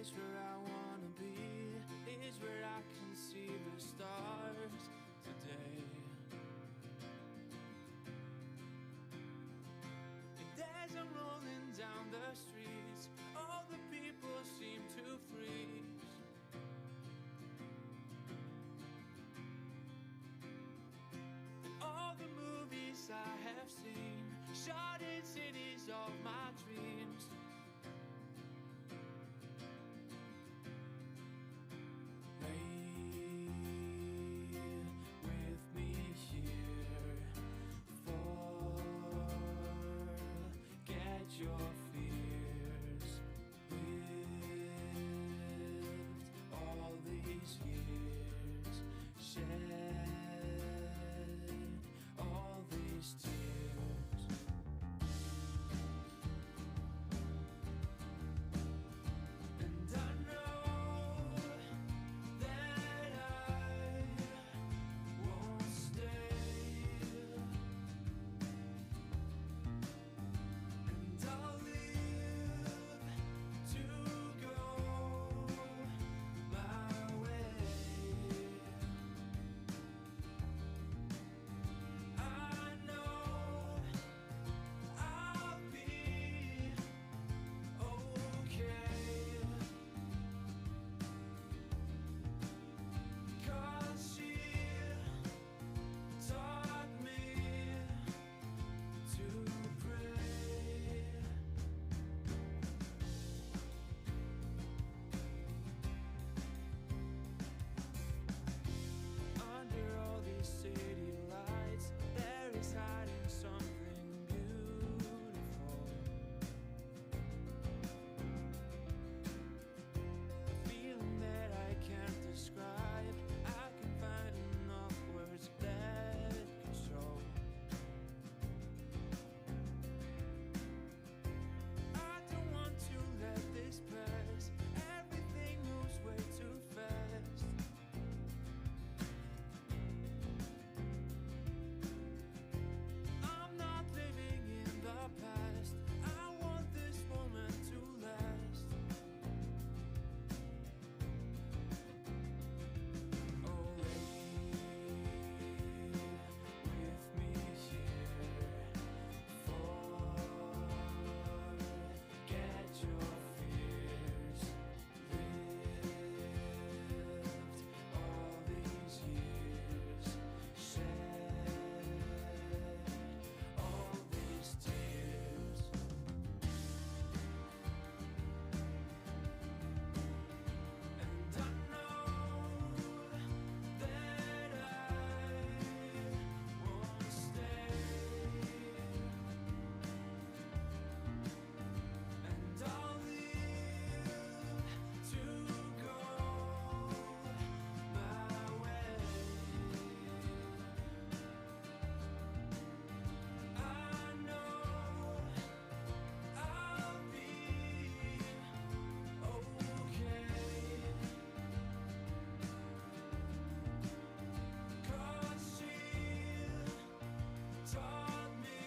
place where I wanna be is where I can see the stars today. And as I'm rolling down the streets, all the people seem to freeze. And all the movies I have seen, shot in cities of my dreams. Your fears lived all these years, shed all these tears. And I know that I won't stay. City lights, there is hiding something beautiful. A feeling that I can't describe. I can find enough words that can show. I don't want to let this pass. Everything moves way too fast. Past. I want this moment to last. Oh, wait with me here. Forget your fears. Lived all these years. Shed all these tears. And I know that I won't stay. And I'll live to go my way. I know I'll be okay, 'cause she taught me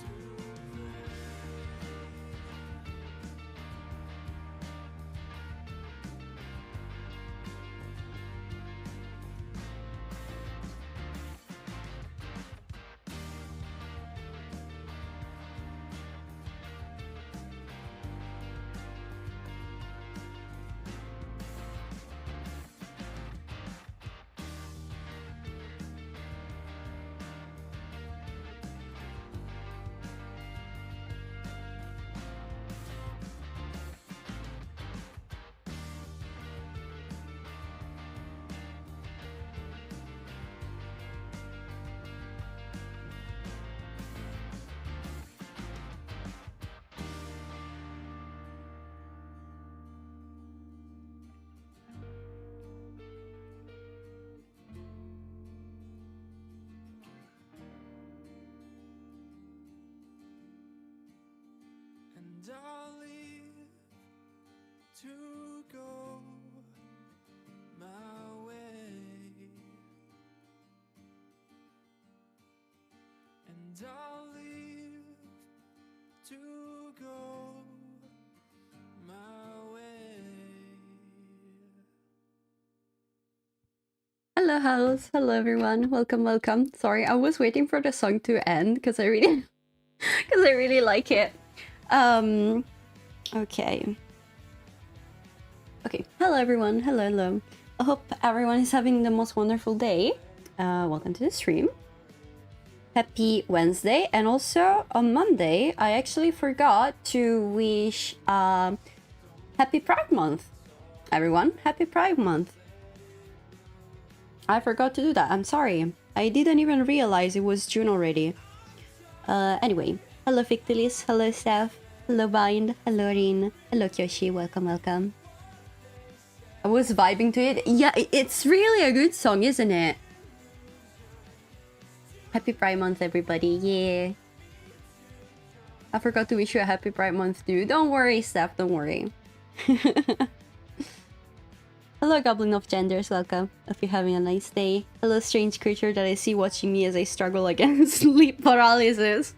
to pray. And I'll leave to go my way. And I'll leave to go my Hello, House. Hello, everyone. Welcome, welcome. Sorry, I was waiting for the song to end because I really, because I really like it. Okay. Okay. Hello, everyone. Hello, hello. I hope everyone is having the most wonderful day. Welcome to the stream. Happy Wednesday, and also on Monday, I actually forgot to wish Happy Pride Month, everyone. Happy Pride Month. I forgot to do that. I'm sorry. I didn't even realize it was June already. Anyway, hello Fictilis, hello Steph, hello Bind, hello Rin, hello Kyoshi. Welcome, welcome. I was vibing to it. Yeah, it's really a good song, isn't it? Happy Pride Month, everybody. Yeah. I forgot to wish you a happy Pride Month too. Don't worry, Steph. Don't worry. Hello, Goblin of Genders. Welcome. Hope you're having a nice day. Hello, strange creature that I see watching me as I struggle against sleep paralysis.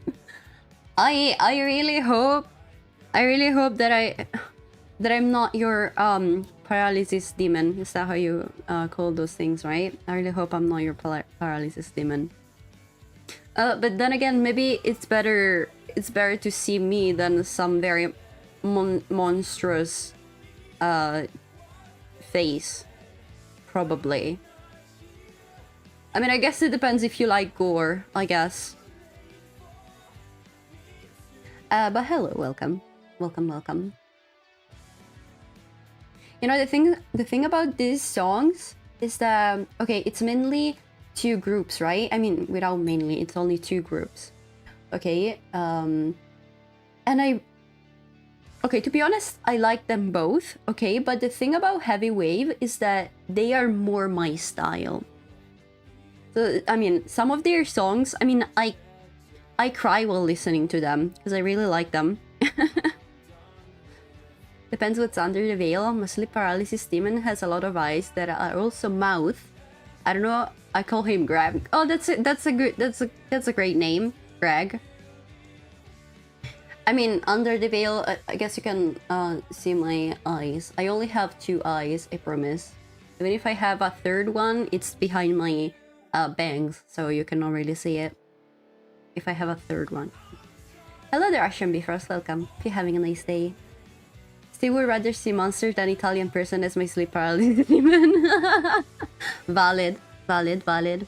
I really hope that I'm not your paralysis demon. Is that how you call those things, right? I really hope I'm not your paralysis demon. But then again, maybe it's better to see me than some very monstrous face. Probably. I mean, I guess it depends if you like gore, I guess. But hello, welcome. Welcome, welcome. You know, the thing about these songs is that, okay, it's mainly two groups, right? I mean, without mainly, it's only two groups. Okay, and okay, to be honest, I like them both, okay? But the thing about Heavy Wave is that they are more my style. So, I mean, some of their songs, I mean, I cry while listening to them, because I really like them. Depends what's under the veil. My sleep paralysis demon has a lot of eyes that are also mouth. I don't know, I call him Greg. Oh, that's a great name, Greg. I mean, under the veil, I guess you can see my eyes. I only have two eyes, I promise. Even if I have a third one, it's behind my bangs, so you cannot really see it. If I have a third one. Hello there, Ashram Bifrost, welcome. If you're having a nice day. Still would rather see monster than Italian person as my sleep paralysis demon. Valid, valid, valid.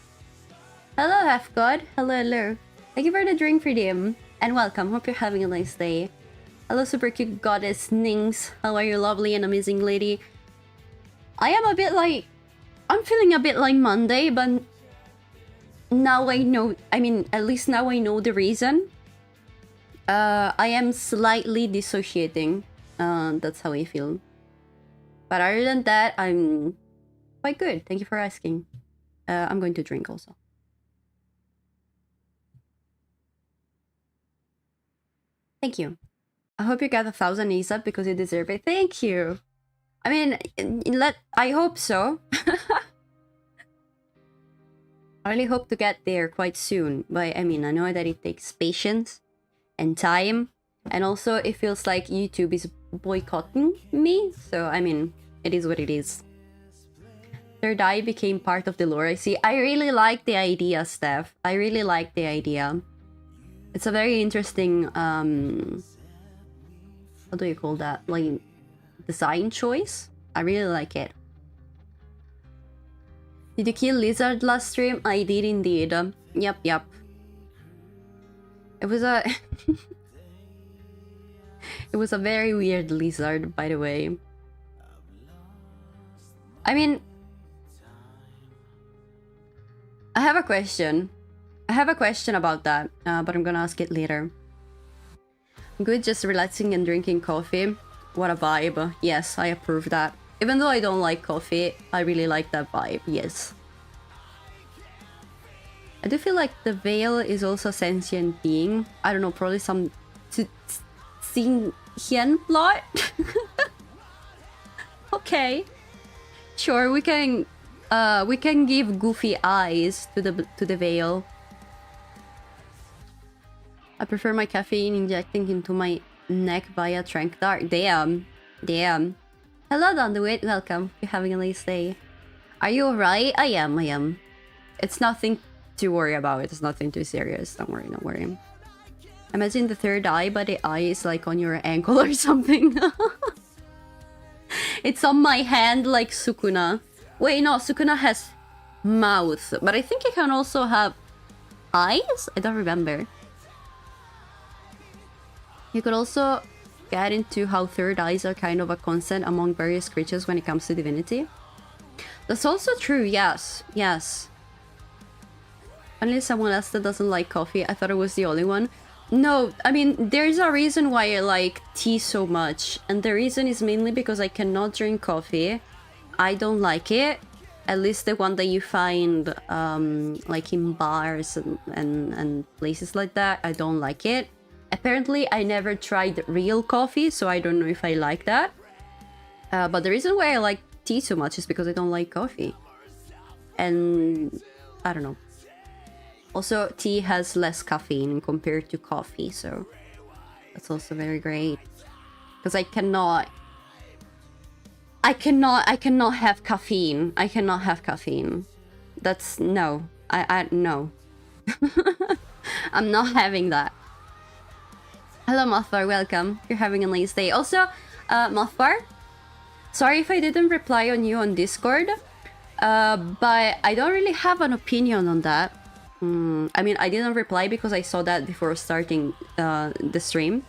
Hello, Half God. Hello, hello. Thank you for the drink, Redeem. And welcome. Hope you're having a nice day. Hello, super cute goddess Nynx. How are you, lovely and amazing lady? I am a bit like... I'm feeling a bit like Monday, but... Now I know... I mean, at least now I know the reason. I am slightly dissociating. That's how I feel. But other than that, I'm quite good. Thank you for asking. I'm going to drink also. Thank you. I hope you got 1,000 ASAP because you deserve it. Thank you. I mean, I hope so. I really hope to get there quite soon. But I mean, I know that it takes patience and time. And also, it feels like YouTube is boycotting me. So, I mean, it is what it is. Third eye became part of the lore. I see. I really like the idea, Steph. I really like the idea. It's a very interesting, how do you call that? Like, design choice? I really like it. Did you kill Lizard last stream? I did indeed. Yep. It was a... It was a very weird lizard, by the way. I mean... I have a question. I have a question about that, but I'm gonna ask it later. Good, just relaxing and drinking coffee. What a vibe. Yes, I approve that. Even though I don't like coffee, I really like that vibe, yes. I do feel like the veil is also a sentient being. I don't know, probably some... Sentient plot? Okay. Sure, we can give goofy eyes to the veil. I prefer my caffeine injecting into my neck via Trank Dark. Damn. Hello, Donduit. Welcome. You're having a nice day. Are you alright? I am. It's nothing to worry about. It's nothing too serious. Don't worry, don't worry. Imagine the third eye, but the eye is like on your ankle or something. It's on my hand like Sukuna. Wait, no, Sukuna has mouth, but I think it can also have eyes? I don't remember. You could also get into how third eyes are kind of a constant among various creatures when it comes to divinity. That's also true, yes. Yes. Only someone else that doesn't like coffee. I thought I was the only one. No, I mean, there's a reason why I like tea so much. And the reason is mainly because I cannot drink coffee. I don't like it. At least the one that you find like in bars and places like that. I don't like it. Apparently, I never tried real coffee, so I don't know if I like that. But the reason why I like tea so much is because I don't like coffee. And I don't know. Also, tea has less caffeine compared to coffee, so that's also very great. Because I cannot have caffeine. I cannot have caffeine. That's no. No. I'm not having that. Hello, Mothbar, welcome. You're having a nice day. Also, Mothbar, sorry if I didn't reply on you on Discord, but I don't really have an opinion on that. I mean, I didn't reply because I saw that before starting the stream.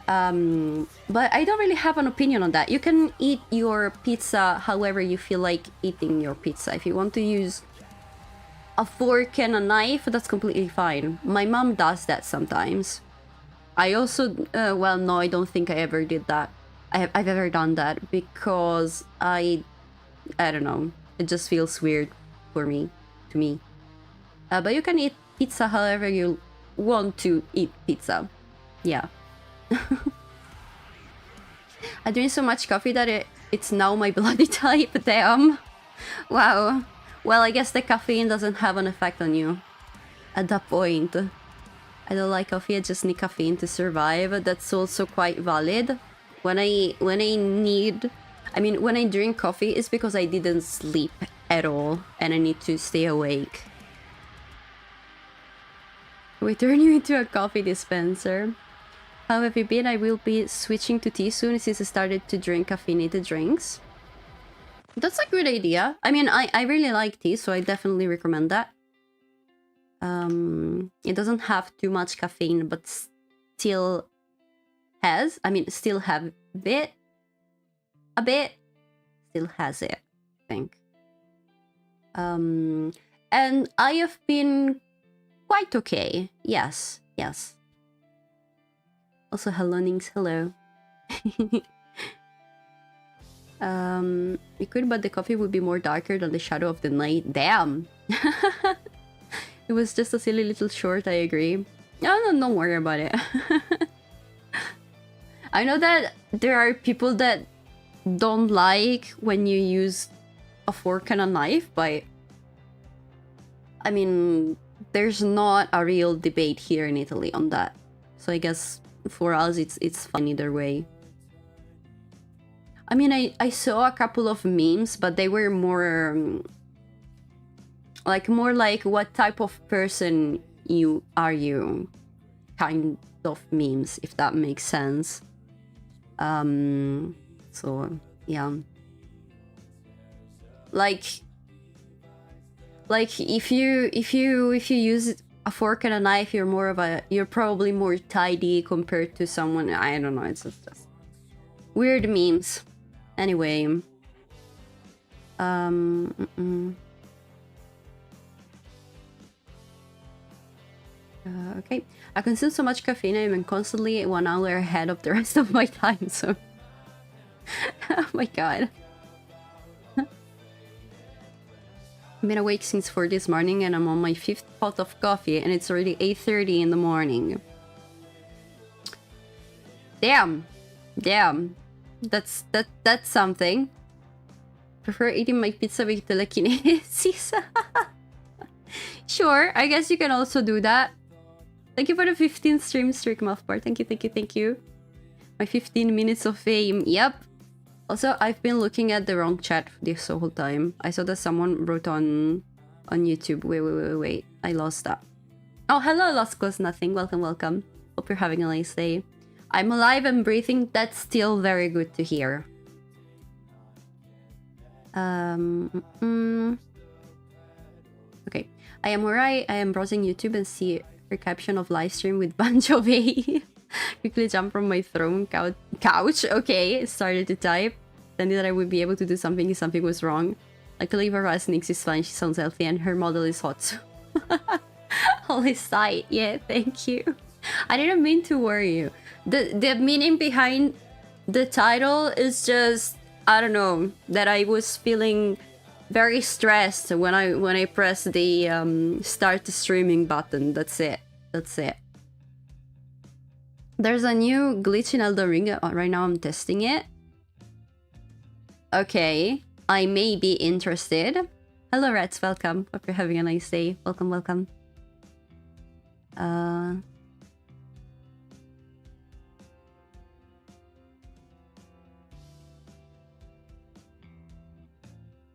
But I don't really have an opinion on that. You can eat your pizza however you feel like eating your pizza. If you want to use a fork and a knife, that's completely fine. My mom does that sometimes. I also, well, no, I don't think I ever did that. I've ever done that because I don't know. It just feels weird for me, to me. But you can eat pizza however you want to eat pizza. Yeah. I drink so much coffee that it's now my bloody type. Damn. Wow. Well, I guess the caffeine doesn't have an effect on you at that point. I don't like coffee, I just need caffeine to survive. That's also quite valid. When I drink coffee, it's because I didn't sleep at all and I need to stay awake. We turn you into a coffee dispenser. How have you been? I will be switching to tea soon since I started to drink caffeinated drinks. That's a good idea. I mean, I really like tea, so I definitely recommend that. It doesn't have too much caffeine, but still has. I mean, still have it. A bit. Still has it, I think. And I have been quite okay. Yes, yes. Also, hello, Nynx. Hello. You could, but the coffee would be more darker than the shadow of the night. Damn. It was just a silly little short, I agree. No, don't worry about it. I know that there are people that don't like when you use a fork and a knife, but I mean, there's not a real debate here in Italy on that. So I guess for us, it's fine either way. I mean, I saw a couple of memes, but they were more like what type of person are you kind of memes, if that makes sense. So yeah, like if you use a fork and a knife, you're probably more tidy compared to someone, I don't know, it's just weird memes. Anyway, okay. I consume so much caffeine, I'm constantly 1 hour ahead of the rest of my time, so... Oh my god. I've been awake since 4 this morning and I'm on my 5th pot of coffee and it's already 8:30 in the morning. Damn. Damn. That's something. Prefer eating my pizza with telekinesis. Sure, I guess you can also do that. Thank you for the 15th stream streak, Muffbar. Thank you, thank you, thank you. My 15 minutes of fame. Yep. Also, I've been looking at the wrong chat this whole time. I saw that someone wrote on YouTube. Wait. I lost that. Oh, hello, Lost Close Nothing. Welcome, welcome. Hope you're having a nice day. I'm alive and breathing. That's still very good to hear. Okay. I am alright. I am browsing YouTube and see her caption of live stream with Banjo Bay. Quickly jump from my throne couch. Okay, started to type. Then that I would be able to do something if something was wrong. Luckily for us, Nynx is fine. She sounds healthy and her model is hot. Holy sight. Yeah, thank you. I didn't mean to worry you. The meaning behind the title is just, I don't know, that I was feeling very stressed when I pressed the start streaming button. That's it. There's a new glitch in Elden Ring. Right now I'm testing it. Okay, I may be interested. Hello Rats, welcome. Hope you're having a nice day. Welcome, welcome.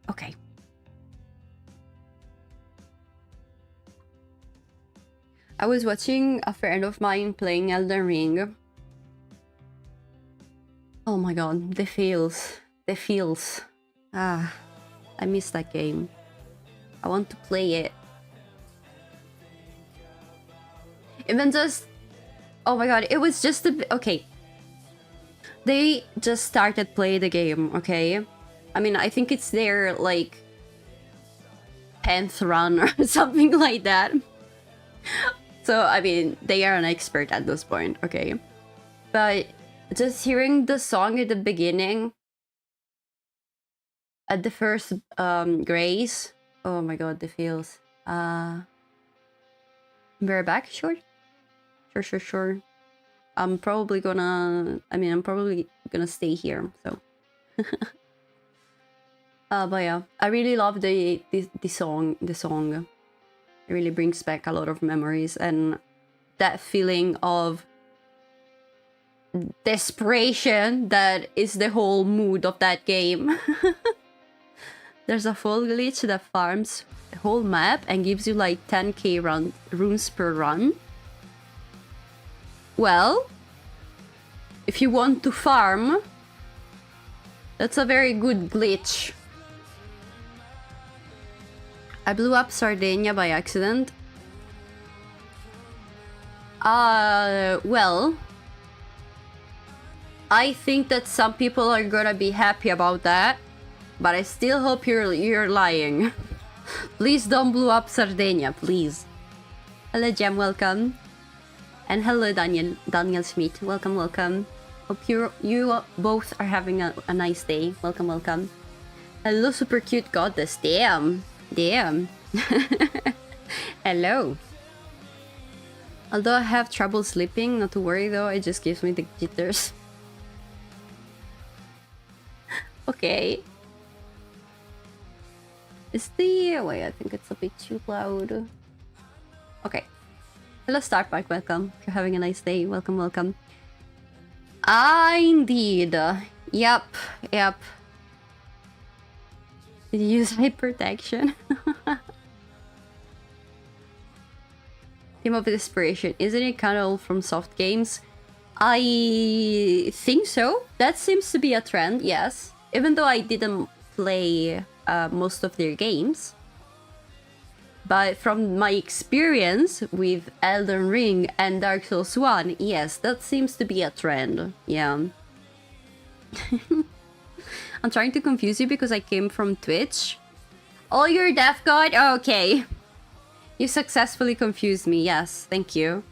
Okay. I was watching a friend of mine playing Elden Ring. Oh my god, the feels. Ah, I miss that game. I want to play it. Even just... Oh my god, it was just a... Okay. They just started playing the game, okay? I mean, I think it's their, like... 10th run or something like that. So, I mean, they are an expert at this point, okay? But just hearing the song at the beginning... At the first grace... Oh my god, the feels. We're back? Sure. Sure. I'm probably gonna stay here, so. But yeah, I really love the song. The song. It really brings back a lot of memories and that feeling of desperation that is the whole mood of that game. There's a full glitch that farms the whole map and gives you like 10k runes per run. Well, if you want to farm, that's a very good glitch. I blew up Sardinia by accident. Well, I think that some people are gonna be happy about that. But I still hope you're lying. Please don't blow up Sardinia, please. Hello Jem, welcome. And hello Daniel Schmidt, welcome. Hope you both are having a nice day. Welcome. Hello super cute goddess, damn. Hello. Although I have trouble sleeping, not to worry though, it just gives me the jitters. Okay. Is the... Wait, I think it's a bit too loud. Okay. Hello Starpark, welcome. If you're having a nice day, welcome. Ah, indeed. Yep. Did you use high protection? Team of Desperation. Isn't it kind of from soft games? I think so. That seems to be a trend, yes. Even though I didn't play most of their games. But from my experience with Elden Ring and Dark Souls 1, yes, that seems to be a trend. Yeah. I'm trying to confuse you because I came from Twitch. Oh, you're Death God? Okay. You successfully confused me. Yes, thank you.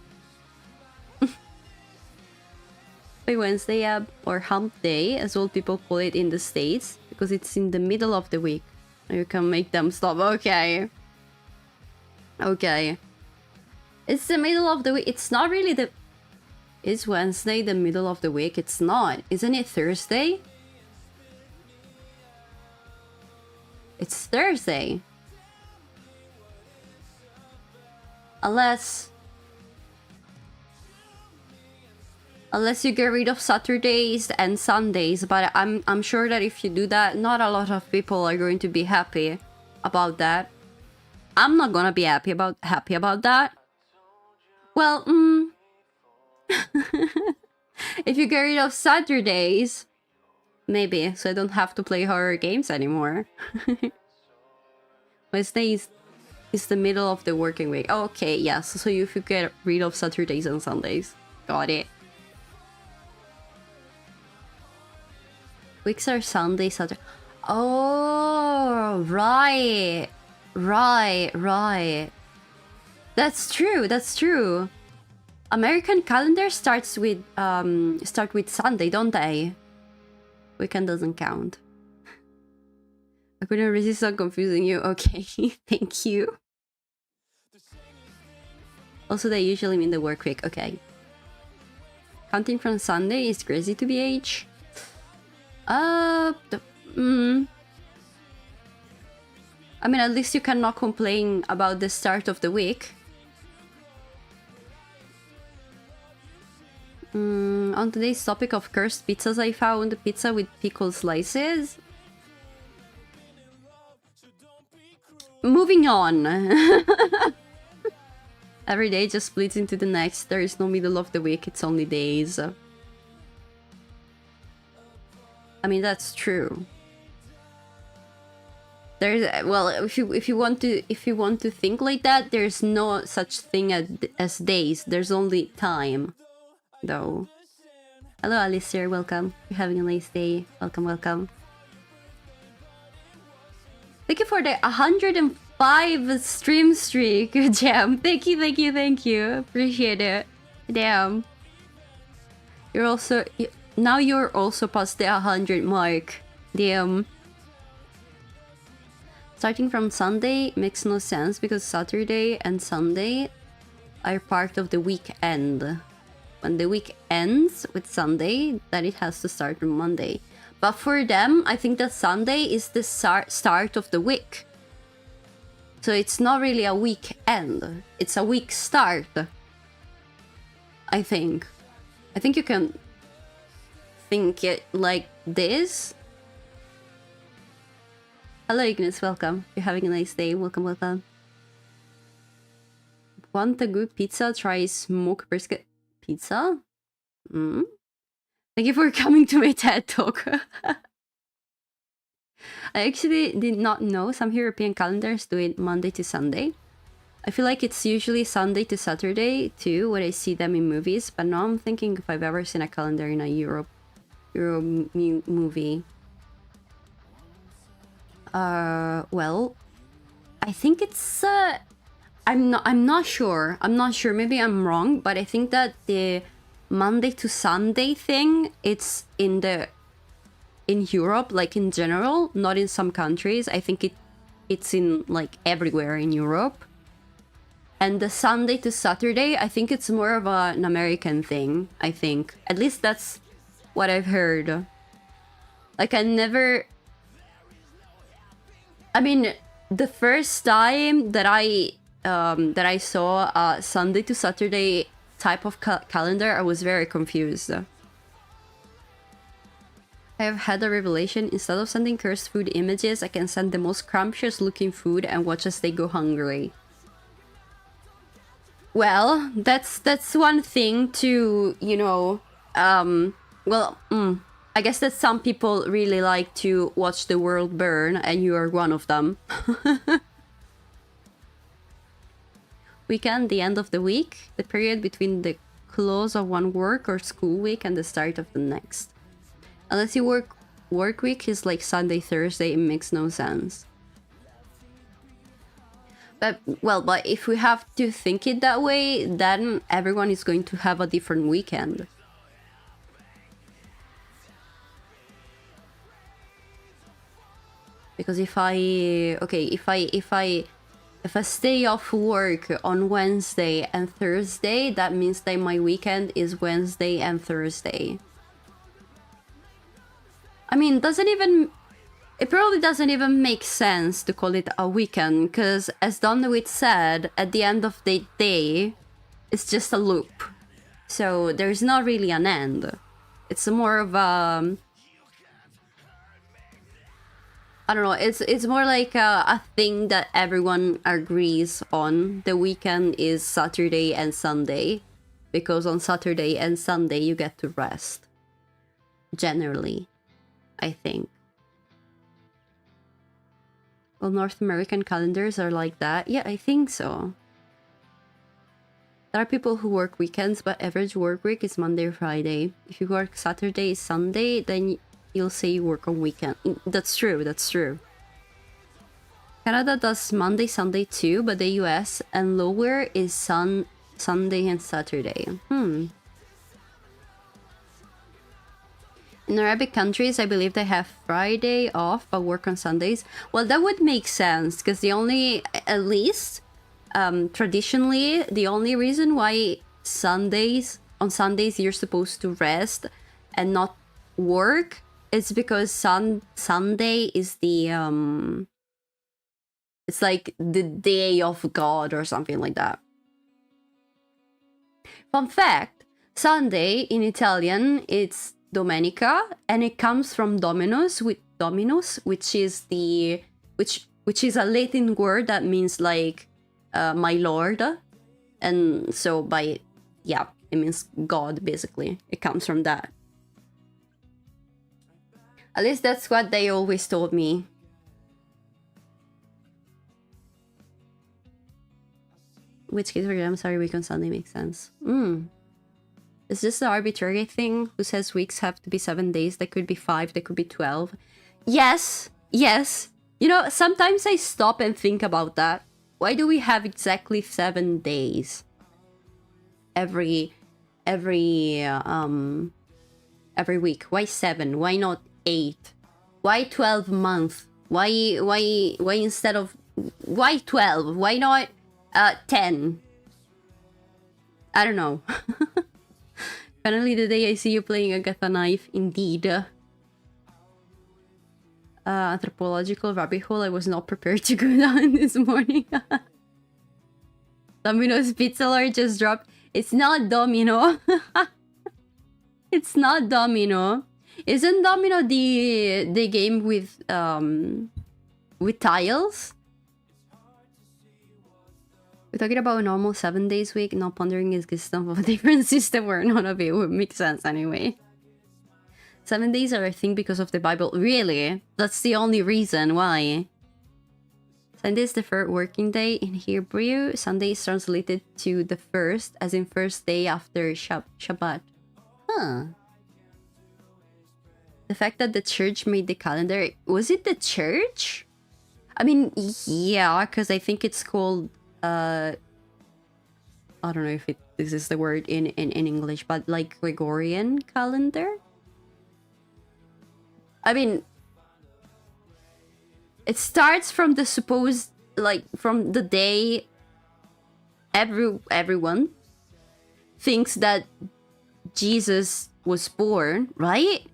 By Wednesday, or Hump Day, as old people call it in the States, because it's in the middle of the week. You can make them stop. Okay. It's the middle of the week. It's not really the... Is Wednesday the middle of the week? It's not. Isn't it Thursday? It's Thursday. Unless you get rid of Saturdays and Sundays, but I'm sure that if you do that, not a lot of people are going to be happy about that. I'm not gonna be happy about that. Well, if you get rid of Saturdays, maybe, so I don't have to play horror games anymore. Wednesday is the middle of the working week. Okay, yes, so if you get rid of Saturdays and Sundays. Got it. Weeks are Sunday, Saturday. Oh, right. Right. That's true. American calendar start with Sunday, don't they? Weekend doesn't count. I couldn't resist on confusing you. Okay, thank you. Also, they usually mean the work week. Okay. Counting from Sunday is crazy to BH. I mean, at least you cannot complain about the start of the week. On today's topic of cursed pizzas, I found a pizza with pickle slices. Moving on. Every day just splits into the next. There is no middle of the week, it's only days. I mean, that's true. There's, well, if you want to think like that, there's no such thing as days. There's only time, though. Hello, Alistair. Welcome. You're having a nice day. Welcome. Thank you for the 105 stream streak, Jam. Thank you. Appreciate it. Damn. You're also now you're also past the 100 mark. Damn. Starting from Sunday makes no sense because Saturday and Sunday are part of the weekend. When the week ends with Sunday, then it has to start on Monday. But for them, I think that Sunday is the start of the week. So it's not really a weekend. It's a week start. I think you can think it like this. Hello, Ignis. Welcome. You're having a nice day. Welcome. Want a good pizza? Try smoked brisket pizza. Thank you for coming to my TED Talk. I actually did not know some European calendars do it Monday to Sunday. I feel like it's usually Sunday to Saturday too when I see them in movies, but now I'm thinking if I've ever seen a calendar in a Euro movie. Well, I think it's I'm not sure. Maybe I'm wrong, but I think that the Monday to Sunday thing, it's in Europe, like in general, not in some countries. I think it's in like everywhere in Europe. And the Sunday to Saturday, I think it's more of an American thing, I think. At least that's what I've heard. Like I mean, the first time that I saw a Sunday to Saturday type of calendar, I was very confused. I have had a revelation. Instead of sending cursed food images, I can send the most scrumptious looking food and watch as they go hungry. Well, that's one thing to, you know, I guess that some people really like to watch the world burn, and you are one of them. Weekend, the end of the week, the period between the close of one work or school week and the start of the next. Unless you work week is like Sunday, Thursday, it makes no sense. But if we have to think it that way, then everyone is going to have a different weekend. Because if I stay off work on Wednesday and Thursday, that means that my weekend is Wednesday and Thursday. I mean, it probably doesn't even make sense to call it a weekend, because as Donowitz said, at the end of the day, it's just a loop. So there's not really an end. It's more of a... I don't know, it's more like a thing that everyone agrees on. The weekend is Saturday and Sunday, because on Saturday and Sunday you get to rest. Generally, I think. Well, North American calendars are like that. Yeah, I think so. There are people who work weekends, but average work week is Monday or Friday. If you work Saturday, Sunday, then you'll say you work on weekend. That's true, that's true. Canada does Monday, Sunday too, but the US and lower is Sunday and Saturday. In Arabic countries, I believe they have Friday off but work on Sundays. Well, that would make sense, because the only, at least traditionally, the only reason why on Sundays you're supposed to rest and not work is because Sunday is the it's like the day of God or something like that. Fun fact, Sunday in Italian it's Domenica, and it comes from Dominus, which is the which is a Latin word that means like my lord, and so it means God. Basically, it comes from that. At least that's what they always told me. Which case for them, sorry, week on Sunday makes sense. Is this the arbitrary thing? Who says weeks have to be 7 days? They could be 5, they could be 12. Yes, yes. You know, sometimes I stop and think about that. Why do we have exactly 7 days? Every week. Why 7? Why not 8? Why 12 months? Why instead of... Why 12? Why not 10? I don't know. Finally, the day I see you playing Agatha Knife, indeed. Anthropological rabbit hole I was not prepared to go down this morning. Domino's Pizza Lord just dropped. It's not Domino. It's not Domino. Isn't Domino the game with tiles? We're talking about a normal 7 days week, not pondering is system of a different system where none of it would make sense anyway. 7 days are a thing because of the Bible. Really? That's the only reason why. Sunday is the first working day in Hebrew. Sunday is translated to the first, as in first day after Shabbat. Huh. The fact that the church made the calendar... Was it the church? I mean, yeah, because I think it's called... I don't know if this is the word in English, but like Gregorian calendar? I mean, it starts from the supposed, like, from the day everyone thinks that Jesus was born, right?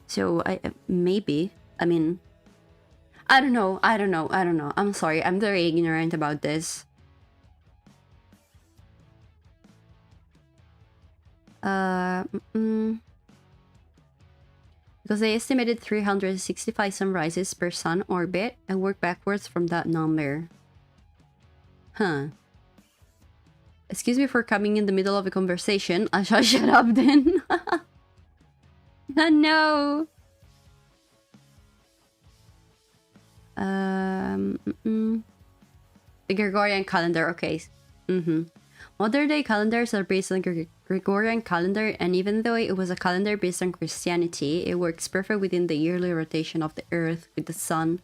So, maybe, I mean... I don't know. I'm sorry. I'm very ignorant about this. Because they estimated 365 sunrises per sun orbit and work backwards from that number. Huh. Excuse me for coming in the middle of a conversation. I shall shut up then. No. The Gregorian calendar, okay. Modern day calendars are based on the Gregorian calendar, and even though it was a calendar based on Christianity, it works perfect within the yearly rotation of the Earth with the Sun.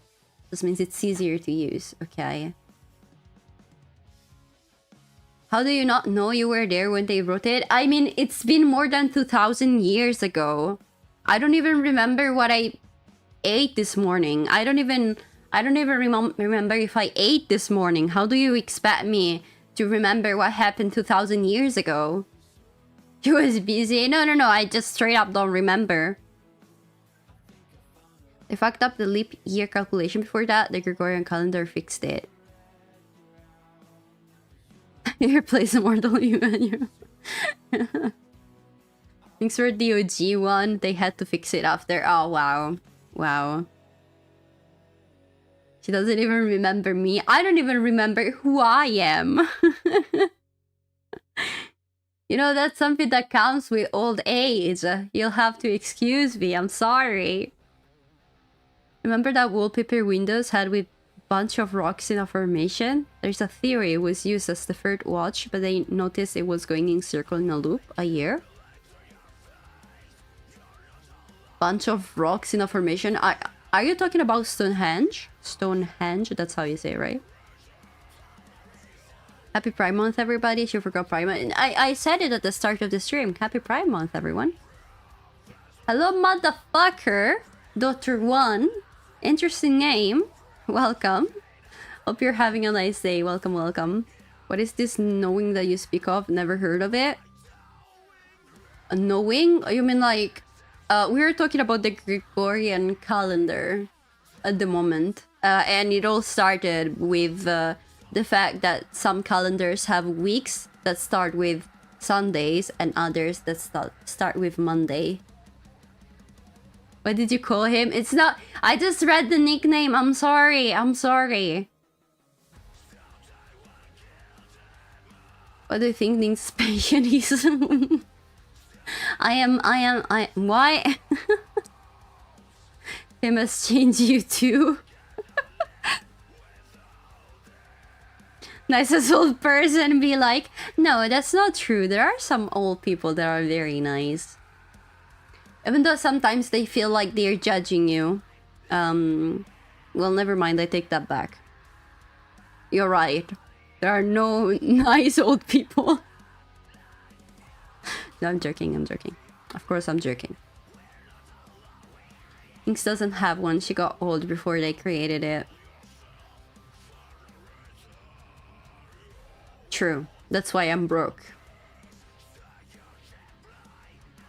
This means it's easier to use, okay. How do you not know you were there when they wrote it? I mean, it's been more than 2,000 years ago. I don't even remember what I ate this morning. I don't even remember if I ate this morning. How do you expect me to remember what happened 2,000 years ago? You was busy? No, I just straight up don't remember. They fucked up the leap year calculation before that. The Gregorian calendar fixed it. You replace Immortal Human. Thanks for the OG one. They had to fix it after. Oh, wow. Wow. She doesn't even remember me. I don't even remember who I am. You know, that's something that comes with old age. You'll have to excuse me. I'm sorry. Remember that wallpaper Windows had with bunch of rocks in a formation? There's a theory it was used as the third watch, but they noticed it was going in circle in a loop a year. Bunch of rocks in a formation. Are you talking about Stonehenge? Stonehenge, that's how you say it, right? Happy Pride Month, everybody. She forgot Pride Month. I said it at the start of the stream. Happy Pride Month, everyone. Hello, motherfucker. Dr. One. Interesting name. Welcome. Hope you're having a nice day. Welcome, welcome. What is this knowing that you speak of? Never heard of it. A knowing? You mean like... we were talking about the Gregorian calendar at the moment. And it all started with the fact that some calendars have weeks that start with Sundays and others that start with Monday. What did you call him? It's not... I just read the nickname. I'm sorry. I'm sorry. What do you think Nynx Passionism? Why? They must change you too. Nicest old person be like, no, that's not true. There are some old people that are very nice. Even though sometimes they feel like they're judging you. Well, never mind, I take that back. You're right. There are no nice old people. No, I'm joking, I'm joking. Of course I'm joking. Nynx doesn't have one. She got old before they created it. True. That's why I'm broke.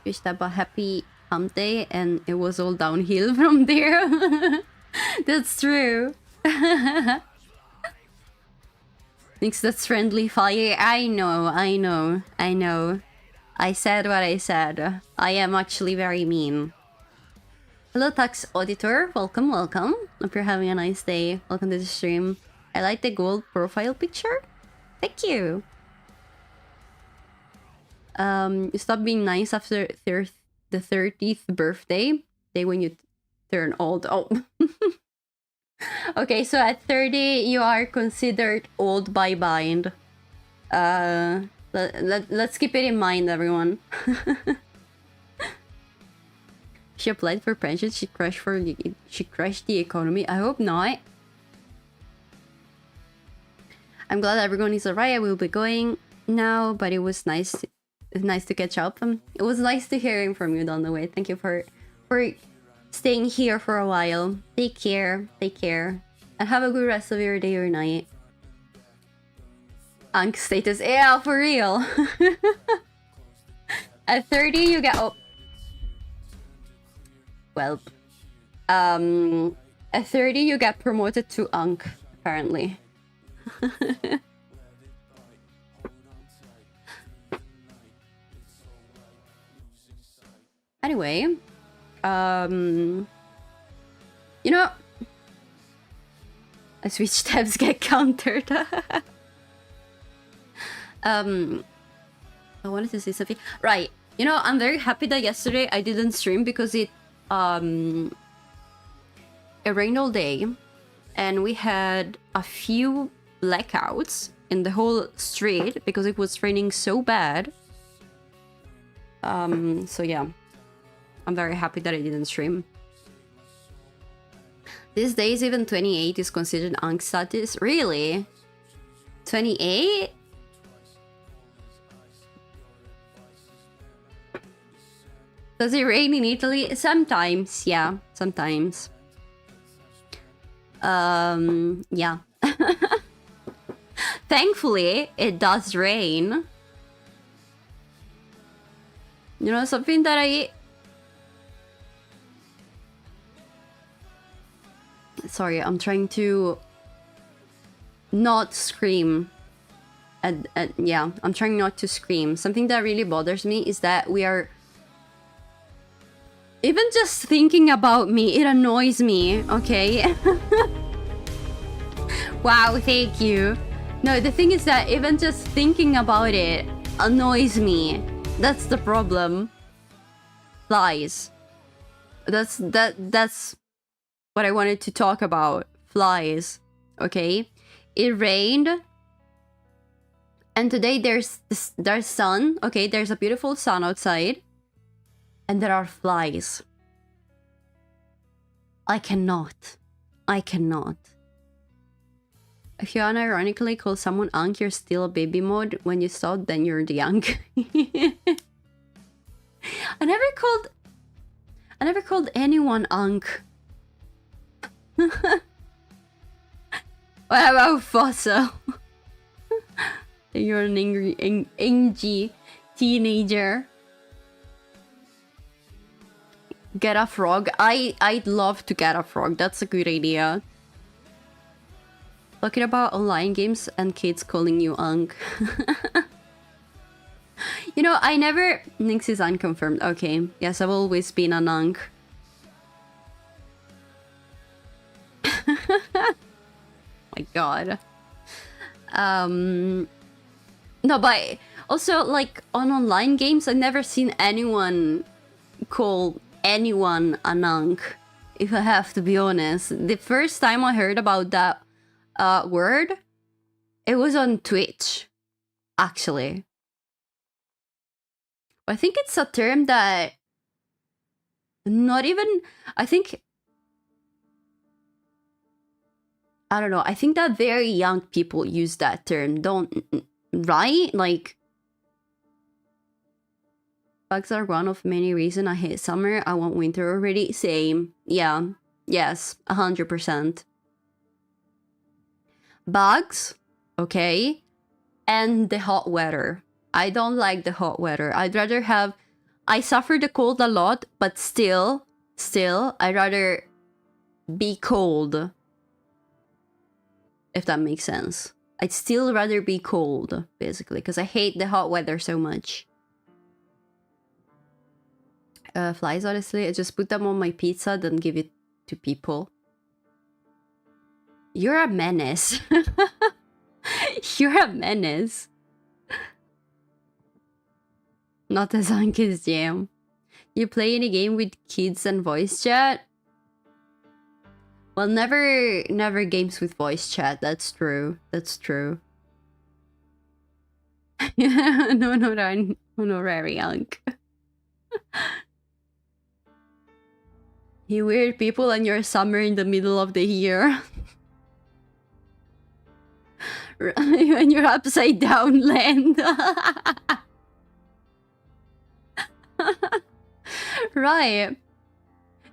Wished about happy hump day and it was all downhill from there. That's true. Nynx, that's friendly fire. I know, I know, I know. I said what I said. I am actually very mean. Hello, tax auditor. Welcome, welcome. Hope you're having a nice day. Welcome to the stream. I like the gold profile picture. Thank you. You stop being nice after the 30th birthday. Day when you turn old. Oh. Okay, so at 30, you are considered old by bind. Let's keep it in mind, everyone. She applied for pension. She crashed the economy. I hope not. I'm glad everyone is alright. I will be going now, but it was nice to catch up. It was nice to hearing from you down the way. Thank you for staying here for a while. Take care, and have a good rest of your day or night. Unk status, yeah, for real. At 30, you get well. At 30, you get promoted to Unk, apparently. Anyway, you know, I switch tabs get countered. I wanted to say something. Right, you know, I'm very happy that yesterday I didn't stream because it rained all day, and we had a few blackouts in the whole street because it was raining so bad. So yeah, I'm very happy that I didn't stream. These days, even 28 is considered Ankh status. Really? 28? Does it rain in Italy? Sometimes, yeah, sometimes. Yeah. Thankfully, it does rain. You know, something that Sorry, I'm trying to not scream And yeah, I'm trying not to scream. Something that really bothers me is that we are... Even just thinking about me, it annoys me, okay? Wow, thank you. No, the thing is that even just thinking about it annoys me. That's the problem. Flies. That's what I wanted to talk about. Flies. Okay? It rained. And today there's sun. Okay, there's a beautiful sun outside. And there are flies. I cannot. If you unironically call someone Unk, you're still a baby mode. When you stop, then you're the Unk. I never called anyone Unk. What about Fossil? You're an angry teenager. Get a frog. I'd love to get a frog. That's a good idea. Talking about online games and kids calling you Unk. You know, I never... Nynx is unconfirmed. Okay. Yes, I've always been an Unk. My god. No, but also, like, on online games, I've never seen anyone call anyone an Unk, if I have to be honest. The first time I heard about that word, it was on Twitch, actually. I think it's a term that not even... I don't know. I think that very young people use that term, right? Like, bugs are one of many reasons I hate summer. I want winter already. Same. Yeah. Yes. 100%. Bugs. Okay. And the hot weather. I don't like the hot weather. I'd rather have... I suffer the cold a lot, but still, I'd rather be cold. If that makes sense. I'd still rather be cold, basically, because I hate the hot weather so much. Flies, honestly, I just put them on my pizza, then give it to people. You're a menace. You're a menace. Not as Anki's jam. You play any game with kids and voice chat? Well, never games with voice chat. That's true. That's true. No, very young. You weird people and your summer in the middle of the year. And you're upside down land. Right.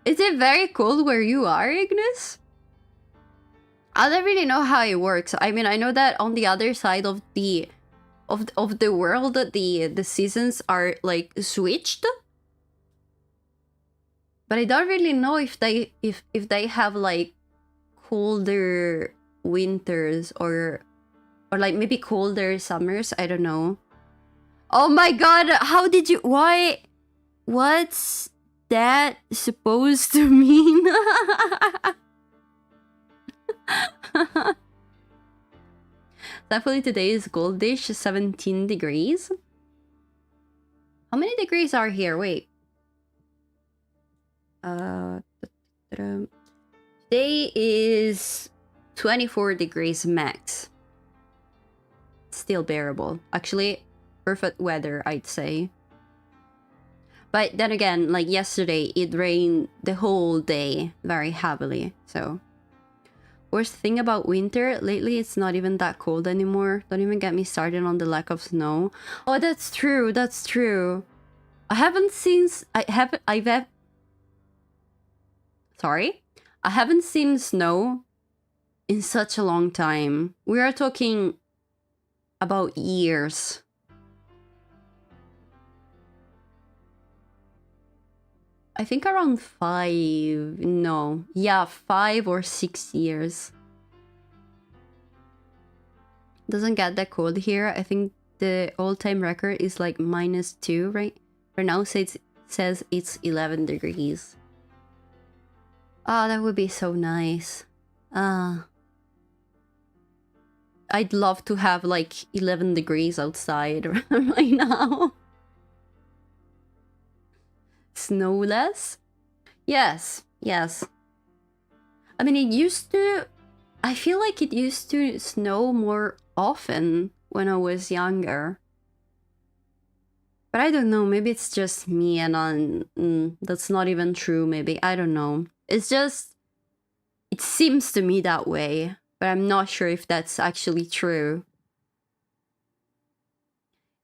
Is it very cold where you are, Ignis? I don't really know how it works. I mean, I know that on the other side of the world, the seasons are like switched. But I don't really know if they have like colder winters or like maybe colder summers. I don't know. Oh my god, how did you... Why? What's that supposed to mean? Thankfully today is goldish, 17 degrees. How many degrees are here? Wait. Today is 24 degrees max. Still bearable. Actually, perfect weather, I'd say. But then again, like yesterday, it rained the whole day very heavily, so... Worst thing about winter, lately it's not even that cold anymore. Don't even get me started on the lack of snow. Oh, that's true, that's true. I haven't seen snow in such a long time. We are talking about years. I think around 5, no. Yeah, 5 or 6 years. Doesn't get that cold here. I think the all-time record is like -2, right? Right now says it's 11 degrees. Ah, that would be so nice. I'd love to have like 11 degrees outside right now. Snowless? Yes, yes. I mean, it used to... I feel like it used to snow more often when I was younger. But I don't know, maybe it's just me and that's not even true, maybe. I don't know. It's just... It seems to me that way, but I'm not sure if that's actually true.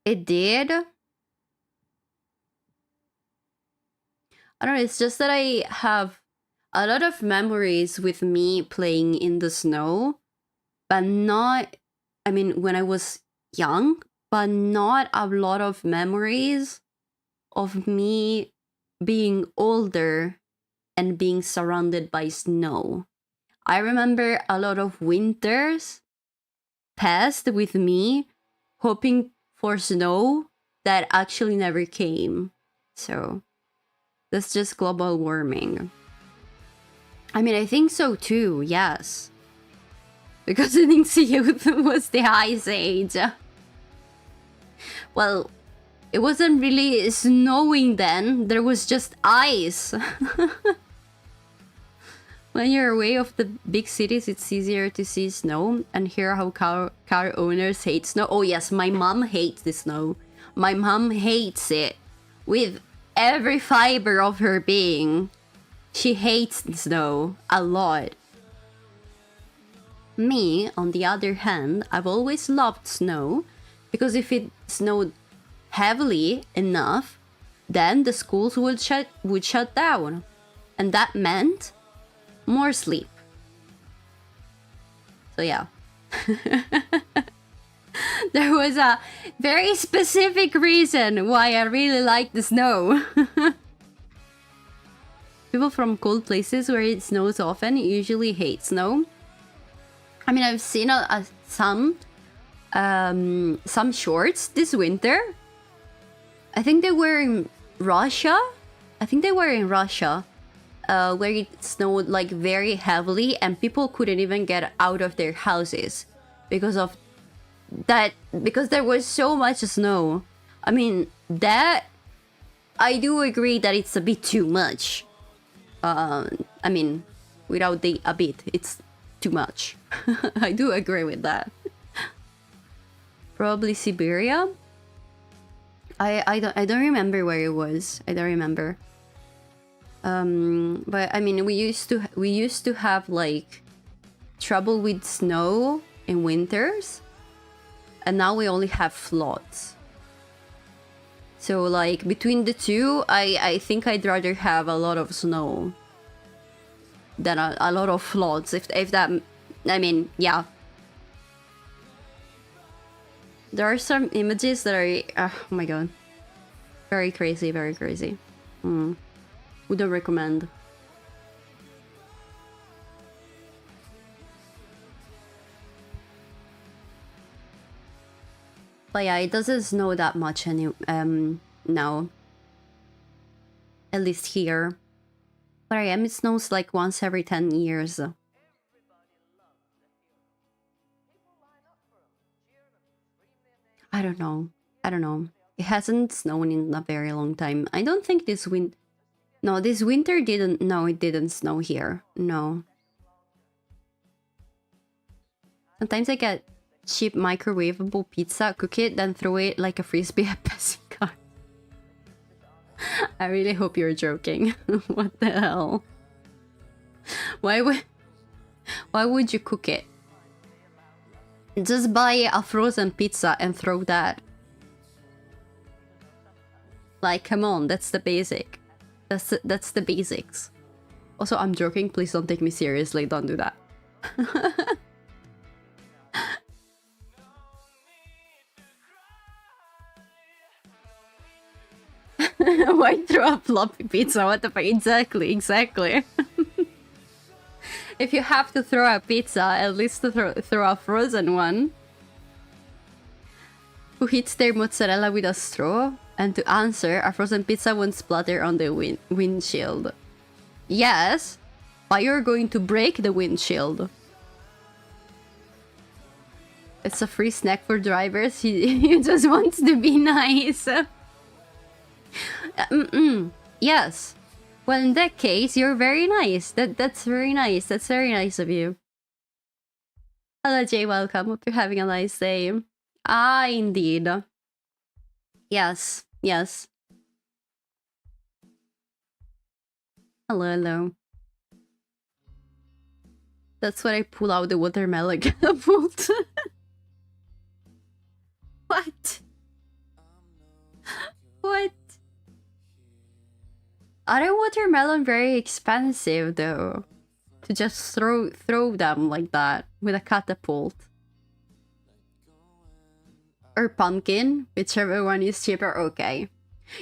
It did? I don't know, it's just that I have a lot of memories with me playing in the snow, but not... I mean, when I was young, but not a lot of memories of me being older and being surrounded by snow. I remember a lot of winters passed with me hoping for snow that actually never came. So that's just global warming. I mean, I think so too, yes. Because the Nynx youth was the Ice Age. Well, it wasn't really snowing then, there was just ice. When you're away of the big cities, it's easier to see snow and hear how car owners hate snow. Oh yes, my mom hates the snow. My mom hates it with every fiber of her being. She hates the snow a lot. Me, on the other hand, I've always loved snow because if it snowed heavily enough, then the schools would shut down, and that meant more sleep. So yeah. There was a very specific reason why I really like the snow. People from cold places where it snows often usually hate snow. I mean, I've seen some shorts this winter. I think they were in Russia. Where it snowed like very heavily and people couldn't even get out of their houses because of that, because there was so much snow. I mean, that I do agree that it's a bit too much. I mean, without the a bit, it's too much. I do agree with that. Probably Siberia. I don't remember where it was. I don't remember. But I mean, we used to have like trouble with snow in winters, and now we only have floods. So like between the two, I think I'd rather have a lot of snow than a lot of floods. If that, I mean, yeah. There are some images that are, oh my god, very crazy, very crazy. Wouldn't recommend. But yeah, it doesn't snow that much now. At least here. Where I am, it snows like once every 10 years. I don't know. It hasn't snowed in a very long time. I don't think this winter... No, this winter didn't... No, it didn't snow here. No. Sometimes I get cheap microwavable pizza, cook it, then throw it like a frisbee at passing cars. I really hope you're joking. What the hell? Why would you cook it? Just buy a frozen pizza and throw that. Like, come on, that's the basic. That's the basics. Also, I'm joking. Please don't take me seriously. Don't do that. Why throw a floppy pizza? What the fuck? Exactly. If you have to throw a pizza, at least to throw a frozen one. who hits their mozzarella with a straw? And to answer, a frozen pizza won't splatter on the windshield. Yes, but you're going to break the windshield. It's a free snack for drivers. He just wants to be nice. Yes. Well, in that case, you're very nice. That's very nice. That's very nice of you. Hello, Jay. Welcome. Hope you're having a nice day. Ah, indeed. Yes. Yes. Hello, hello. That's when I pull out the watermelon catapult. What? What? Are watermelon very expensive though? To just throw them like that with a catapult. Or pumpkin, whichever one is cheaper. Okay.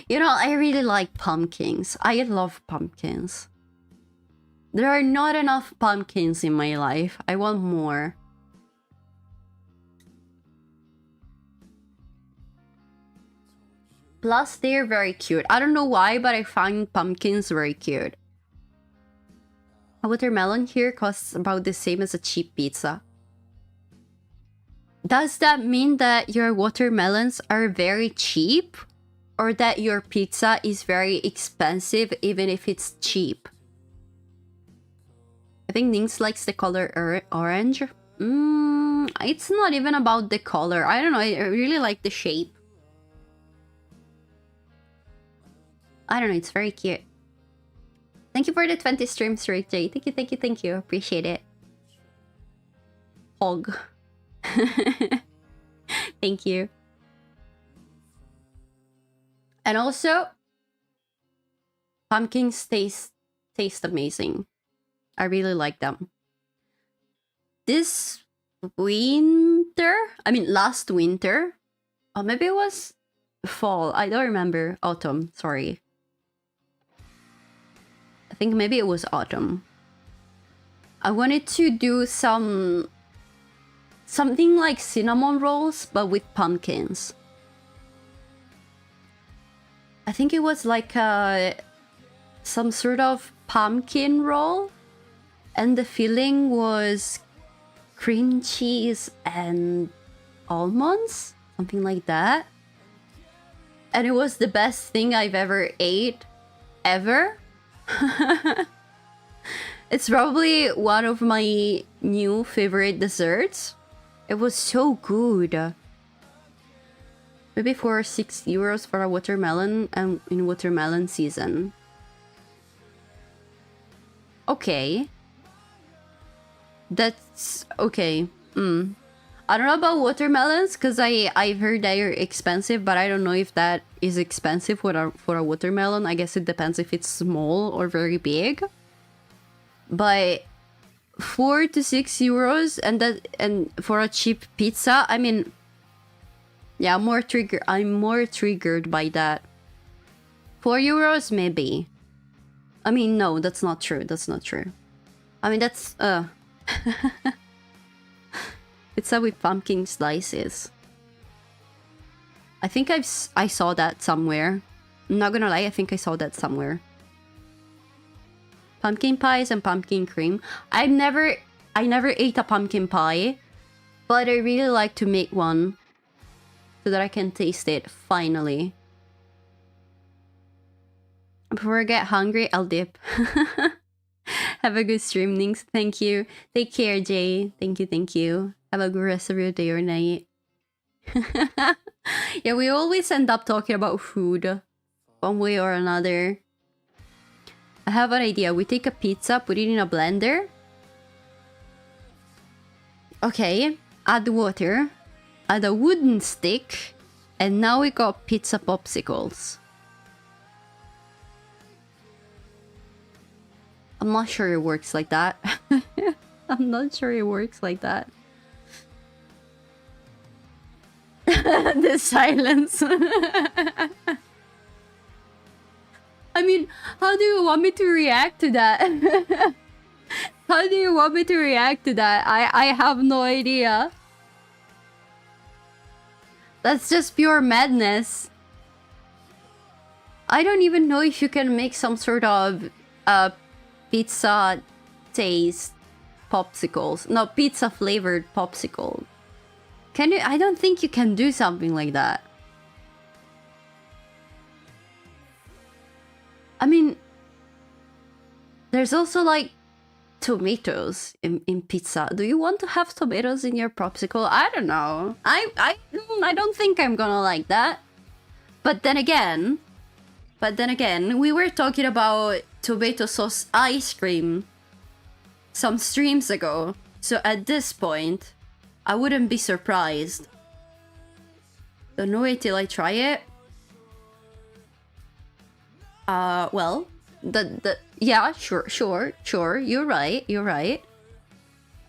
You know, I really like pumpkins. I love pumpkins. There are not enough pumpkins in my life. I want more. Plus, they're very cute. I don't know why, but I find pumpkins very cute. A watermelon here costs about the same as a cheap pizza. Does that mean that your watermelons are very cheap? Or that your pizza is very expensive even if it's cheap? I think Nynx likes the color orange. It's not even about the color. I don't know, I really like the shape. I don't know, it's very cute. Thank you for the 20 streams, Rick J. Thank you, thank you, thank you. Appreciate it. Hog. Thank you. And also, pumpkins taste amazing. I really like them. This winter, I mean last winter, or maybe it was fall, I don't remember. Autumn, sorry. I think maybe it was autumn. I wanted to do something like cinnamon rolls, but with pumpkins. I think it was like some sort of pumpkin roll, and the filling was cream cheese and almonds, something like that. And it was the best thing I've ever ate, ever. It's probably one of my new favorite desserts. It was so good. Maybe for 6 euros for a watermelon, and in watermelon season. Okay. That's okay. I don't know about watermelons because I've heard they're expensive, but I don't know if that is expensive for a watermelon. I guess it depends if it's small or very big. But 4 to 6 euros and for a cheap pizza, I mean, yeah, I'm more triggered by that. 4 euros maybe. I mean, no, that's not true. That's not true. I mean, that's pizza with pumpkin slices. I think I saw that somewhere. I'm not gonna lie, I think I saw that somewhere. Pumpkin pies and pumpkin cream. I never ate a pumpkin pie, but I really like to make one so that I can taste it finally. Before I get hungry, I'll dip. Have a good stream, Nynx. Thank you. Take care, Jay. Thank you, thank you. Have a good rest of your day or night. Yeah, we always end up talking about food, one way or another. I have an idea. We take a pizza, put it in a blender. Okay, add water, add a wooden stick, and now we got pizza popsicles. I'm not sure it works like that. I'm not sure it works like that. The silence. I mean, how do you want me to react to that? How do you want me to react to that? I have no idea. That's just pure madness. I don't even know if you can make some sort of pizza taste popsicles. No, pizza flavored popsicle. Can you? I don't think you can do something like that. I mean, there's also like tomatoes in pizza. Do you want to have tomatoes in your popsicle? I don't know. I don't think I'm gonna like that. But then again, we were talking about tomato sauce ice cream some streams ago. So at this point, I wouldn't be surprised. Don't know it till I try it. Well, yeah, sure. You're right.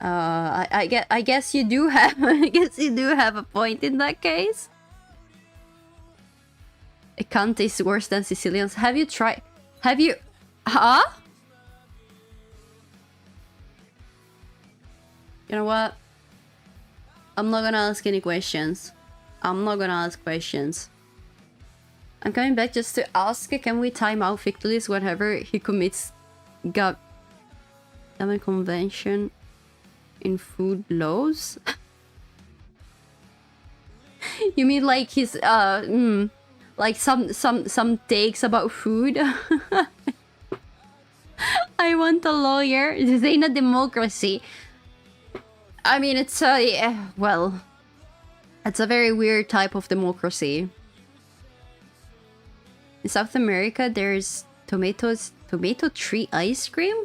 I guess you do have a point in that case. It can't taste worse than Sicilians. Have you tried? Huh? You know what? I'm not gonna ask any questions. I'm coming back just to ask, can we time out Victolis whenever he commits government convention in food laws? You mean like his like some takes about food? I want a lawyer. This ain't a democracy. I mean, it's well, it's a very weird type of democracy. In South America, there's tomato tree ice cream?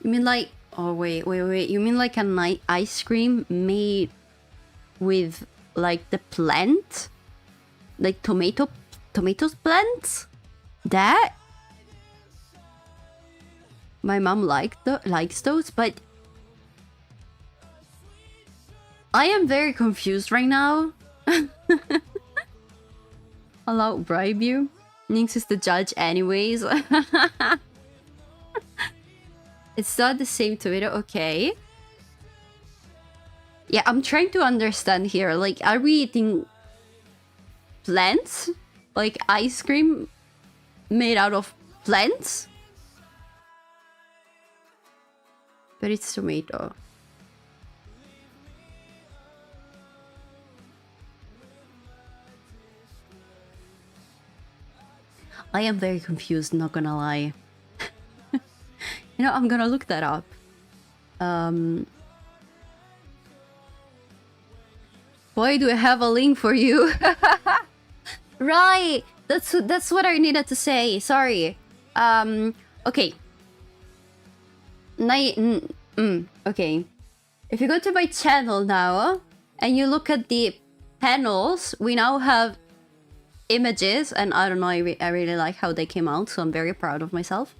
You mean like... Oh, wait. You mean like an ice cream made with, like, the plant? Like tomatoes plants? That? My mom likes those, but... I am very confused right now. I'll bribe you. Nynx is the judge anyways. It's not the same tomato, okay. Yeah, I'm trying to understand here. Like, are we eating plants? Like ice cream made out of plants? But it's tomato. I am very confused, not gonna lie. You know, I'm gonna look that up. Boy, do I have a link for you. Right! That's what I needed to say. Sorry. Okay. Okay. If you go to my channel now, and you look at the panels, we now have images, and I don't know, I really like how they came out, so I'm very proud of myself.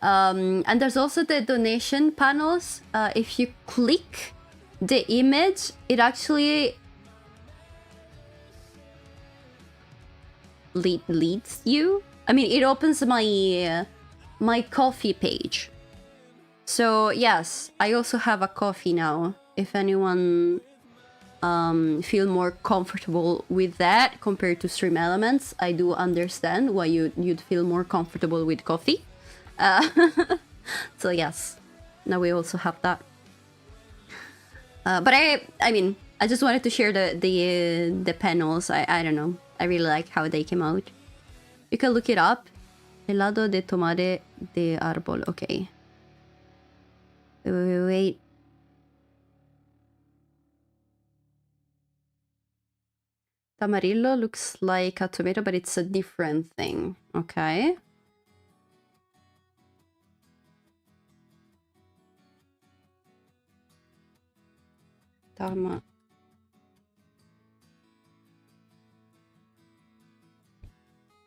And there's also the donation panels. If you click the image, it actually leads you. I mean, it opens my my coffee page. So yes, I also have a coffee now. If anyone feel more comfortable with that compared to Stream Elements, I do understand why you'd feel more comfortable with coffee. So yes, now we also have that. But I mean, I just wanted to share the panels. I don't know. I really like how they came out. You can look it up. Helado de tomate de árbol. Okay. Wait. Tamarillo looks like a tomato, but it's a different thing. Okay.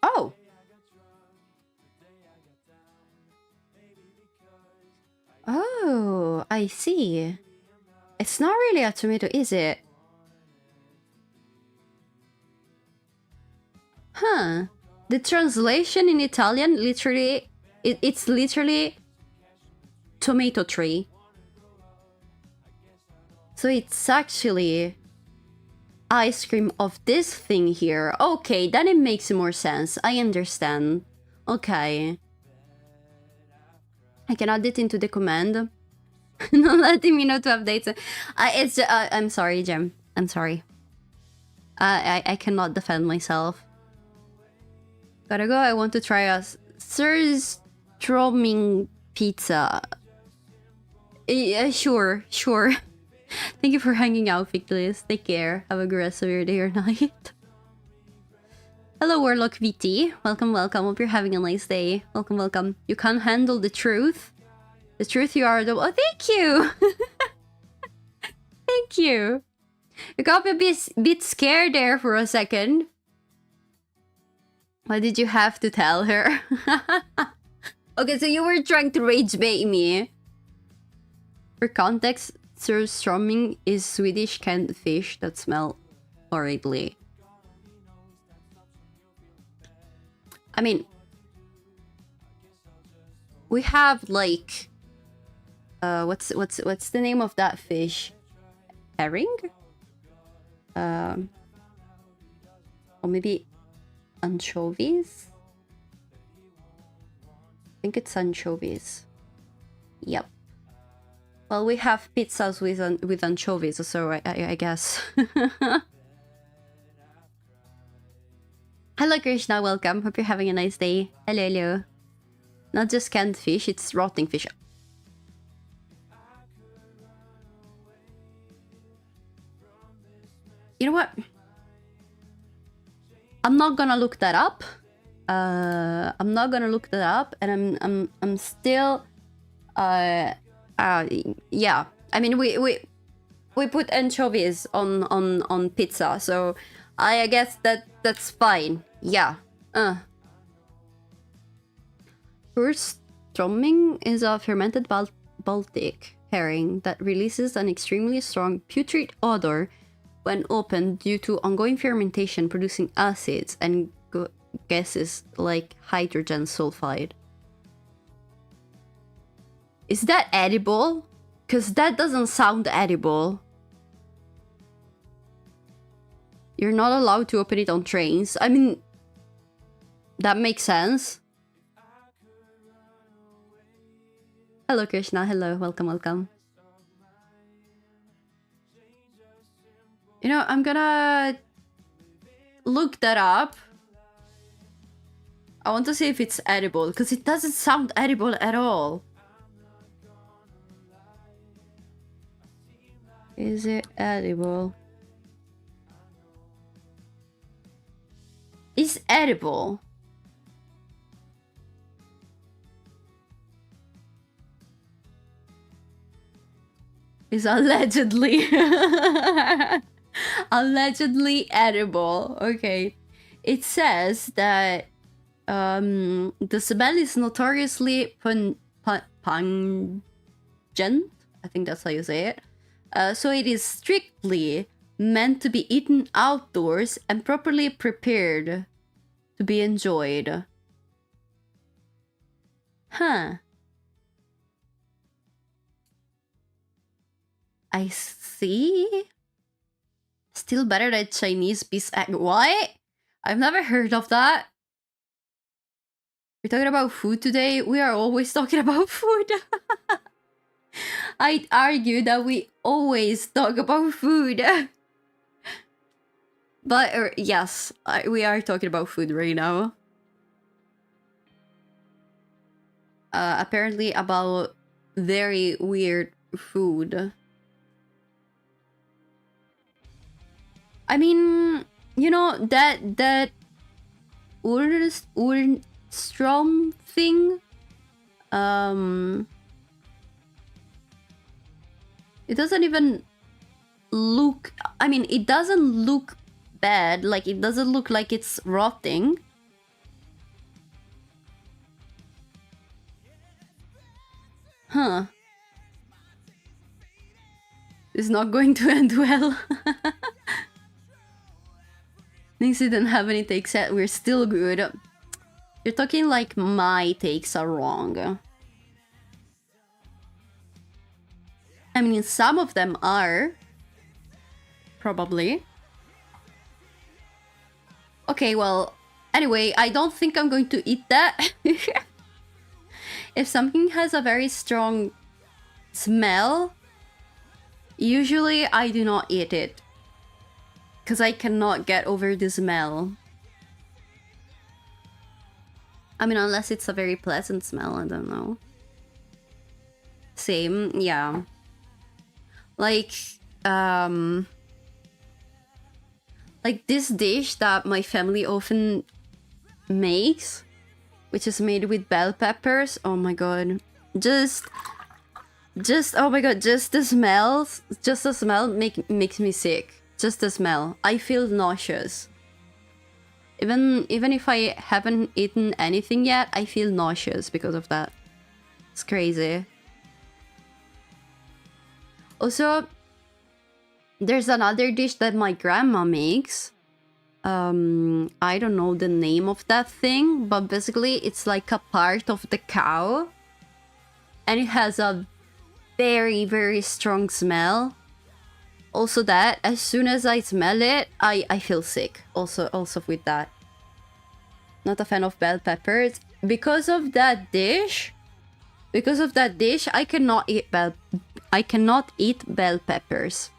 Oh! Oh, I see. It's not really a tomato, is it? Huh. The translation in Italian, literally, it's literally tomato tree. So it's actually ice cream of this thing here. Okay, then it makes more sense. I understand. Okay. I can add it into the command. Not letting me know to update. I'm sorry, Jem. I'm sorry. I cannot defend myself. Gotta go. I want to try a surströmming pizza. Yeah, sure. Thank you for hanging out, Victoris. Take care. Have a good rest of your day or night. Hello, Warlock VT. Welcome. Hope you're having a nice day. Welcome. You can't handle the truth. The truth you are the... Oh, thank you! Thank you. You got me a bit scared there for a second. Why did you have to tell her? Okay, so you were trying to rage bait me. For context, surströmming is Swedish canned fish that smell horribly. I mean, we have like, what's the name of that fish? Herring? Or maybe anchovies? I think it's anchovies. Yep. Well, we have pizzas with anchovies, so I guess. Hello, Krishna. Welcome. Hope you're having a nice day. Hello. Not just canned fish, it's rotting fish. You know what? I'm not gonna look that up. And I'm still yeah. I mean, we put anchovies on pizza, so I guess that's fine. Yeah. Surströmming is a fermented Baltic herring that releases an extremely strong putrid odor when opened due to ongoing fermentation, producing acids and gases like hydrogen sulfide. Is that edible? Because that doesn't sound edible. You're not allowed to open it on trains. I mean, that makes sense. Hello, Krishna. Hello. Welcome. You know, I'm gonna look that up. I want to see if it's edible, because it doesn't sound edible at all. Is it edible? It's edible. It's allegedly allegedly edible. Okay. It says that the smell is notoriously pungent. I think that's how you say it. So it is strictly meant to be eaten outdoors and properly prepared to be enjoyed. Huh. I see. Still better than Chinese beef egg. What? I've never heard of that. We're talking about food today. We are always talking about food. I'd argue that we always talk about food. But yes, we are talking about food right now. Apparently about very weird food. I mean, you know, that Urstrom thing, it doesn't even look, I mean, it doesn't look bad, like it doesn't look like it's rotting. Huh. It's not going to end well. Nynx didn't have any takes yet, we're still good. You're talking like my takes are wrong. I mean, some of them are, Probably. Okay, well, anyway, I don't think I'm going to eat that. If something has a very strong smell, usually I do not eat it. Because I cannot get over the smell. I mean, unless it's a very pleasant smell, I don't know. Same, yeah. Like this dish that my family often makes, which is made with bell peppers. Oh my god. Just oh my god, just the smell makes me sick. Just the smell. I feel nauseous. Even if I haven't eaten anything yet, I feel nauseous because of that. It's crazy. Also, there's another dish that my grandma makes. I don't know the name of that thing, but basically it's like a part of the cow. And it has a very, very strong smell. Also that, as soon as I smell it, I feel sick. Also with that. Not a fan of bell peppers. Because of that dish, I cannot eat bell peppers.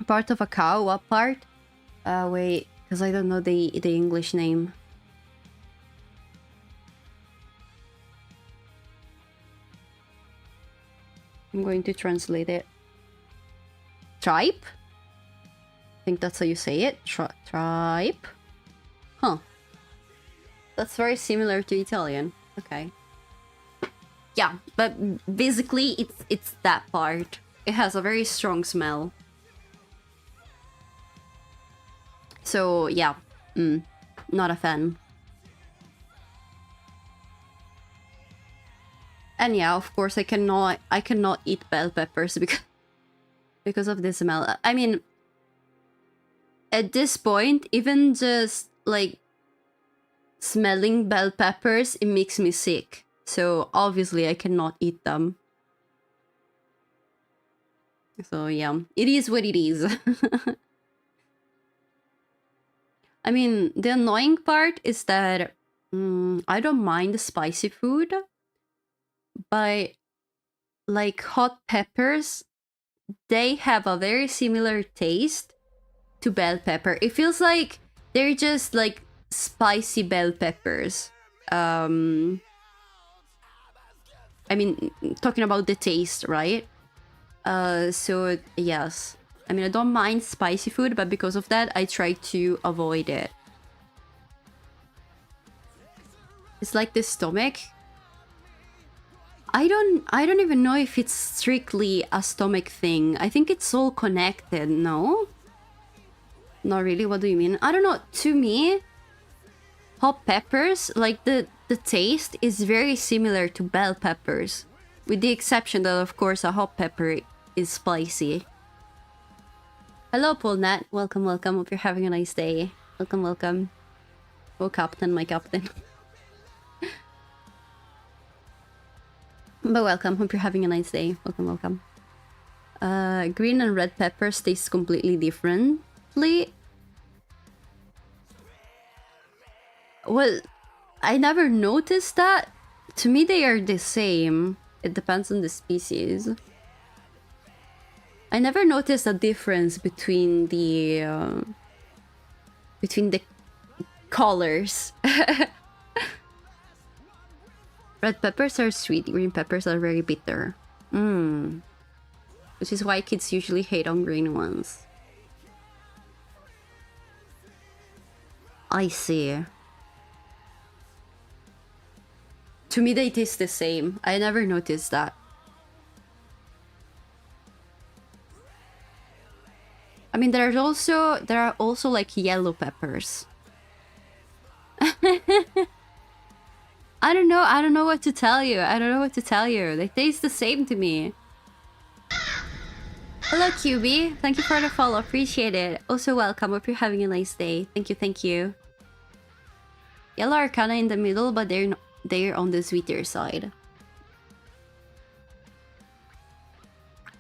Part of a cow, what part? Wait, because I don't know the English name. I'm going to translate it. Tripe? I think that's how you say it. Tripe? Huh. That's very similar to Italian. Okay. Yeah, but basically it's that part. It has a very strong smell. So yeah, not a fan. And yeah, of course I cannot eat bell peppers because of the smell. I mean, at this point, even just like smelling bell peppers, it makes me sick. So obviously I cannot eat them. So yeah, it is what it is. I mean, the annoying part is that I don't mind spicy food, but like hot peppers, they have a very similar taste to bell pepper. It feels like they're just like spicy bell peppers. I mean, talking about the taste, right? So yes. I mean, I don't mind spicy food, but because of that, I try to avoid it. It's like the stomach. I don't even know if it's strictly a stomach thing. I think it's all connected, no? Not really, what do you mean? I don't know, to me, hot peppers, like the taste is very similar to bell peppers. With the exception that, of course, a hot pepper is spicy. Hello, Polnat. Welcome, welcome. Hope you're having a nice day. Welcome, welcome. Oh, Captain, my Captain. But welcome. Hope you're having a nice day. Welcome, welcome. Green and red peppers taste completely differently. Well, I never noticed that. To me, they are the same. It depends on the species. I never noticed a difference between the colors. Red peppers are sweet, green peppers are very bitter. Which is why kids usually hate on green ones. I see. To me, they taste the same. I never noticed that. I mean, there are also like yellow peppers. I don't know what to tell you. They taste the same to me. Hello, QB. Thank you for the follow. Appreciate it. Also, welcome. Hope you're having a nice day. Thank you. Yellow are kind of in the middle, but they're on the sweeter side.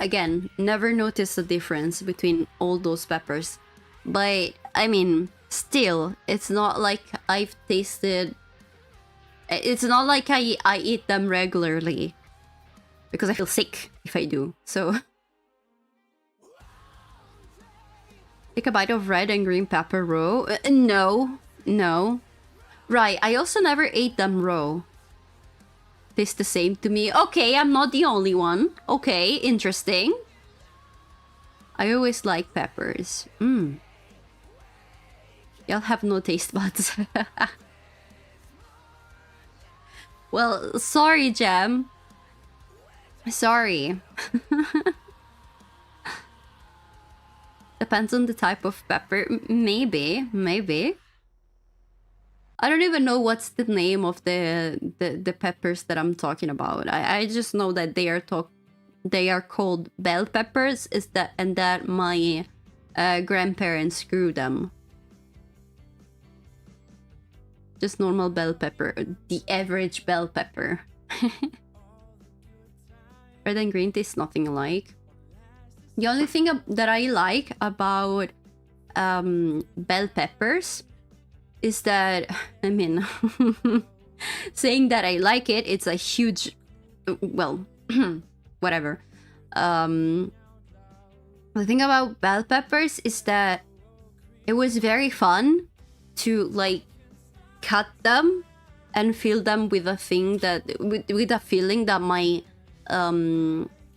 Again, never noticed the difference between all those peppers. But, I mean, still, it's not like I've tasted... It's not like I eat them regularly. Because I feel sick if I do, so... Take a bite of red and green pepper raw? No. No. Right, I also never ate them raw. Taste the same to me. Okay, I'm not the only one. Okay, interesting. I always like peppers. Y'all have no taste buds. Well, sorry, Jam. Sorry. Depends on the type of pepper. Maybe, maybe. I don't even know what's the name of the peppers that I'm talking about. I just know that they are called bell peppers. And that my grandparents grew them. Just normal bell pepper, the average bell pepper. Red and green taste nothing alike. The only thing that I like about bell peppers is that, I mean, saying that I like it, it's a huge, well, whatever. The thing about bell peppers is that it was very fun to like cut them and fill them with a thing that, with a filling that my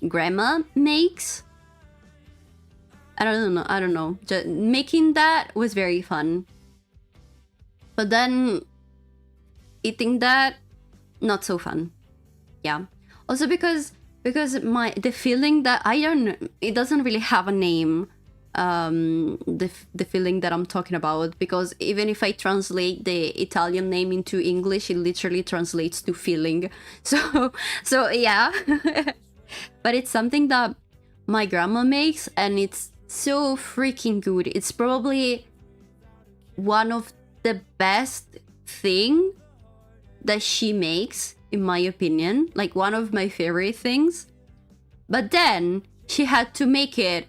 grandma makes. I don't know. Just making that was very fun. But then eating that, not so fun. Yeah. Also because the feeling that it doesn't really have a name. The feeling that I'm talking about, because even if I translate the Italian name into English, it literally translates to feeling. So yeah. But it's something that my grandma makes, and it's so freaking good. It's probably one of the best thing that she makes, in my opinion. Like one of my favorite things. But then she had to make it,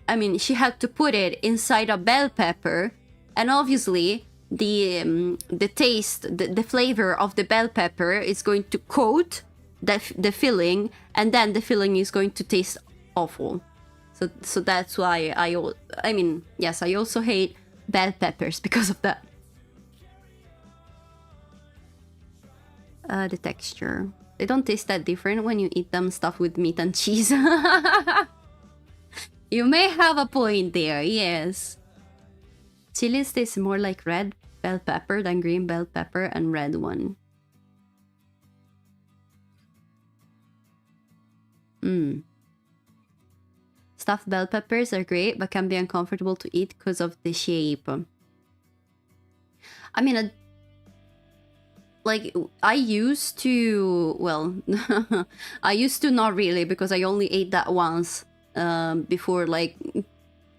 I mean, she had to put it inside a bell pepper, and obviously the taste, the flavor of the bell pepper is going to coat the filling, and then the filling is going to taste awful. So that's why I mean, yes, I also hate bell peppers because of that. The texture. They don't taste that different when you eat them stuffed with meat and cheese. You may have a point there, yes. Chilies taste more like red bell pepper than green bell pepper and red one. Stuffed bell peppers are great, but can be uncomfortable to eat because of the shape. I mean, like, I used to... Well, I used to not really, because I only ate that once before, like,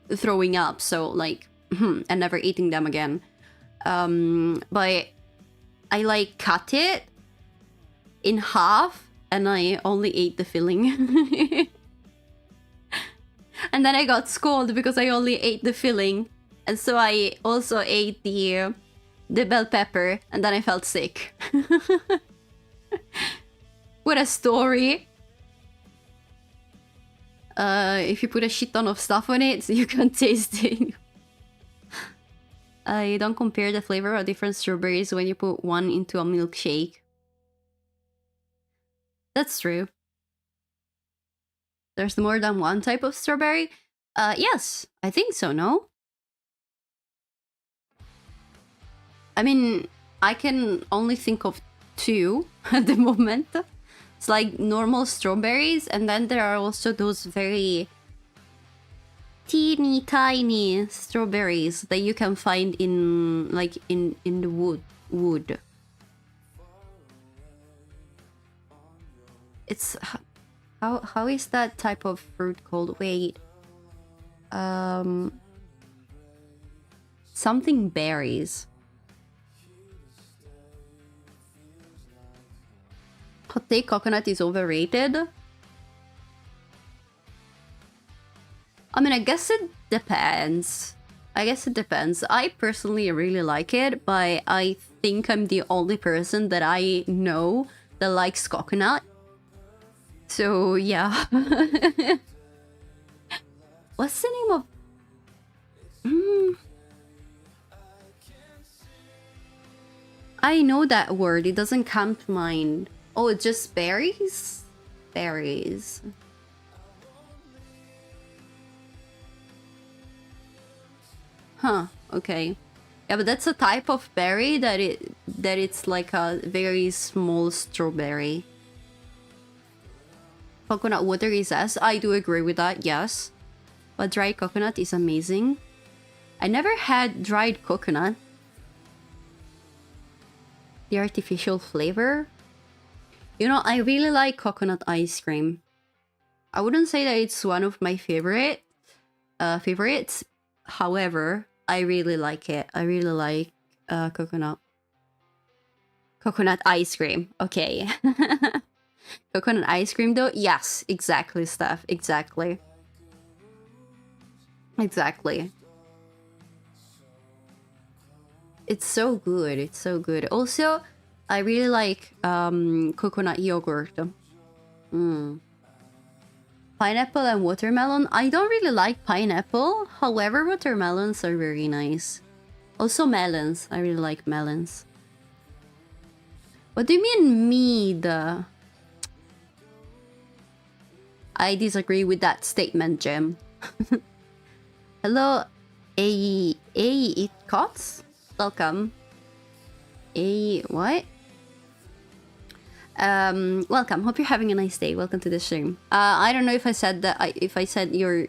throwing up. So, like, and never eating them again. But I, like, cut it in half, and I only ate the filling. And then I got scolded because I only ate the filling. And so I also ate the bell pepper, and then I felt sick. What a story. If you put a shit ton of stuff on it, so you can taste it. You don't compare the flavor of different strawberries when you put one into a milkshake. That's true. There's more than one type of strawberry? Yes, I think so, no? I mean, I can only think of two at the moment. It's like normal strawberries, and then there are also those very teeny tiny strawberries that you can find in, like, in the wood. It's... How is that type of fruit called? Wait. Something berries. Hot take, coconut is overrated. I mean, I guess it depends. I personally really like it, but I think I'm the only person that I know that likes coconut. So, yeah. What's the name of... I know that word. It doesn't come to mind. Oh, it's just berries? Berries. Huh, okay. Yeah, but that's a type of berry that it's like a very small strawberry. Coconut water is S. I do agree with that, yes. But dried coconut is amazing. I never had dried coconut. The artificial flavor. You know, I really like coconut ice cream. I wouldn't say that it's one of my favorites. However, I really like it. I really like coconut ice cream. Okay. Coconut ice cream though? Yes, exactly, Steph. Exactly. Exactly. It's so good. It's so good. Also, I really like coconut yogurt. Pineapple and watermelon. I don't really like pineapple. However, watermelons are very nice. Also melons. I really like melons. What do you mean mead? I disagree with that statement, Jem. Hello, it cots? Welcome. What? Welcome. Hope you're having a nice day. Welcome to the stream. I don't know if I said that. If I said your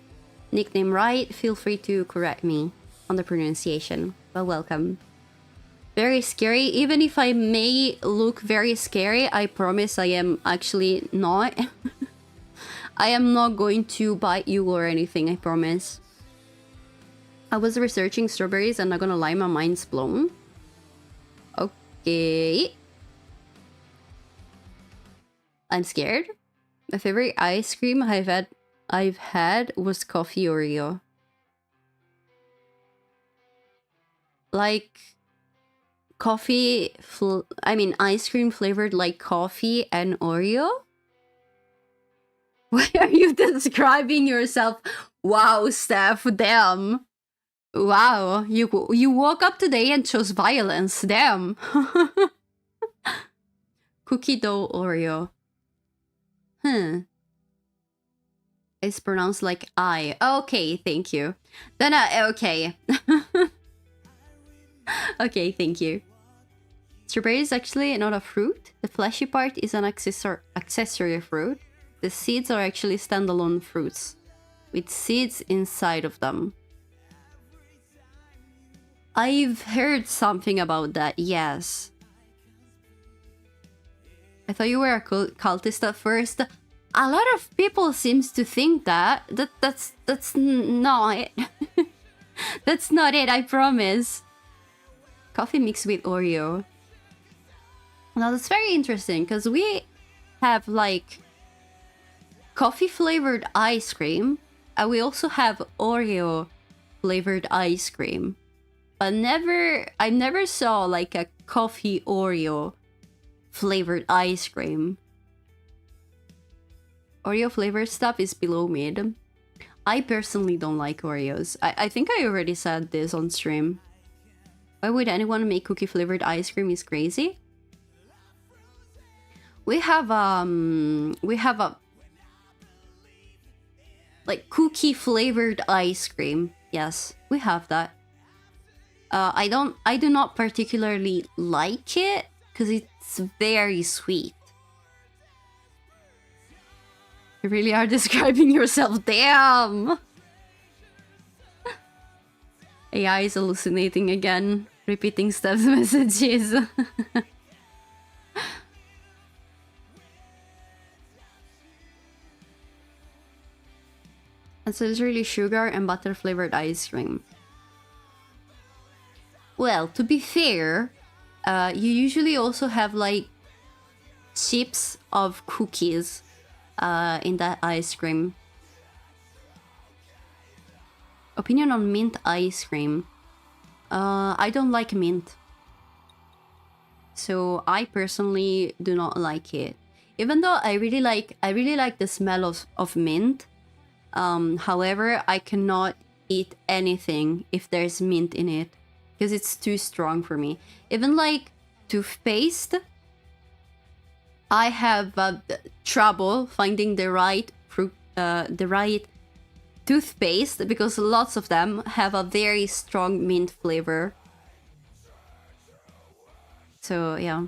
nickname right, feel free to correct me on the pronunciation. But welcome. Very scary. Even if I may look very scary, I promise I am actually not. I am not going to bite you or anything, I promise. I was researching strawberries and not gonna lie, my mind's blown. Okay. I'm scared. My favorite ice cream I've had was coffee Oreo. Like coffee, ice cream flavored like coffee and Oreo? Why are you describing yourself? Wow, Steph, damn. Wow, you woke up today and chose violence, damn. Cookie dough Oreo. It's pronounced like I. Okay, thank you. Then okay. Okay, thank you. Strawberry is actually not a fruit. The fleshy part is an accessory fruit. The seeds are actually standalone fruits, with seeds inside of them. I've heard something about that, yes. I thought you were a cultist at first. A lot of people seems to think that. That's not it. That's not it, I promise. Coffee mixed with Oreo. Now that's very interesting, because we have like coffee flavored ice cream, and we also have Oreo flavored ice cream. But I never saw like a coffee Oreo flavored ice cream. Oreo flavored stuff is below mid. I personally don't like Oreos. I think I already said this on stream. Why would anyone make cookie flavored ice cream is crazy? We have a like cookie flavored ice cream. Yes, we have that. I do not particularly like it because it's very sweet. You really are describing yourself, damn! AI is hallucinating again, repeating Steph's messages. And so it's really sugar and butter flavored ice cream. Well, to be fair, you usually also have like chips of cookies in that ice cream. Opinion on mint ice cream. I don't like mint. So I personally do not like it. Even though I really like the smell of mint. However, I cannot eat anything if there's mint in it because it's too strong for me. Even like toothpaste, I have trouble finding the right toothpaste because lots of them have a very strong mint flavor. So yeah.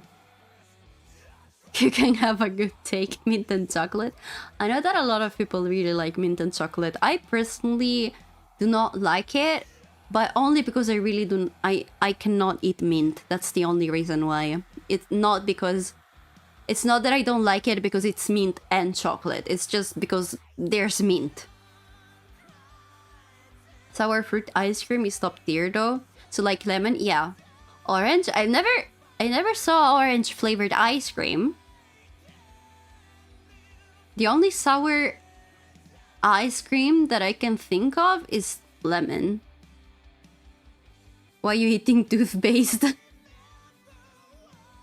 You can have a good take, mint and chocolate. I know that a lot of people really like mint and chocolate. I personally do not like it, but only because I really don't. I cannot eat mint. That's the only reason why. It's not that I don't like it because it's mint and chocolate. It's just because there's mint. Sour fruit ice cream is top tier though. So like lemon, yeah. Orange, I never saw orange flavored ice cream. The only sour ice cream that I can think of is lemon. Why are you eating toothpaste?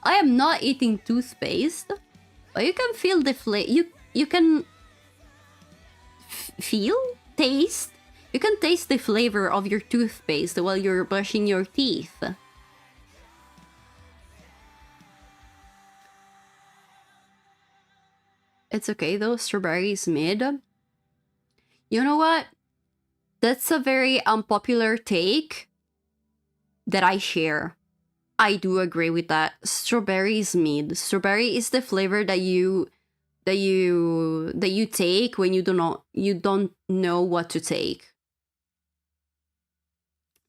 I am not eating toothpaste, but you can feel the flavor. You can taste. You can taste the flavor of your toothpaste while you're brushing your teeth. It's okay though, strawberry is mid. You know what? That's a very unpopular take that I share. I do agree with that. Strawberry is mid. Strawberry is the flavor that you take when you don't know what to take.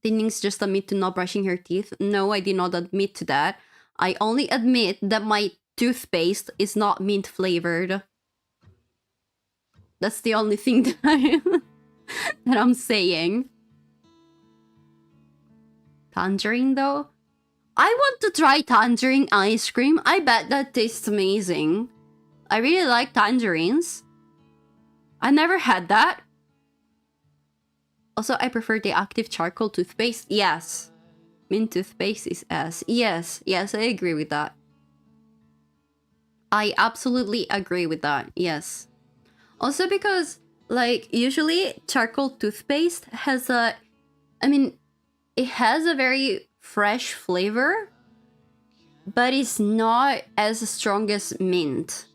Did Nynx just admit to not brushing her teeth? No, I did not admit to that. I only admit that my toothpaste is not mint flavored. That's the only thing that I'm saying. Tangerine though? I want to try tangerine ice cream. I bet that tastes amazing. I really like tangerines. I never had that. Also, I prefer the active charcoal toothpaste. Yes. Mint toothpaste is S. Yes, I agree with that. I absolutely agree with that. Yes. Also because, like, usually charcoal toothpaste has it has a very fresh flavor, but it's not as strong as mint,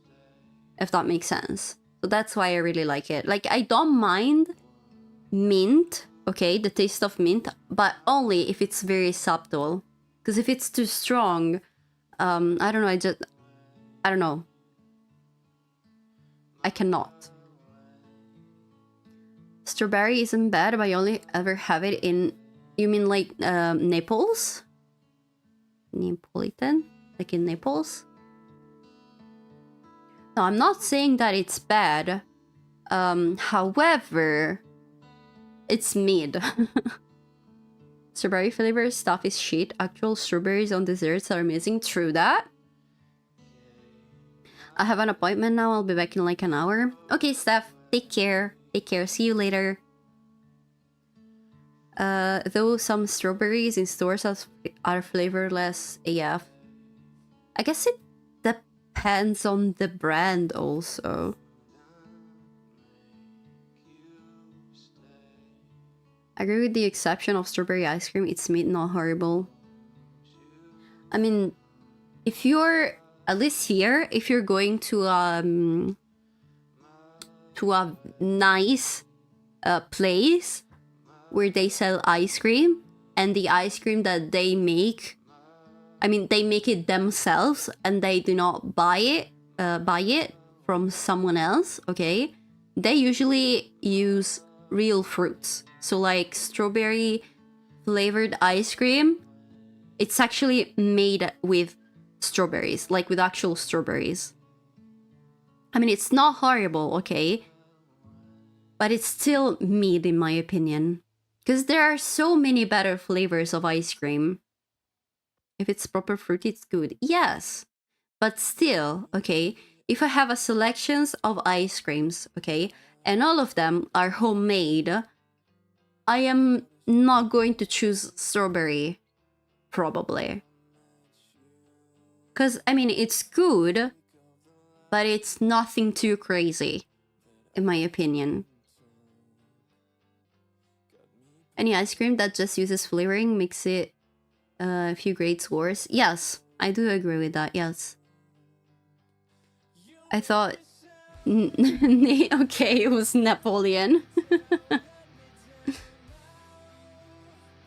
if that makes sense. So that's why I really like it. Like, I don't mind mint, okay, the taste of mint, but only if it's very subtle. Because if it's too strong, I don't know, I don't know. I cannot. Strawberry isn't bad, but I only ever have it in... You mean like Naples? Neapolitan? Like in Naples? No, I'm not saying that it's bad. However, it's mid. Strawberry flavor stuff is shit. Actual strawberries on desserts are amazing. True that. I have an appointment now. I'll be back in like an hour. Okay, Steph. Take care. Take care. See you later. Though some strawberries in stores are flavorless AF. I guess it depends on the brand also. I agree with the exception of strawberry ice cream. It's mid, not horrible. I mean, if you're... At least here, if you're going to a nice place where they sell ice cream, and the ice cream that they make, I mean, they make it themselves and they do not buy it from someone else, okay? They usually use real fruits. So like strawberry flavored ice cream, it's actually made with strawberries, like with actual strawberries. I mean, it's not horrible, okay? But it's still mid in my opinion. Because there are so many better flavors of ice cream. If it's proper fruit, it's good. Yes. But still, okay, if I have a selections of ice creams, okay, and all of them are homemade, I am not going to choose strawberry, probably. Because, I mean, it's good, but it's nothing too crazy, in my opinion. Any ice cream that just uses flavoring makes it a few grades worse. Yes, I do agree with that, yes. I thought... okay, it was Napoleon.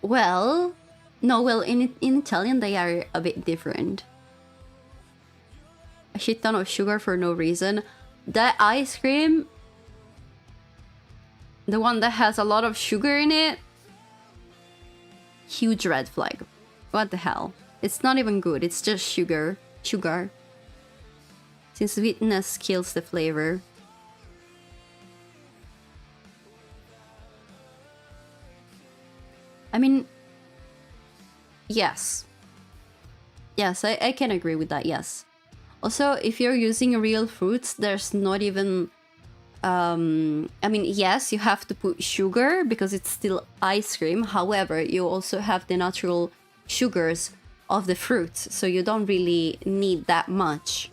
Well... No, well, in Italian they are a bit different. A shit ton of sugar for no reason. That ice cream... The one that has a lot of sugar in it... Huge red flag. What the hell? It's not even good, it's just sugar. Sugar. Since sweetness kills the flavor. I mean... Yes. Yes, I can agree with that, yes. Also, if you're using real fruits, there's not even... I mean, yes, you have to put sugar because it's still ice cream. However, you also have the natural sugars of the fruits, so you don't really need that much.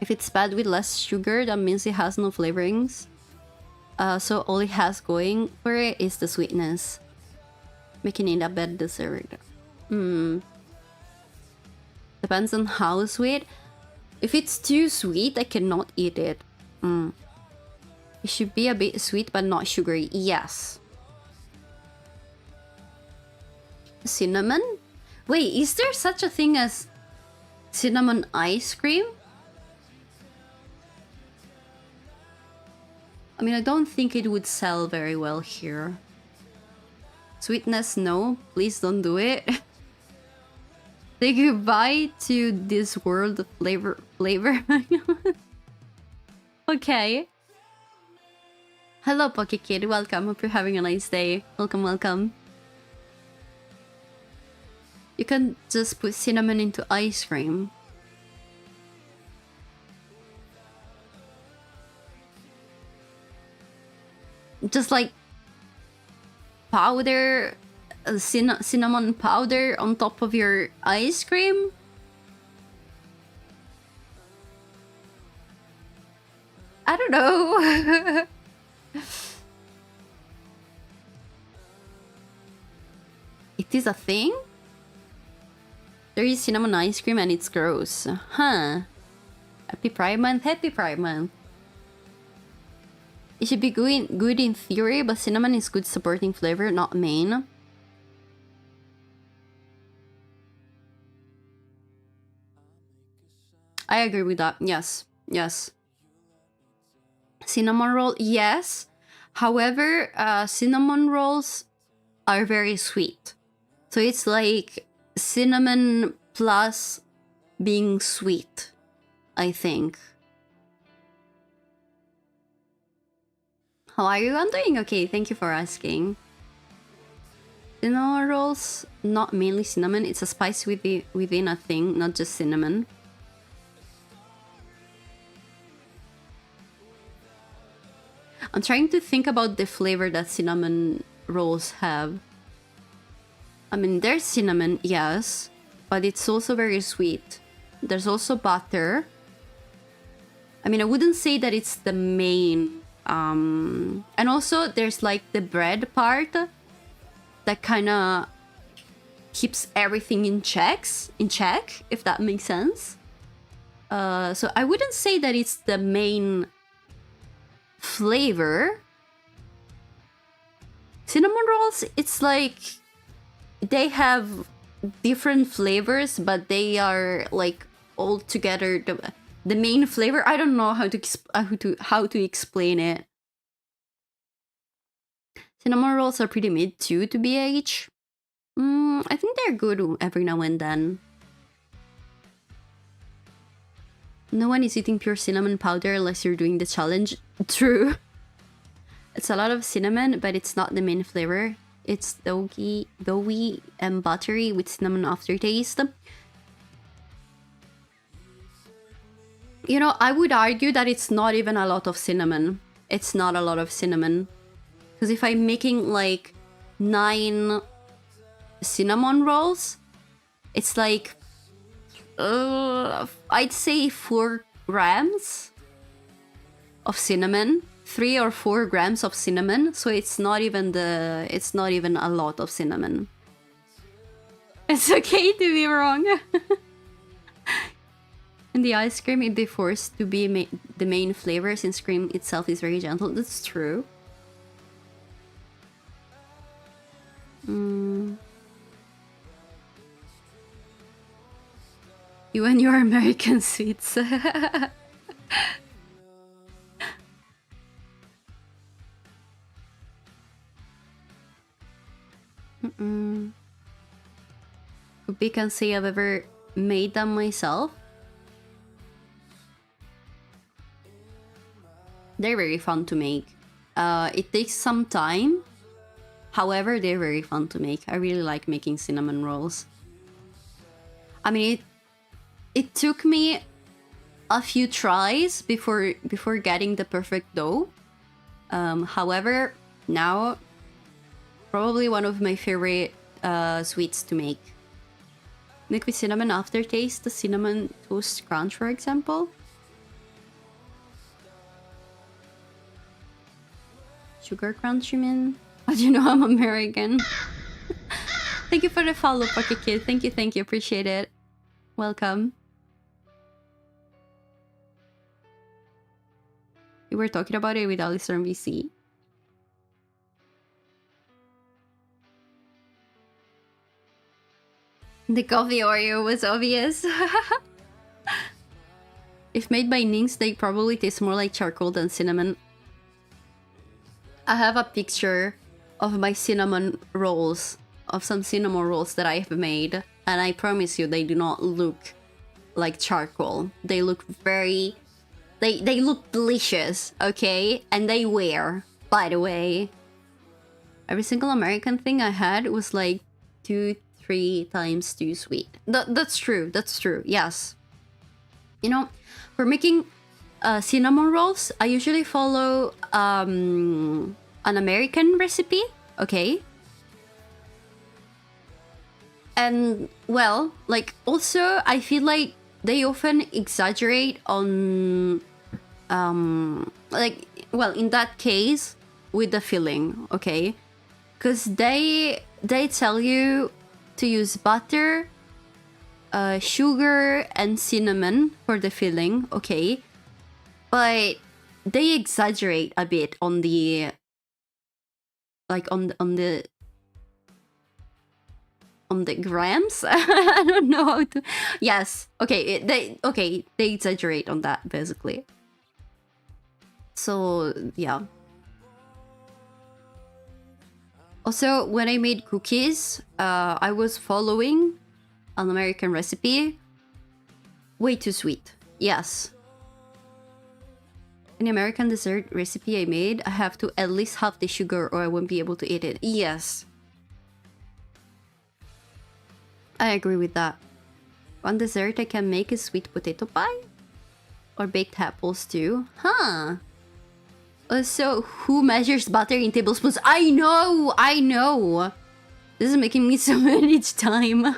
If it's bad with less sugar, that means it has no flavorings. So all it has going for it is the sweetness, making it a bad dessert. Depends on how sweet. If it's too sweet, I cannot eat it. It should be a bit sweet, but not sugary. Yes. Cinnamon? Wait, is there such a thing as cinnamon ice cream? I mean, I don't think it would sell very well here. Sweetness, no. Please don't do it. Say goodbye to this world flavor. Okay. Hello, Pocket Kid. Welcome. Hope you're having a nice day. Welcome, welcome. You can just put cinnamon into ice cream. Just like powder, cinnamon powder on top of your ice cream. I don't know. It is a thing? There is cinnamon ice cream and it's gross. Huh. Happy Pride Month, happy Pride Month. It should be good in theory, but cinnamon is good supporting flavor, not main. I agree with that. Yes. Yes. Cinnamon roll, yes. However, cinnamon rolls are very sweet. So it's like cinnamon plus being sweet, I think. How are you? I'm doing okay, thank you for asking. Cinnamon rolls, not mainly cinnamon, it's a spice within a thing, not just cinnamon. I'm trying to think about the flavor that cinnamon rolls have. I mean, there's cinnamon, yes, but it's also very sweet. There's also butter. I mean, I wouldn't say that it's the main... and also there's like the bread part that kind of keeps everything in check, if that makes sense. So I wouldn't say that it's the main flavor. Cinnamon rolls, it's like they have different flavors, but they are like all together the main flavor. I don't know how to explain it. Cinnamon rolls are pretty mid too to BH. I think they're good every now and then. No one is eating pure cinnamon powder unless you're doing the challenge. True. It's a lot of cinnamon, but it's not the main flavor. It's doughy and buttery with cinnamon aftertaste. You know, I would argue that it's not even a lot of cinnamon. it's not a lot of cinnamon. Because if I'm making like 9 cinnamon rolls, it's like I'd say 4 grams of cinnamon, 3 or 4 grams of cinnamon. So it's not even a lot of cinnamon. It's okay to be wrong. In the ice cream, it'd be forced to be the main flavor since cream itself is very gentle. That's true. You and your American sweets. Kubi can say I've ever made them myself. They're very fun to make. It takes some time. However, they're very fun to make. I really like making cinnamon rolls. I mean, it took me a few tries before getting the perfect dough. However, now probably one of my favorite sweets to make. Make with cinnamon aftertaste, the cinnamon toast crunch, for example. Sugar crunch, you mean? How do you know I'm American? Thank you for the follow, Pocket Kid. Thank you, appreciate it. Welcome. We were talking about it with Alistair and VC. The coffee Oreo was obvious. If made by Nynx, they probably taste more like charcoal than cinnamon. I have a picture of my cinnamon rolls, of some cinnamon rolls that I have made, and I promise you they do not look like charcoal. They look very... They look delicious, okay? And they wear, by the way. Every single American thing I had was like 2-3 times too sweet. That's true, yes. You know, for making cinnamon rolls, I usually follow an American recipe, okay? And, well, like, also, I feel like they often exaggerate on, like, well, in that case, with the filling, okay? Because they tell you to use butter, sugar, and cinnamon for the filling, okay? But they exaggerate a bit on the, like, on the grams. I don't know how to. Yes, okay. They exaggerate on that basically. So yeah. Also, when I made cookies, I was following an American recipe. Way too sweet. Yes. Any American dessert recipe I made, I have to at least have the sugar or I won't be able to eat it. Yes. I agree with that. One dessert I can make is sweet potato pie. Or baked apples too. Huh. So, who measures butter in tablespoons? I know! This is making me so mad each time.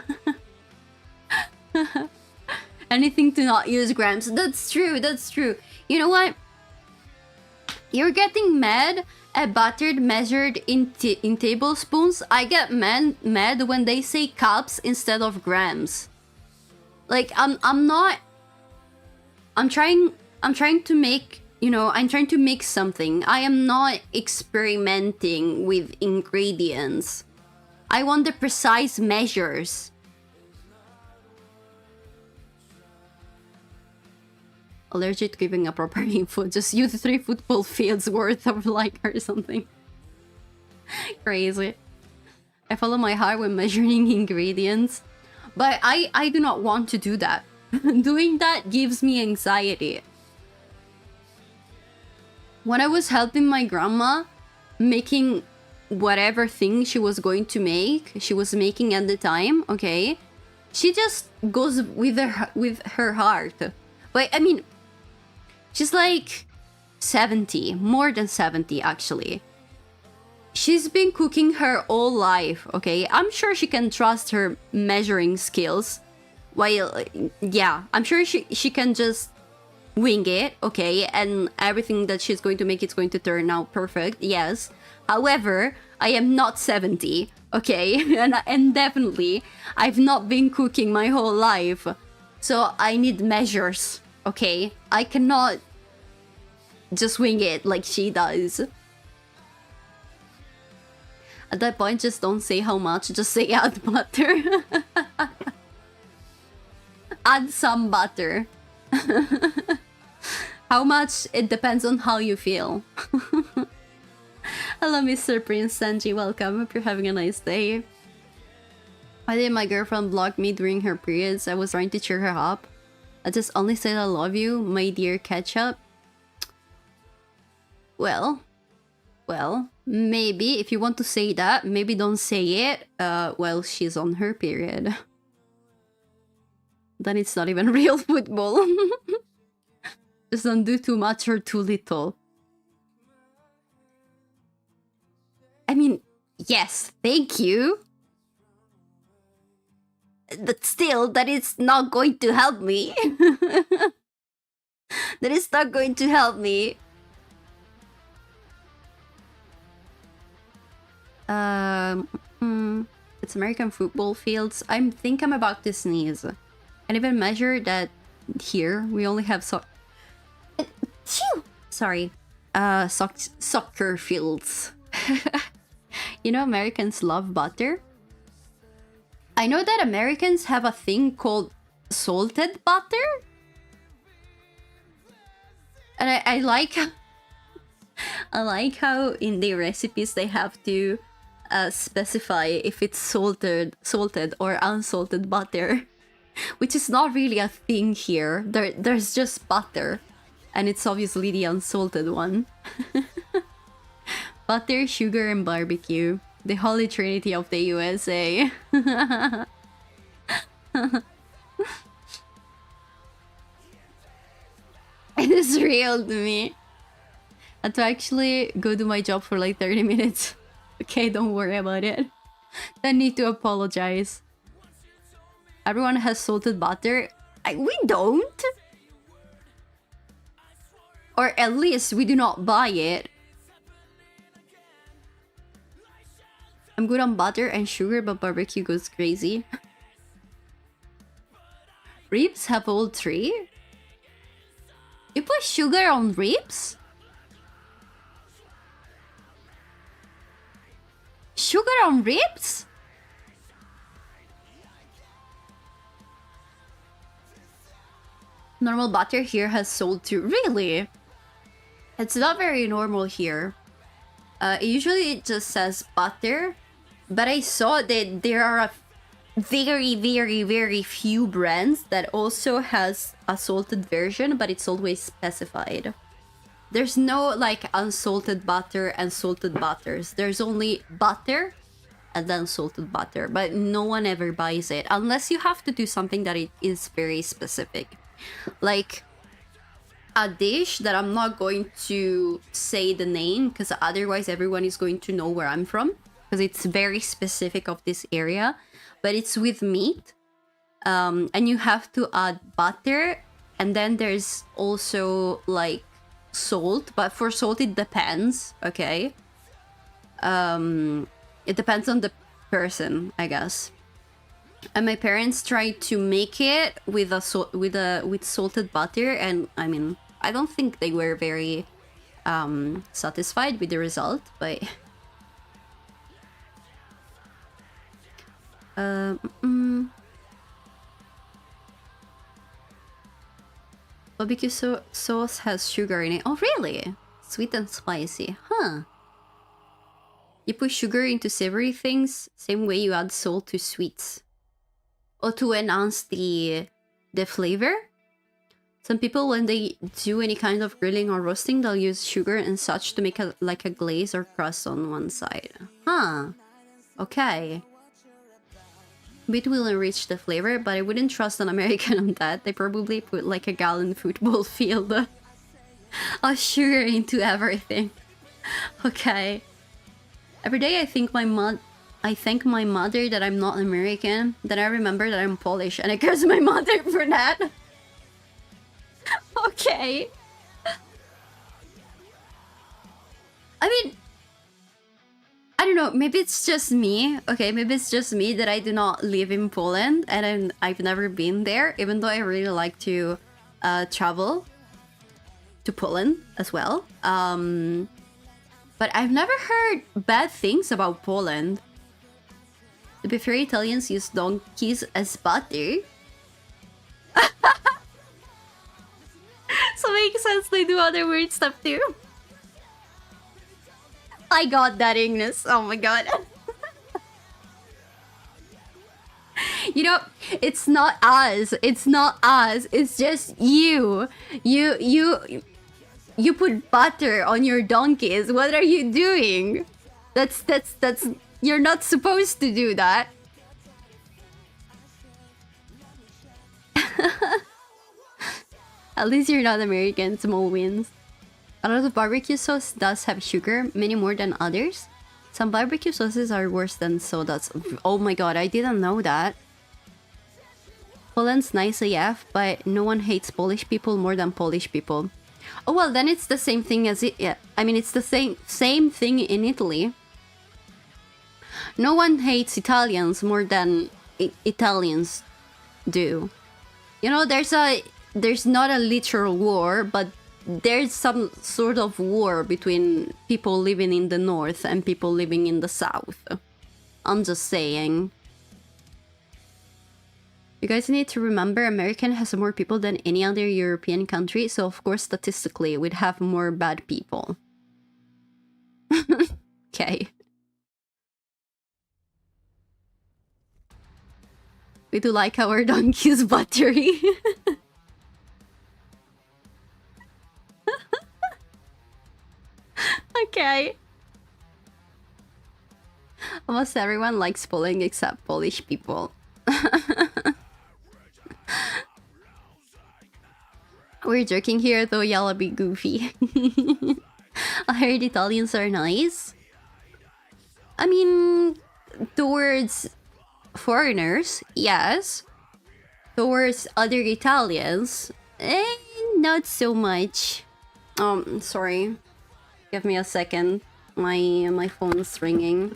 Anything to not use grams. That's true. You know what? You're getting mad at butter measured in tablespoons. I get mad when they say cups instead of grams. Like, I'm trying to make, you know, I'm trying to mix something. I am not experimenting with ingredients. I want the precise measures. Allergic to giving a proper info. Just use 3 football fields worth of like or something. Crazy. I follow my heart when measuring ingredients. But I do not want to do that. Doing that gives me anxiety. When I was helping my grandma making whatever thing she was going to make, she was making at the time, okay? She just goes with her heart. But I mean, she's like 70, more than 70 actually. She's been cooking her whole life, okay? I'm sure she can trust her measuring skills. While, yeah, I'm sure she can just wing it, okay? And everything that she's going to make, it's going to turn out perfect, yes. However, I am not 70, okay? And definitely, I've not been cooking my whole life. So I need measures, okay? I cannot just wing it like she does. At that point, just don't say how much, just say add butter. Add some butter. How much? It depends on how you feel. Hello, Mr. Prince Sanji, welcome. Hope you're having a nice day. Why did my girlfriend block me during her periods? I was trying to cheer her up. I just only said I love you, my dear ketchup. Well, maybe if you want to say that, maybe don't say it while she's on her period. Then it's not even real football. Just don't do too much or too little. I mean, yes, thank you. But still, that is not going to help me. That is not going to help me. It's American football fields. I think I'm about to sneeze. And even measure that here we only have sorry, soccer fields. You know, Americans love butter. I know that Americans have a thing called salted butter, and I like I like how in their recipes they have to specify if it's salted or unsalted butter, which is not really a thing here. There's just butter, and it's obviously the unsalted one. Butter, sugar, and barbecue. The holy trinity of the USA. It is real to me. I had to actually go do my job for like 30 minutes. Okay, don't worry about it. Don't need to apologize. Everyone has salted butter. We don't. Or at least we do not buy it. I'm good on butter and sugar, but barbecue goes crazy. Ribs have all three? You put sugar on ribs? Sugar on ribs? Normal butter here has salt too. Really? It's not very normal here. Usually it just says butter. But I saw that there are a very few brands that also has a salted version, but it's always specified. There's no like unsalted butter and salted butters. There's only butter and then salted butter, but no one ever buys it unless you have to do something that it is very specific. Like a dish that I'm not going to say the name because otherwise everyone is going to know where I'm from. Because it's very specific of this area, but it's with meat, and you have to add butter, and then there's also like salt, but for salt it depends, okay? It depends on the person, I guess. And my parents tried to make it with with salted butter, and I mean, I don't think they were very satisfied with the result, but. Barbecue sauce has sugar in it. Oh, really? Sweet and spicy. Huh. You put sugar into savory things, same way you add salt to sweets. Or to enhance the flavor. Some people, when they do any kind of grilling or roasting, they'll use sugar and such to make like a glaze or crust on one side. Huh. Okay. It will enrich the flavor, but I wouldn't trust an American on that. They probably put like a gallon football field. Oh, sugar into everything. Okay. Every day I thank my mother that I'm not American. Then I remember that I'm Polish, and I curse my mother for that. Okay. I mean, I don't know, maybe it's just me. Okay, maybe it's just me that I do not live in Poland, and I've never been there, even though I really like to travel to Poland as well. But I've never heard bad things about Poland. To be fair, Italians use donkeys as butter. So makes sense they do other weird stuff too. I got that, Ignis. Oh my god. You know, it's not us. It's not us. It's just you. You put butter on your donkeys. What are you doing? That's you're not supposed to do that. At least you're not American. Small wins. A lot of barbecue sauce does have sugar, many more than others. Some barbecue sauces are worse than sodas. Oh my god, I didn't know that. Poland's nice AF, but no one hates Polish people more than Polish people. Oh well, then it's the same thing as it. Yeah, I mean it's the same thing in Italy. No one hates Italians more than Italians do. You know, there's not a literal war, but there's some sort of war between people living in the north and people living in the south. I'm just saying. You guys need to remember America has more people than any other European country, so of course statistically we'd have more bad people. Okay. We do like our donkeys buttery. Okay. Almost everyone likes Poland except Polish people. We're joking here, though y'all a bit goofy. I heard Italians are nice. I mean, towards foreigners, yes. Towards other Italians, not so much. Sorry. Give me a second. My phone's ringing.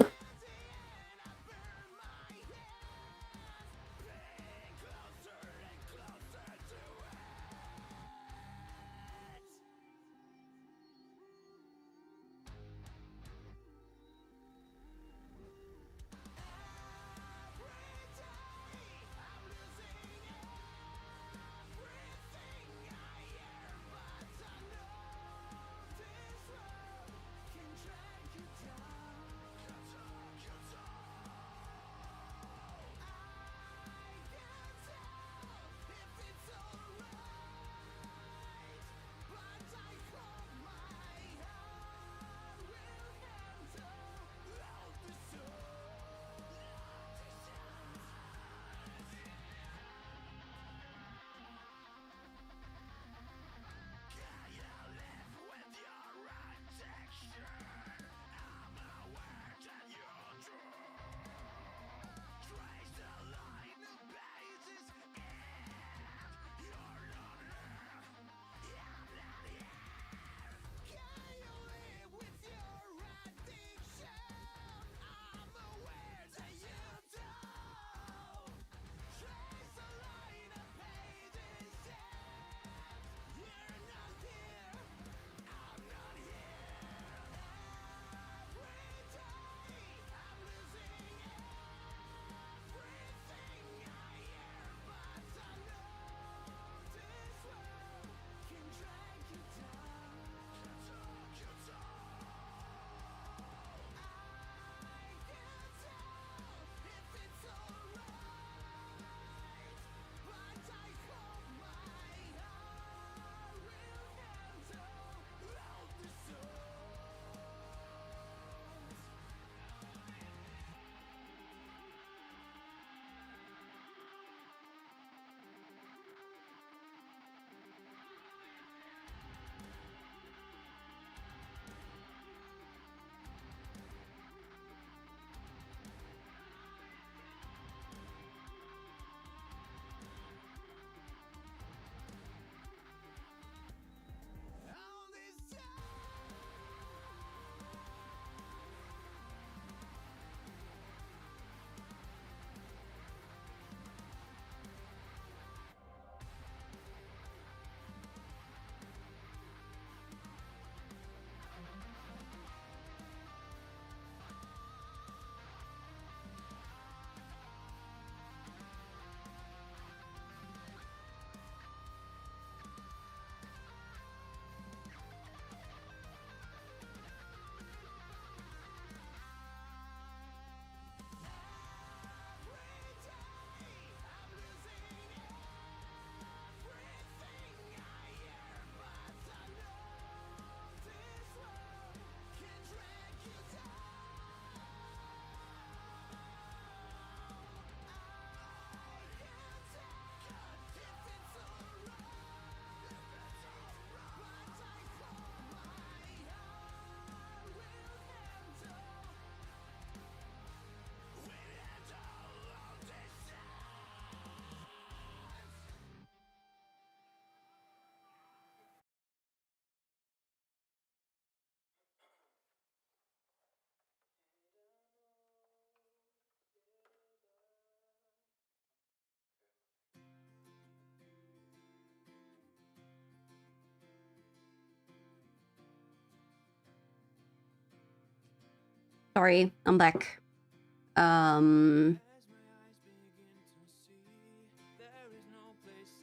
Sorry, I'm back.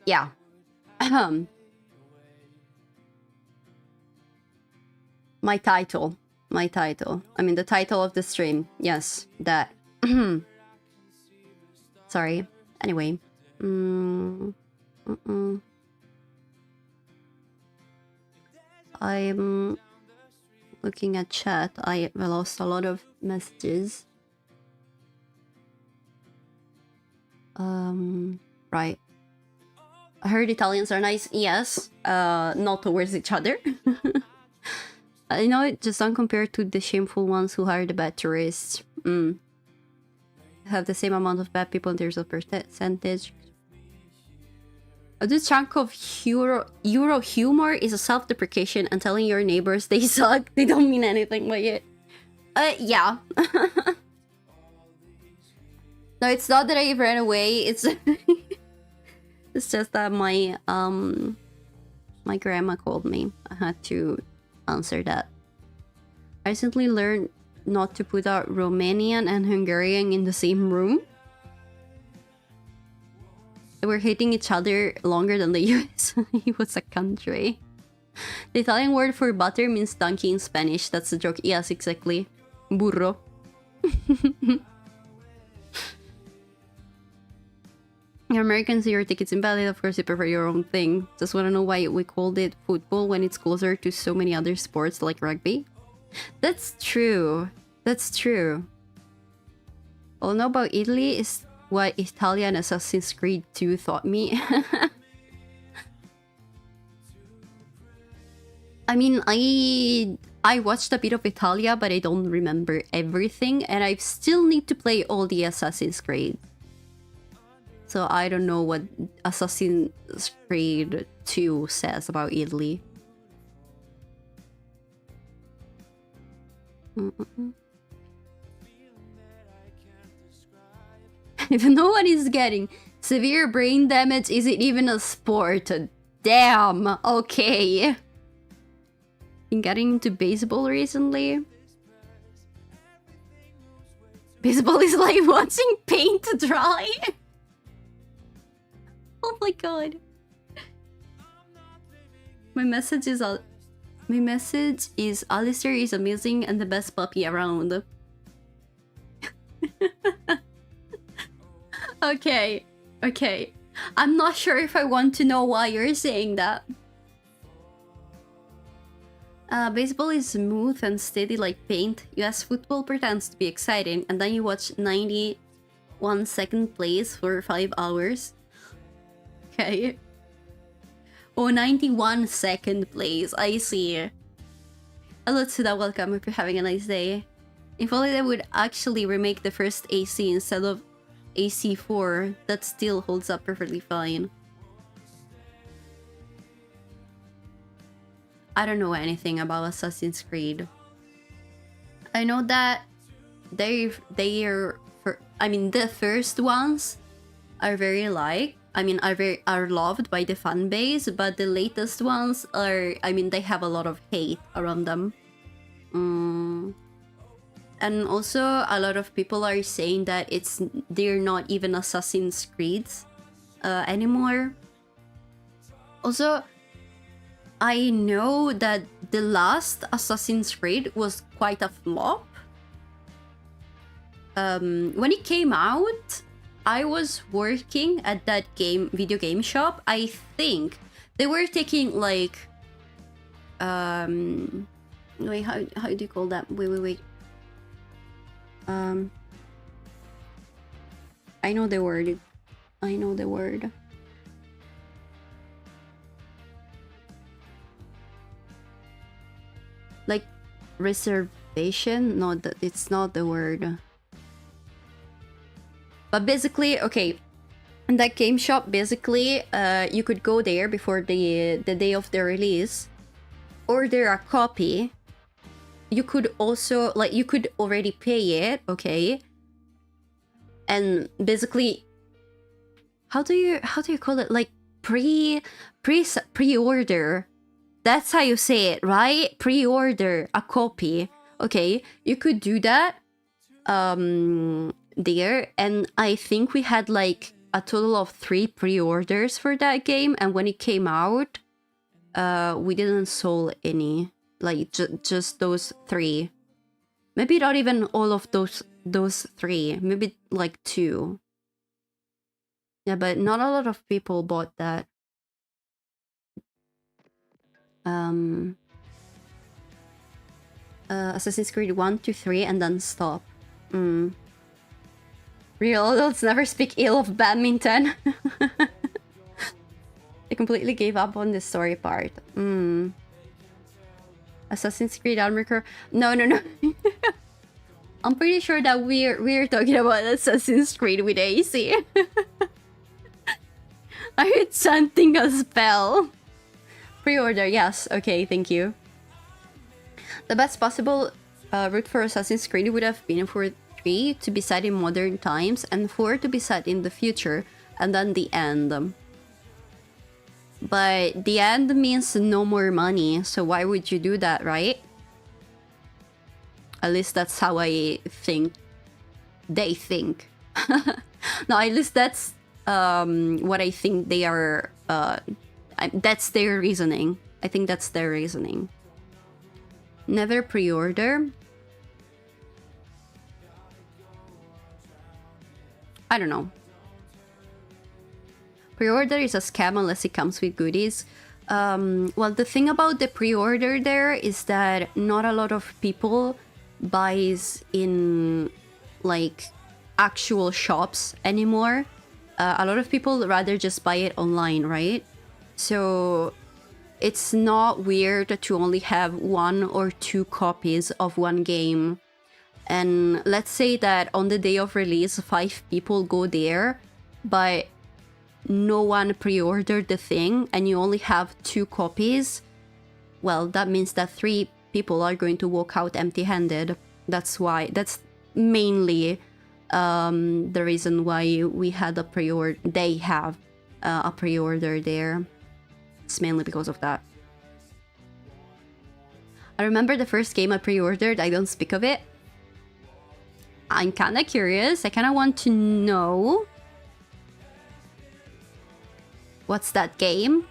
Yeah. My title. I mean, the title of the stream. Yes, that. Sorry. Anyway. I'm looking at chat. I lost a lot of messages. Right. I heard Italians are nice. Yes. Not towards each other. I know it just don't compare to the shameful ones who hire the bad tourists. Have the same amount of bad people in terms of percentage. A good chunk of Euro humor is a self-deprecation and telling your neighbors they suck. They don't mean anything by it. Yeah. No, it's not that I ran away. It's it's just that my my grandma called me. I had to answer that. I recently learned not to put a Romanian and Hungarian in the same room. They were hating each other longer than the US. It was a country. The Italian word for butter means donkey in Spanish. That's the joke. Yes, exactly. Burro. Your American see your tickets invalid. Of course, you prefer your own thing. Just want to know why we called it football when it's closer to so many other sports like rugby. That's true. That's true. All I know about Italy is what Italian Assassin's Creed 2 taught me. I mean, I watched a bit of Italia, but I don't remember everything, and I still need to play all the Assassin's Creed. So I don't know what Assassin's Creed 2 says about Italy. If no one is getting severe brain damage, is it even a sport? Damn, okay. Been getting into baseball recently. Baseball is like watching paint dry. Oh my god. My message is Alistair is amazing and the best puppy around. Okay. Okay. I'm not sure if I want to know why you're saying that. Baseball is smooth and steady like paint. US football pretends to be exciting, and then you watch 91-second plays for 5 hours. Okay. Oh, 91-second plays. I see. Hello to that. Welcome. Hope you're having a nice day. If only they would actually remake the first AC instead of AC4, that still holds up perfectly fine. I don't know anything about Assassin's Creed. I know that the first ones are very are loved by the fan base, but the latest ones are, they have a lot of hate around them. And also a lot of people are saying that they're not even Assassin's Creeds anymore. Also, I know that the last Assassin's Creed was quite a flop. When it came out, I was working at that video game shop. I think they were taking like wait, how do you call that? Wait. I know the word. Like reservation? No, it's not the word. But basically, okay, in that game shop, basically, you could go there before the day of the release, order a copy. You could also, you could already pay it, okay? And basically, how do you call it? Like pre-order. That's how you say it, right? Pre-order a copy Okay, you could do that there, and I think we had like a total of 3 pre-orders for that game, and when it came out, we didn't sold any, like just those 3. Maybe not even all of those 3, maybe like 2. Yeah, but not a lot of people bought that. Assassin's Creed 1 to 3 and then stop. Real adults never speak ill of badminton. I completely gave up on the story part. Assassin's Creed Armor. No. I'm pretty sure that we're talking about Assassin's Creed with AC. I heard chanting a spell. Pre-order, yes. Okay, thank you. The best possible route for Assassin's Creed would have been for 3 to be set in modern times and 4 to be set in the future, and then the end. But the end means no more money, so why would you do that, right? At least that's how I think. They think. No, at least that's what I think they are. That's their reasoning. I think that's their reasoning. Never pre-order. I don't know. Pre-order is a scam unless it comes with goodies. Well, the thing about the pre-order there is that not a lot of people buys in like actual shops anymore. A lot of people rather just buy it online, right? So it's not weird to only have 1 or 2 copies of one game. And let's say that on the day of release, 5 people go there, but no one pre-ordered the thing and you only have 2 copies. Well, that means that 3 people are going to walk out empty-handed. That's mainly the reason why we had a pre-order. They have a pre-order there. It's mainly because of that. I remember the first game I pre-ordered. I don't speak of it. I'm kind of curious. I kind of want to know. What's that game?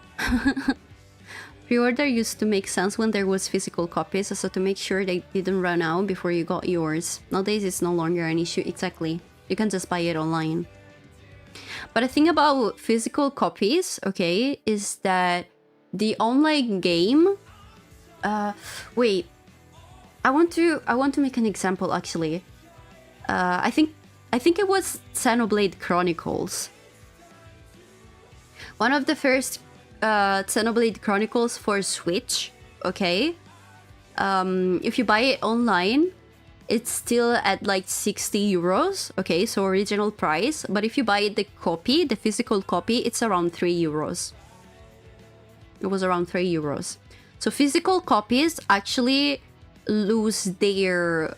Pre-order used to make sense when there was physical copies, so to make sure they didn't run out before you got yours. Nowadays it's no longer an issue. Exactly. You can just buy it online. But the thing about physical copies, okay, is that the online game... wait. I want to make an example, actually. I think it was Xenoblade Chronicles. One of the first Xenoblade Chronicles for Switch, okay? If you buy it online, it's still at like 60 euros, okay? So original price. But if you buy the copy, the physical copy, it's around 3 euros. It was around 3 euros. So physical copies actually lose their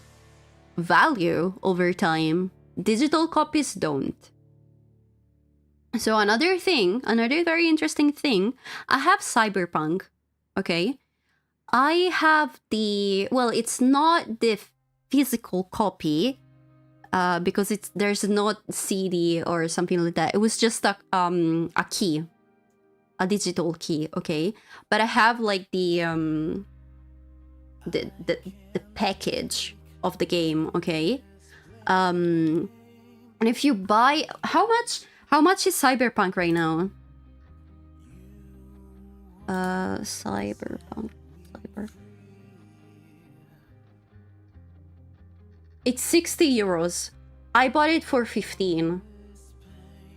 value over time. Digital copies don't. So another very interesting thing, I have Cyberpunk, okay? I have well, it's not the physical copy, because there's not CD or something like that. It was just a key, a digital key, okay? But I have like the package of the game, okay? And if you buy, how much is Cyberpunk right now? Cyber. It's 60 euros. I bought it for 15.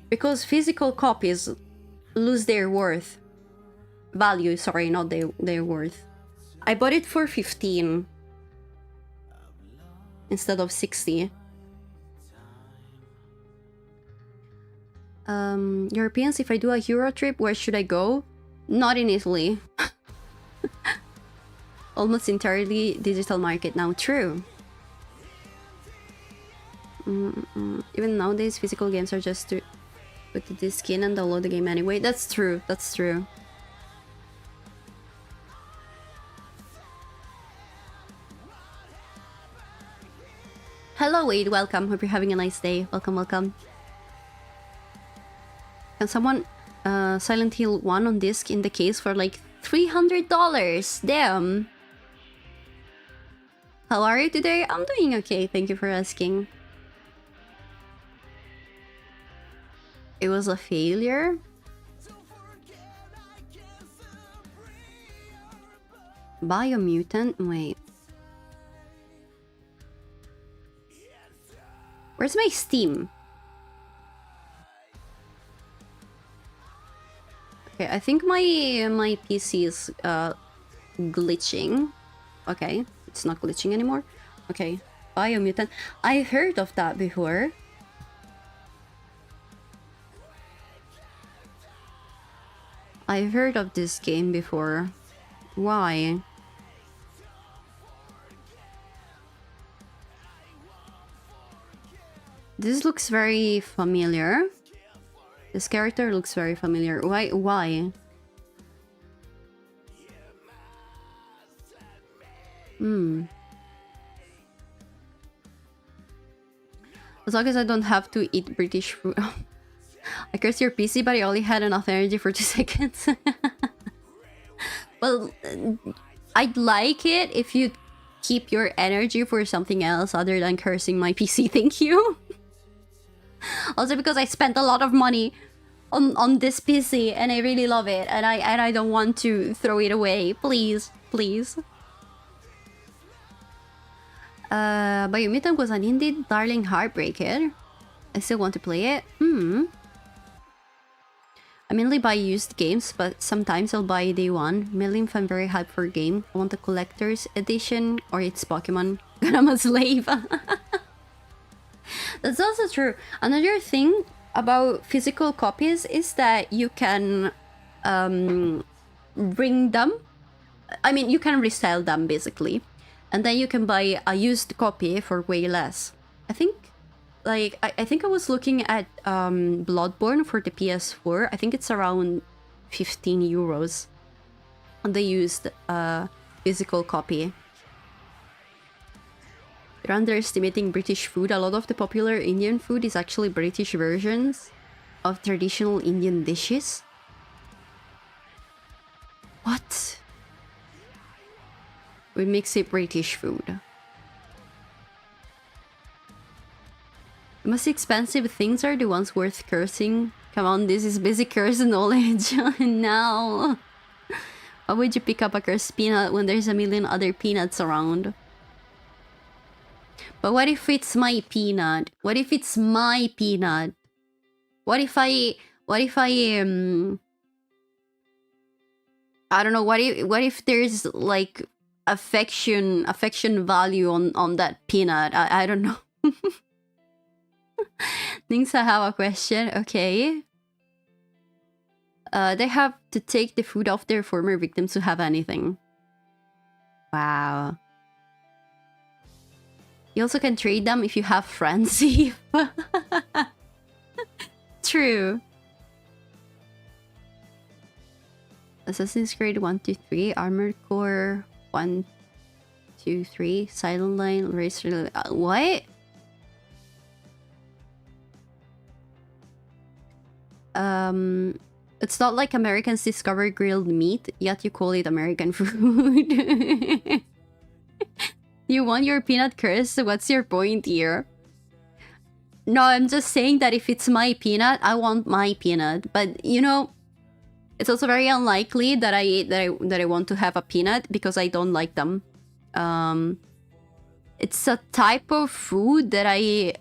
Because physical copies lose their worth. Value, sorry, not their worth. I bought it for 15. Instead of 60. Europeans, if I do a Euro trip, where should I go? Not in Italy. Almost entirely digital market now. True. Even nowadays, physical games are just to put the disc in and download the game anyway. That's true. That's true. Hello, Wade. Welcome. Hope you're having a nice day. Welcome, welcome. Can someone Silent Hill 1 on disc in the case for like $300? Damn. How are you today? I'm doing okay. Thank you for asking. It was a failure? Biomutant? Wait. Where's my Steam? Okay, I think my PC is glitching. Okay, it's not glitching anymore. Okay, Biomutant. I heard of that before. I've heard of this game before. Why? This looks very familiar. This character looks very familiar. Why? As long as I don't have to eat British food. I cursed your PC, but I only had enough energy for 2 seconds. Well, I'd like it if you keep your energy for something else other than cursing my PC. Thank you. Also because I spent a lot of money on this PC and I really love it, and I don't want to throw it away. Please, please. Biomutant was an indie darling heartbreaker. I still want to play it. I mainly buy used games, but sometimes I'll buy day one. Mainly if I'm very hyped for a game. I want the collector's edition or it's Pokemon. I'm a slave. That's also true. Another thing about physical copies is that you can bring them. I mean, you can resell them basically. And then you can buy a used copy for way less. I think, like, I think I was looking at Bloodborne for the PS4. I think it's around 15 euros on the used physical copy. You're underestimating British food. A lot of the popular Indian food is actually British versions of traditional Indian dishes. What? We mix it British food. The most expensive things are the ones worth cursing. Come on, this is basic curse knowledge. Now, why would you pick up a cursed peanut when there's a million other peanuts around? But what if it's my peanut? What if it's my peanut? What if I don't know, what if there's like affection value on that peanut? I don't know. Nynx, I have a question. Okay. They have to take the food off their former victims to have anything. Wow. You also can trade them if you have frenzy. True. Assassin's Creed 1, 2, 3, Armored Core 1, 2, 3, Silent Line, Race. What? It's not like Americans discover grilled meat, yet you call it American food. You want your peanut curse? What's your point here? No, I'm just saying that if it's my peanut, I want my peanut. But you know, it's also very unlikely that I want to have a peanut because I don't like them. It's a type of food that I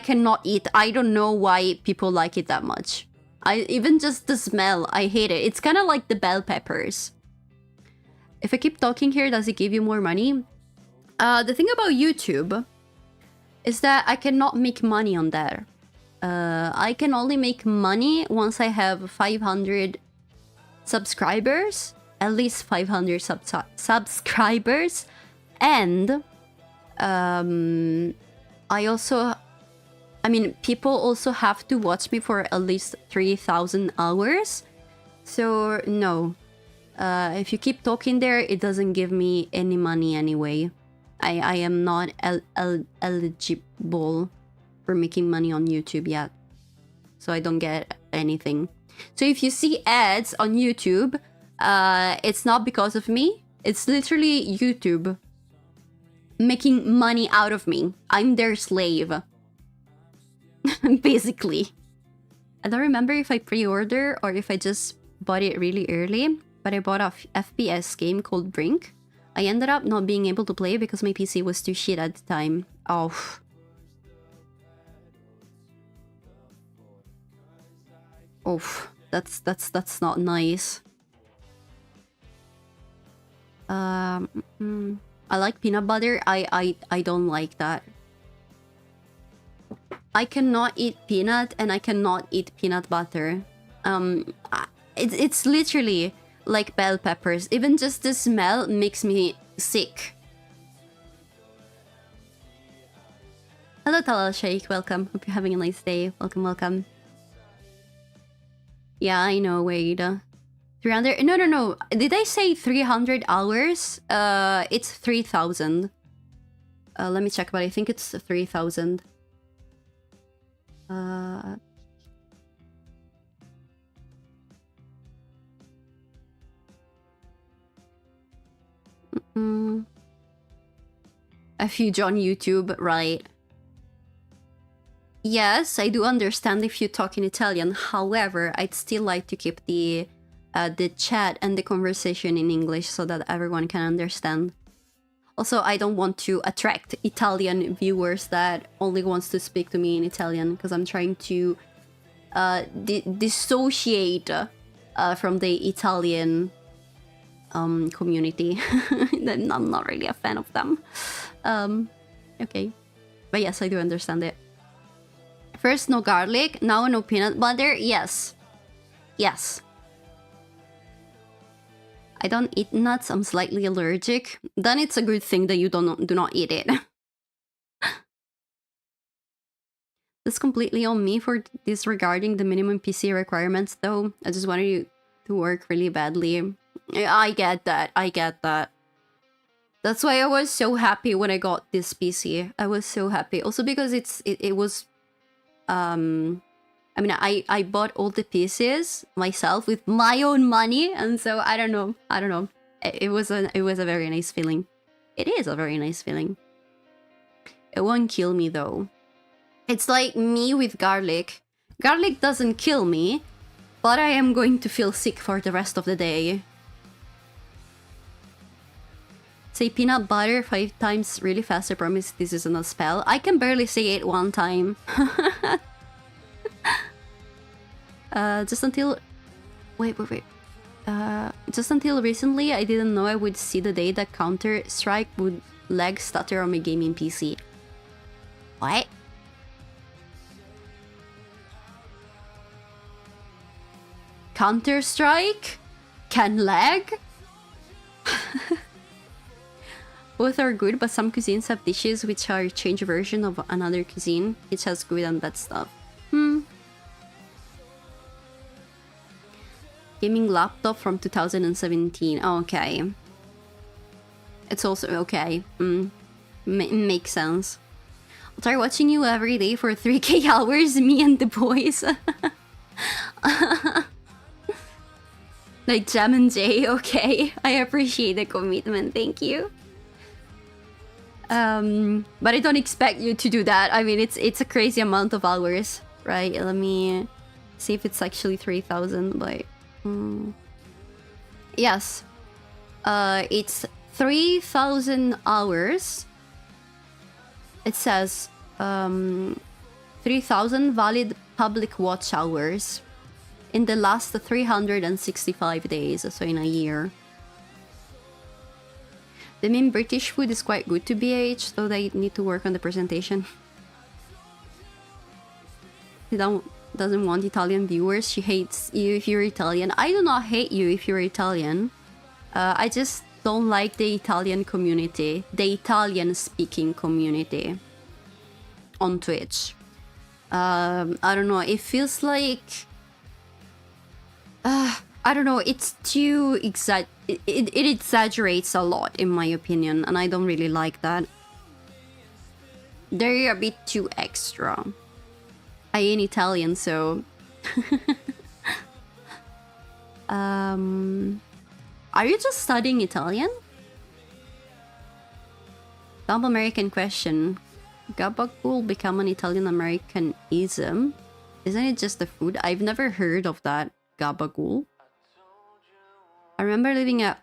cannot eat. I don't know why people like it that much. Even just the smell, I hate it. It's kind of like the bell peppers. If I keep talking here, does it give you more money? The thing about YouTube is that I cannot make money on that. I can only make money once I have 500 subscribers, at least 500 subscribers, and I mean, people also have to watch me for at least 3,000 hours. So no, if you keep talking there, it doesn't give me any money anyway. I am not eligible for making money on YouTube yet. So I don't get anything. So if you see ads on YouTube, it's not because of me. It's literally YouTube making money out of me. I'm their slave. Basically. I don't remember if I pre-order or if I just bought it really early, but I bought a FPS game called Brink. I ended up not being able to play because my PC was too shit at the time. Oh. Oh, that's not nice. I like peanut butter. I don't like that. I cannot eat peanut and I cannot eat peanut butter. It's literally like bell peppers. Even just the smell makes me sick. Hello Talal Sheikh, welcome. Hope you're having a nice day. Welcome, welcome. Yeah, I know, Wade. 300... No. Did I say 300 hours? It's 3,000. Let me check, but I think it's 3,000. A huge on YouTube, right? Yes, I do understand if you talk in Italian. However, I'd still like to keep the chat and the conversation in English so that everyone can understand. Also, I don't want to attract Italian viewers that only wants to speak to me in Italian because I'm trying to dissociate from the Italian community. I'm not really a fan of them. Okay. But yes, I do understand it. First, no garlic. Now, no peanut butter. Yes. Yes. I don't eat nuts. I'm slightly allergic. Then it's a good thing that you do not eat it. That's completely on me for disregarding the minimum PC requirements, though. I just wanted you to work really badly. I get that. I get that. That's why I was so happy when I got this PC. I was so happy. Also because it was... I mean, I bought all the pieces myself with my own money, and so I don't know. It was a very nice feeling. It is a very nice feeling. It won't kill me though. It's like me with garlic. Garlic doesn't kill me, but I am going to feel sick for the rest of the day. Say peanut butter 5 times really fast. I promise this isn't a spell. I can barely say it 1 time. Just until... Wait. Just until recently, I didn't know I would see the day that Counter-Strike would lag stutter on my gaming PC. What? Counter-Strike? Can lag? Both are good, but some cuisines have dishes which are a changed version of another cuisine. Each has good and bad stuff. Gaming laptop from 2017. Oh, okay. It's also okay. Makes sense. I'll try watching you every day for 3k hours, me and the boys. Like Jam and Jay, okay. I appreciate the commitment, thank you. But I don't expect you to do that. I mean, it's a crazy amount of hours, right? Let me see if it's actually 3,000, but... Yes. It's 3,000 hours. It says 3,000 valid public watch hours in the last 365 days, so in a year. The main British food is quite good to BH, though they need to work on the presentation. He doesn't want Italian viewers. She hates you if you're Italian. I do not hate you if you're Italian. I just don't like the Italian community, the Italian-speaking community on Twitch. I don't know. It feels like... I don't know, it's too it exaggerates a lot in my opinion, and I don't really like that. They're a bit too extra. I ain't Italian, so are you just studying Italian? Dumb American question. Gabagool become an Italian Americanism? Isn't it just the food? I've never heard of that. Gabagool. I remember living at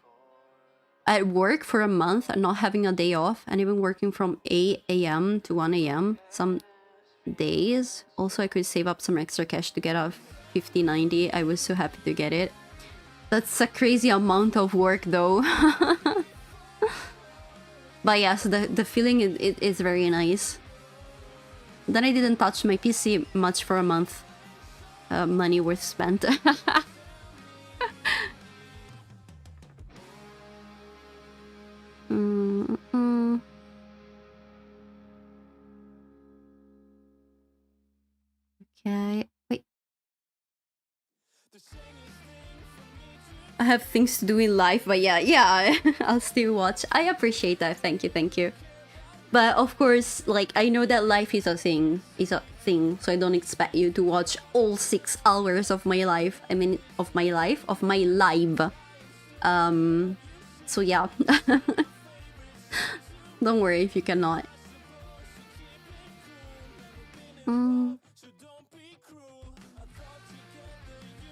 work for a month and not having a day off, and even working from 8 a.m. to 1 a.m. some days. Also, I could save up some extra cash to get a 5090. I was so happy to get it. That's a crazy amount of work though. But yes, the feeling is very nice. Then I didn't touch my PC much for a month. Money worth spent. Okay, wait. I have things to do in life, but yeah, I'll still watch. I appreciate that. Thank you. But of course, like, I know that life is a thing, so I don't expect you to watch all 6 hours of my life. I mean, of my life. So yeah. Don't worry if you cannot.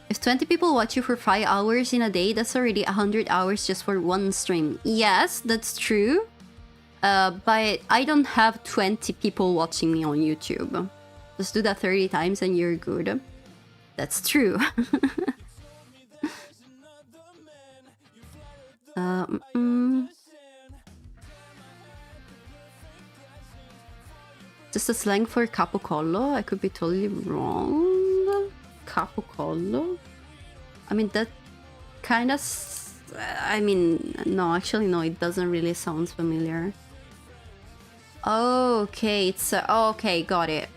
If 20 people watch you for 5 hours in a day, that's already 100 hours just for one stream. Yes, that's true. But I don't have 20 people watching me on YouTube. Just do that 30 times and you're good. That's true. Just a slang for capocollo? I could be totally wrong. Capocollo? I mean, that kind of... I mean, no, actually, no, it doesn't really sound familiar. Oh, okay, it's... okay, got it.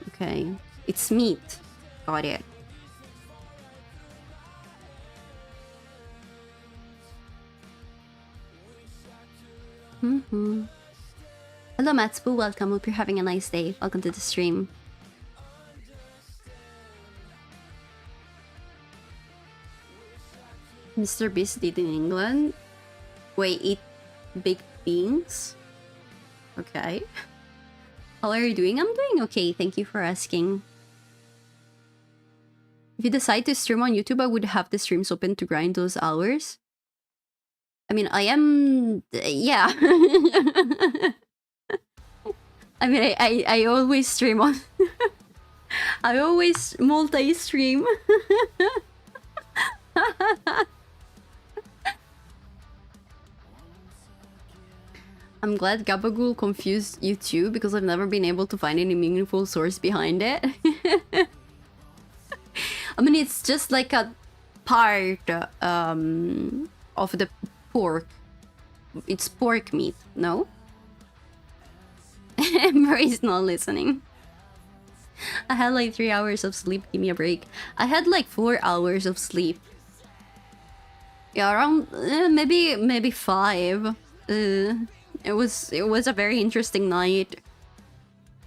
Okay, it's meat. Got it. Hello, Matsubu, welcome. Hope you're having a nice day. Welcome to the stream. Mr. Beast did in England. Wait, eat baked beans? Okay. How are you doing? I'm doing okay, thank you for asking. If you decide to stream on YouTube, I would have the streams open to grind those hours. I mean, I am... yeah. I mean, I always stream on... I always multi-stream. I'm glad Gabagool confused you too, because I've never been able to find any meaningful source behind it. I mean, it's just like a part of the pork. It's pork meat, no? Ember is not listening. I had like 3 hours of sleep, give me a break. I had like 4 hours of sleep. Yeah, around maybe 5. It was a very interesting night.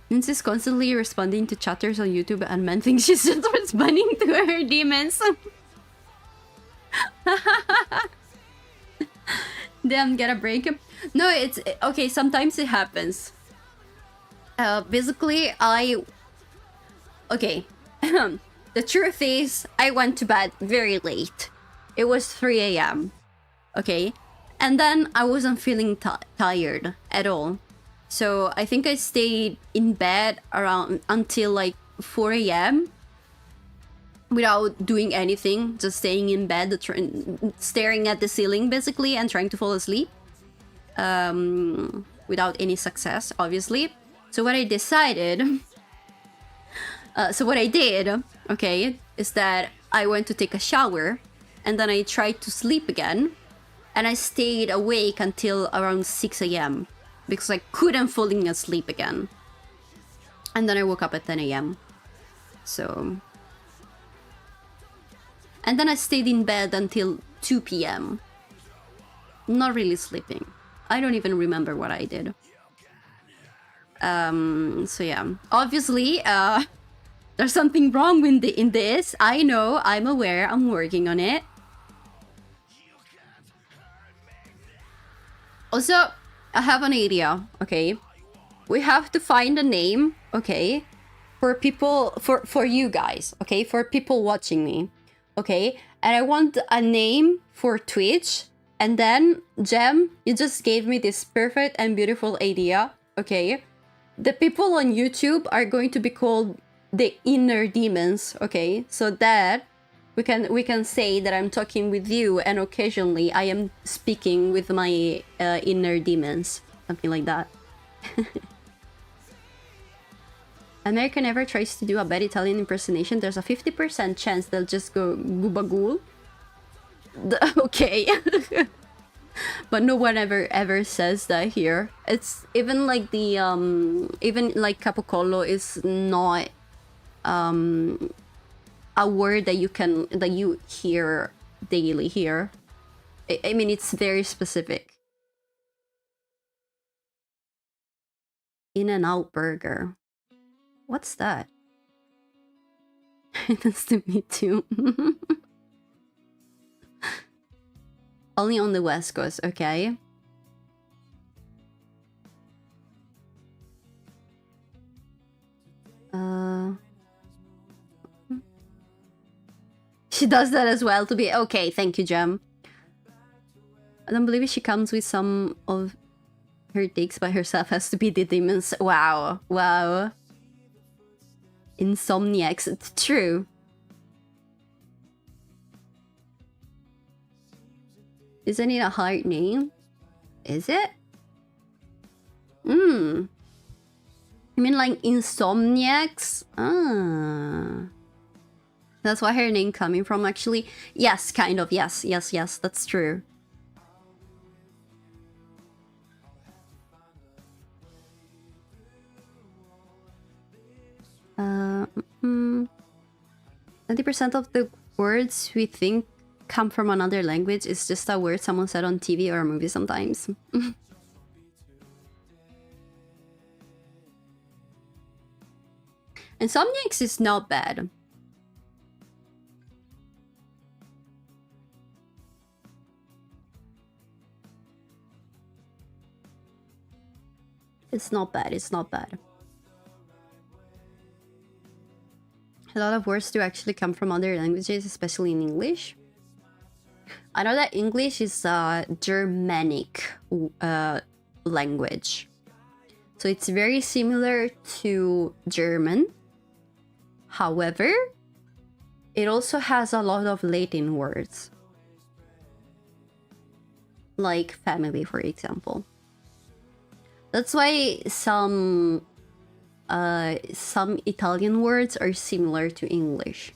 Nynx is constantly responding to chatters on YouTube, and man thinks she's just responding to her demons. Damn, get a break. No, it's okay. Sometimes it happens. Basically, okay. The truth is, I went to bed very late. It was 3 a.m. Okay. And then I wasn't feeling tired at all. So I think I stayed in bed around until like 4 a.m. without doing anything, just staying in bed, staring at the ceiling basically and trying to fall asleep. Without any success, obviously. So what I decided... so what I did, okay, is that I went to take a shower and then I tried to sleep again. And I stayed awake until around 6 a.m. because I couldn't fall asleep again. And then I woke up at 10 a.m. So, And then I stayed in bed until 2 p.m. Not really sleeping. I don't even remember what I did. So yeah. Obviously, there's something wrong in this. I know, I'm aware, I'm working on it. Also, I have an idea, okay? We have to find a name, okay? For people, for you guys, okay? For people watching me, okay? And I want a name for Twitch. And then, Jem, you just gave me this perfect and beautiful idea, okay? The people on YouTube are going to be called the inner demons, okay? So that we can say that I'm talking with you, and occasionally I am speaking with my inner demons, something like that. American ever tries to do a bad Italian impersonation, there's a 50% chance they'll just go goobagool. Okay. But no one ever says that here. It's even like the even like capocollo is not a word that you hear daily here. I mean, it's very specific. In-N-Out burger. What's that? That's to me too. Only on the West Coast, okay. She does that as well to be okay. Thank you, Jem. I don't believe she comes with some of her takes by herself. Has to be the demons. Wow, wow. Insomniacs. It's true. Isn't it a hard name? Is it? I mean, like Insomniacs? Ah. That's why her name coming from, actually. Yes, kind of. Yes, yes, yes. That's true. Uh, 90% of the words we think come from another language is just a word someone said on TV or a movie sometimes. Insomniacs is not bad. It's not bad, it's not bad. A lot of words do actually come from other languages, especially in English. I know that English is a Germanic language. So it's very similar to German. However, it also has a lot of Latin words. Like family, for example. That's why some Italian words are similar to English.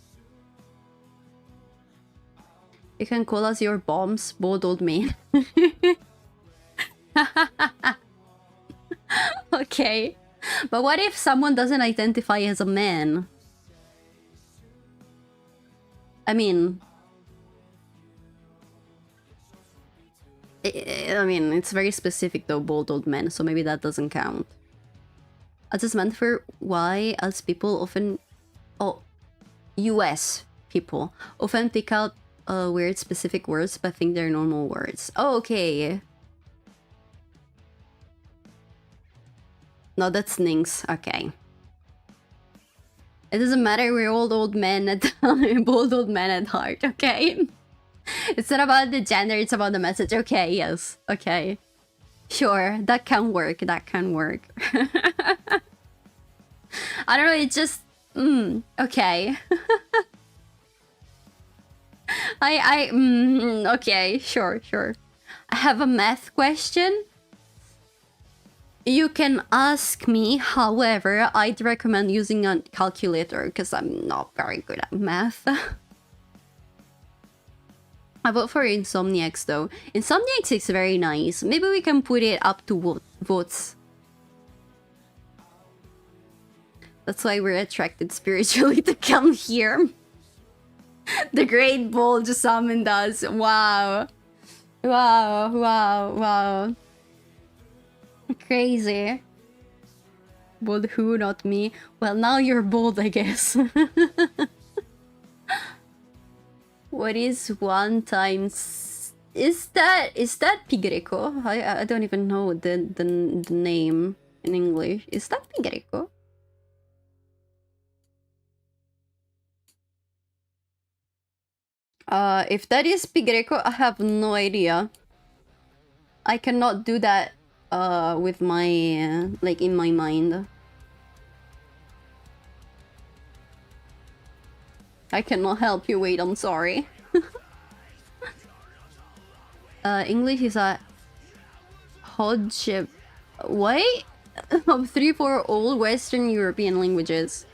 You can call us your bombs, bold old man. Okay. But what if someone doesn't identify as a man? I mean, it's very specific though, bold old man, so maybe that doesn't count. I just meant for why us people often... Oh, US people often pick out weird specific words but think they're normal words. Oh, okay. No, that's Nynx. Okay. It doesn't matter, we're all old men at bold old men at heart, okay? It's not about the gender, it's about the message. Okay, yes. Okay. Sure, that can work, that can work. I don't know, it just... okay. Okay, sure, sure. I have a math question. You can ask me, however, I'd recommend using a calculator because I'm not very good at math. I vote for Insomniacs though. Insomniacs is very nice. Maybe we can put it up to votes. That's why we're attracted spiritually to come here. The Great Bull just summoned us. Wow. Wow, wow, wow. Crazy. Bold who, not me? Well, now you're bold, I guess. What is 1 times... Is that Pigreco? I don't even know the name in English. Is that Pigreco? If that is Pigreco, I have no idea. I cannot do that with my like in my mind. I cannot help you. Wait, I'm sorry. English is a hodgepodge. Wait, of 3-4 old Western European languages.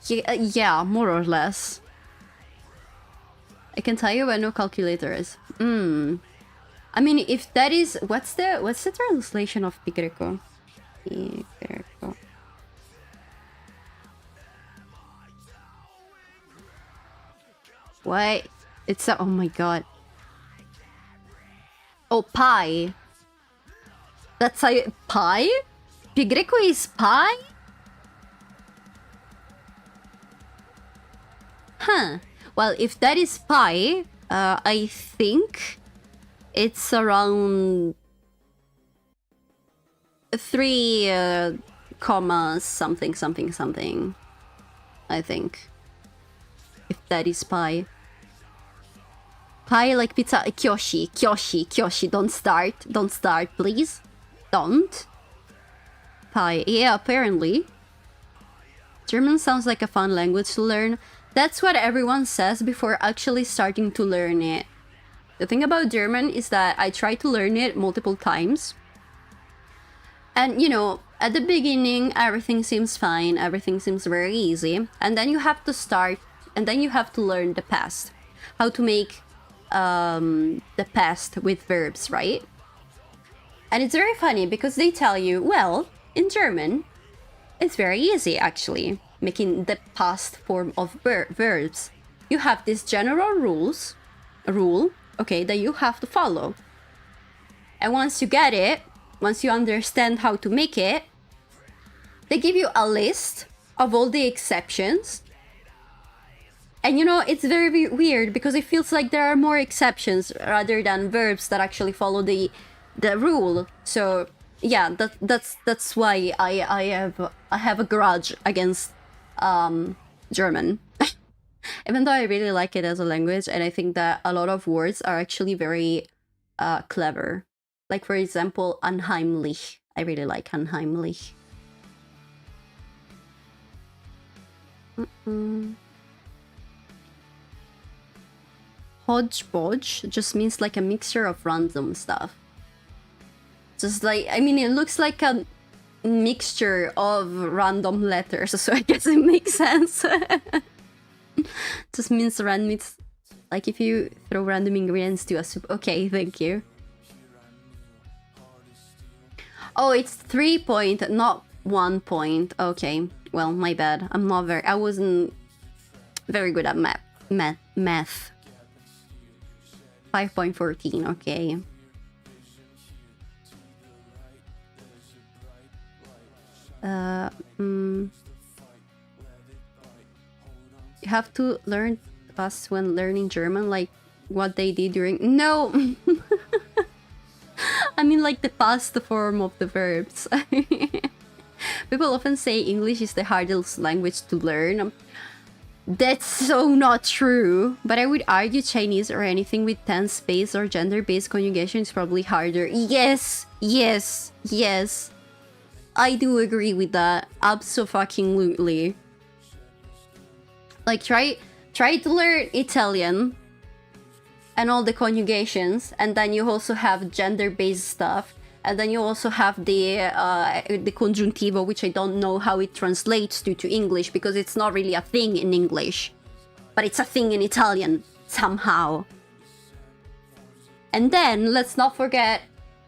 Yeah, more or less. I can tell you where no calculator is. I mean, if that is... What's the translation of Pigreco? Pigreco. What? It's a... Oh my god. Oh, pie. That's a... Pie? Pigreco is pie? Huh. Well, if that is pi, I think it's around 3 comma something something something. I think. If that is pi. Pi like pizza. Kyoshi, Kyoshi, Kyoshi. Don't start, please. Don't. Pi. Yeah, apparently. German sounds like a fun language to learn. That's what everyone says before actually starting to learn it. The thing about German is that I tried to learn it multiple times. And, you know, at the beginning, everything seems fine. Everything seems very easy. And then you have to start, and then you have to learn the past. How to make the past with verbs, right? And it's very funny because they tell you, well, in German, it's very easy, actually. Making the past form of verbs. You have this general rule, okay, that you have to follow. And once you get it, once you understand how to make it, they give you a list of all the exceptions. And you know, it's very weird because it feels like there are more exceptions rather than verbs that actually follow the rule. So yeah, that's why I have a grudge against German. Even though I really like it as a language, and I think that a lot of words are actually very clever. Like, for example, unheimlich. I really like unheimlich. Hodgepodge just means like a mixture of random stuff. Just like, I mean, it looks like a mixture of random letters, so I guess it makes sense. Just means random. It's like if you throw random ingredients to a soup. Okay, thank you. Oh, it's 3 point, not 1 point. Okay, well, my bad. I wasn't very good at math. 5.14, okay. You have to learn fast when learning German, like what they did during... No! I mean like the past form of the verbs. People often say English is the hardest language to learn. That's so not true. But I would argue Chinese or anything with tense space or gender-based conjugation is probably harder. Yes! Yes! Yes! I do agree with that. Abso-fucking-lutely. Like, try to learn Italian and all the conjugations, and then you also have gender-based stuff, and then you also have the congiuntivo, which I don't know how it translates to English, because it's not really a thing in English, but it's a thing in Italian somehow. And then let's not forget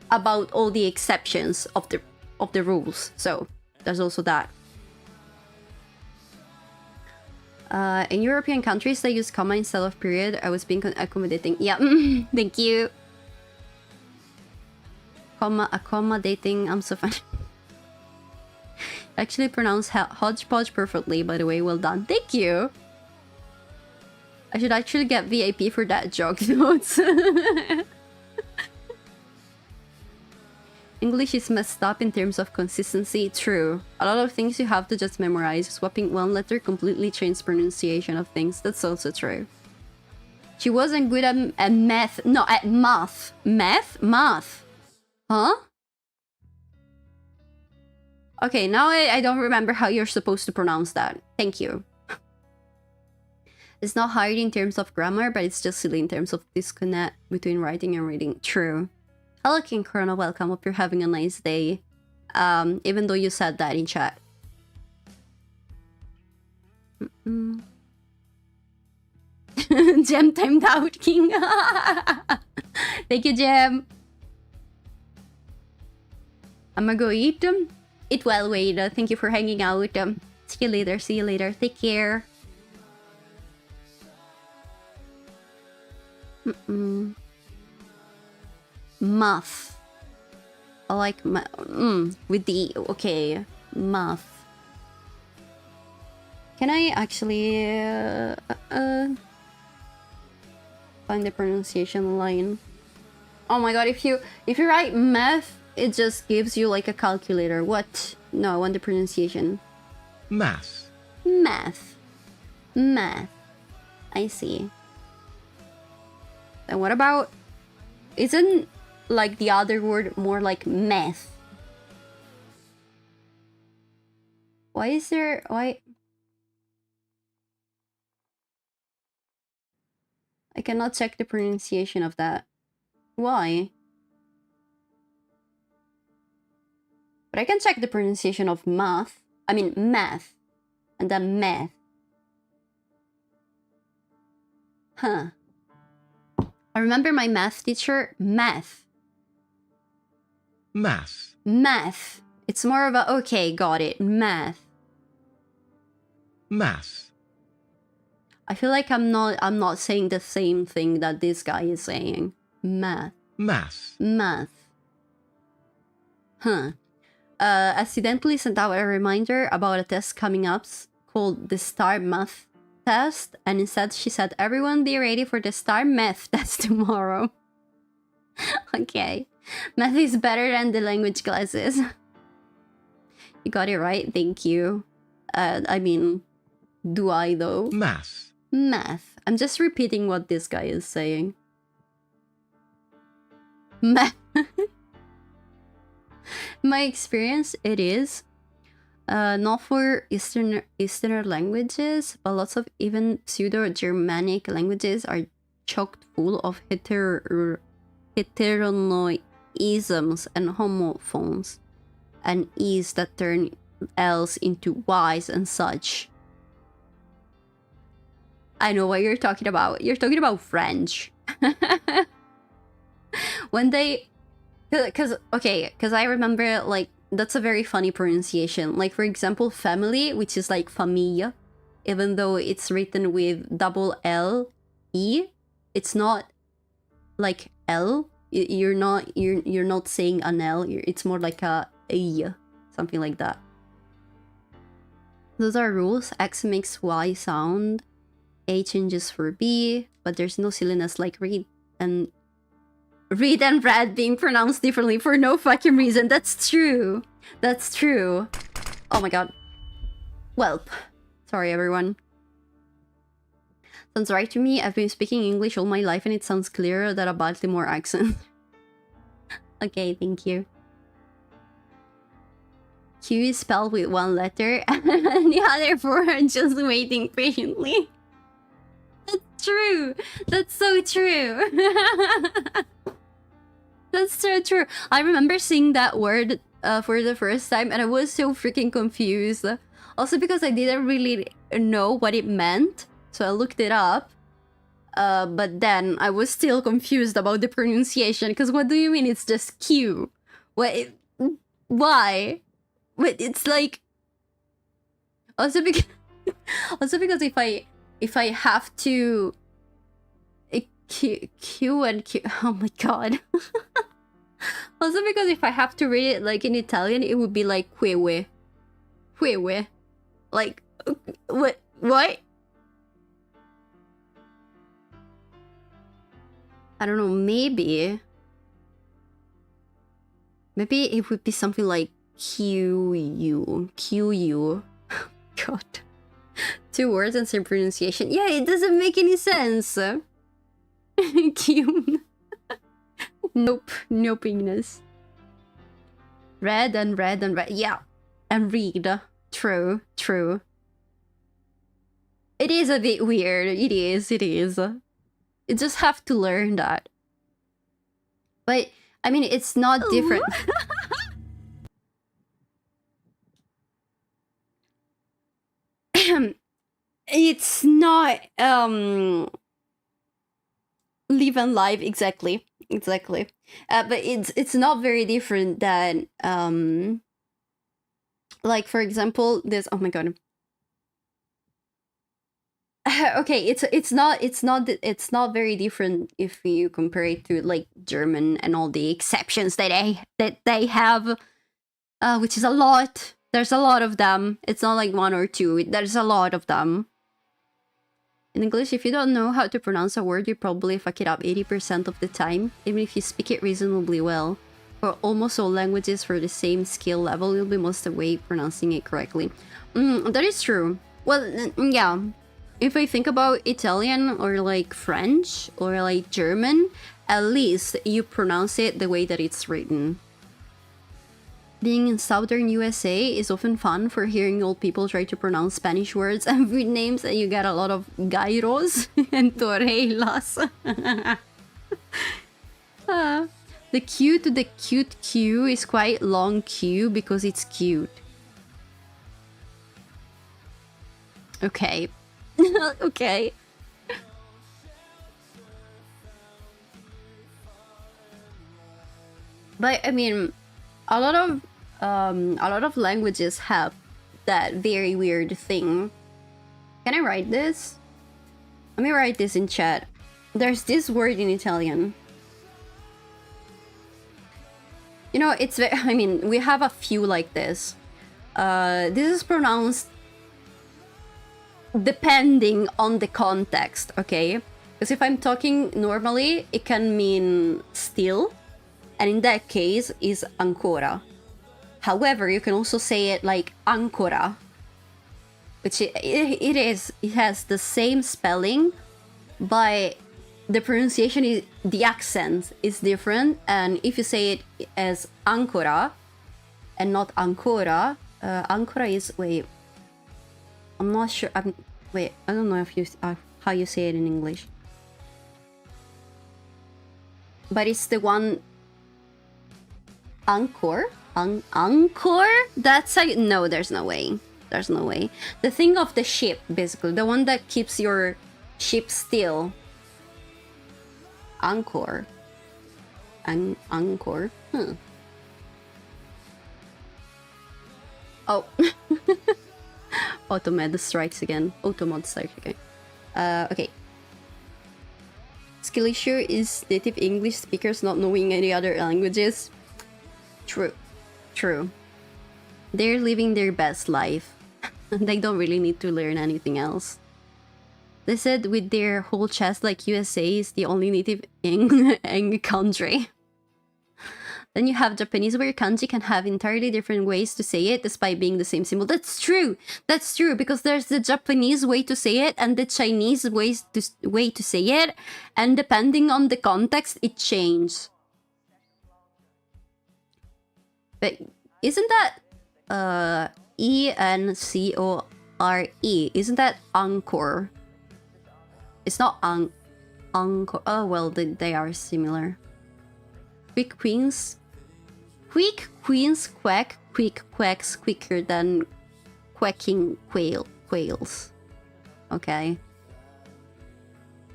about all the exceptions of the rules. So there's also that. In European countries, they use comma instead of period. I was being accommodating. Yeah, thank you. Comma, accommodating. I'm so funny. Actually pronounce hodgepodge perfectly, by the way. Well done. Thank you. I should actually get VIP for that joke notes. English is messed up in terms of consistency. True. A lot of things you have to just memorize. Swapping one letter completely changes pronunciation of things. That's also true. She wasn't good at math. No, at math. Math? Math. Huh? Okay, now I don't remember how you're supposed to pronounce that. Thank you. It's not hard in terms of grammar, but it's just silly in terms of disconnect between writing and reading. True. Hello, King Corona. Welcome. Hope you're having a nice day. Even though you said that in chat. Gem timed out, King. Thank you, Gem. I'm gonna go eat them. Eat well, Wade. Thank you for hanging out. See you later. See you later. Take care. Muff. I like with the okay muff. Can I actually find the pronunciation line? Oh my god! If you write math, it just gives you like a calculator. What? No, I want the pronunciation. Math. Math. Math. I see. And what about? Isn't like the other word more like meth? Why is there why? I cannot check the pronunciation of that. Why? But I can check the pronunciation of math. I mean math. And then meth. Huh. I remember my math teacher, math. Math. Math. It's more of a, okay, got it, math. Math. I feel like I'm not saying the same thing that this guy is saying. Math. Math. Math. Huh. Accidentally sent out a reminder about a test coming up called the Star Math Test, and instead she said, everyone be ready for the Star Math Test tomorrow. Okay. Math is better than the language classes. You got it right, thank you. I mean, do I though? Math. Math. I'm just repeating what this guy is saying. Math. My experience, it is. Not for Eastern languages, but lots of even pseudo-Germanic languages are chocked full of heteronoisms and homophones, and E's that turn L's into Y's and such. I know what you're talking about. You're talking about French. When they... Because I remember, like, that's a very funny pronunciation. Like, for example, family, which is like famille, even though it's written with double L-E, it's not like L. You're not saying an L. It's more like a E, something like that. Those are rules. X makes Y sound. A changes for B, but there's no silliness like read and read being pronounced differently for no fucking reason. That's true. That's true. Oh my god. Welp. Sorry, everyone. Sounds right to me. I've been speaking English all my life and it sounds clearer than a Baltimore accent. Okay, thank you. Q is spelled with one letter and the other four are just waiting patiently. That's true. That's so true. That's so true. I remember seeing that word for the first time and I was so freaking confused. Also because I didn't really know what it meant. So I looked it up. But then I was still confused about the pronunciation. Because what do you mean it's just Q? Why? But it's like... Also because... Also because if I have to Q and Q, oh my god. Also because if I have to read it like in Italian, it would be like quewe. Quewe. Like, what? I don't know, maybe it would be something like QU. God. 2 words and same pronunciation. Yeah, it doesn't make any sense. Q. Nope, nopingness. Red and red and red. Yeah. And read. True. It is a bit weird. It is. You just have to learn that. But, I mean, it's not different. It's not, live and live, exactly. But it's not very different than, like, for example, this, oh my god. Okay, it's not very different if you compare it to like German and all the exceptions that they have, which is a lot. There's a lot of them. It's not like 1 or 2. There's a lot of them. In English, if you don't know how to pronounce a word, you probably fuck it up 80% of the time, even if you speak it reasonably well. For almost all languages for the same skill level, you'll be most away pronouncing it correctly. That is true. Well, yeah. If I think about Italian or like French or like German, at least you pronounce it the way that it's written. Being in southern USA is often fun for hearing old people try to pronounce Spanish words and food names, and you get a lot of gyros and torrejas. The Q to the cute Q is quite long Q because it's cute. Okay. Okay. But I mean, a lot of languages have that very weird thing. Can I write this? Let me write this in chat. There's this word in Italian. You know, it's very, I mean, we have a few like this. This is pronounced depending on the context, okay? Because if I'm talking normally, it can mean still, and in that case is ancora. However, you can also say it like ancora, which it has the same spelling, but the pronunciation is, the accent is different. And if you say it as ancora and not ancora, ancora is, wait, I'm not sure. Wait, I don't know if you how you say it in English. But it's the one anchor. Anchor? That's how no, there's no way. There's no way. The thing of the ship, basically, the one that keeps your ship still. Anchor. Anchor. Oh. Automod strikes again. Automod strikes again. Okay. Skill issue is native English speakers not knowing any other languages. True. They're living their best life. They don't really need to learn anything else. They said with their whole chest like USA is the only native country. Then you have Japanese where kanji can have entirely different ways to say it despite being the same symbol. That's true, because there's the Japanese way to say it and the Chinese way to say it, and depending on the context, it changes. But isn't that E-N-C-O-R-E? Isn't that anchor? It's not anchor. Oh well, they are similar. Quick queens quack. Quick quacks quicker than quacking quails. Okay.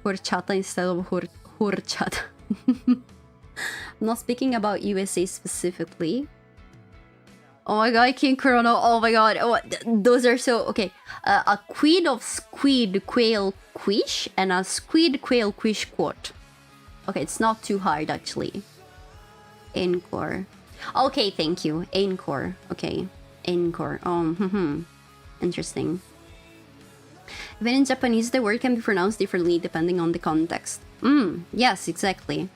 Horchata instead of horchata. I'm not speaking about USA specifically. Oh my god, King Chrono. Oh my god. Oh, those are so... Okay. A quid of squid quail quiche and a squid quail quiche quart. Okay, it's not too hard actually. Encore. Okay, thank you. Encore. Okay. Encore. Oh, interesting. Even in Japanese, the word can be pronounced differently depending on the context. Yes, exactly.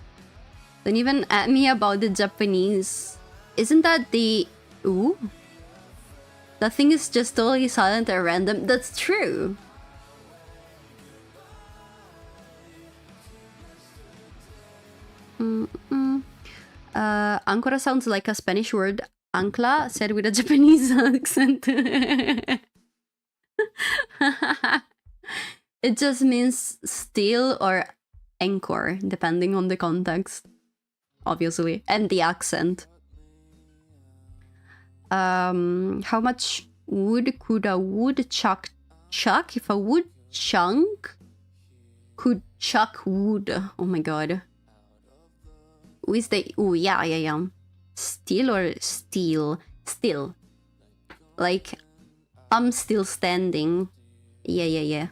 Don't even at me about the Japanese. Isn't that the... Ooh? That thing is just totally silent or random. That's true. Ancora sounds like a Spanish word. Ancla, said with a Japanese accent. It just means still or anchor, depending on the context, obviously, and the accent. How much wood could a woodchuck chuck if a woodchuck could chuck wood? Oh my god. Who is the... Oh, yeah. Still or steal? Still. Like, I'm still standing. Yeah.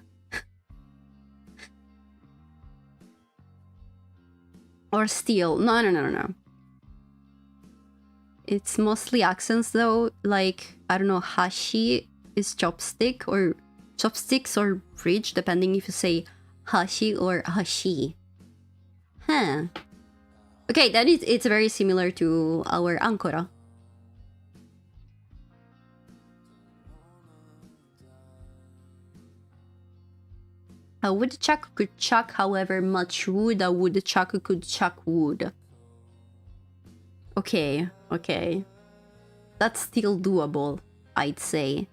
Or steal. No. It's mostly accents though, like, I don't know, hashi is chopstick or chopsticks or bridge, depending if you say hashi or hashi. Huh. Okay, that is, it's very similar to our ancora. A woodchuck could chuck however much wood a woodchuck could chuck wood. Okay. That's still doable, I'd say.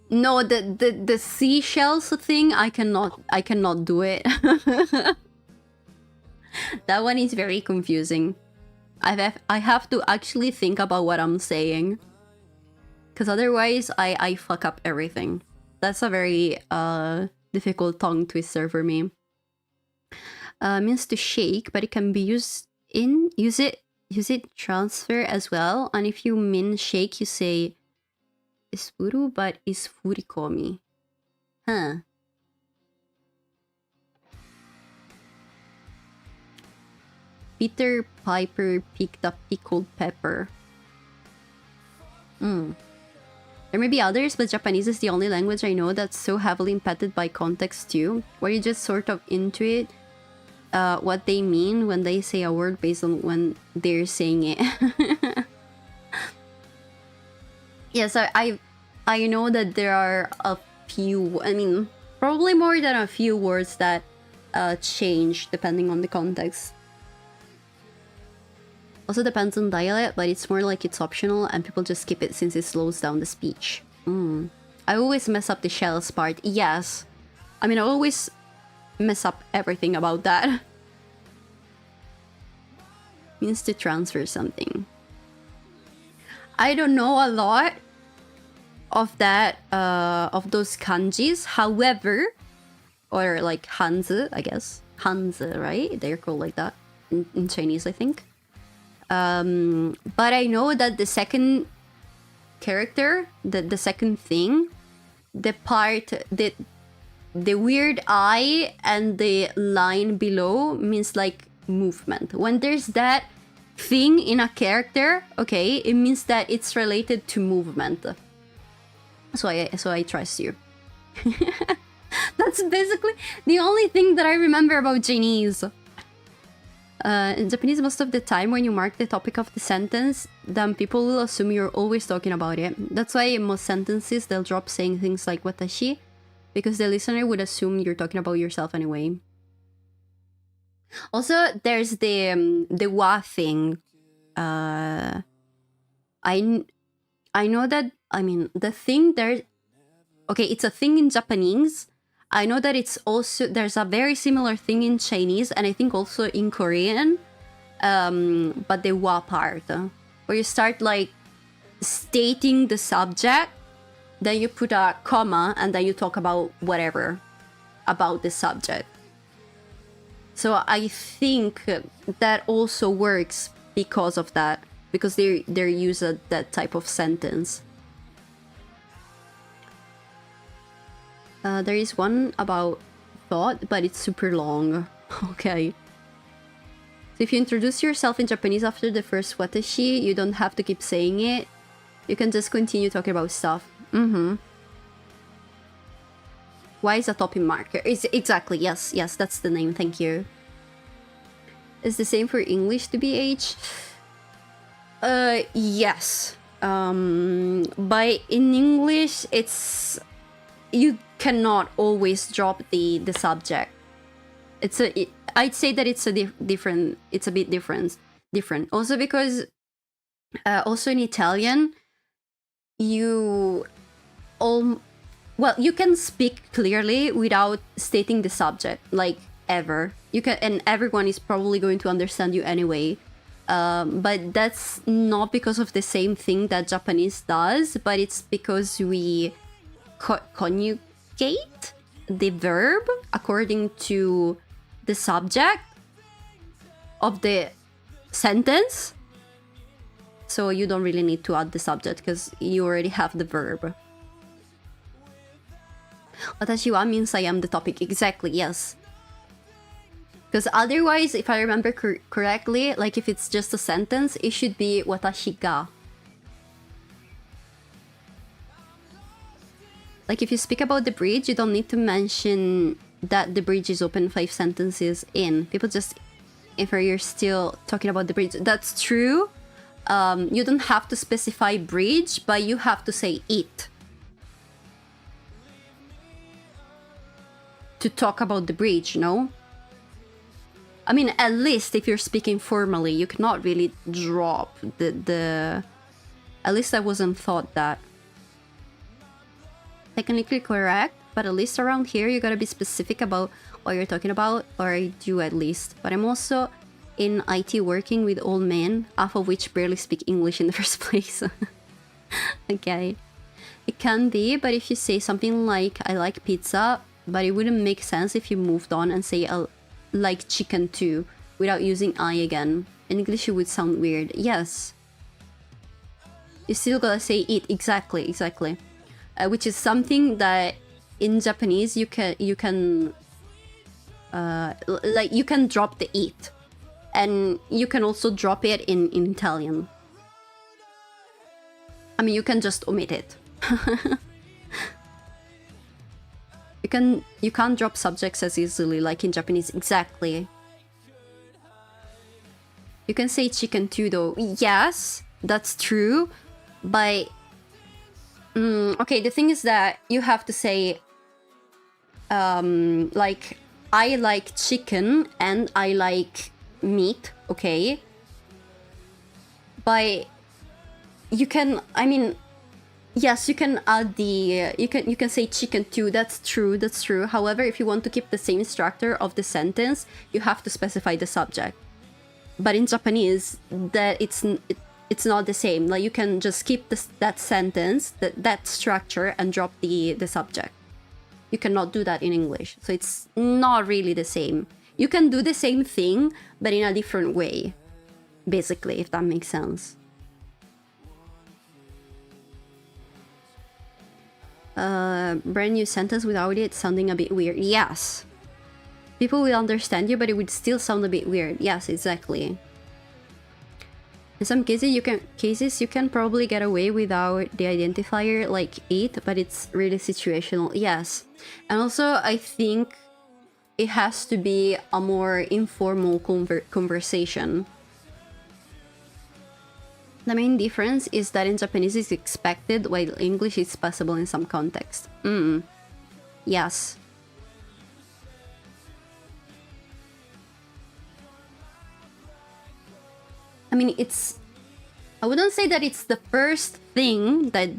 No, the seashells thing, I cannot do it. That one is very confusing. I have to actually think about what I'm saying. Because otherwise, I fuck up everything. That's a very difficult tongue twister for me. Means to shake, but it can be used in... Use it transfer as well. And if you mean shake, you say... Isfuru, but is furikomi. Huh. Peter Piper picked up pickled pepper. There may be others, but Japanese is the only language I know that's so heavily impacted by context too, where you just sort of intuit what they mean when they say a word based on when they're saying it. Yes, I know that there are a few, I mean, probably more than a few words that change depending on the context. Also depends on dialect, but it's more like it's optional and people just skip it since it slows down the speech. I always mess up the shells part. Yes. I mean, I always mess up everything about that. Means to transfer something. I don't know a lot of that, of those kanjis. However, or like hanzi, I guess. Hanzi, right? They're called like that in Chinese, I think. But I know that the second character, the second thing, the part, the weird eye and the line below means like movement. When there's that thing in a character, okay, it means that it's related to movement. So I trust you. That's basically the only thing that I remember about Chinese. In Japanese, most of the time when you mark the topic of the sentence, then people will assume you're always talking about it. That's why in most sentences they'll drop saying things like watashi, because the listener would assume you're talking about yourself anyway. Also, there's the wa thing. I know that, I mean, the thing there... Okay, it's a thing in Japanese. I know that it's also... There's a very similar thing in Chinese, and I think also in Korean. But the wa part. Where you start, like, stating the subject, then you put a comma, and then you talk about whatever about the subject. So I think that also works because of that. because they're used at that type of sentence. There is one about thought, but it's super long. Okay. So if you introduce yourself in Japanese after the first watashi, you don't have to keep saying it. You can just continue talking about stuff. Why is a topic marker? Exactly, yes, that's the name, thank you. It's the same for English to BH? Yes. But in English, it's... you cannot always drop the subject. I'd say that it's a bit different. Also because, also in Italian, you can speak clearly without stating the subject, like ever. You can, and everyone is probably going to understand you anyway. But that's not because of the same thing that Japanese does, but it's because we conjugate the verb according to the subject of the sentence. So you don't really need to add the subject because you already have the verb. Watashi wa means I am the topic. Exactly, yes. Because otherwise, if I remember correctly, like if it's just a sentence, it should be watashi ga. Like if you speak about the bridge, you don't need to mention that the bridge is open 5 sentences in. People just infer you're still talking about the bridge. That's true. You don't have to specify bridge, but you have to say it to talk about the bridge, no? I mean, at least if you're speaking formally, you cannot really drop the... At least I wasn't thought that. Technically correct, but at least around here you gotta be specific about what you're talking about, or I do at least. But I'm also in IT working with old men, half of which barely speak English in the first place. Okay. It can be, but if you say something like, I like pizza, but it wouldn't make sense if you moved on and say, I like chicken too, without using I again. In English it would sound weird. Yes. You still gotta say it, exactly. Which is something that in Japanese you can like you can drop the it, and you can also drop it in Italian. I mean, you can just omit it. You can't drop subjects as easily like in Japanese. Exactly. You can say chicken too though. Yes, that's true, but okay, the thing is that you have to say like I like chicken and I like meat, okay? But you can, I mean, yes, you can add the you can say chicken too. That's true. However, if you want to keep the same structure of the sentence, you have to specify the subject. But in Japanese, that it's not the same. Like you can just keep that sentence, that structure, and drop the subject. You cannot do that in English. So it's not really the same. You can do the same thing, but in a different way, basically, if that makes sense. Brand new sentence without it sounding a bit weird. Yes. People will understand you, but it would still sound a bit weird. Yes, exactly. In some cases you can probably get away without the identifier like it, but it's really situational. Yes. And also I think it has to be a more informal conversation. The main difference is that in Japanese it's expected, while English is possible in some context. Yes. I mean, I wouldn't say that it's the first thing that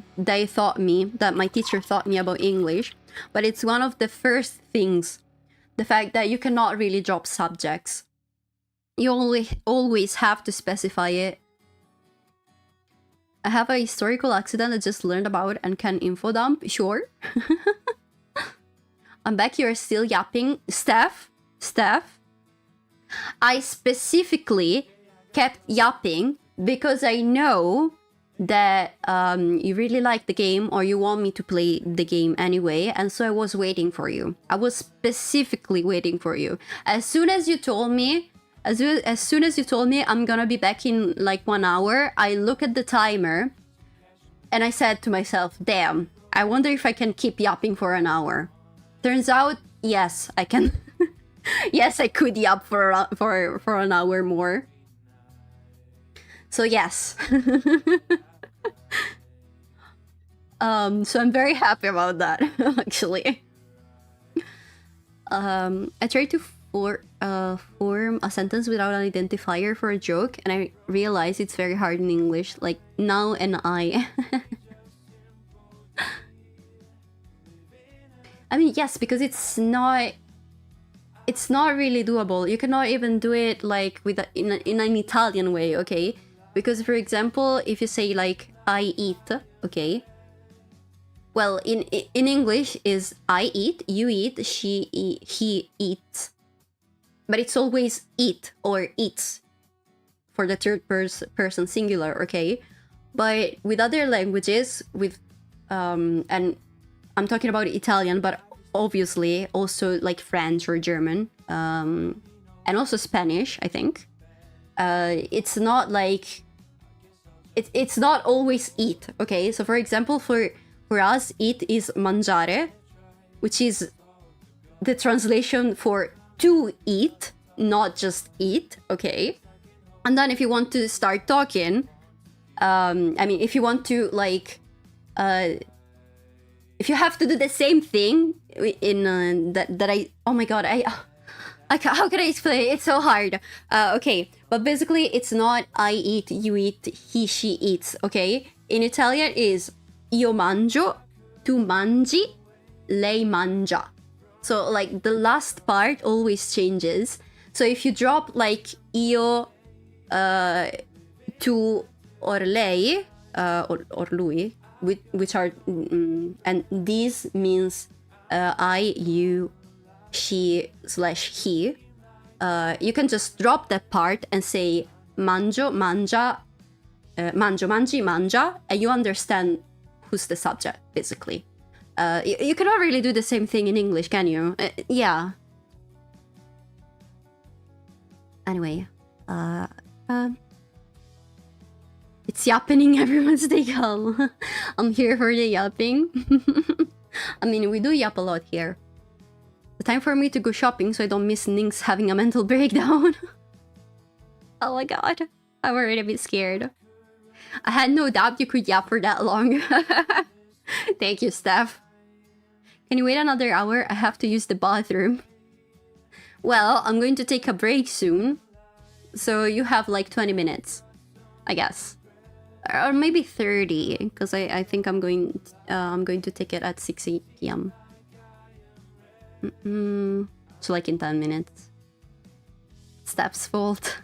my teacher taught me about English, but it's one of the first things. The fact that you cannot really drop subjects. You always have to specify it. I have a historical accident I just learned about and can info dump. Sure. I'm back. You're still yapping. Steph. I specifically kept yapping because I know that you really like the game, or you want me to play the game anyway, and so I was waiting for you. I was specifically waiting for you. As soon as you told me, as soon as you told me I'm gonna be back in like 1 hour, I look at the timer and I said to myself, damn, I wonder if I can keep yapping for an hour. Turns out, yes, I can. Yes, I could yap for an hour more. So yes. So I'm very happy about that, actually. I tried to form a sentence without an identifier for a joke, and I realized it's very hard in English, like now and I. I mean, yes, because it's not really doable. You cannot even do it like with in an Italian way, okay? Because for example, if you say like I eat, okay? Well, in English is I eat, you eat, she eat, he eats. But it's always eat or eats for the third person singular, okay? But with other languages, with and I'm talking about Italian, but obviously also like French or German, and also Spanish, I think. It's not like it's not always eat, okay? So for example, for us, eat is mangiare, which is the translation for to eat, not just eat, okay? And then if you want to start talking, I mean, if you want to like, if you have to do the same thing in that I, oh my god, how can I explain it? It's so hard. Okay, but basically it's not I eat, you eat, he, she eats, okay? In Italian is io mangio, tu mangi, lei mangia. So like the last part always changes. So if you drop like io, tu, or lei, or lui, which are, and these means I, you, she / he, you can just drop that part and say mangio, mangia, mangio, mangi, mangia, and you understand who's the subject, basically. You cannot really do the same thing in English, can you? Yeah. Anyway, it's yappening, everyone stay calm. I'm here for the yapping. I mean, we do yap a lot here. The time for me to go shopping so I don't miss Nynx having a mental breakdown. Oh my god, I'm already a bit scared. I had no doubt you could yap for that long. Thank you, Steph. Can you wait another hour? I have to use the bathroom. Well, I'm going to take a break soon. So you have like 20 minutes, I guess. Or maybe 30, because I think I'm going to take it at 6 p.m. So like in 10 minutes. Steph's fault.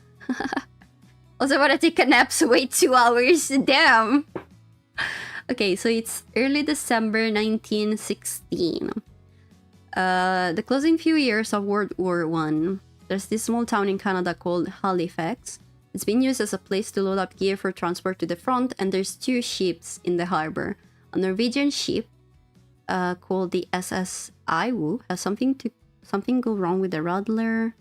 Also want to take a nap, so wait 2 hours. Damn! Okay, so it's early December 1916. The closing few years of World War I. There's this small town in Canada called Halifax. It's been used as a place to load up gear for transport to the front, and there's 2 ships in the harbor. A Norwegian ship called the SS Iwo has something go wrong with the rudder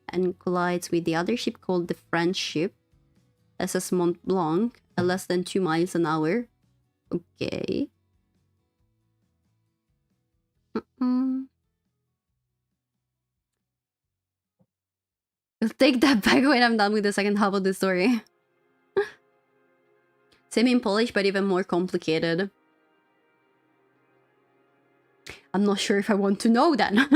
and collides with the other ship called the French ship SS Mont Blanc at less than 2 miles an hour. Okay. I'll take that back when I'm done with the second half of the story. Same in Polish, but even more complicated. I'm not sure if I want to know then.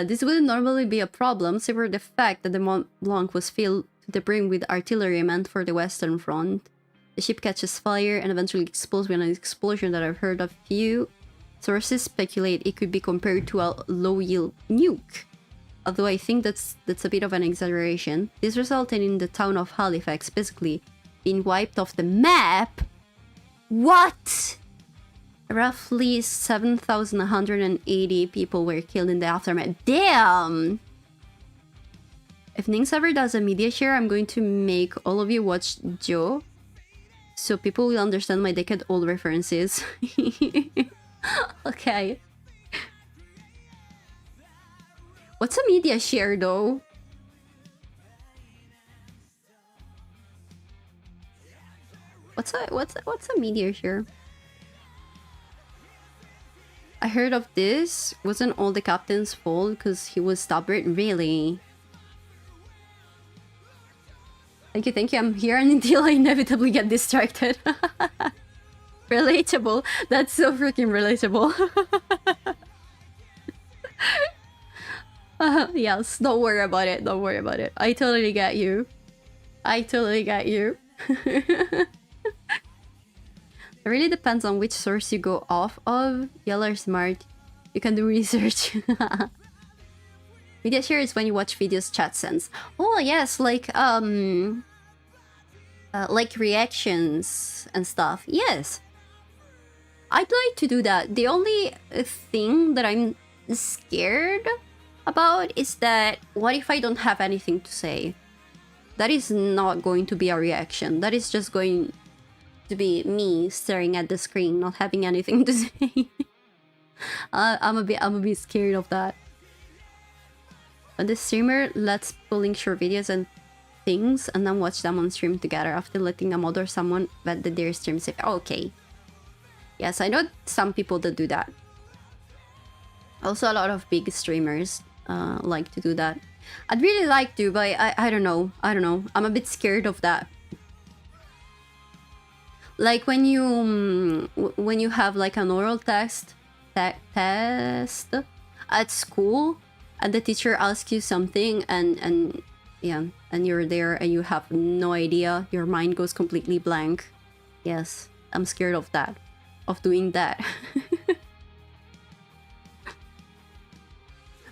This wouldn't normally be a problem, save for the fact that the Mont Blanc was filled to the brim with artillery meant for the Western Front. The ship catches fire and eventually explodes with an explosion that I've heard of. Few sources speculate it could be compared to a low-yield nuke, although I think that's a bit of an exaggeration. This resulted in the town of Halifax basically being wiped off the map. What? Roughly 7,180 people were killed in the aftermath. Damn! If Nynx ever does a media share, I'm going to make all of you watch Joe, so people will understand my decade-old references. Okay. What's a media share, though? What's a media share? I heard of this. Wasn't all the captain's fault because he was stubborn? Really? Thank you. I'm here until I inevitably get distracted. Relatable. That's so freaking relatable. Yes, don't worry about it. Don't worry about it. I totally get you. I totally get you. It really depends on which source you go off of. Y'all are smart. You can do research. Media share is when you watch videos chat sends. Oh yes, like reactions and stuff. Yes, I'd like to do that. The only thing that I'm scared about is that what if I don't have anything to say? That is not going to be a reaction. That is just going to be me staring at the screen, not having anything to say. I'm a bit scared of that. But the streamer lets people link short videos and things and then watch them on stream together after letting a mod or someone vet that their stream safe. Okay. Yes, I know some people that do that. Also, a lot of big streamers like to do that. I'd really like to, but I don't know. I don't know. I'm a bit scared of that. Like when you have like an oral test at school, and the teacher asks you something, and you're there and you have no idea, your mind goes completely blank. Yes, I'm scared of that, of doing that.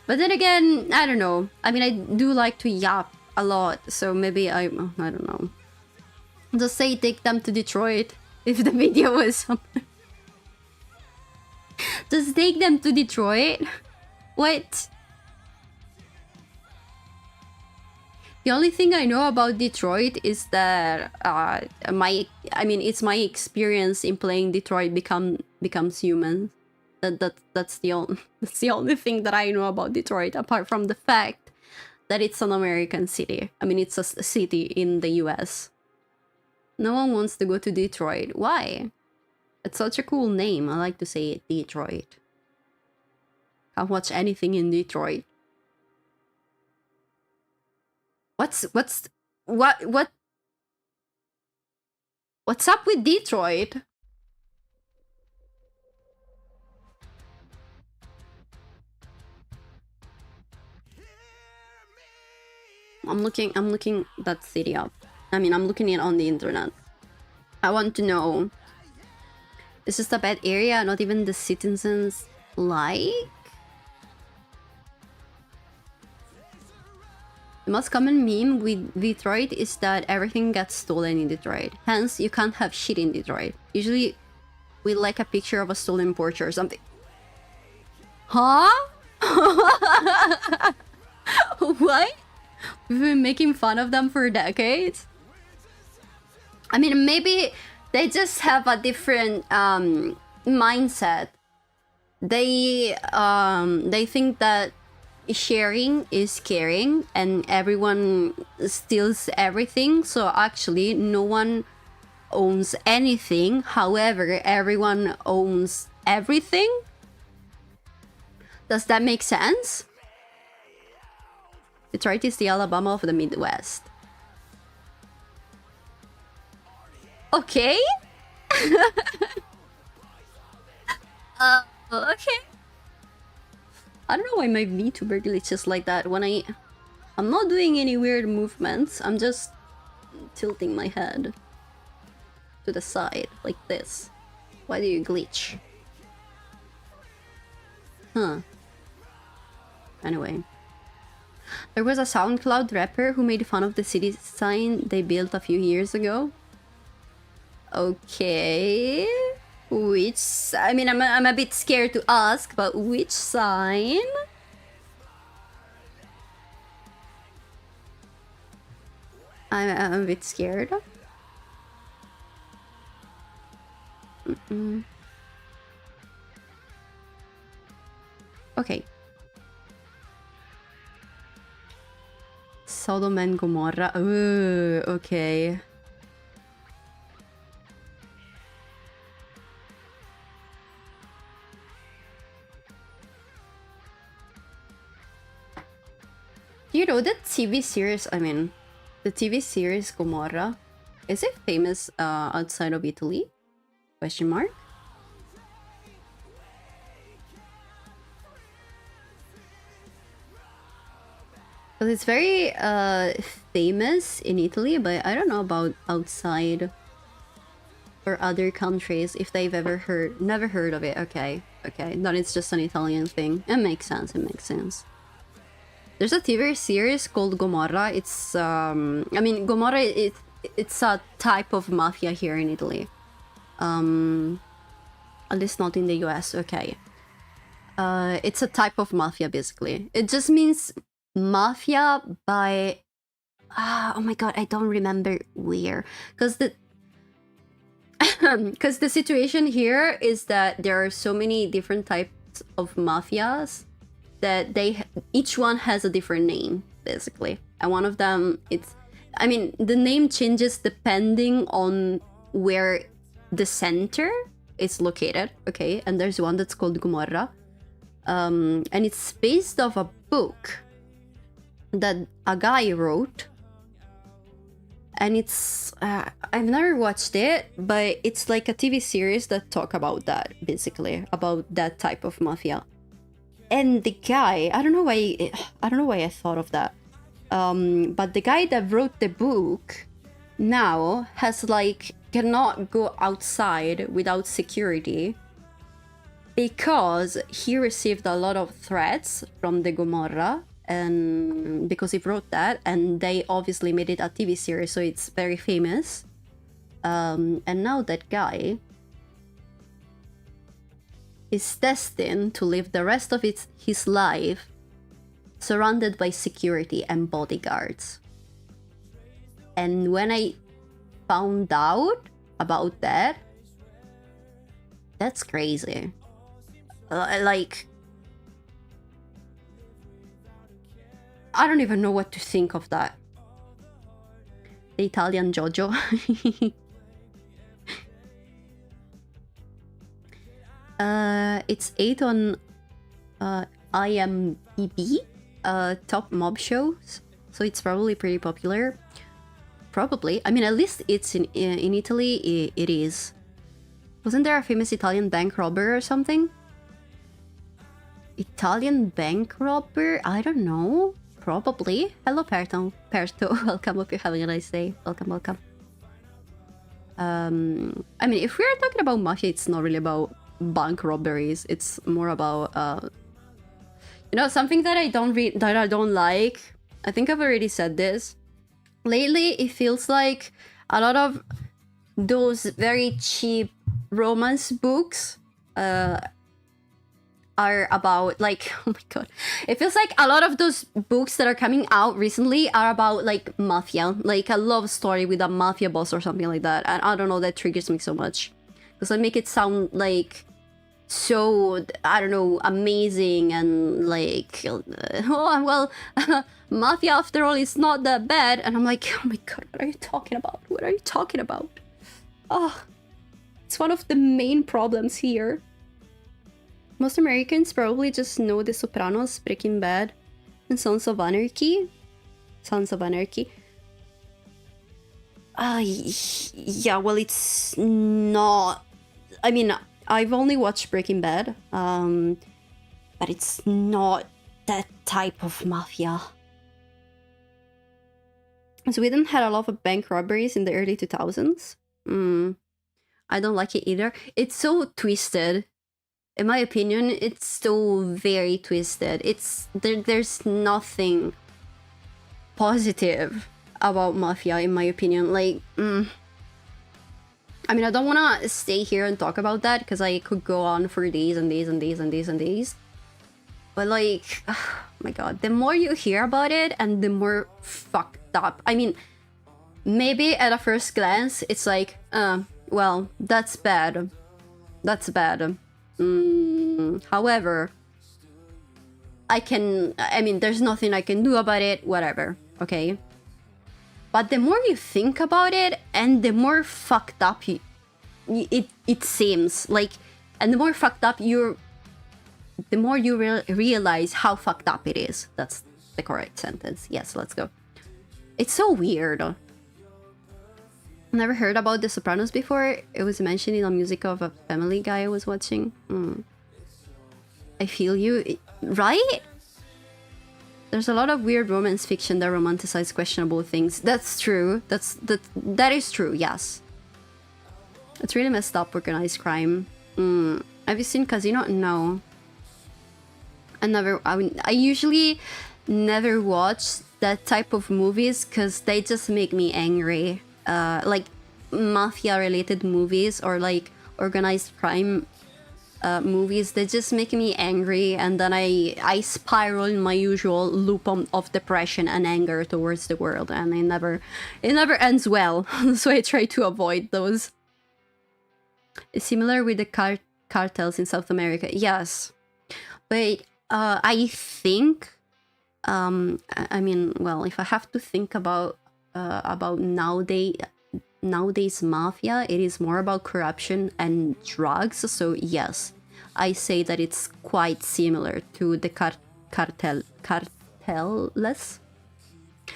But then again, I don't know. I mean, I do like to yap a lot, so maybe I don't know. Just say take them to Detroit if the video was something. Just take them to Detroit? What? The only thing I know about Detroit is that it's my experience in playing Detroit becomes human. That's the only thing that I know about Detroit, apart from the fact that it's an American city. I mean, it's a city in the US. No one wants to go to Detroit. Why? It's such a cool name. I like to say it, Detroit. Can't watch anything in Detroit. What's up with Detroit? I'm looking that city up. I mean, I'm looking it on the internet. I want to know. It's just a bad area, not even the citizens like. The most common meme with Detroit is that everything gets stolen in Detroit. Hence, you can't have shit in Detroit. Usually, we like a picture of a stolen Porsche or something. Huh? What? We've been making fun of them for decades? I mean, maybe they just have a different mindset. They think that sharing is caring and everyone steals everything, so actually no one owns anything. However, everyone owns everything. Does that make sense? Detroit is the Alabama of the Midwest. Okay. Okay. I don't know why my VTuber glitches like that when I'm not doing any weird movements. I'm just tilting my head to the side like this. Why do you glitch? Huh. Anyway. There was a SoundCloud rapper who made fun of the city sign they built a few years ago. Okay. Which... I mean, I'm a bit scared to ask, but which sign? I'm a bit scared. Okay. Sodom and Gomorrah. Ooh, okay. You know that TV series, I mean, the TV series Gomorrah, is it famous outside of Italy? Question mark? Because it's very famous in Italy, but I don't know about outside or other countries if they've never heard of it. Okay, okay, then it's just an Italian thing. It makes sense, it makes sense. There's a TV series called Gomorrah. It's, I mean, Gomorrah, it's a type of mafia here in Italy. At least not in the US, okay. It's a type of mafia, basically. It just means mafia by... oh my god, I don't remember where. Because the... Because the situation here is that there are so many different types of mafias that each one has a different name, basically. And one of them, it's... I mean, the name changes depending on where the center is located, okay? And there's one that's called Gomorrah. And it's based off a book that a guy wrote. And it's... I've never watched it, but it's like a TV series that talk about that, basically. About that type of mafia. And the guy, I don't know why I thought of that. But the guy that wrote the book now has like cannot go outside without security because he received a lot of threats from the Gomorrah, and because he wrote that, and they obviously made it a TV series, so it's very famous. And now that guy is destined to live the rest of his life surrounded by security and bodyguards. And when I found out about that, that's crazy. Like, I don't even know what to think of that. The Italian JoJo. It's 8 on IMDb, top mob shows, so it's probably pretty popular. Probably. I mean, at least it's in Italy, it is. Wasn't there a famous Italian bank robber or something? Italian bank robber? I don't know. Probably. Hello, Perto. Welcome. Hope you're having a nice day. Welcome, welcome. I mean, if we're talking about mafia, it's not really about bank robberies. It's more about, you know, something that I don't like. I think I've already said this. Lately, it feels like a lot of those very cheap romance books are about, like, oh my god. It feels like a lot of those books that are coming out recently are about, like, mafia. Like a love story with a mafia boss or something like that. And I don't know, that triggers me so much. Because I make it sound like so, I don't know, amazing and like, oh, well, mafia after all is not that bad. And I'm like, oh my god, what are you talking about? What are you talking about? Oh, it's one of the main problems here. Most Americans probably just know The Sopranos, Breaking Bad, and Sons of Anarchy. Sons of Anarchy. Yeah, well, it's not... I mean, I've only watched Breaking Bad, but it's not that type of mafia. Sweden had a lot of bank robberies in the early 2000s. I don't like it either. It's so twisted. In my opinion, it's so very twisted. There's nothing positive about mafia, in my opinion. Like, I mean, I don't want to stay here and talk about that because I could go on for days and days and days and days and days. But like, oh my god, the more you hear about it and the more fucked up. I mean, maybe at a first glance, it's like, well, that's bad. That's bad. However, I mean, there's nothing I can do about it, whatever, okay? But the more you think about it, and the more fucked up it seems, like, and the more fucked up the more you realize how fucked up it is. That's the correct sentence. Yes, let's go. It's so weird. Never heard about The Sopranos before. It was mentioned in a music of a Family Guy I was watching. I feel you, right? There's a lot of weird romance fiction that romanticize questionable things. That's true. That is true. Yes. It's really messed up. Organized crime. Have you seen Casino? No. I usually never watch that type of movies because they just make me angry. Like mafia related movies or like organized crime movies, they just make me angry, and then I spiral in my usual loop of depression and anger towards the world, and it never ends well. So I try to avoid those. It's similar with the cartels in South America. Yes, but I think I mean, well, if I have to think about nowadays mafia, it is more about corruption and drugs. So yes, I say that it's quite similar to the cartelless,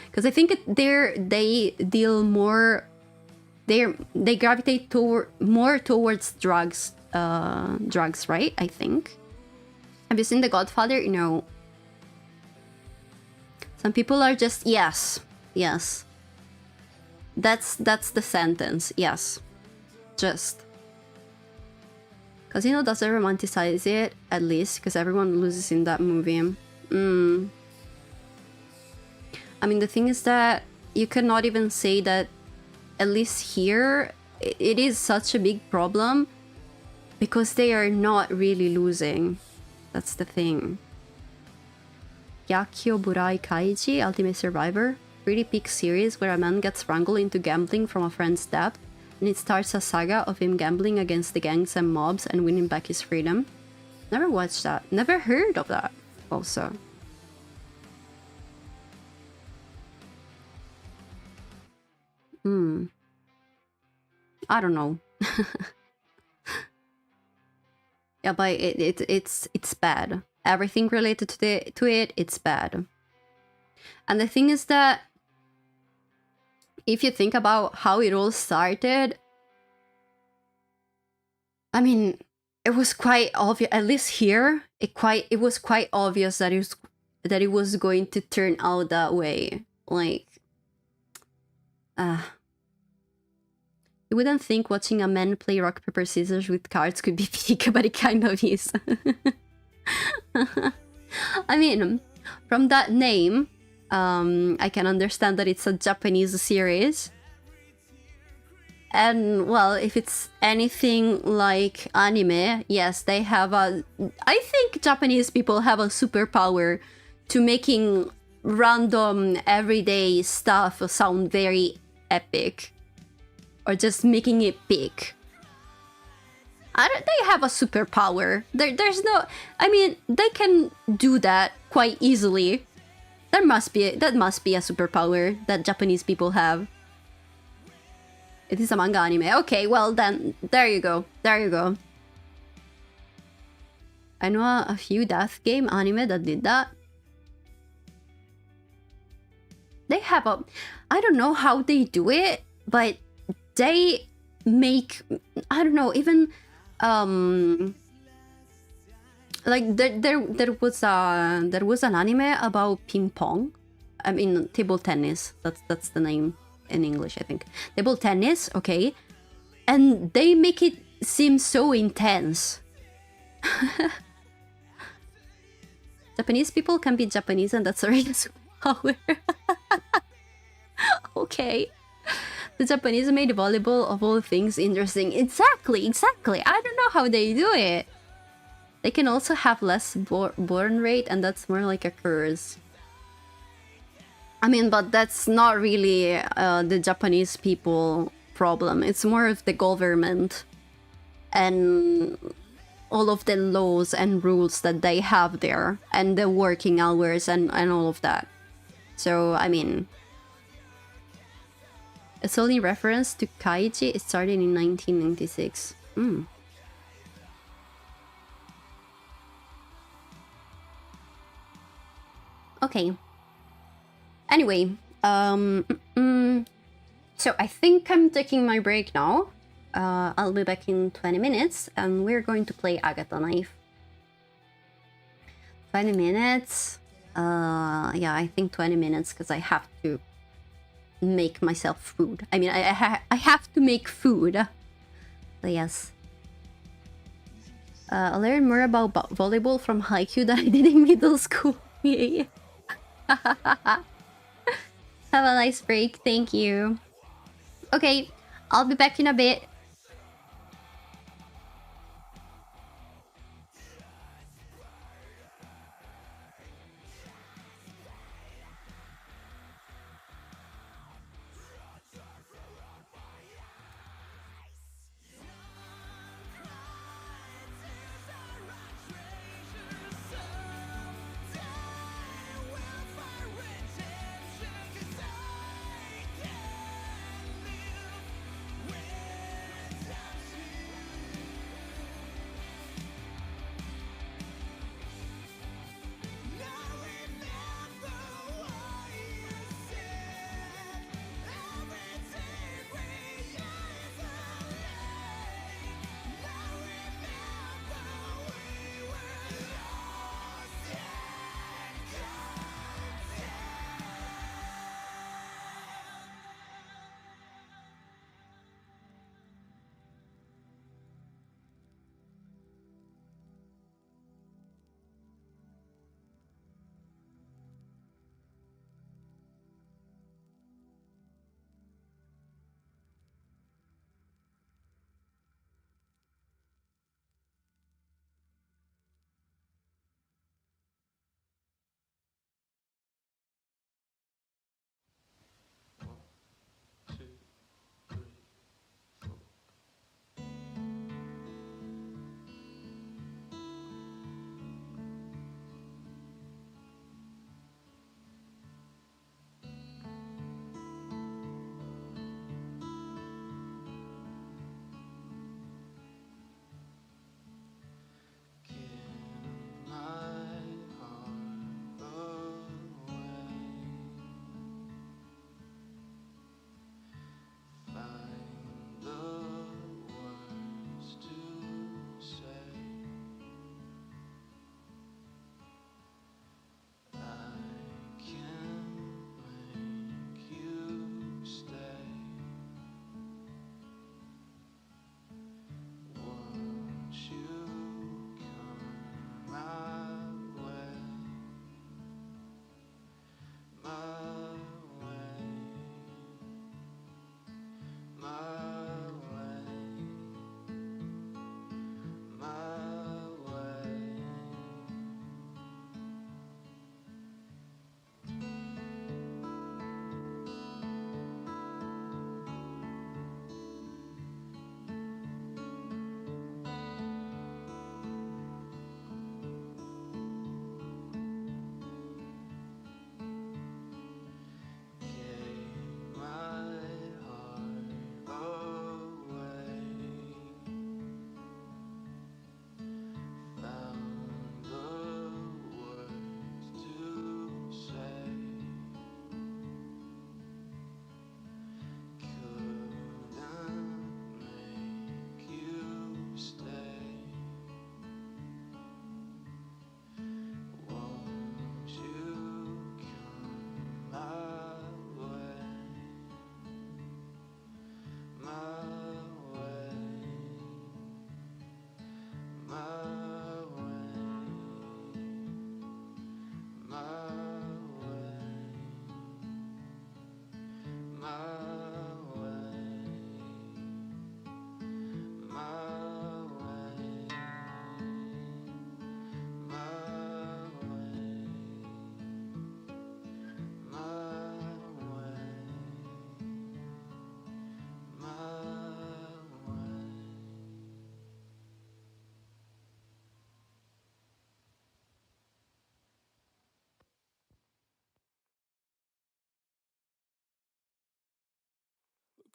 because I think they deal more, they gravitate more towards drugs, right? I think. Have you seen The Godfather? No. Some people are just yes. That's the sentence. Yes. Just. Casino doesn't romanticize it, at least, because everyone loses in that movie. I mean, the thing is that you cannot even say that, at least here, it is such a big problem, because they are not really losing. That's the thing. Yakyo Burai Kaiji, Ultimate Survivor. Pretty peak series where a man gets wrangled into gambling from a friend's debt, and it starts a saga of him gambling against the gangs and mobs and winning back his freedom. Never watched that. Never heard of that also. I don't know. Yeah, but it's bad. Everything related to it, it's bad. And the thing is that if you think about how it all started, I mean, it was quite obvious, at least here, it was quite obvious that it was going to turn out that way. Like, you wouldn't think watching a man play rock, paper, scissors with cards could be peak, but it kind of is. I mean, from that name, I can understand that it's a Japanese series. And, well, if it's anything like anime, yes, they have a... I think Japanese people have a superpower to making random, everyday stuff sound very epic. Or just making it big. They have a superpower. There's no... I mean, they can do that quite easily. That must be a superpower that Japanese people have. It is a manga anime. Okay, well then, there you go. There you go. I know a few death game anime that did that. They have a... I don't know how they do it, but they make... I don't know, even... like there was an anime about ping pong. I mean, table tennis. That's the name in English, I think. Table tennis, okay, and they make it seem so intense. Japanese people can be Japanese, and that's already a superpower. Okay. The Japanese made volleyball of all things interesting. Exactly. I don't know how they do it. They can also have less born rate, and that's more like a curse. I mean, but that's not really the Japanese people problem. It's more of the government and all of the laws and rules that they have there, and the working hours and all of that. So, I mean, it's only reference to Kaiji. It started in 1996. Okay. Anyway, so I think I'm taking my break now. I'll be back in 20 minutes, and we're going to play Agatha Knife. 20 minutes? Yeah, I think 20 minutes, because I have to make myself food. I mean, I have to make food. So yes. I learned more about volleyball from Haikyuu than I did in middle school. Yay. Have a nice break, thank you. Okay, I'll be back in a bit.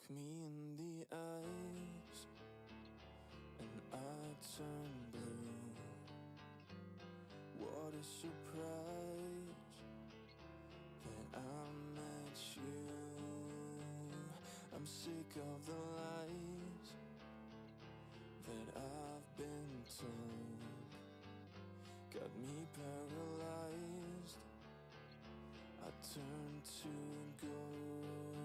Look me in the eyes, and I turn blue. What a surprise that I met you. I'm sick of the lies that I've been told. Got me paralyzed, I turn to gold.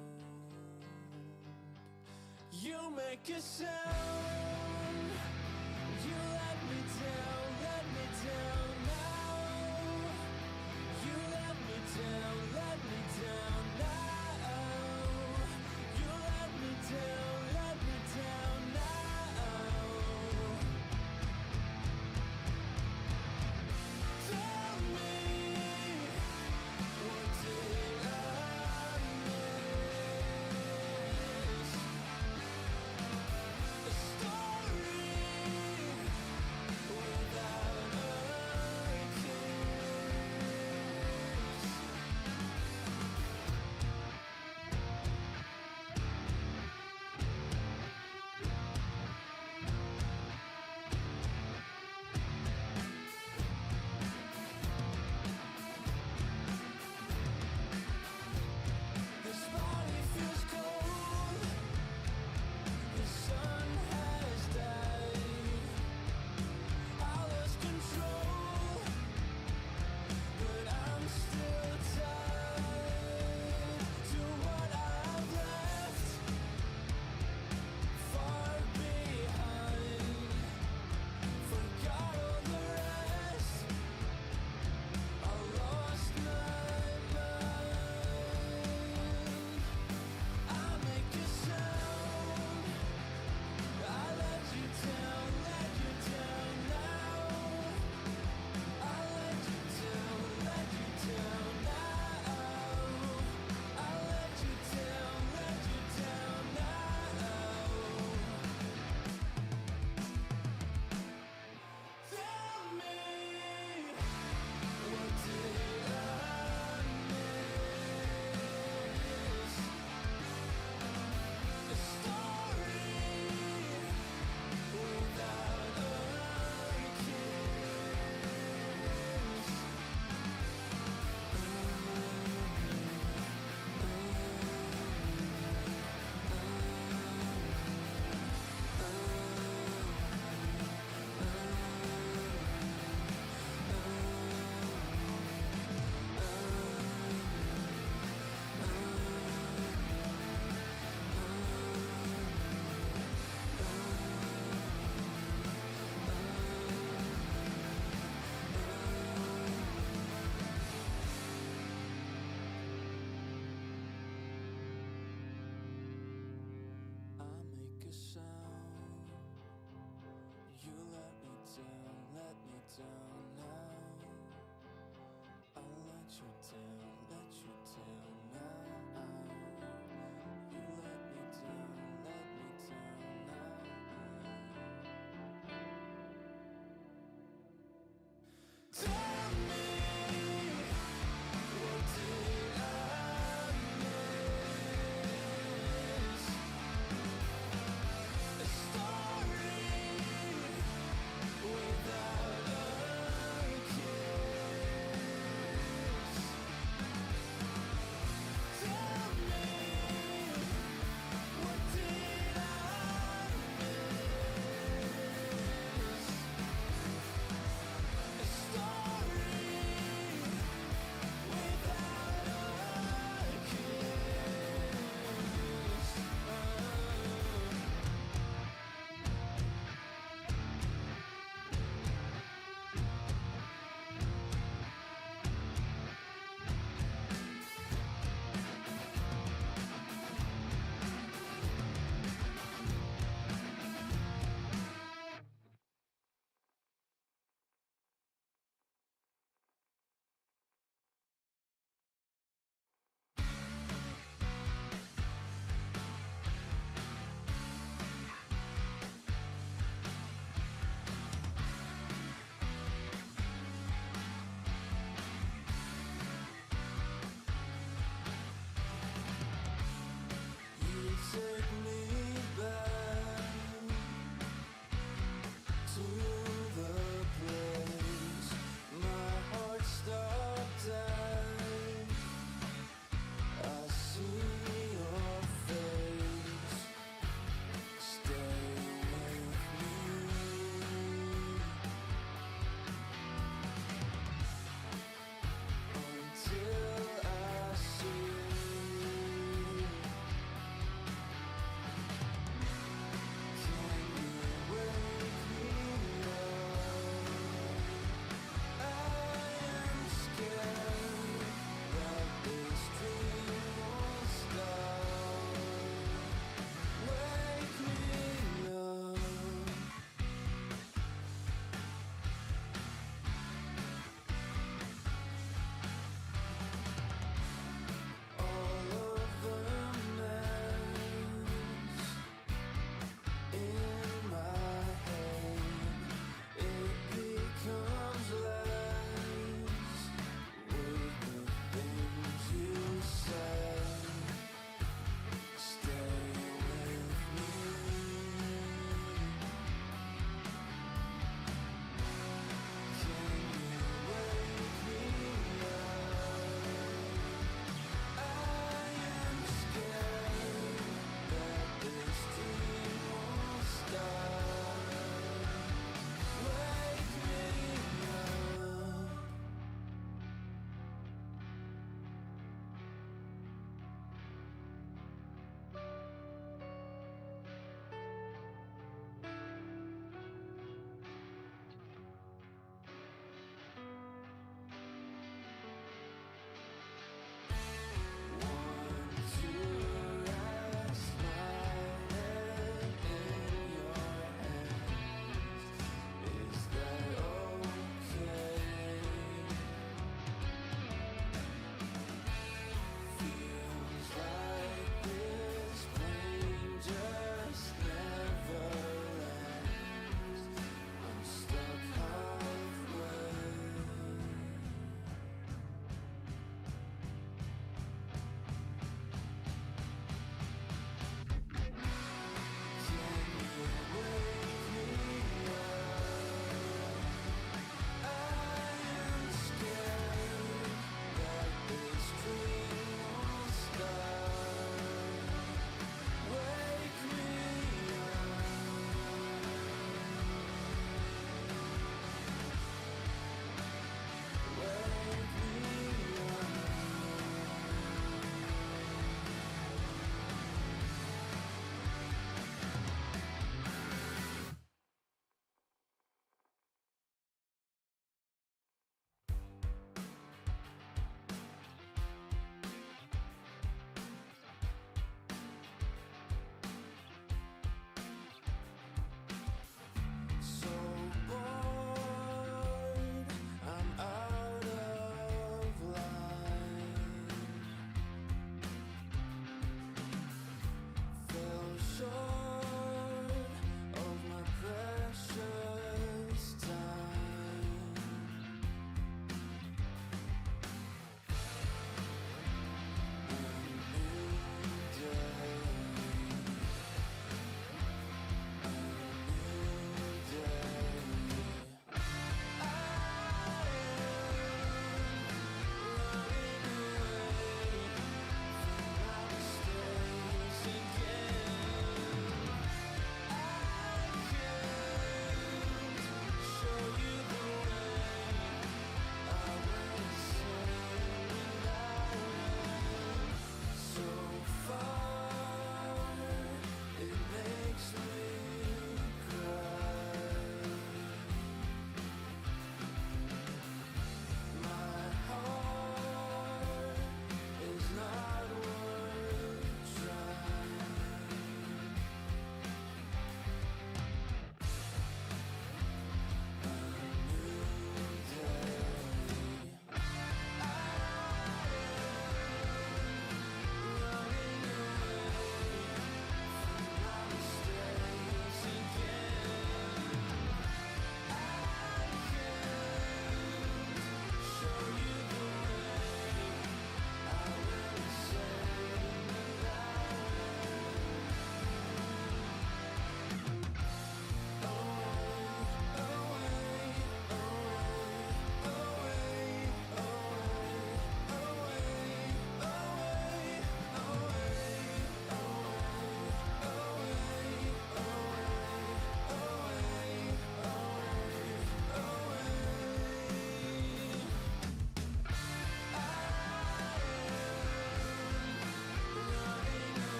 You make a sound, you let me down now. You let me down now. You let me down now. Tell me, what did I miss? A story without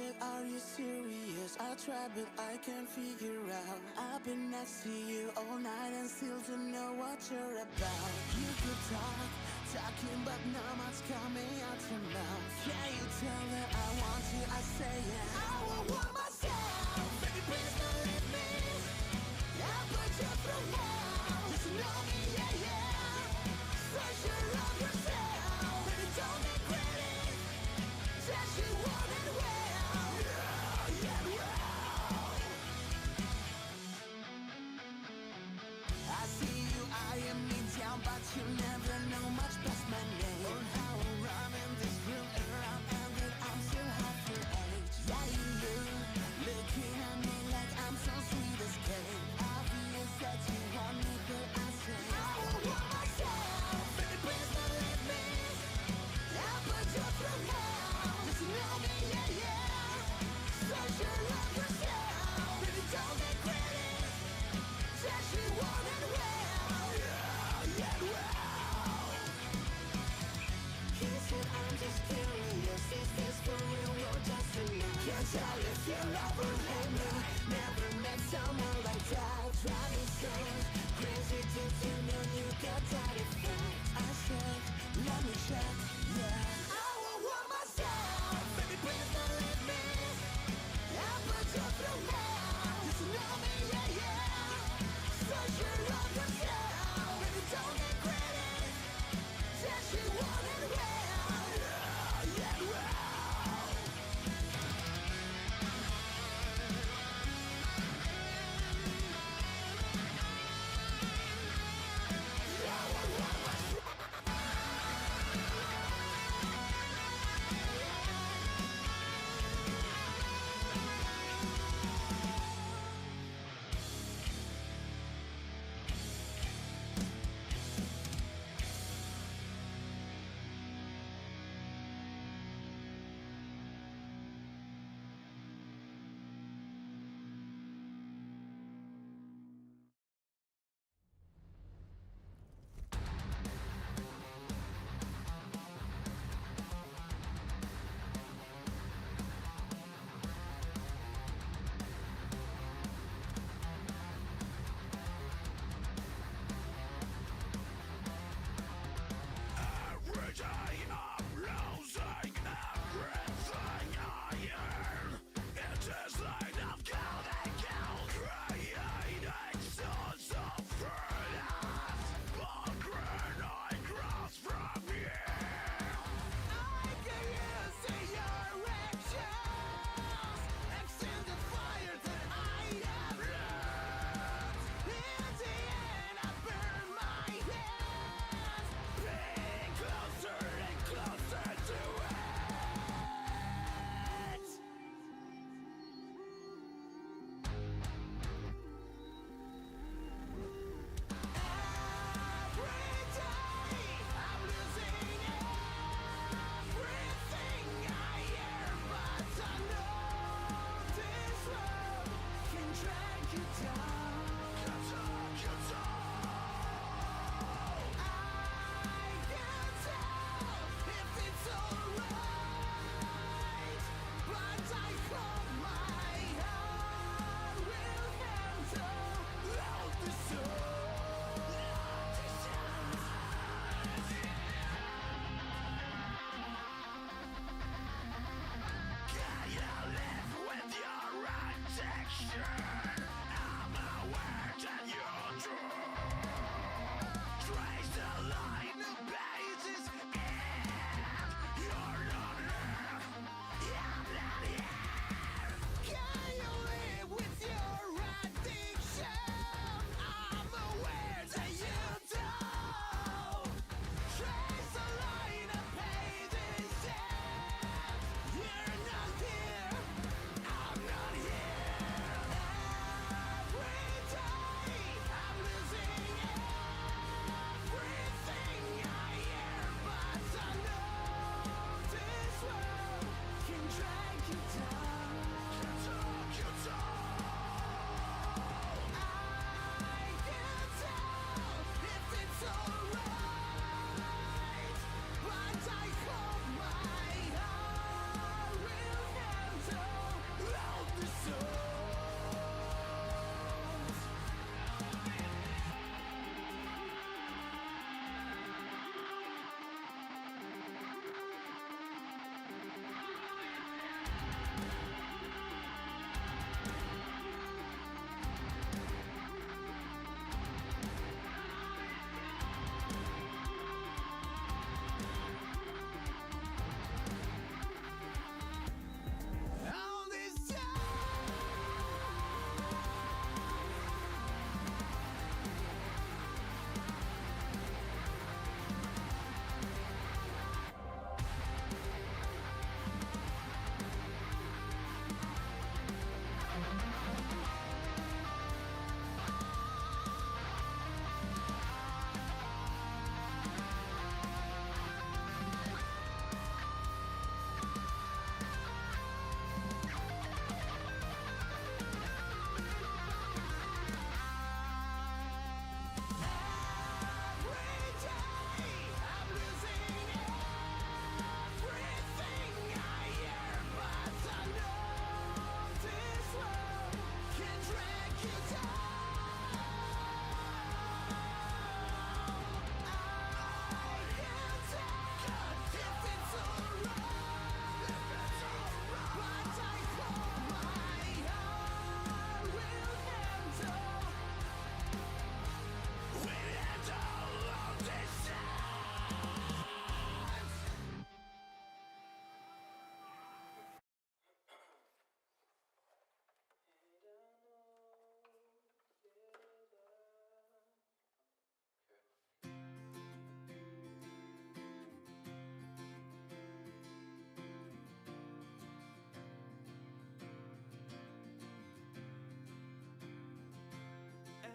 said, are you serious? I tried but I can't figure out. I've been next to you all night and still don't know what you're about. You could talking but not much coming out your mouth. Can you tell that I want you? I say yeah. I won't want myself. Baby, please don't leave me. I'll put you through hell. Just know me, yeah, yeah. So sure of yourself. Baby, don't regret it. Just you want it well. Yeah, yeah, well. I see you eyeing me down, but you never know much past my name. Or how I run in this room around and that I'm still half your age. Yeah, you looking at me like I'm so sweet as cake. Obvious that you want me, but I say I won't want myself. Baby, please don't leave me. I'll put you through hell. Just know me, yeah, yeah. So sure of yourself. Baby, don't regret it. Just you want it well. Yeah, yeah, well. He said, I'm just curious. Is this for real or just a lie? Can't tell if you love or hate me. Never met someone like that. Drive me so crazy. Did you know you got that effect? I said, let me check. Yeah, I won't want myself. Baby, please don't leave me. I'll put you through hell. Just know me, yeah, yeah. So sure of yourself. Baby, don't regret it. Just you want it well. Yeah, yeah, well. I won't want myself.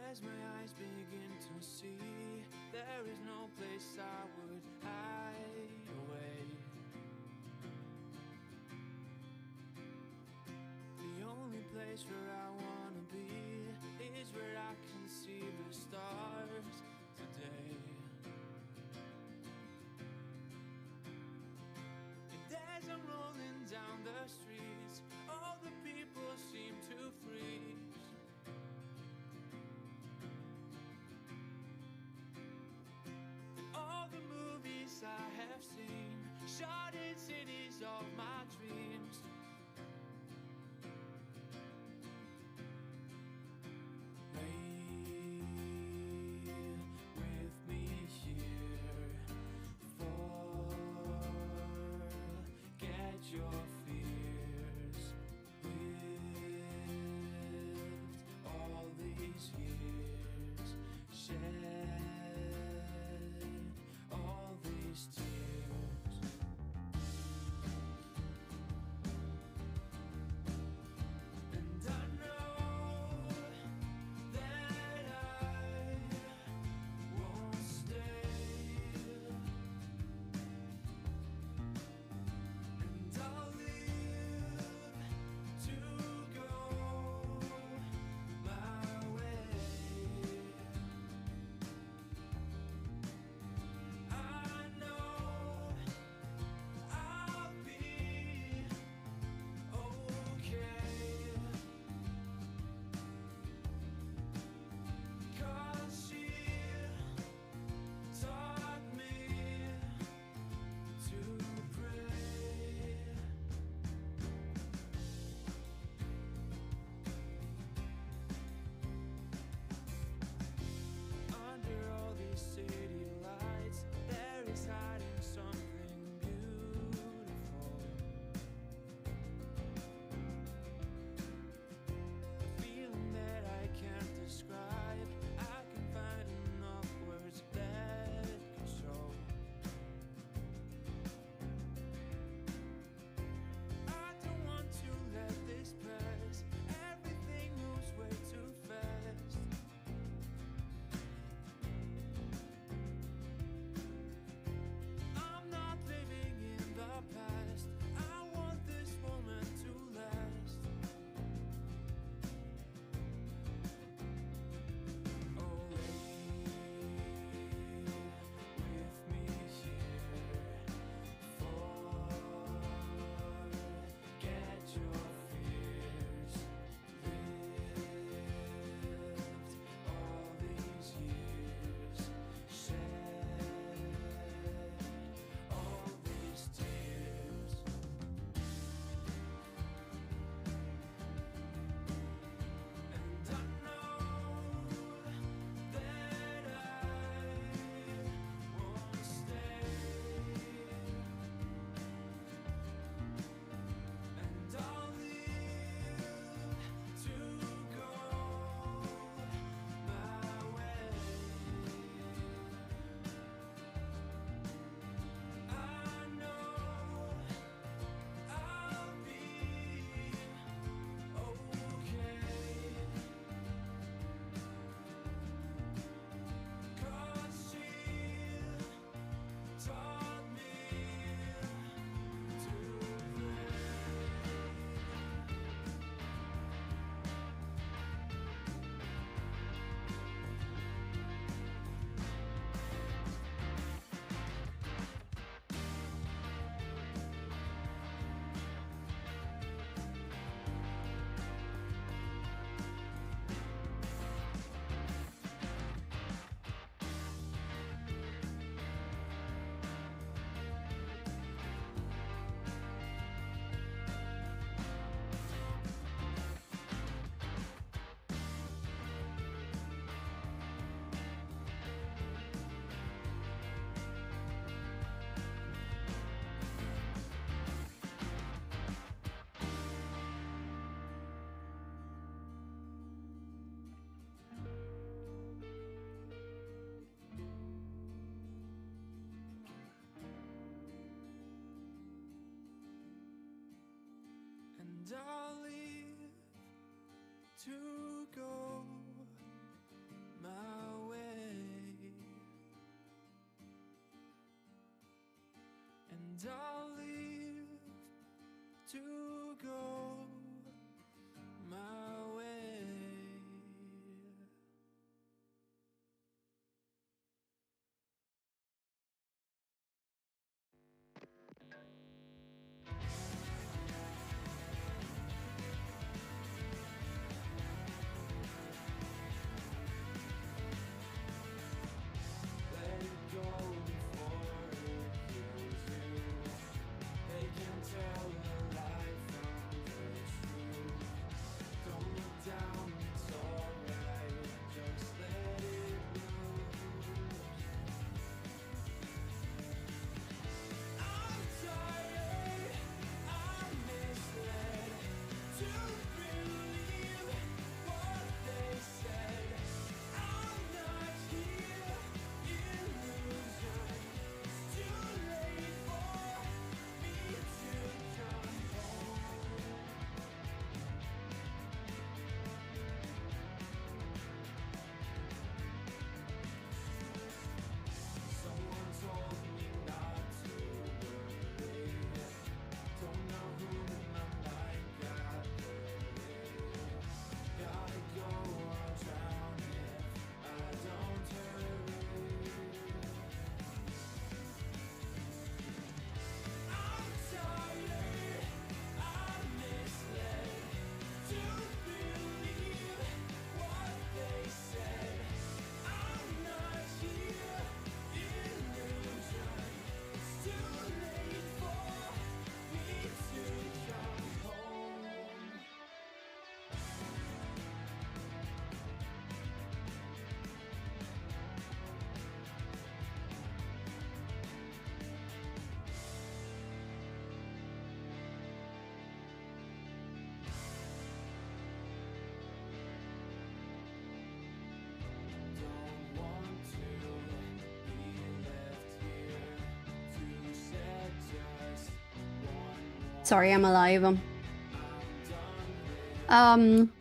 as my eyes begin to see, there is no place I would hide away. The only place where I wanna be is where I can see the stars today. And as I'm rolling down the streets, all the people seem to freeze. And all the movies I have seen shot in cities of my dreams. Your fears lived all these years, shed all these tears. And I know that I won't stay. and I'll leave to go to go my way. Let it go before it kills you. They can tell the lie from the truth. Don't look down, it's alright. Just let it loose. I'm tired, I'm misled to believe what they said. I'm not here, illusion. It's too late for me to come home. Someone told me not to worry. Don't know who my mind got buried. Gotta go, I'll drown if I don't hurry. I'm tired, I'm misled to believe what they said. I'm not here, illusion. It's too late for me to come home. Don't want to be left here to set just one more. Sorry, I'm alive. I'm done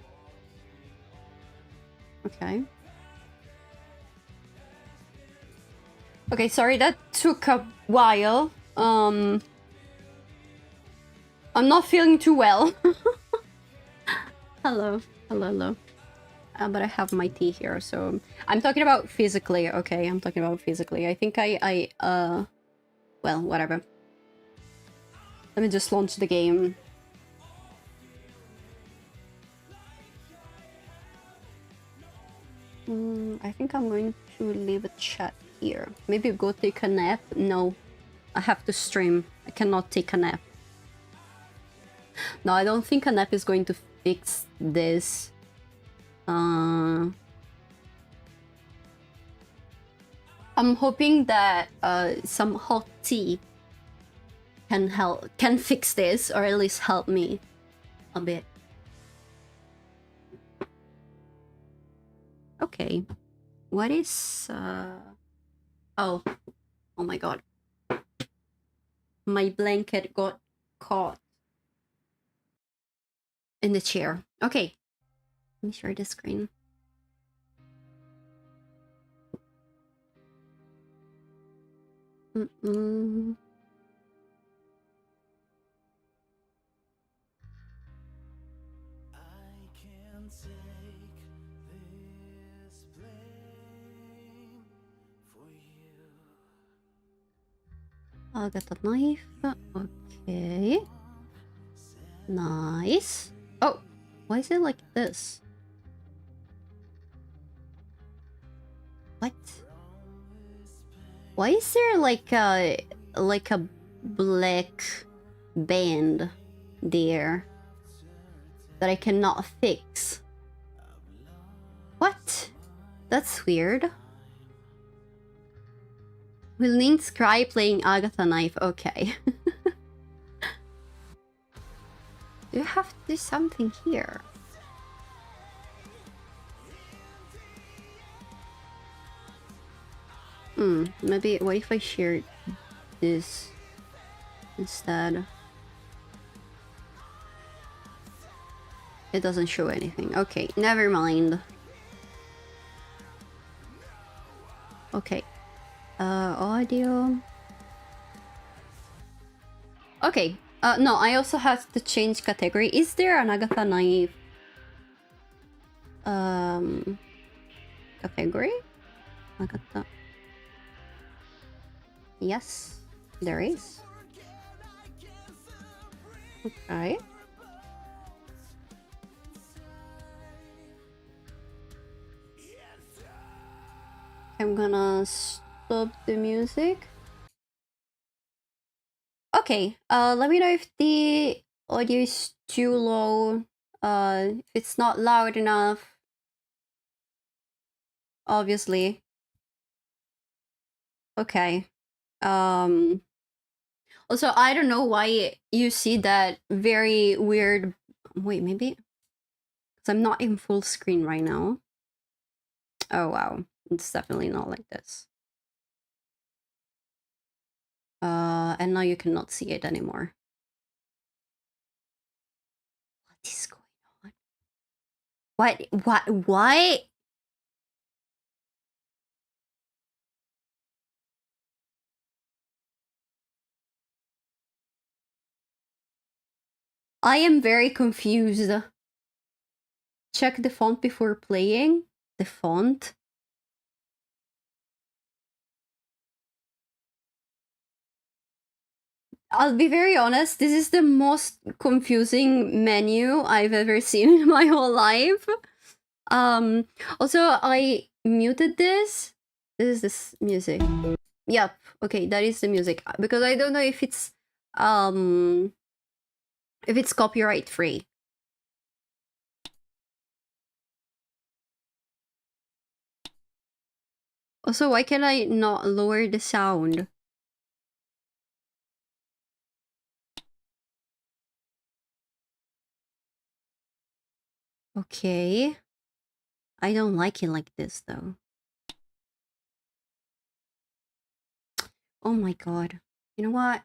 with Okay. Okay, sorry, that took a while. I'm not feeling too well. Hello, hello, hello. But I have my tea here, so I'm talking about physically. Okay, I'm talking about physically. I think well, whatever. Let me just launch the game. I think I'm going to leave a chat here. Maybe go take a nap. No, I have to stream. I cannot take a nap. No, I don't think a nap is going to fix this. I'm hoping that some hot tea can fix this, or at least help me a bit. Okay, what is oh my god, my blanket got caught in the chair. Okay, let me share the screen. I can't take this blame for you. Agatha Knife. Okay. Nice. Oh, why is it like this? What? Why is there like a black band there that I cannot fix? What? That's weird. Will Nynx cry playing Agatha Knife? Okay. Do you have to do something here? Maybe, what if I share this instead? It doesn't show anything. Okay, never mind. Okay. Audio. Okay, No, I also have to change category. Is there an Agatha Knife category? Agatha. Yes, there is. Okay. I'm gonna stop the music. Okay, let me know if the audio is too low, if it's not loud enough, obviously. Okay. Also, I don't know why you see that very weird... Wait, maybe? Because I'm not in full screen right now. Oh, wow. It's definitely not like this. And now you cannot see it anymore. What is going on? Why? I am very confused. Check the font before playing. The font? I'll be very honest, this is the most confusing menu I've ever seen in my whole life. Also, I muted this. This is this music. Yep, okay, that is the music. Because I don't know if it's copyright free. Also, why can I not lower the sound? Okay. I don't like it like this, though. Oh my god. You know what?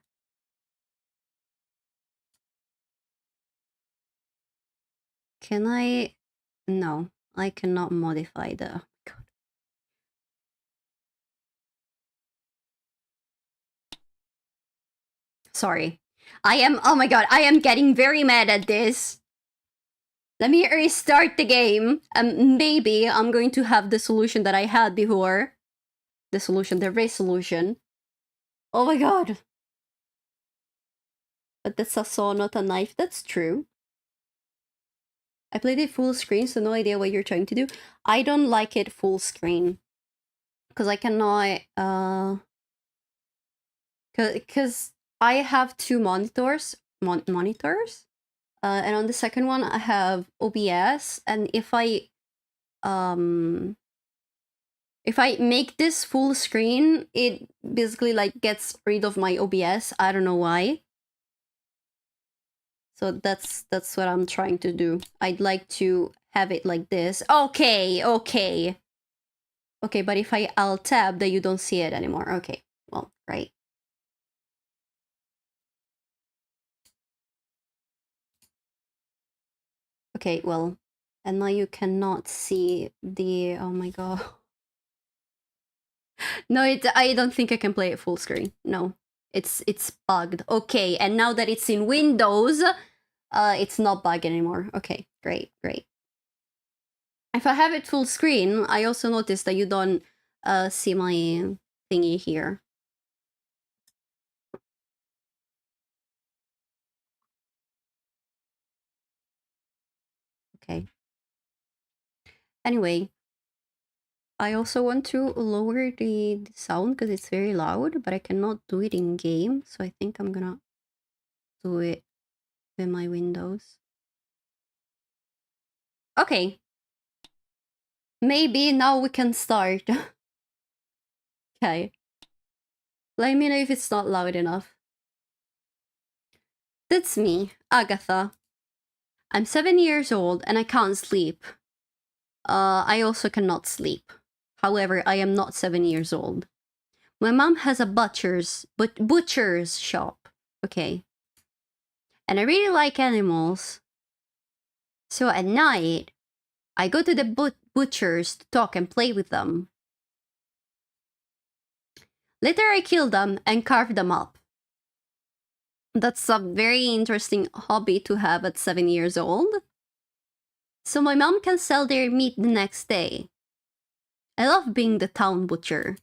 Can I... No, I cannot modify the... God. Sorry. Oh my god, I am getting very mad at this. Let me restart the game. Maybe I'm going to have the solution that I had before. The resolution. Oh my god. But that's a saw, not a knife. That's true. I played it full screen, so no idea what you're trying to do. I don't like it full screen. Because I cannot... Because I have two monitors. Monitors? And on the second one, I have OBS. And if I make this full screen, it basically like gets rid of my OBS. I don't know why. So that's what I'm trying to do. I'd like to have it like this. Okay. Okay, but if I alt tab, then you don't see it anymore. Okay, well, great. Okay, well, and now you cannot see the... Oh my god. No, I don't think I can play it full screen. No, it's bugged. Okay, and now that it's in Windows, it's not bugged anymore. Okay, great. If I have it full screen, I also noticed that you don't see my thingy here. Okay. Anyway, I also want to lower the sound because it's very loud, but I cannot do it in game, so I think I'm gonna do it with my Windows. Okay. Maybe now we can start. Okay. Let me know if it's not loud enough. That's me, Agatha. I'm 7 years old and I can't sleep. I also cannot sleep. However, I am not 7 years old. My mom has a butcher's shop. Okay. And I really like animals. So at night, I go to the butchers to talk and play with them. Later I kill them and carve them up. That's a very interesting hobby to have at 7 years old. So my mom can sell their meat the next day. I love being the town butcher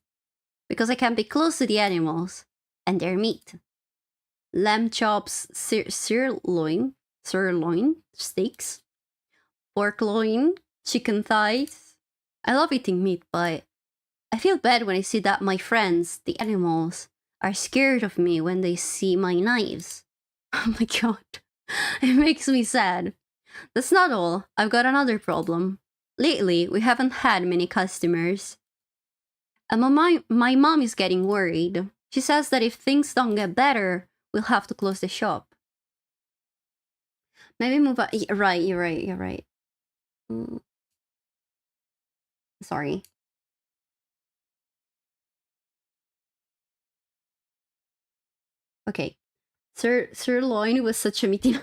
because I can be close to the animals and their meat. Lamb chops, sirloin steaks, pork loin, chicken thighs. I love eating meat, but I feel bad when I see that my friends, the animals, are scared of me when they see my knives. Oh my god. It makes me sad. That's not all. I've got another problem. Lately, we haven't had many customers. And my mom is getting worried. She says that if things don't get better, we'll have to close the shop. Maybe move on. You're right. Sorry. Okay. Sirloin was such a meaty.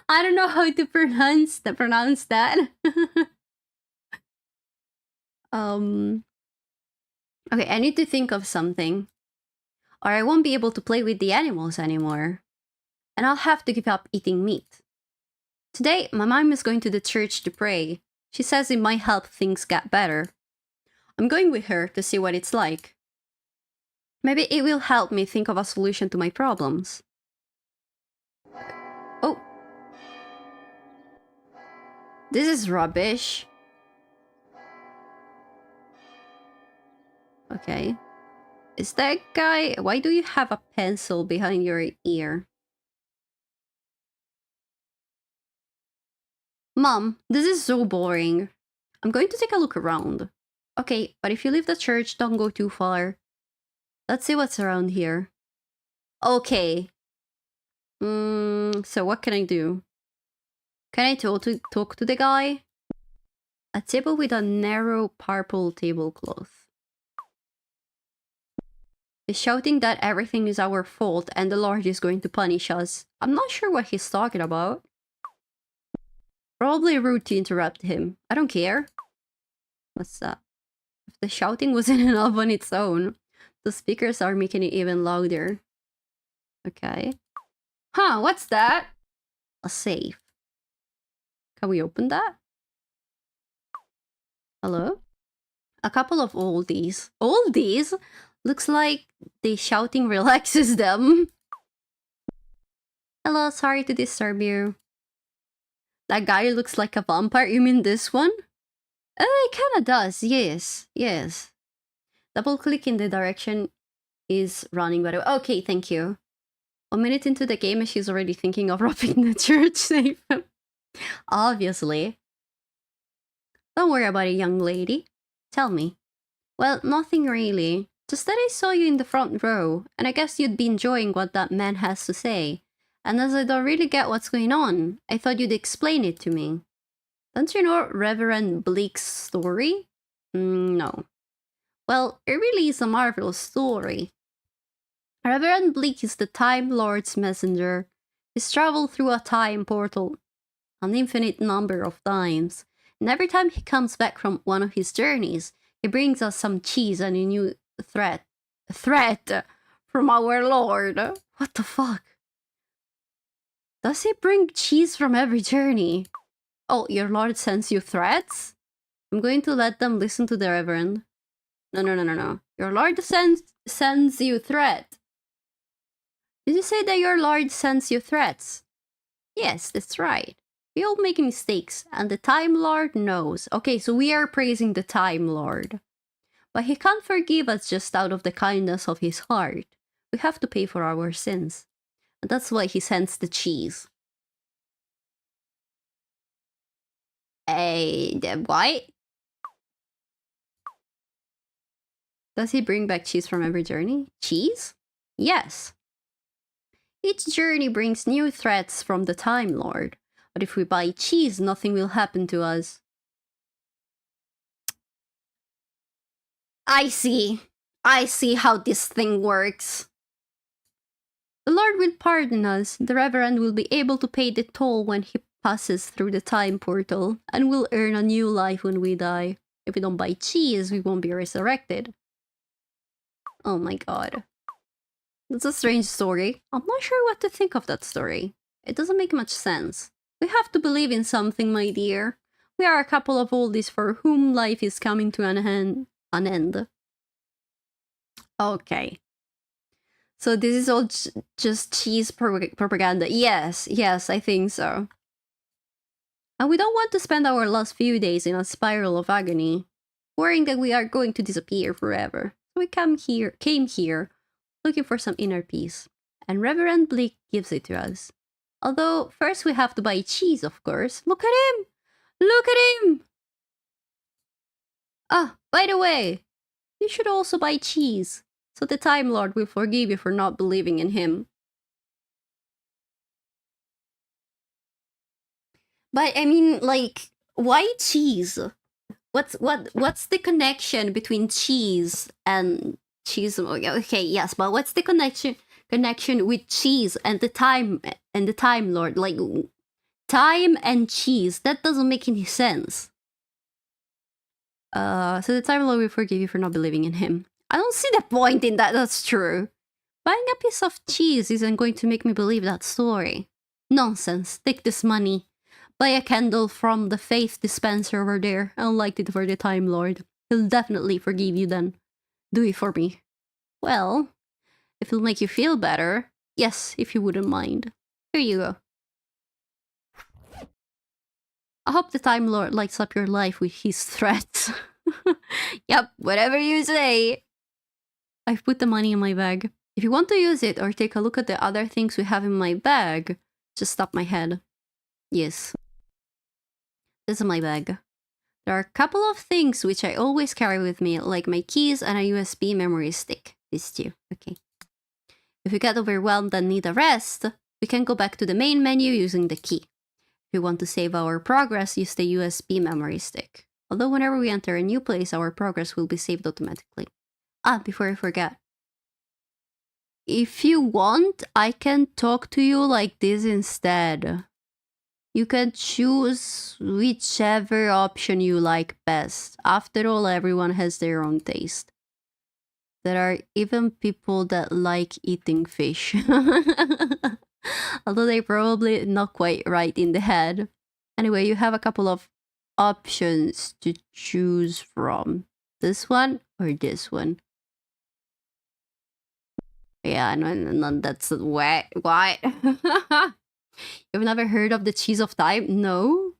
I don't know how to pronounce that. Okay, I need to think of something. Or I won't be able to play with the animals anymore. And I'll have to give up eating meat. Today, my mom is going to the church to pray. She says it might help things get better. I'm going with her to see what it's like. Maybe it will help me think of a solution to my problems. Oh. This is rubbish. Okay. Is that guy... Why do you have a pencil behind your ear? Mom, this is so boring. I'm going to take a look around. Okay, but if you leave the church, don't go too far. Let's see what's around here. Okay. So what can I do? Can I talk to the guy? A table with a narrow purple tablecloth. He's shouting that everything is our fault and the Lord is going to punish us. I'm not sure what he's talking about. Probably rude to interrupt him. I don't care. What's that? If the shouting wasn't enough on its own, the speakers are making it even louder. Okay. Huh, what's that? A safe. Can we open that? Hello? A couple of oldies. Oldies? Looks like the shouting relaxes them. Hello, sorry to disturb you. That guy looks like a vampire. You mean this one? It kinda does, yes. Double click in the direction is running, by the way. Okay, thank you. 1 minute into the game and she's already thinking of robbing the church safe. Obviously. Don't worry about it, young lady. Tell me. Well, nothing really. Just that I saw you in the front row, and I guess you'd be enjoying what that man has to say. And as I don't really get what's going on, I thought you'd explain it to me. Don't you know Reverend Bleak's story? No. Well, it really is a marvelous story. Reverend Bleak is the Time Lord's messenger. He's traveled through a time portal an infinite number of times, and every time he comes back from one of his journeys, he brings us some cheese and a new threat from our Lord. What the fuck? Does he bring cheese from every journey? Oh, your Lord sends you threats? I'm going to let them listen to the Reverend. No. Your Lord sends you threat. Did you say that your Lord sends you threats? Yes, that's right. We all make mistakes, and the Time Lord knows. Okay, so we are praising the Time Lord. But he can't forgive us just out of the kindness of his heart. We have to pay for our sins. And that's why he sends the cheese. What? Does he bring back cheese from every journey? Cheese? Yes. Each journey brings new threats from the Time Lord. But if we buy cheese, nothing will happen to us. I see how this thing works. The Lord will pardon us. The Reverend will be able to pay the toll when he passes through the time portal, and we'll earn a new life when we die. If we don't buy cheese, we won't be resurrected. Oh my god. That's a strange story. I'm not sure what to think of that story. It doesn't make much sense. We have to believe in something, my dear. We are a couple of oldies for whom life is coming to an end. Okay. So this is all just cheese propaganda. Yes, I think so. And we don't want to spend our last few days in a spiral of agony, worrying that we are going to disappear forever. So we came here, looking for some inner peace. And Reverend Bleak gives it to us. Although, first we have to buy cheese, of course. Look at him! Look at him! Ah, by the way, you should also buy cheese, so the Time Lord will forgive you for not believing in him. But I mean, like, why cheese? What's the connection between cheese and cheese? Okay, yes, but what's the connection with cheese and the Time Lord? Like, time and cheese, that doesn't make any sense. So the Time Lord will forgive you for not believing in him. I don't see the point in that. That's true. Buying a piece of cheese isn't going to make me believe that story. Nonsense. Take this money. Buy a candle from the faith dispenser over there and light it for the Time Lord. He'll definitely forgive you then. Do it for me. Well, if it'll make you feel better, yes, if you wouldn't mind. Here you go. I hope the Time Lord lights up your life with his threats. Yep, whatever you say. I've put the money in my bag. If you want to use it or take a look at the other things we have in my bag, just stop my head. Yes. This is my bag. There are a couple of things which I always carry with me, like my keys and a USB memory stick. These two. Okay. If we get overwhelmed and need a rest, we can go back to the main menu using the key. If we want to save our progress, use the USB memory stick. Although whenever we enter a new place, our progress will be saved automatically. Ah, before I forget. If you want, I can talk to you like this instead. You can choose whichever option you like best. After all, everyone has their own taste. There are even people that like eating fish. Although they're probably not quite right in the head. Anyway, you have a couple of options to choose from. This one or this one. Yeah, no, that's what? You've never heard of the cheese of time? No?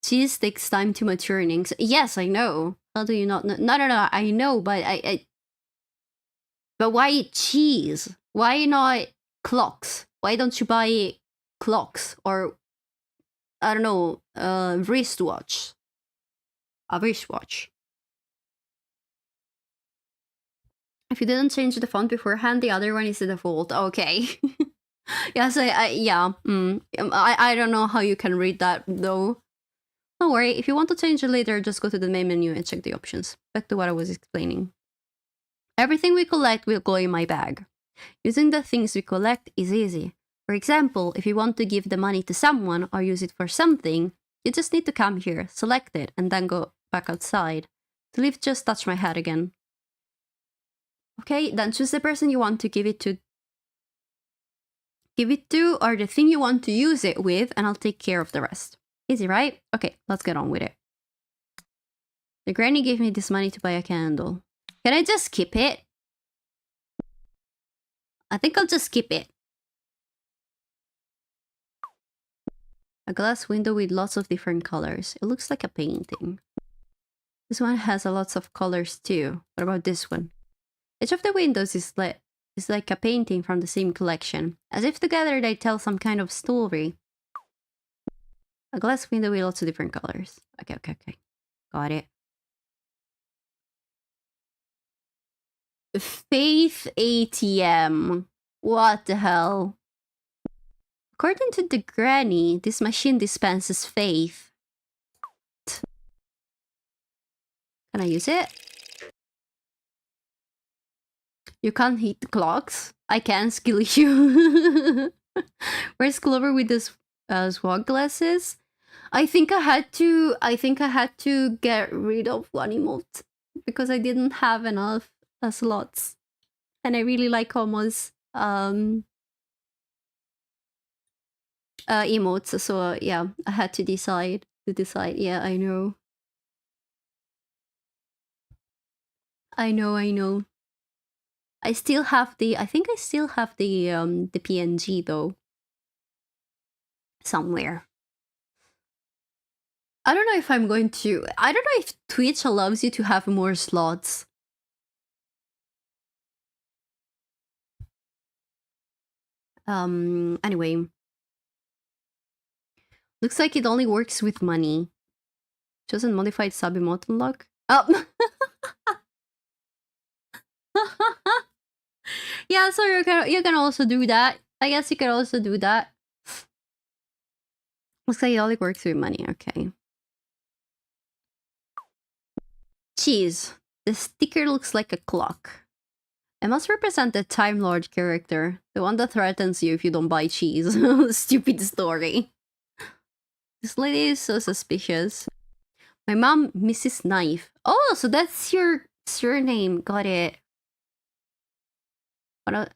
Cheese takes time to mature, Nynx. Yes, I know. How do you not know? No, I know, but But why cheese? Why not clocks? Why don't you buy clocks? Or, I don't know, wristwatch? A wristwatch. If you didn't change the font beforehand, the other one is the default. Okay. Yes, yeah. I don't know how you can read that, though. Don't worry, if you want to change it later, just go to the main menu and check the options. Back to what I was explaining. Everything we collect will go in my bag. Using the things we collect is easy. For example, if you want to give the money to someone or use it for something, you just need to come here, select it, and then go back outside. To leave, just touch my head again. Okay, then choose the person you want to give it to. Or the thing you want to use it with, and I'll take care of the rest. Easy, right? Okay, let's get on with it. The granny gave me this money to buy a candle. Can I just skip it? I think I'll just skip it. A glass window with lots of different colors. It looks like a painting. This one has lots of colors too. What about this one? Each of the windows is like a painting from the same collection. As if together they tell some kind of story. A glass window with lots of different colors. Okay. Got it. Faith ATM. What the hell? According to the granny, this machine dispenses faith. Can I use it? You can't hit the clocks. I can skill you. Where's Clover with this swag glasses? I think I had to get rid of one emote because I didn't have enough slots. and I really like Homo's emotes. So yeah, I had to decide. Yeah, I know. I know. I still have the. I think I still have the PNG though. Somewhere. I don't know if I'm going to. I don't know if Twitch allows you to have more slots. Anyway. Looks like it only works with money. Chosen modified sub emote unlock. Oh! Yeah, so you can also do that. I guess you can also do that. Looks like it only works with money, okay. Cheese. The sticker looks like a clock. It must represent the Time Lord character. The one that threatens you if you don't buy cheese. Stupid story. This lady is so suspicious. My mom, Mrs. Knife. Oh, so that's your surname. Got it.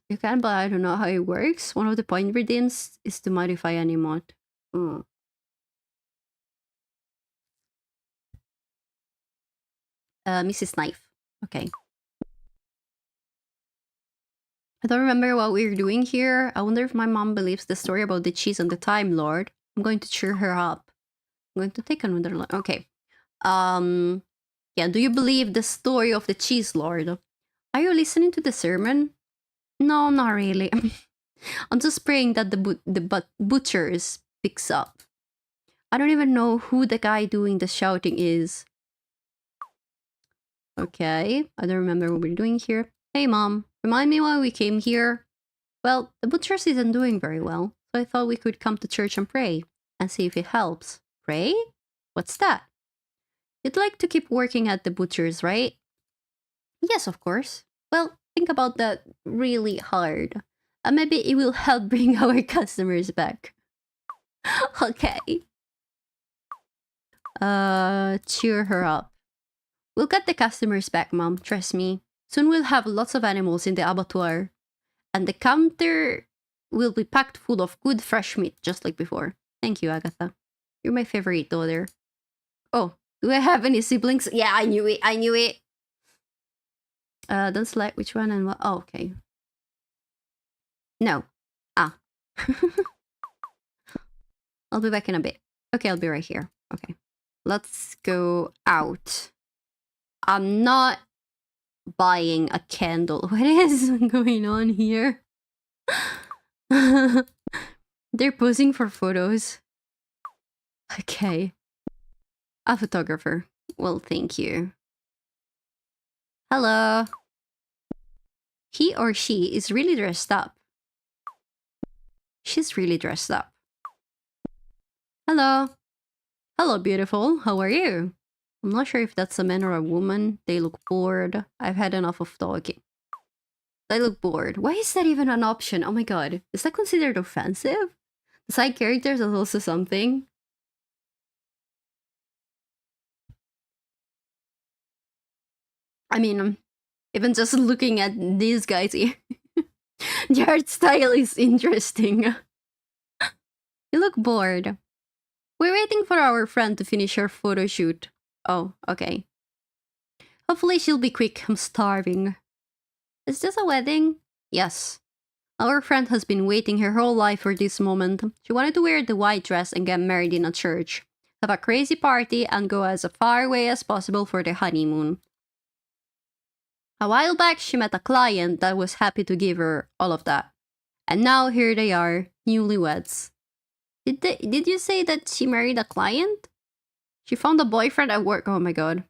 You can, but I don't know how it works. One of the point redeems is to modify an emote. Mrs. Knife. Okay. I don't remember what we're doing here. I wonder if my mom believes the story about the cheese and the Time Lord. I'm going to cheer her up. I'm going to take another look. Okay. Yeah, do you believe the story of the Cheese Lord? Are you listening to the sermon? No, not really. I'm just praying that the butchers picks up. I don't even know who the guy doing the shouting is. Okay, I don't remember what we're doing here. Hey mom, remind me why we came here? Well, the butchers isn't doing very well, so I thought we could come to church and pray, and see if it helps. Pray? What's that? You'd like to keep working at the butchers, right? Yes, of course. Well, think about that really hard. And maybe it will help bring our customers back. Okay. Cheer her up. We'll get the customers back, Mom. Trust me. Soon we'll have lots of animals in the abattoir. And the counter will be packed full of good fresh meat, just like before. Thank you, Agatha. You're my favorite daughter. Oh, do I have any siblings? Yeah, I knew it. Don't select which one and what. Oh, okay. No. Ah. I'll be back in a bit. Okay, I'll be right here. Okay. Let's go out. I'm not buying a candle. What is going on here? They're posing for photos. Okay. A photographer. Well, thank you. Hello. He or she is really dressed up. She's really dressed up. Hello. Hello, beautiful. How are you? I'm not sure if that's a man or a woman. They look bored. I've had enough of talking. They look bored. Why is that even an option? Oh my god. Is that considered offensive? The side characters is also something. I mean, even just looking at these guys here. The art style is interesting. You look bored. We're waiting for our friend to finish her photo shoot. Oh, okay. Hopefully she'll be quick. I'm starving. Is this a wedding? Yes. Our friend has been waiting her whole life for this moment. She wanted to wear the white dress and get married in a church, have a crazy party, and go as far away as possible for the honeymoon. A while back, she met a client that was happy to give her all of that. And now here they are, newlyweds. Did you say that she married a client? She found a boyfriend at work. Oh my god.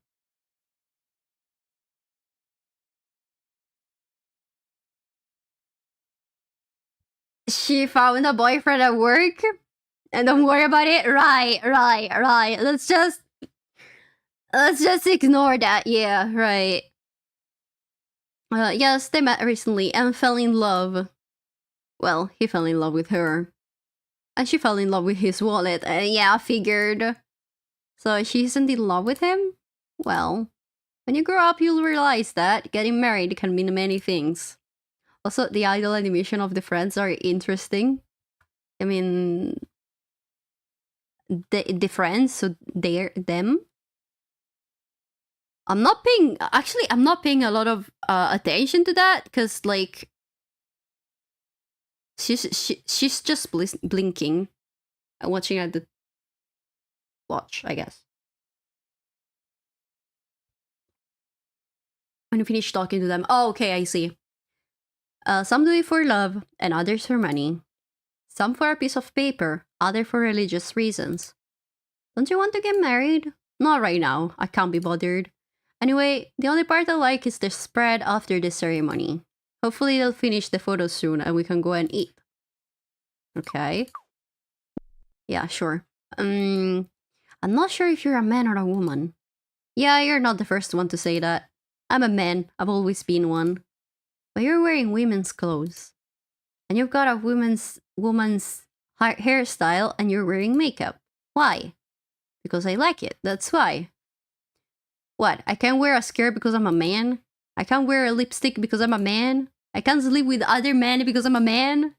She found a boyfriend at work? And don't worry about it? Right. Let's just ignore that. Yeah, right. Yes, they met recently and fell in love. Well, he fell in love with her. And she fell in love with his wallet. Yeah, I figured. So she isn't in love with him? Well, when you grow up, you'll realize that getting married can mean many things. Also, the idol animation of the friends are interesting. I mean, the friends, so them. I'm not paying a lot of attention to that because like she's just blinking and watching at the watch, I guess. When you finish talking to them, oh, okay, I see. Some do it for love and others for money. Some for a piece of paper, other for religious reasons. Don't you want to get married? Not right now, I can't be bothered. Anyway, the only part I like is the spread after the ceremony. Hopefully they'll finish the photos soon and we can go and eat. Okay. Yeah, sure. I'm not sure if you're a man or a woman. Yeah, you're not the first one to say that. I'm a man, I've always been one. But you're wearing women's clothes. And you've got a woman's hairstyle and you're wearing makeup. Why? Because I like it, that's why. What, I can't wear a skirt because I'm a man? I can't wear a lipstick because I'm a man? I can't sleep with other men because I'm a man?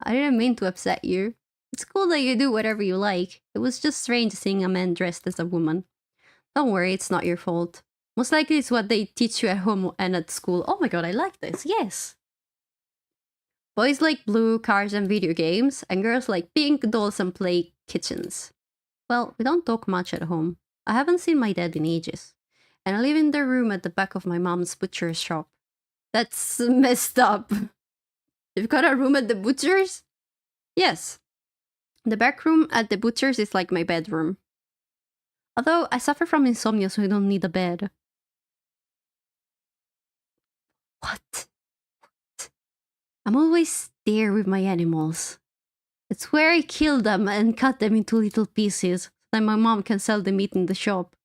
I didn't mean to upset you. It's cool that you do whatever you like. It was just strange seeing a man dressed as a woman. Don't worry, it's not your fault. Most likely it's what they teach you at home and at school. Oh my god, I like this, yes! Boys like blue, cars and video games, and girls like pink, dolls and play kitchens. Well, we don't talk much at home. I haven't seen my dad in ages. And I live in the room at the back of my mom's butcher's shop. That's messed up. You've got a room at the butcher's? Yes. The back room at the butcher's is like my bedroom. Although, I suffer from insomnia, so I don't need a bed. What? I'm always there with my animals. It's where I kill them and cut them into little pieces, so that my mom can sell the meat in the shop.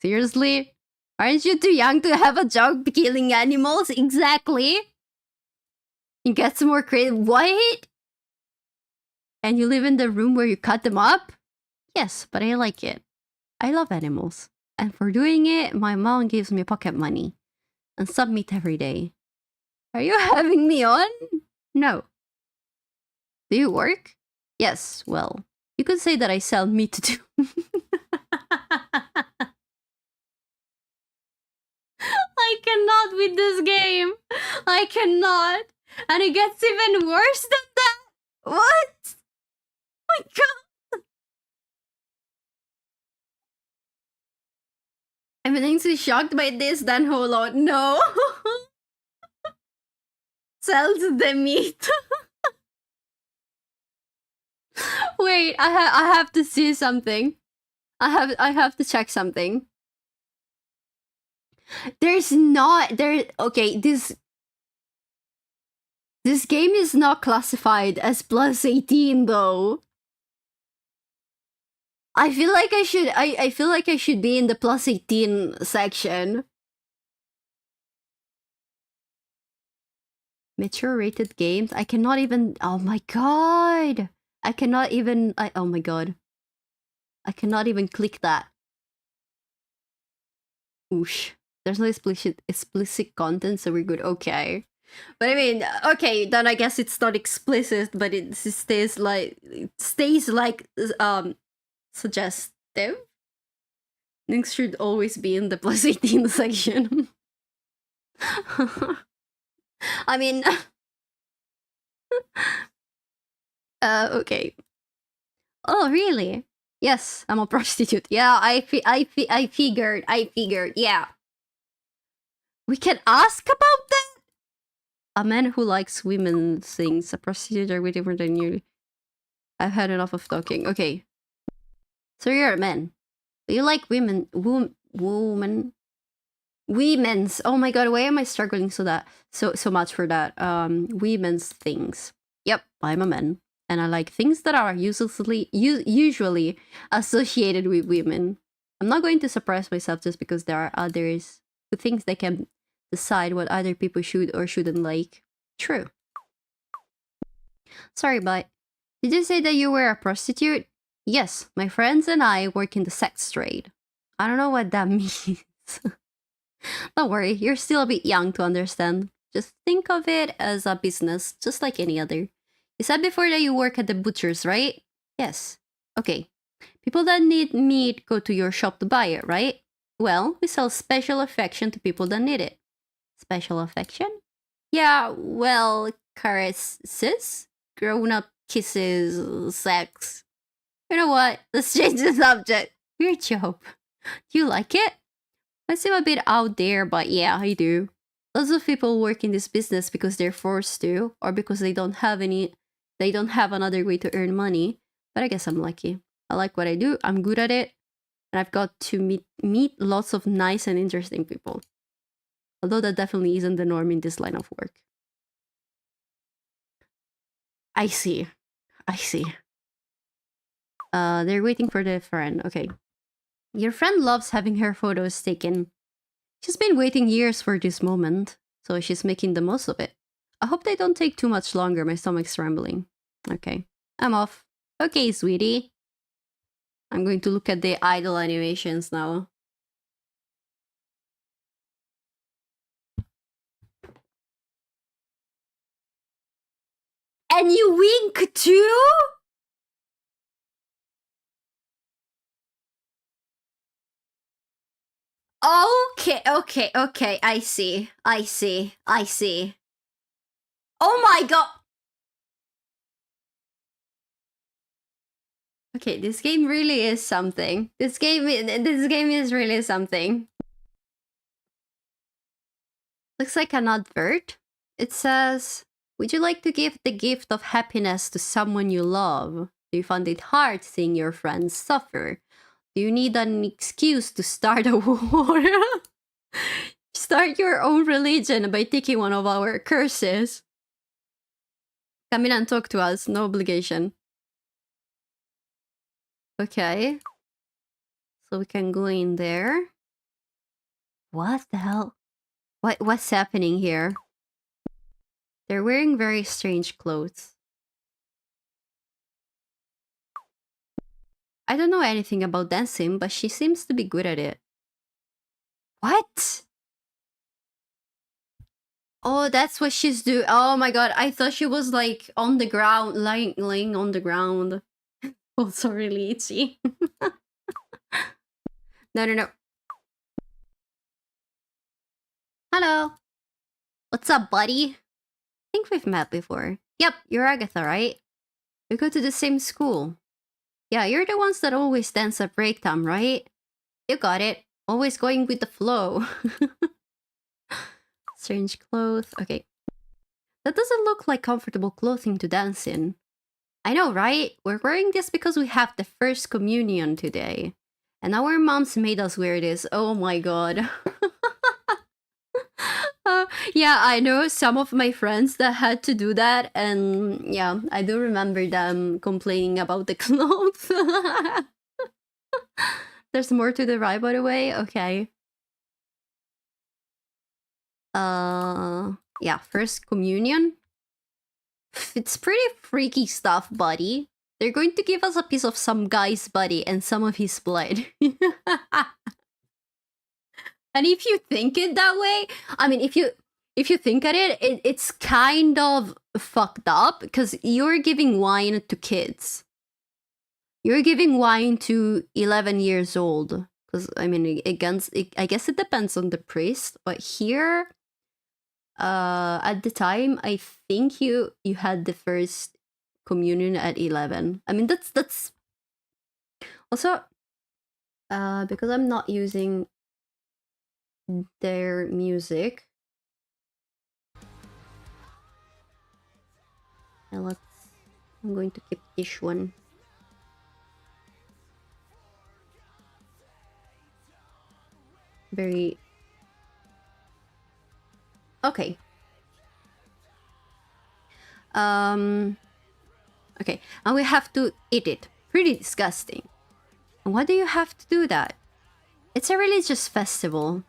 Seriously? Aren't you too young to have a job killing animals? Exactly. You get some more credit. What? And you live in the room where you cut them up? Yes, but I like it. I love animals. And for doing it, my mom gives me pocket money. And some meat every day. Are you having me on? No. Do you work? Yes, well, you could say that I sell meat too. I cannot with this game. I cannot. And it gets even worse than that. What? Oh my god. I'm immensely shocked by this, then hold on. No. Sells the meat. Wait, I have to see something. I have to check something. There's not there. Okay, this game is not classified as plus 18 though. I feel like I should. I feel like I should be in the plus 18 section. Mature rated games. I cannot even. Oh my god. I cannot even. Oh my god. I cannot even click that. Oosh. There's no explicit content, so we're good. Okay. But I mean, okay, then I guess it's not explicit, but it stays like suggestive. Nynx should always be in the plus 18 section. I mean, okay. Oh, really? Yes, I'm a prostitute. Yeah, I figured. Yeah. We can ask about that. A man who likes women things. A prostitute are way different than you. I've had enough of talking. Okay. So you're a man. You like women. Women's. Oh my god, why am I struggling so much for that? Women's things. Yep, I'm a man. And I like things that are usually associated with women. I'm not going to suppress myself just because there are others who think they can decide what other people should or shouldn't like. True. Sorry, but did you say that you were a prostitute? Yes, my friends and I work in the sex trade. I don't know what that means. Don't worry, you're still a bit young to understand. Just think of it as a business, just like any other. You said before that you work at the butcher's, right? Yes. Okay. People that need meat go to your shop to buy it, right? Well, we sell special affection to people that need it. Special affection? Yeah, well, caresses, grown-up kisses, sex. You know what? Let's change the subject. Weird job. Do you like it? I seem a bit out there, but yeah, I do. Lots of people work in this business because they're forced to, or because they don't have another way to earn money. But I guess I'm lucky. I like what I do, I'm good at it, and I've got to meet lots of nice and interesting people. Although that definitely isn't the norm in this line of work. I see. I see. They're waiting for their friend. Okay. Your friend loves having her photos taken. She's been waiting years for this moment, so she's making the most of it. I hope they don't take too much longer, my stomach's trembling. Okay. I'm off. Okay, sweetie. I'm going to look at the idle animations now. And you wink too? Okay, I see. Oh my god! Okay, this game really is something. This game is really something. Looks like an advert. It says, would you like to give the gift of happiness to someone you love? Do you find it hard seeing your friends suffer? Do you need an excuse to start a war? Start your own religion by taking one of our curses. Come in and talk to us, no obligation. Okay. So we can go in there. What the hell? What's happening here? They're wearing very strange clothes. I don't know anything about dancing, but she seems to be good at it. What? Oh, that's what she's doing. Oh my god, I thought she was like on the ground, laying on the ground. Also really itchy. No. Hello. What's up, buddy? I think we've met before. Yep, you're Agatha, right? We go to the same school. Yeah, you're the ones that always dance at break time, right? You got it. Always going with the flow. Strange clothes. Okay. That doesn't look like comfortable clothing to dance in. I know, right? We're wearing this because we have the first communion today. And our moms made us wear this. Oh my god. Yeah, I know some of my friends that had to do that. And yeah, I do remember them complaining about the clothes. There's more to the right, by the way. Okay. Yeah, first communion. It's pretty freaky stuff, buddy. They're going to give us a piece of some guy's body and some of his blood. And if you think it that way, I mean, if you think at it, it's kind of fucked up because you're giving wine to kids. You're giving wine to 11 years old. Because, I mean, I guess it depends on the priest. But here, at the time, I think you had the first communion at 11. I mean, that's... Also, because I'm not using their music. And I'm going to keep this one. Very... Okay. Okay, and we have to eat it. Pretty disgusting. And why do you have to do that? It's a religious festival.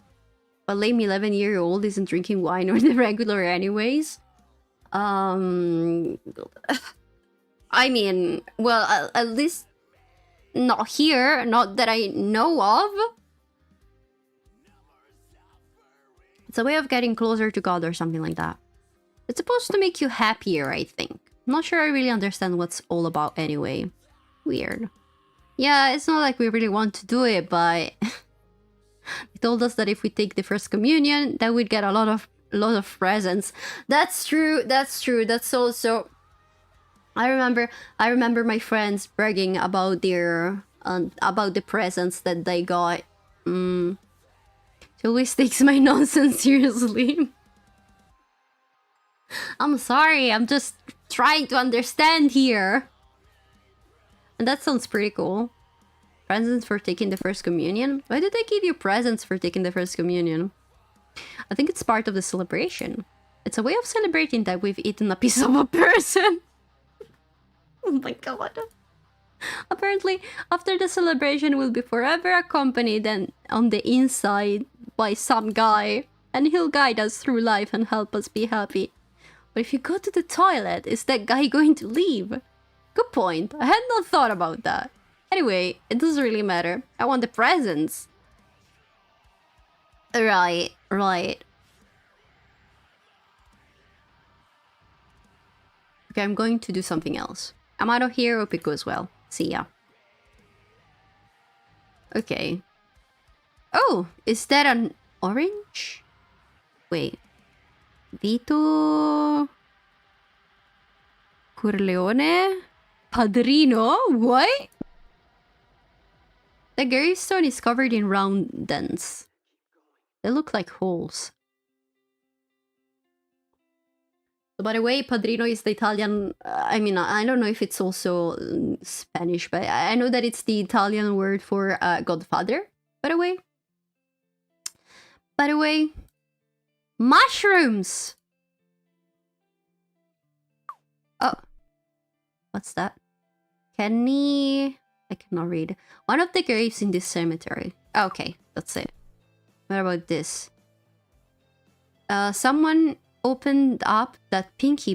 A lame 11-year-old isn't drinking wine or the regular anyways. I mean, well, at least not here, not that I know of. It's a way of getting closer to God or something like that. It's supposed to make you happier, I think. I'm not sure I really understand what's all about anyway. Weird. Yeah, it's not like we really want to do it, but they told us that if we take the first communion, then we'd get a lot of presents. That's true. That's true. That's also. I remember my friends bragging about their about the presents that they got. She always takes my nonsense seriously. I'm sorry. I'm just trying to understand here. And that sounds pretty cool. Presents for taking the first communion? Why did they give you presents for taking the first communion? I think it's part of the celebration. It's a way of celebrating that we've eaten a piece of a person. Oh my god. Apparently, after the celebration, we'll be forever accompanied and on the inside by some guy. And he'll guide us through life and help us be happy. But if you go to the toilet, is that guy going to leave? Good point. I had not thought about that. Anyway, it doesn't really matter. I want the presents. Right, right. Okay, I'm going to do something else. I'm out of here. Hope it goes well. See ya. Okay. Oh, is that an orange? Wait. Vito Corleone? Padrino? What? The gravestone is covered in round dents. They look like holes. So by the way, Padrino is the Italian... I mean, I don't know if it's also Spanish, but I know that it's the Italian word for godfather, by the way. By the way... Mushrooms! Oh. What's that? Kenny... I cannot read. One of the graves in this cemetery. Okay, that's it. What about this? Someone opened up that pink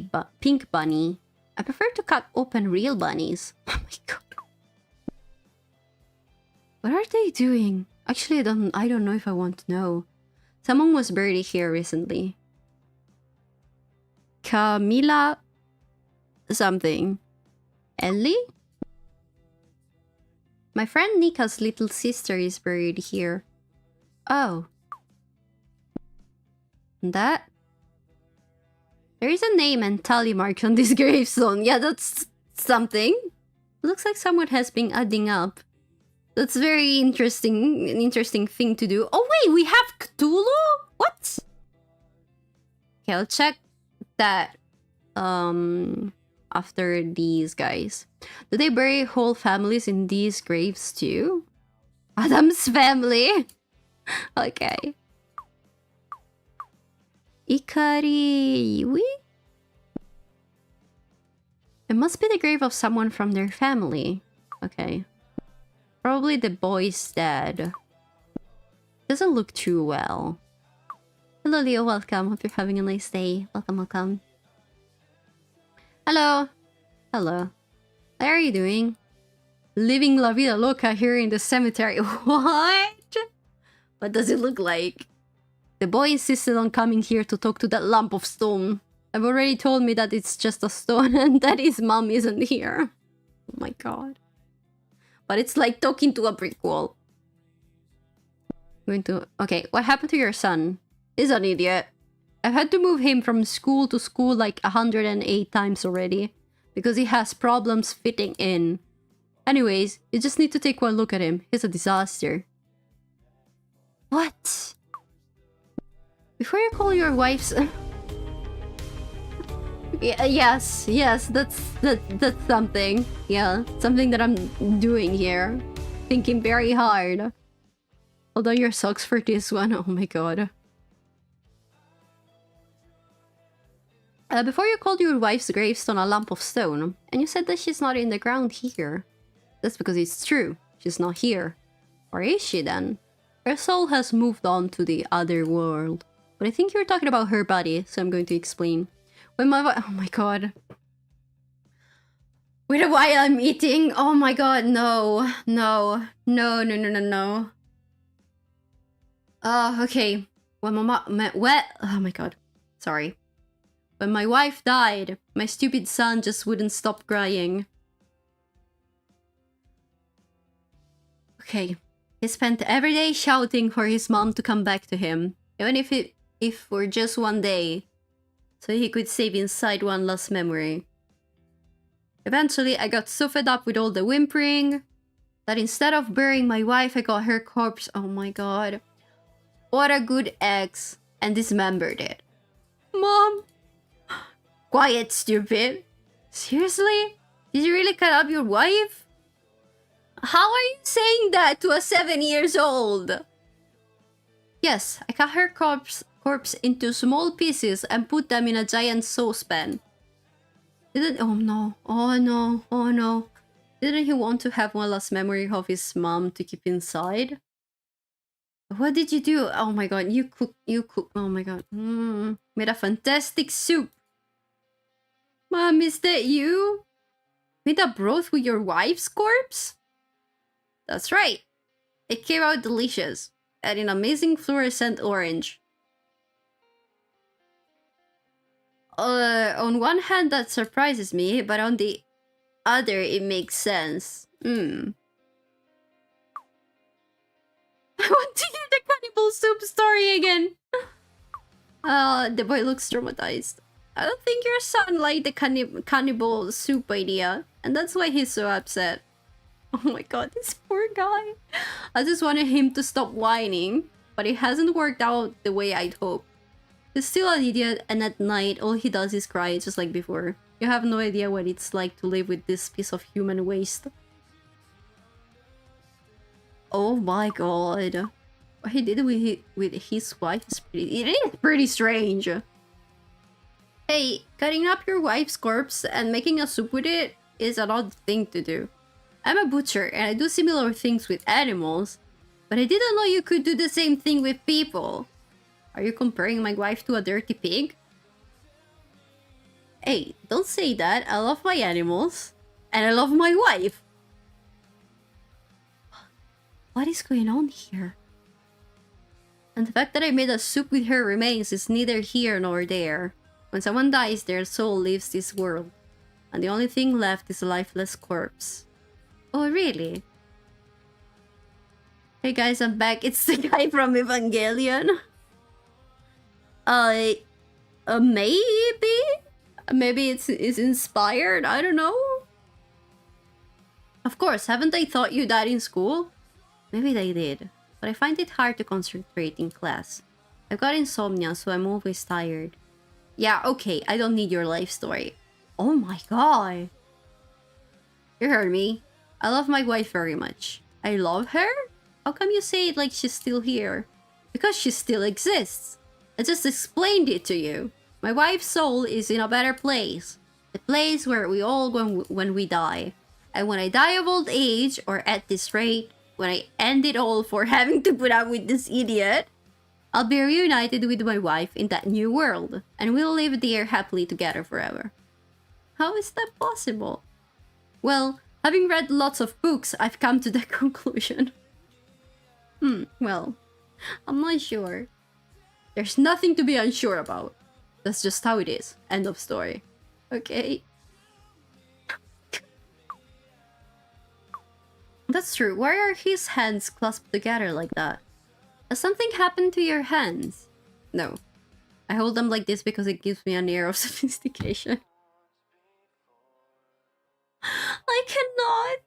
bunny. I prefer to cut open real bunnies. Oh my god. What are they doing? Actually, I don't know if I want to know. Someone was buried here recently. Camila something. Ellie? My friend Nika's little sister is buried here. Oh. That? There is a name and tally marks on this gravestone. Yeah, that's something. Looks like someone has been adding up. That's very interesting. An interesting thing to do. Oh wait, we have Cthulhu? What? Okay, I'll check that after these guys. Do they bury whole families in these graves too? Adam's family? Okay. Ikariwi? It must be the grave of someone from their family. Okay. Probably the boy's dad. Doesn't look too well. Hello, Leo. Welcome. Hope you're having a nice day. Welcome, welcome. Hello. Hello. How are you doing? Living La Vida Loca here in the cemetery. What? What does it look like? The boy insisted on coming here to talk to that lump of stone. I've already told me that it's just a stone and that his mom isn't here. Oh my god. But it's like talking to a brick wall. Okay, what happened to your son? He's an idiot. I've had to move him from school to school like 108 times already. Because he has problems fitting in. Anyways, you just need to take one look at him. He's a disaster. What? Before you call your wife's... yes, that's something. Yeah, something that I'm doing here. Thinking very hard. Hold on your socks for this one. Oh my god. Before you called your wife's gravestone a lump of stone, and you said that she's not in the ground here. That's because it's true. She's not here. Or is she then? Her soul has moved on to the other world. But I think you're talking about her body, so I'm going to explain. When my oh my god. Wait, while I'm eating? Oh my god, no. No. No. Okay. When oh my god. Sorry. When my wife died, my stupid son just wouldn't stop crying. Okay. He spent every day shouting for his mom to come back to him, even if for just one day, so he could save inside one last memory. Eventually, I got so fed up with all the whimpering that instead of burying my wife, I got her corpse. Oh my god. What a good ex. And dismembered it. Mom! Quiet, stupid. Seriously? Did you really cut up your wife? How are you saying that to a 7-year-old? Yes, I cut her corpse into small pieces and put them in a giant saucepan. Oh no. Didn't he want to have one last memory of his mom to keep inside? What did you do? Oh my god, you cook, oh my god. Made a fantastic soup. Mom, is that you? Made a broth with your wife's corpse? That's right. It came out delicious, and an amazing fluorescent orange. On one hand, that surprises me, but on the other, it makes sense. I want to hear the cannibal soup story again. The boy looks traumatized. I don't think your son liked the cannibal soup idea, and that's why he's so upset. Oh my god, this poor guy. I just wanted him to stop whining, but it hasn't worked out the way I'd hoped. He's still an idiot, and at night, all he does is cry, just like before. You have no idea what it's like to live with this piece of human waste. Oh my god. What he did with his wife is pretty strange. Hey, cutting up your wife's corpse and making a soup with it is an odd thing to do. I'm a butcher and I do similar things with animals, but I didn't know you could do the same thing with people. Are you comparing my wife to a dirty pig? Hey, don't say that. I love my animals. And I love my wife. What is going on here? And the fact that I made a soup with her remains is neither here nor there. When someone dies, their soul leaves this world. And the only thing left is a lifeless corpse. Oh, really? Hey guys, I'm back. It's the guy from Evangelion. Maybe? Maybe it's inspired? I don't know. Of course, haven't they taught you that in school? Maybe they did, but I find it hard to concentrate in class. I've got insomnia, so I'm always tired. Yeah, okay, I don't need your life story. Oh my god. You heard me. I love my wife very much. I love her? How come you say it like she's still here? Because she still exists. I just explained it to you. My wife's soul is in a better place. The place where we all go when we die. And when I die of old age, or at this rate, when I end it all for having to put up with this idiot, I'll be reunited with my wife in that new world, and we'll live there happily together forever. How is that possible? Well, having read lots of books, I've come to that conclusion. Well, I'm not sure. There's nothing to be unsure about. That's just how it is. End of story. Okay? That's true. Why are his hands clasped together like that? Has something happened to your hands? No. I hold them like this because it gives me an air of sophistication. I cannot.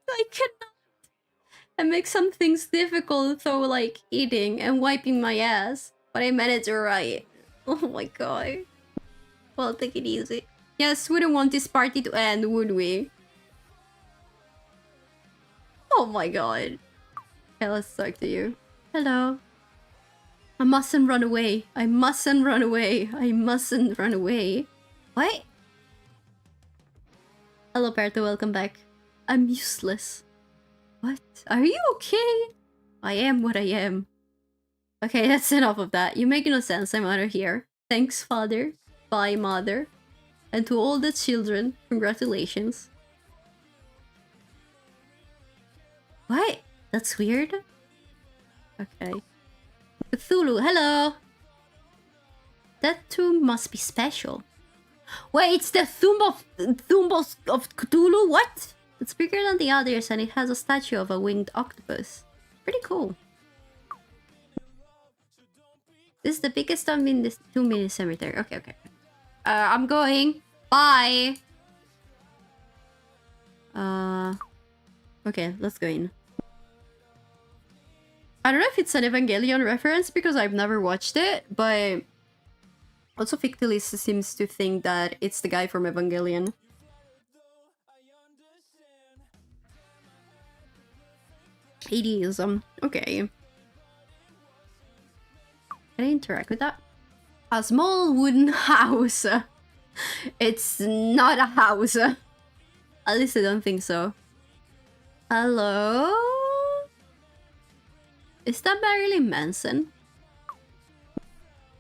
I make some things difficult, though, like eating and wiping my ass. But I manage alright. Oh my god. Well, take it easy. Yes, we don't want this party to end, would we? Oh my god. Okay, let's talk to you. Hello. I mustn't run away. I mustn't run away. I mustn't run away. What? Hello, Berto. Welcome back. I'm useless. What? Are you okay? I am what I am. Okay, that's enough of that. You make no sense. I'm out of here. Thanks, father. Bye, mother. And to all the children, congratulations. What? That's weird. Okay. Cthulhu, hello! That tomb must be special. Wait, it's the tomb of Cthulhu? What? It's bigger than the others and it has a statue of a winged octopus. Pretty cool. This is the biggest tomb in this tomb in the cemetery. Okay, okay. I'm going. Bye. Okay, let's go in. I don't know if it's an Evangelion reference because I've never watched it, but also Fictilis seems to think that it's the guy from Evangelion. It is, okay. Can I interact with that? A small wooden house. It's not a house. At least I don't think so. Hello? Is that Marilyn Manson?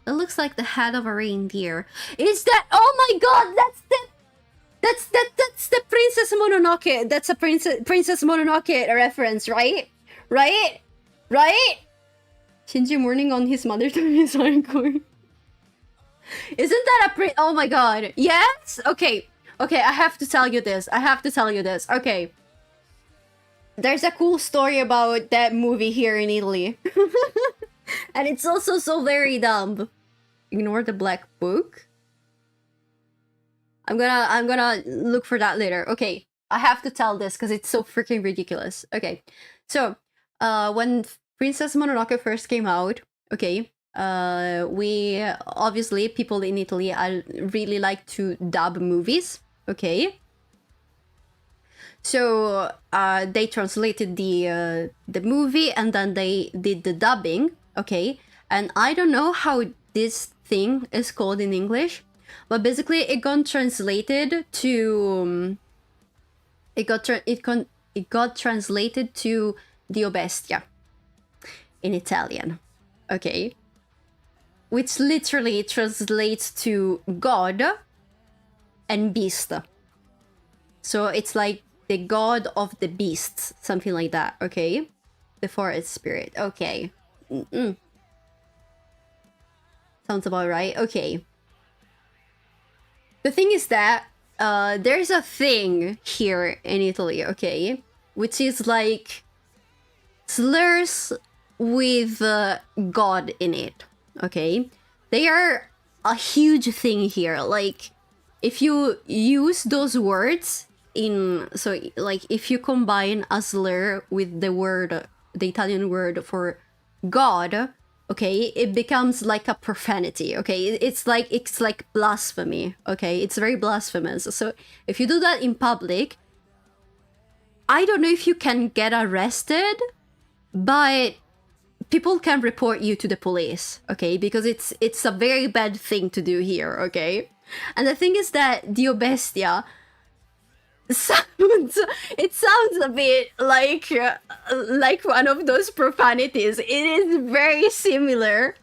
It looks like the head of a reindeer. Is that? Oh my god, that's the Princess Mononoke. That's a Princess Mononoke reference, right? Right? Right? Shinji mourning on his mother to his hardcore. Isn't that a oh my god. Yes? Okay. Okay, I have to tell you this. Okay. There's a cool story about that movie here in Italy. And it's also so very dumb. Ignore the black book. I'm gonna look for that later. Okay, I have to tell this because it's so freaking ridiculous. Okay, so when Princess Mononoke first came out, okay, we obviously people in Italy really like to dub movies. Okay. So they translated the movie and then they did the dubbing, okay? And I don't know how this thing is called in English, but basically it got translated to it got translated to Dio Bestia in Italian, okay? Which literally translates to God and beast. So it's like the god of the beasts, something like that, okay? The forest spirit, okay. Sounds about right, okay. The thing is that there's a thing here in Italy, okay? Which is like slurs with God in it, okay? They are a huge thing here. Like, if you use those words so like if you combine a slur with the Italian word for God, okay, it becomes like a profanity, okay? It's like blasphemy, okay? It's very blasphemous. So if you do that in public, I don't know if you can get arrested, but people can report you to the police, okay? Because it's a very bad thing to do here, okay? And the thing is that Dio Bestia sounds a bit like one of those profanities. It is very similar.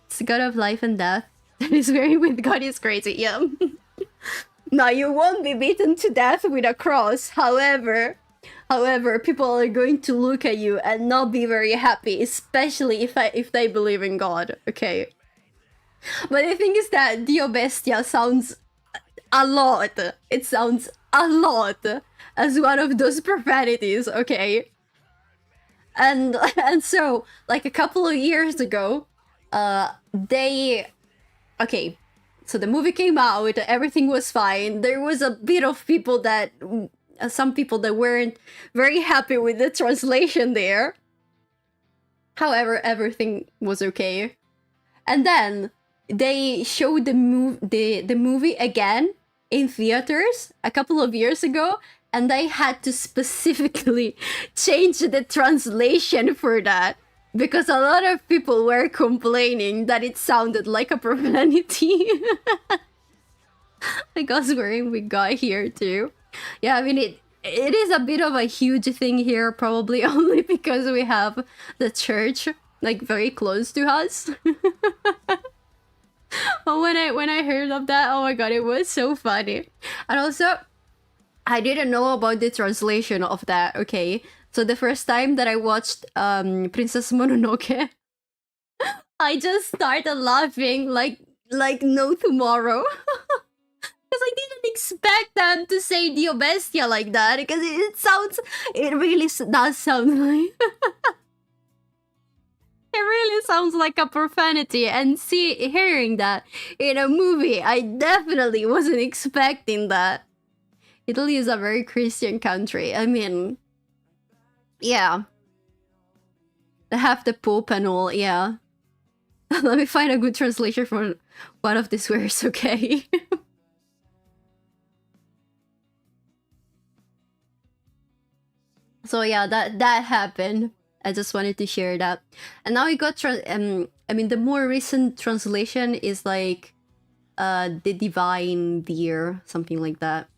It's God of life and death. That is very with God is crazy, yeah. Now you won't be beaten to death with a cross. However, people are going to look at you and not be very happy, especially if they believe in God, okay? But the thing is that Dio Bestia sounds a lot. It sounds a lot as one of those profanities, okay? And so, like a couple of years ago, okay, so the movie came out, everything was fine. There was a bit of people that, some people that weren't very happy with the translation there. However, everything was okay. And then they showed the movie again in theaters a couple of years ago, and they had to specifically change the translation for that because a lot of people were complaining that it sounded like a profanity. Like us wearing we got here too. Yeah, I mean it is a bit of a huge thing here, probably only because we have the church like very close to us. But when I heard of that, oh my god, it was so funny. And also, I didn't know about the translation of that, okay? So the first time that I watched Princess Mononoke, I just started laughing like no tomorrow. Because I didn't expect them to say Dio Bestia like that. Because it really does sound like... It really sounds like a profanity, and hearing that in a movie, I definitely wasn't expecting that. Italy is a very Christian country. I mean, yeah. They have the Pope and all, yeah. Let me find a good translation for one of these words, okay? So yeah, that happened. I just wanted to share that. And now we got I mean, the more recent translation is like the Divine Deer, something like that.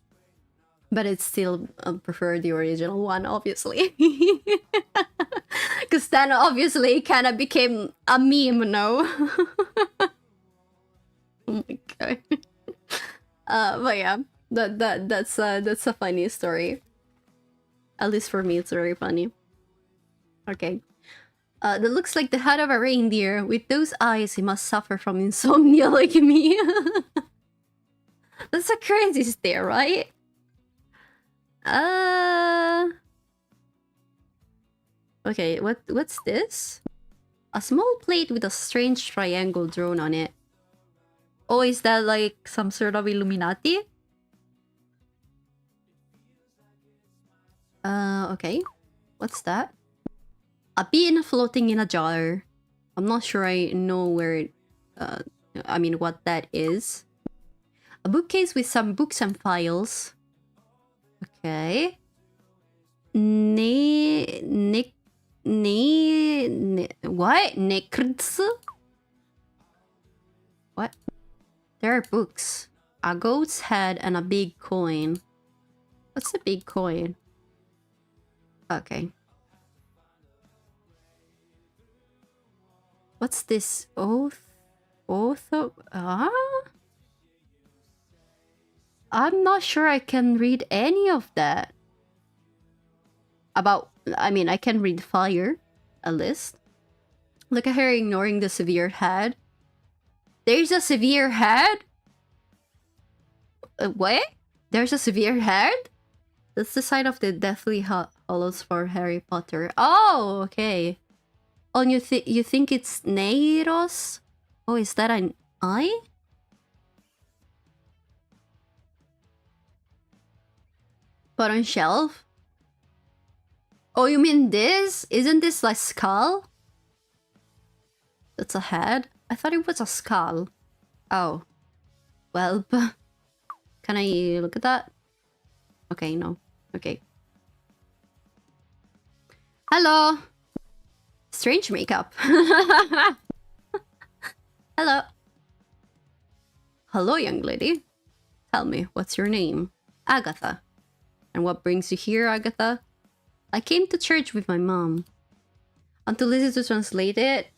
But it's still prefer the original one, obviously. Because then obviously it kind of became a meme, no? Oh my god. But yeah, that's a funny story. At least for me, it's very funny. Okay. That looks like the head of a reindeer. With those eyes, he must suffer from insomnia like me. That's a crazy stare, right? Okay, what's this? A small plate with a strange triangle drawn on it. Oh, is that like some sort of Illuminati? Okay. What's that? A bean floating in a jar. I'm not sure I know where I mean what that is. A bookcase with some books and files. Okay. What? Necrts? What? There are books. A goat's head and a big coin. What's the big coin? Okay. What's this? Oath of... I'm not sure I can read any of that. About... I mean, I can read fire. A list. Look at her ignoring the severe head. There's a severe head? What? There's a severe head? That's the sign of the Deathly Hallows for Harry Potter. Oh, okay. Oh, you think it's Neiros? Oh, is that an eye? Put on shelf? Oh, you mean this? Isn't this like skull? That's a head? I thought it was a skull. Oh. Well, can I look at that? Okay, no. Okay. Hello! Strange makeup. Hello. Hello, young lady. Tell me, what's your name? Agatha. And what brings you here, Agatha? I came to church with my mom. And to listen to translate it,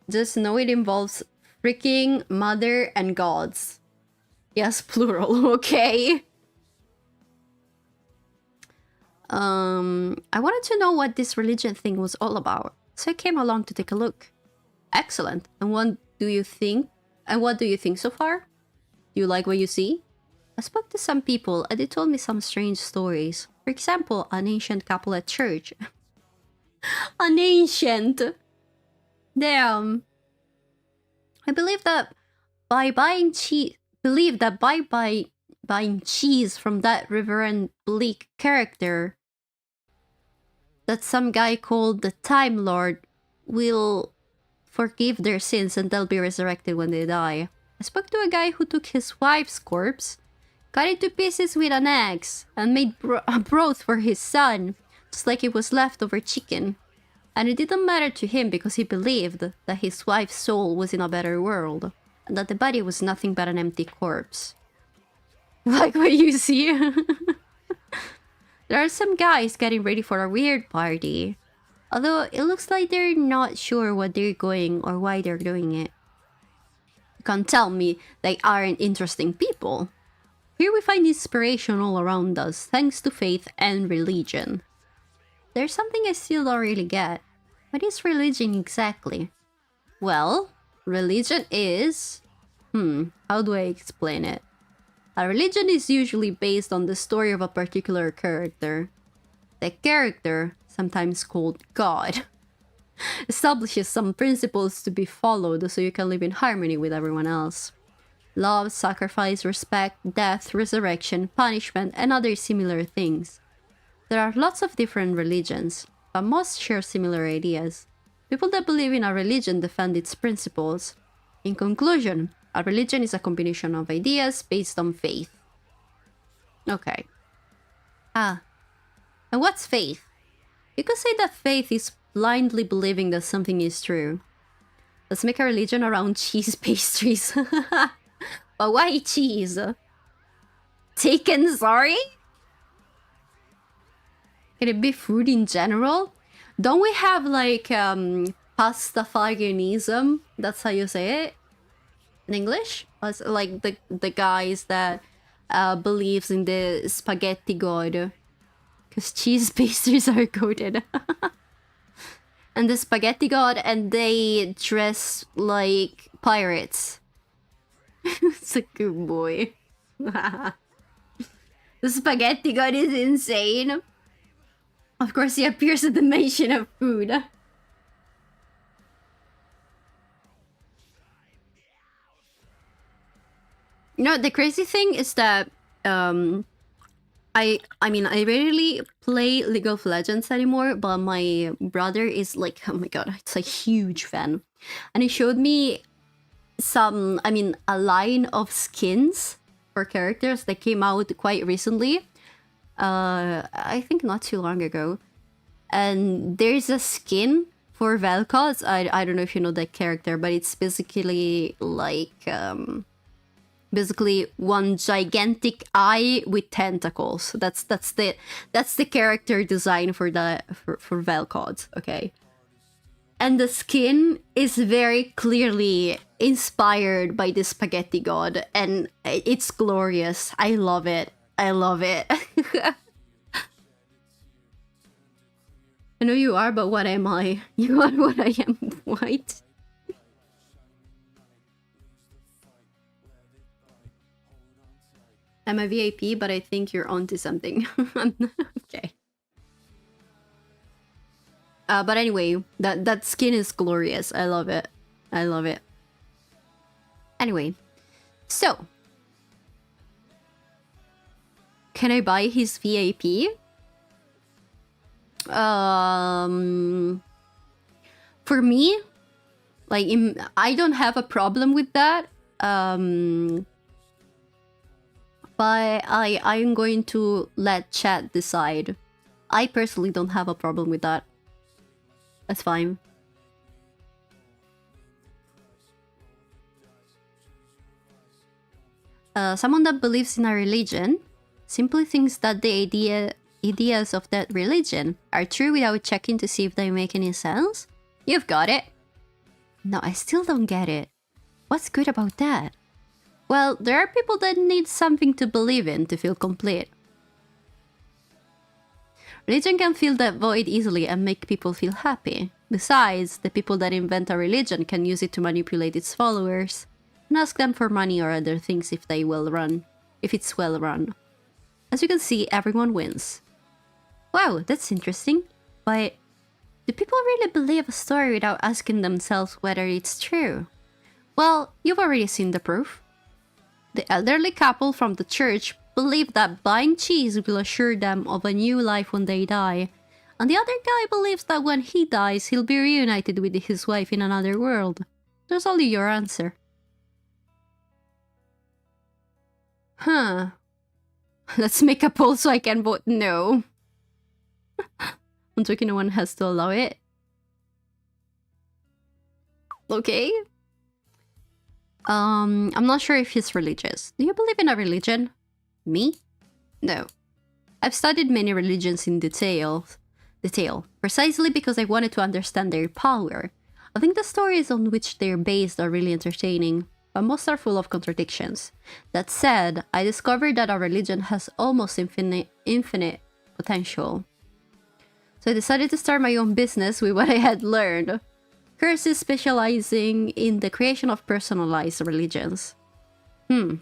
just know it involves freaking mother and gods. Yes, plural, okay. I wanted to know what this religion thing was all about, so I came along to take a look. Excellent. And what do you think? And what do you think so far? Do you like what you see? I spoke to some people and they told me some strange stories. For example, an ancient couple at church. An ancient. Damn. I believe that by buying cheese from that Reverend Bleak character, that some guy called the Time Lord will forgive their sins and they'll be resurrected when they die. I spoke to a guy who took his wife's corpse, cut it to pieces with an axe, and made a broth for his son, just like it was leftover chicken. And it didn't matter to him because he believed that his wife's soul was in a better world, and that the body was nothing but an empty corpse. Like what you see? There are some guys getting ready for a weird party. Although it looks like they're not sure what they're going or why they're doing it. You can't tell me they aren't interesting people. Here we find inspiration all around us, thanks to faith and religion. There's something I still don't really get. What is religion exactly? Well, Religion is... how do I explain it? A religion is usually based on the story of a particular character. The character, sometimes called God, establishes some principles to be followed so you can live in harmony with everyone else. Love, sacrifice, respect, death, resurrection, punishment, and other similar things. There are lots of different religions, but most share similar ideas. People that believe in a religion defend its principles. In conclusion, a religion is a combination of ideas based on faith. Okay. And what's faith? You could say that faith is blindly believing that something is true. Let's make a religion around cheese pastries. But why cheese? Taken, sorry? Can it be food in general? Don't we have like Pastafarianism? That's how you say it in English? It's like the guys that believes in the spaghetti god. Because cheese pastries are goated. And the spaghetti god, and they dress like pirates. It's a good boy. The spaghetti god is insane. Of course, he appears at the mention of food. You know, the crazy thing is that I mean, I rarely play League of Legends anymore, but my brother is like, oh my god, it's a huge fan. And he showed me some, I mean, a line of skins for characters that came out quite recently. I think not too long ago. And there's a skin for Vel'Koz. I don't know if you know that character, but it's basically like basically one gigantic eye with tentacles. That's the character design for Vel'Koz, okay? And the skin is very clearly inspired by the spaghetti god, and it's glorious. I love it. I love it. I know you are, but what am I? You are what I am, white. I'm a VIP, but I think you're onto something. Okay. But anyway, that skin is glorious. I love it. I love it. Anyway, so can I buy his VIP? For me, like, I don't have a problem with that. But I'm going to let chat decide. I personally don't have a problem with that. That's fine. Someone that believes in a religion simply thinks that the ideas of that religion are true without checking to see if they make any sense? You've got it. No, I still don't get it. What's good about that? Well, there are people that need something to believe in to feel complete. Religion can fill that void easily and make people feel happy. Besides, the people that invent a religion can use it to manipulate its followers and ask them for money or other things if it's well run. As you can see, everyone wins. Wow, that's interesting. But do people really believe a story without asking themselves whether it's true? Well, you've already seen the proof. The elderly couple from the church believe that buying cheese will assure them of a new life when they die. And the other guy believes that when he dies, he'll be reunited with his wife in another world. There's only your answer. Huh. Let's make a poll so I can vote no. I'm talking, no one has to allow it. Okay. I'm not sure if he's religious. Do you believe in a religion? Me? No. I've studied many religions in detail, precisely because I wanted to understand their power. I think the stories on which they're based are really entertaining, but most are full of contradictions. That said, I discovered that a religion has almost infinite potential. So I decided to start my own business with what I had learned. curses specializing in the creation of personalized religions. I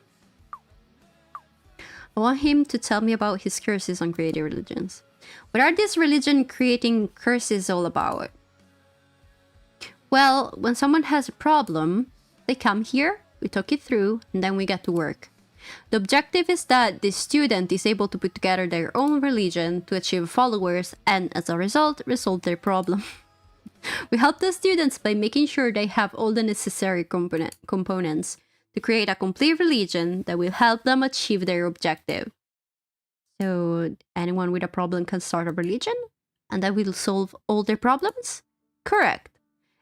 want him to tell me about his curses on creating religions. What are these religion creating curses all about? Well, when someone has a problem, they come here, we talk it through, and then we get to work. The objective is that the student is able to put together their own religion to achieve followers and, as a result, resolve their problem. We help the students by making sure they have all the necessary components to create a complete religion that will help them achieve their objective. So, anyone with a problem can start a religion? And that will solve all their problems? Correct.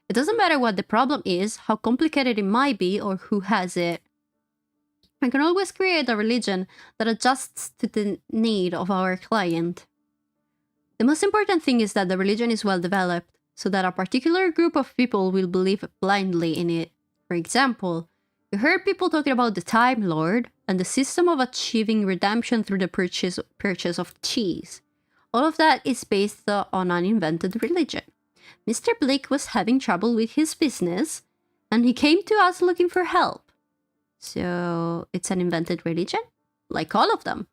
It doesn't matter what the problem is, how complicated it might be, or who has it. I can always create a religion that adjusts to the need of our client. The most important thing is that the religion is well developed, so that a particular group of people will believe blindly in it. For example, you heard people talking about the Time Lord and the system of achieving redemption through the purchase of cheese. All of that is based on an invented religion. Mr. Blake was having trouble with his business, and he came to us looking for help. So, it's an invented religion? Like all of them.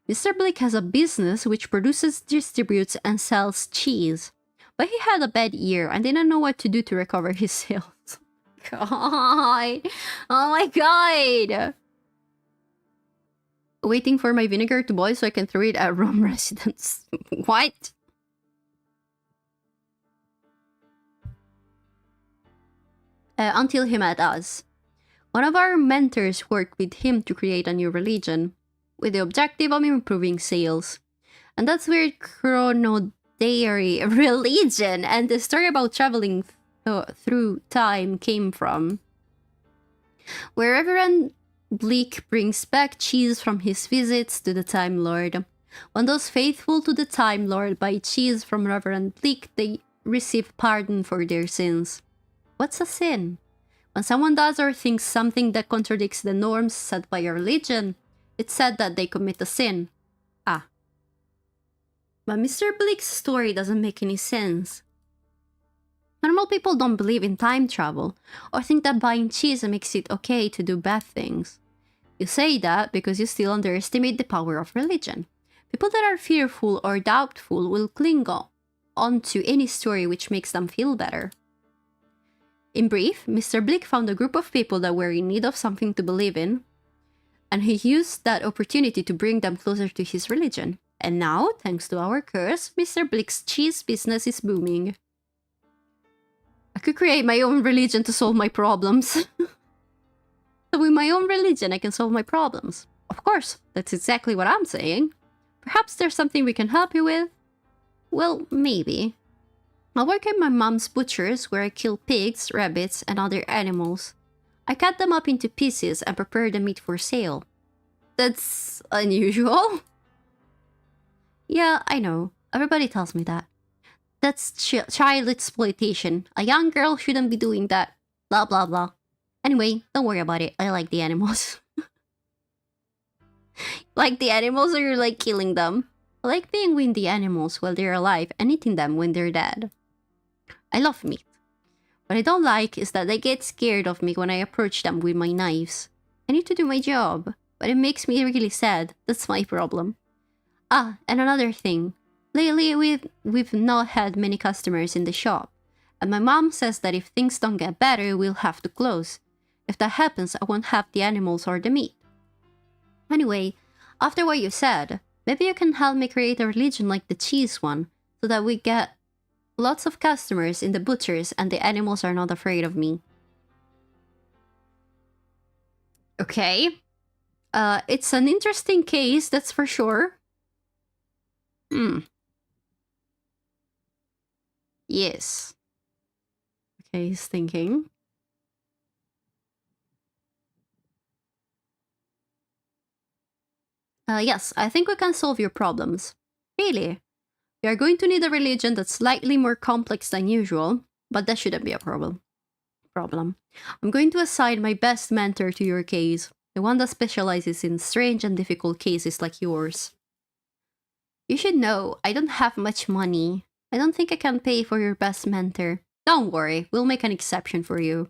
Mr. Blake has a business which produces, distributes, and sells cheese. But he had a bad year and didn't know what to do to recover his sales. God! Oh my god! Waiting for my vinegar to boil so I can throw it at Rome residents. What? Until he met us. One of our mentors worked with him to create a new religion, with the objective of improving sales. And that's where Chronodairy religion and the story about traveling through time came from. Where Reverend Bleak brings back cheese from his visits to the Time Lord. When those faithful to the Time Lord buy cheese from Reverend Bleak, they receive pardon for their sins. What's a sin? When someone does or thinks something that contradicts the norms set by a religion, it's said that they commit a sin. Ah. But Mr. Bleak's story doesn't make any sense. Normal people don't believe in time travel, or think that buying cheese makes it okay to do bad things. You say that because you still underestimate the power of religion. People that are fearful or doubtful will cling on to any story which makes them feel better. In brief, Mr. Bleak found a group of people that were in need of something to believe in, and he used that opportunity to bring them closer to his religion. And now, thanks to our curse, Mr. Bleak's cheese business is booming. I could create my own religion to solve my problems. So with my own religion, I can solve my problems. Of course, that's exactly what I'm saying. Perhaps there's something we can help you with? Well, maybe. I work at my mom's butcher's where I kill pigs, rabbits, and other animals. I cut them up into pieces and prepare the meat for sale. That's unusual. Yeah, I know. Everybody tells me that. That's child exploitation. A young girl shouldn't be doing that. Blah, blah, blah. Anyway, don't worry about it. I like the animals. Like the animals, or you're like killing them? I like being with the animals while they're alive and eating them when they're dead. I love meat. What I don't like is that they get scared of me when I approach them with my knives. I need to do my job, but it makes me really sad. That's my problem. Ah, and another thing. Lately, we've not had many customers in the shop, and my mom says that if things don't get better, we'll have to close. If that happens, I won't have the animals or the meat. Anyway, after what you said, maybe you can help me create a religion like the cheese one, so that we get lots of customers in the butchers and the animals are not afraid of me. Okay. It's an interesting case, that's for sure. Yes. Okay, he's thinking. Yes, I think we can solve your problems. Really? You are going to need a religion that's slightly more complex than usual, but that shouldn't be a problem. I'm going to assign my best mentor to your case, the one that specializes in strange and difficult cases like yours. You should know, I don't have much money. I don't think I can pay for your best mentor, Don't worry, we'll make an exception for you.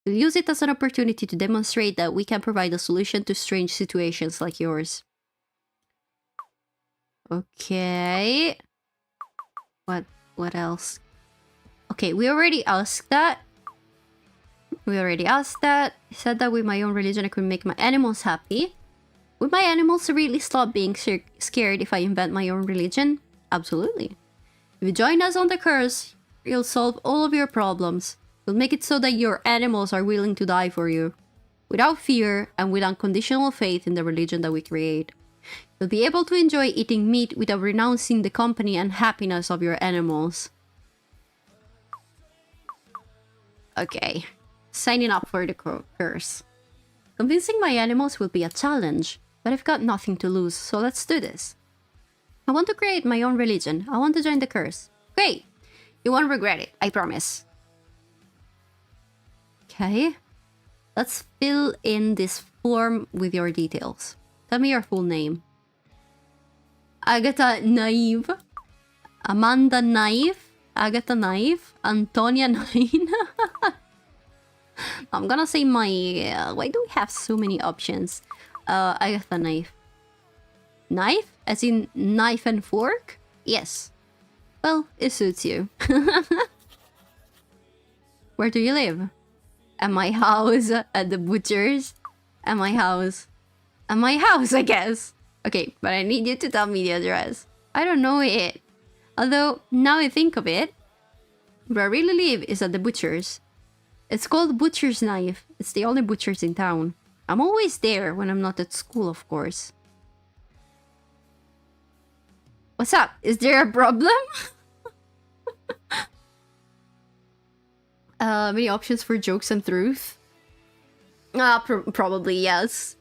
We'll use it as an opportunity to demonstrate that we can provide a solution to strange situations like yours. Okay. What else? Okay, we already asked that. He said that with my own religion I could make my animals happy. Would my animals really stop being scared if I invent my own religion? Absolutely. If you join us on the curse, you'll solve all of your problems. We'll make it so that your animals are willing to die for you. Without fear and with unconditional faith in the religion that we create. You'll be able to enjoy eating meat without renouncing the company and happiness of your animals. Okay. Signing up for the curse. Convincing my animals will be a challenge, but I've got nothing to lose, so let's do this. I want to create my own religion. I want to join the curse. Great! You won't regret it, I promise. Okay. Let's fill in this form with your details. Tell me your full name. Agatha Knife. Amanda Knife. Agatha Knife. Antonia 9. I'm gonna say my... why do we have so many options? Agatha Knife. Knife? As in knife and fork? Yes. Well, it suits you. Where do you live? At my house, at the butcher's. At my house. At my house, I guess. Okay, but I need you to tell me the address. I don't know it. Although, now I think of it, where I really live is at the butcher's. It's called Butcher's Knife. It's the only butcher's in town. I'm always there when I'm not at school, of course. What's up? Is there a problem? Many options for jokes and truth? Probably yes.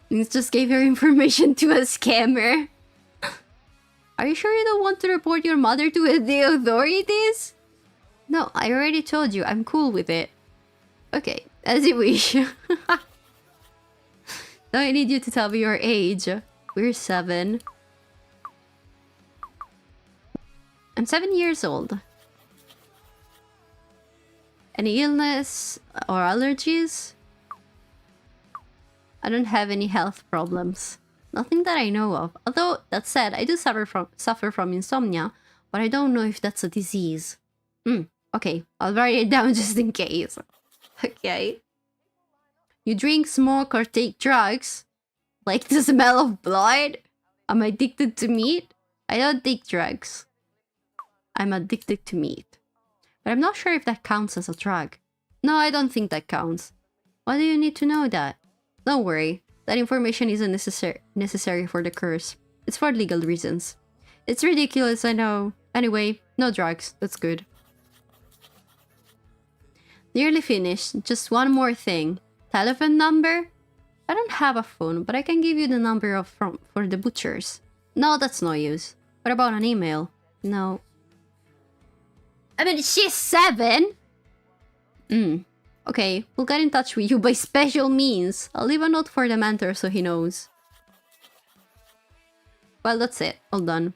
Nynx just gave her information to a scammer. Are you sure you don't want to report your mother to the authorities? No, I already told you. I'm cool with it. Okay, as you wish. Now I need you to tell me your age. We're 7. I'm 7 years old. Any illness or allergies? I don't have any health problems. Nothing that I know of. Although, that said, I do suffer from insomnia, but I don't know if that's a disease. Okay, I'll write it down just in case. Okay. You drink, smoke, or take drugs? Like the smell of blood? I'm addicted to meat? I don't take drugs. I'm addicted to meat. But I'm not sure if that counts as a drug. No, I don't think that counts. Why do you need to know that? Don't worry. That information isn't necessary for the curse. It's for legal reasons. It's ridiculous, I know. Anyway, no drugs. That's good. Nearly finished. Just one more thing. Telephone number? I don't have a phone, but I can give you the number for the butchers. No, that's no use. What about an email? No. I mean, she's 7! Okay, we'll get in touch with you by special means. I'll leave a note for the mentor so he knows. Well, that's it. All done.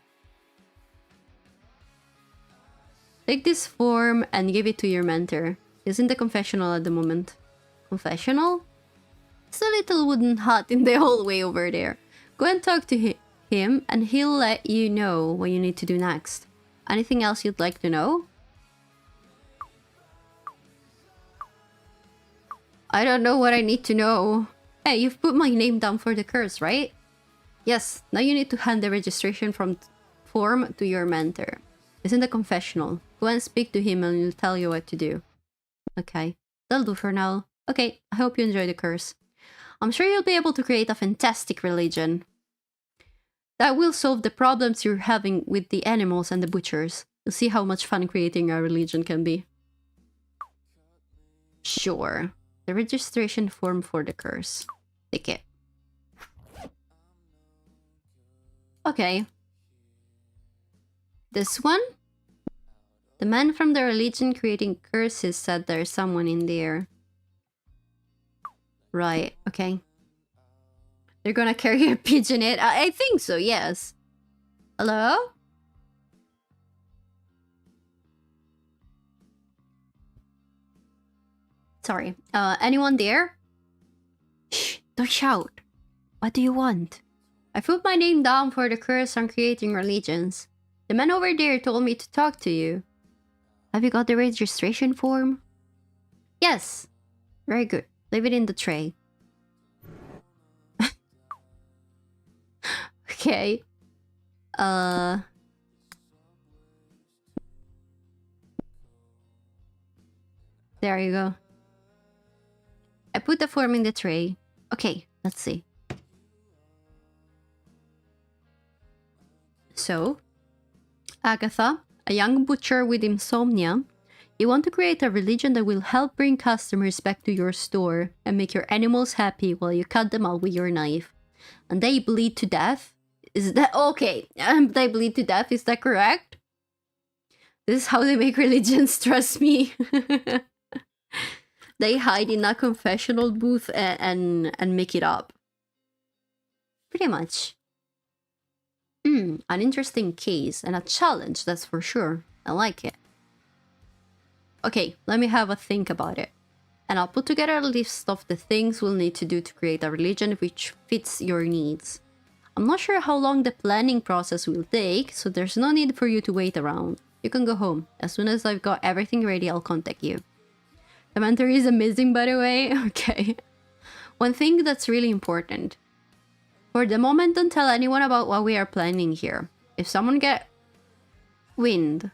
Take this form and give it to your mentor. He's in the confessional at the moment. Confessional? It's a little wooden hut in the hallway over there. Go and talk to him and he'll let you know what you need to do next. Anything else you'd like to know? I don't know what I need to know. Hey, you've put my name down for the curse, right? Yes, now you need to hand the registration form to your mentor. It's in the confessional. Go and speak to him and he'll tell you what to do. Okay, that'll do for now. Okay, I hope you enjoy the curse. I'm sure you'll be able to create a fantastic religion. That will solve the problems you're having with the animals and the butchers. You'll see how much fun creating a religion can be. Sure. The registration form for the curse. Take it. Okay. This one? The man from the religion creating curses said there's someone in there. Right, okay. They're gonna carry a pigeon it? I think so, yes. Hello? Sorry. Anyone there? Shh, don't shout. What do you want? I put my name down for the curse on creating religions. The man over there told me to talk to you. Have you got the registration form? Yes. Very good. Leave it in the tray. Okay. There you go. I put the form in the tray. Okay, let's see. So, Agatha, a young butcher with insomnia, you want to create a religion that will help bring customers back to your store and make your animals happy while you cut them out with your knife. And they bleed to death? Is that okay? They bleed to death, is that correct? This is how they make religions, trust me. They hide in a confessional booth and make it up. Pretty much. An interesting case and a challenge, that's for sure. I like it. Okay, let me have a think about it. And I'll put together a list of the things we'll need to do to create a religion which fits your needs. I'm not sure how long the planning process will take, so there's no need for you to wait around. You can go home. As soon as I've got everything ready, I'll contact you. The mentor is amazing, by the way. Okay. One thing that's really important. For the moment, don't tell anyone about what we are planning here. If someone get wind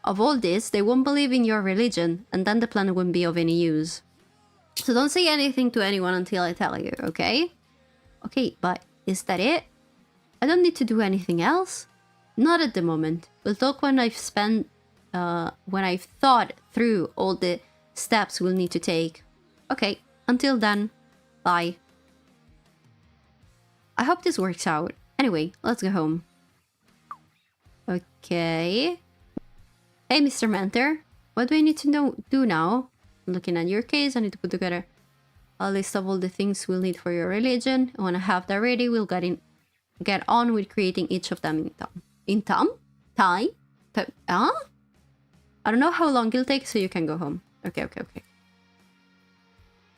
of all this, they won't believe in your religion, and then the plan won't be of any use. So don't say anything to anyone until I tell you, okay? Okay, but is that it? I don't need to do anything else? Not at the moment. We'll talk when I've thought through all the steps we'll need to take. Okay, until then, bye. I hope this works out. Anyway, let's go home. Okay. Hey, Mr. Mentor. What do I need to do now? Looking at your case, I need to put together a list of all the things we'll need for your religion. And when I have that ready, we'll get on with creating each of them in time. I don't know how long it'll take, so you can go home. Okay.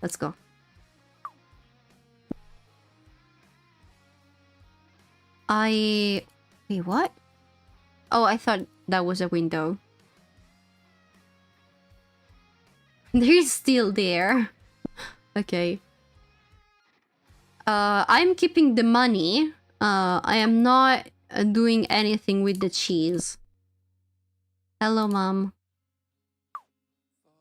Let's go. Wait, what? Oh, I thought that was a window. They're still there. Okay. I'm keeping the money. I am not doing anything with the cheese. Hello, Mom.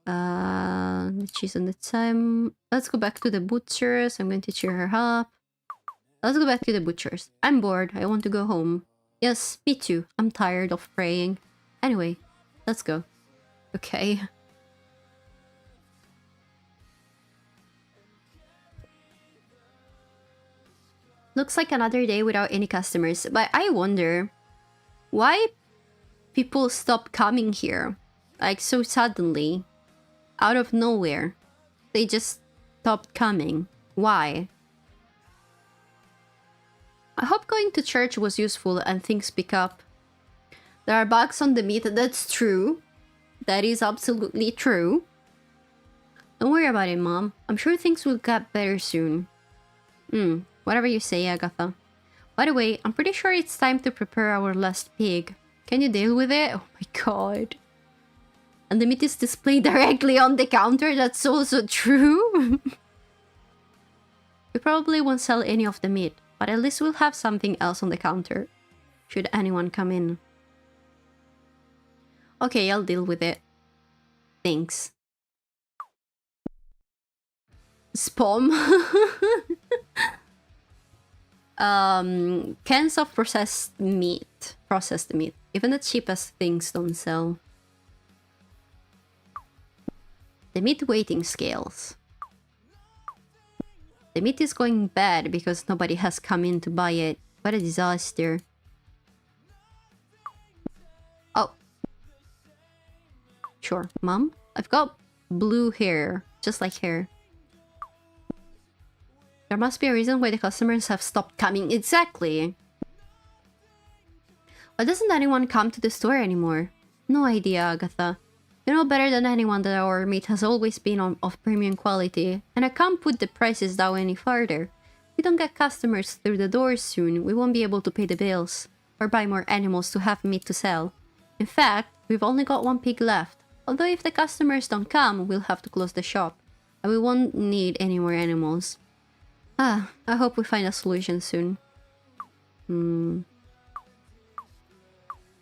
The cheese and the time. Let's go back to the butchers. I'm going to cheer her up. Let's go back to the butchers. I'm bored. I want to go home. Yes, me too. I'm tired of praying. Anyway, let's go. Okay. Looks like another day without any customers. But I wonder why people stop coming here. Like so suddenly. Out of nowhere. They just stopped coming. Why? I hope going to church was useful and things pick up. There are bugs on the meat. That's true. That is absolutely true. Don't worry about it, Mom. I'm sure things will get better soon. Whatever you say, Agatha. By the way, I'm pretty sure it's time to prepare our last pig. Can you deal with it? Oh my god. And the meat is displayed directly on the counter. That's also true. We probably won't sell any of the meat, but at least we'll have something else on the counter. Should anyone come in. Okay, I'll deal with it. Thanks. Spom. Cans of processed meat. Even the cheapest things don't sell. The meat weighting scales. The meat is going bad because nobody has come in to buy it. What a disaster. Oh. Sure, Mom. I've got blue hair. Just like hair. There must be a reason why the customers have stopped coming. Exactly. Why doesn't anyone come to the store anymore? No idea, Agatha. You know better than anyone that our meat has always been of premium quality, and I can't put the prices down any further. If we don't get customers through the doors soon, we won't be able to pay the bills, or buy more animals to have meat to sell. In fact, we've only got one pig left. Although if the customers don't come, we'll have to close the shop, and we won't need any more animals. I hope we find a solution soon. I'm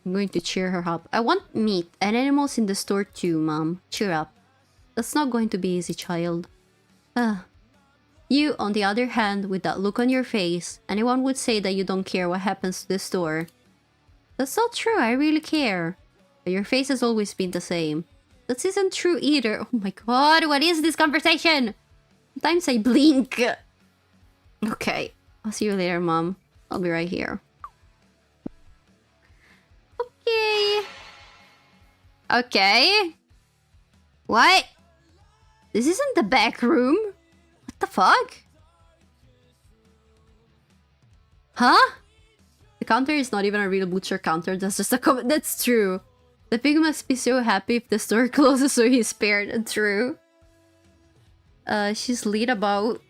going to cheer her up. I want meat and animals in the store too, Mom. Cheer up. That's not going to be easy, child. You, on the other hand, with that look on your face, anyone would say that you don't care what happens to the store. That's not true, I really care. But your face has always been the same. That isn't true either. Oh my god, what is this conversation? Sometimes I blink. Okay, I'll see you later, Mom. I'll be right here. Okay. Okay. What? This isn't the back room. What the fuck? Huh? The counter is not even a real butcher counter. That's just a comment. That's true. The pig must be so happy if the store closes so he's spared. True. She's lead about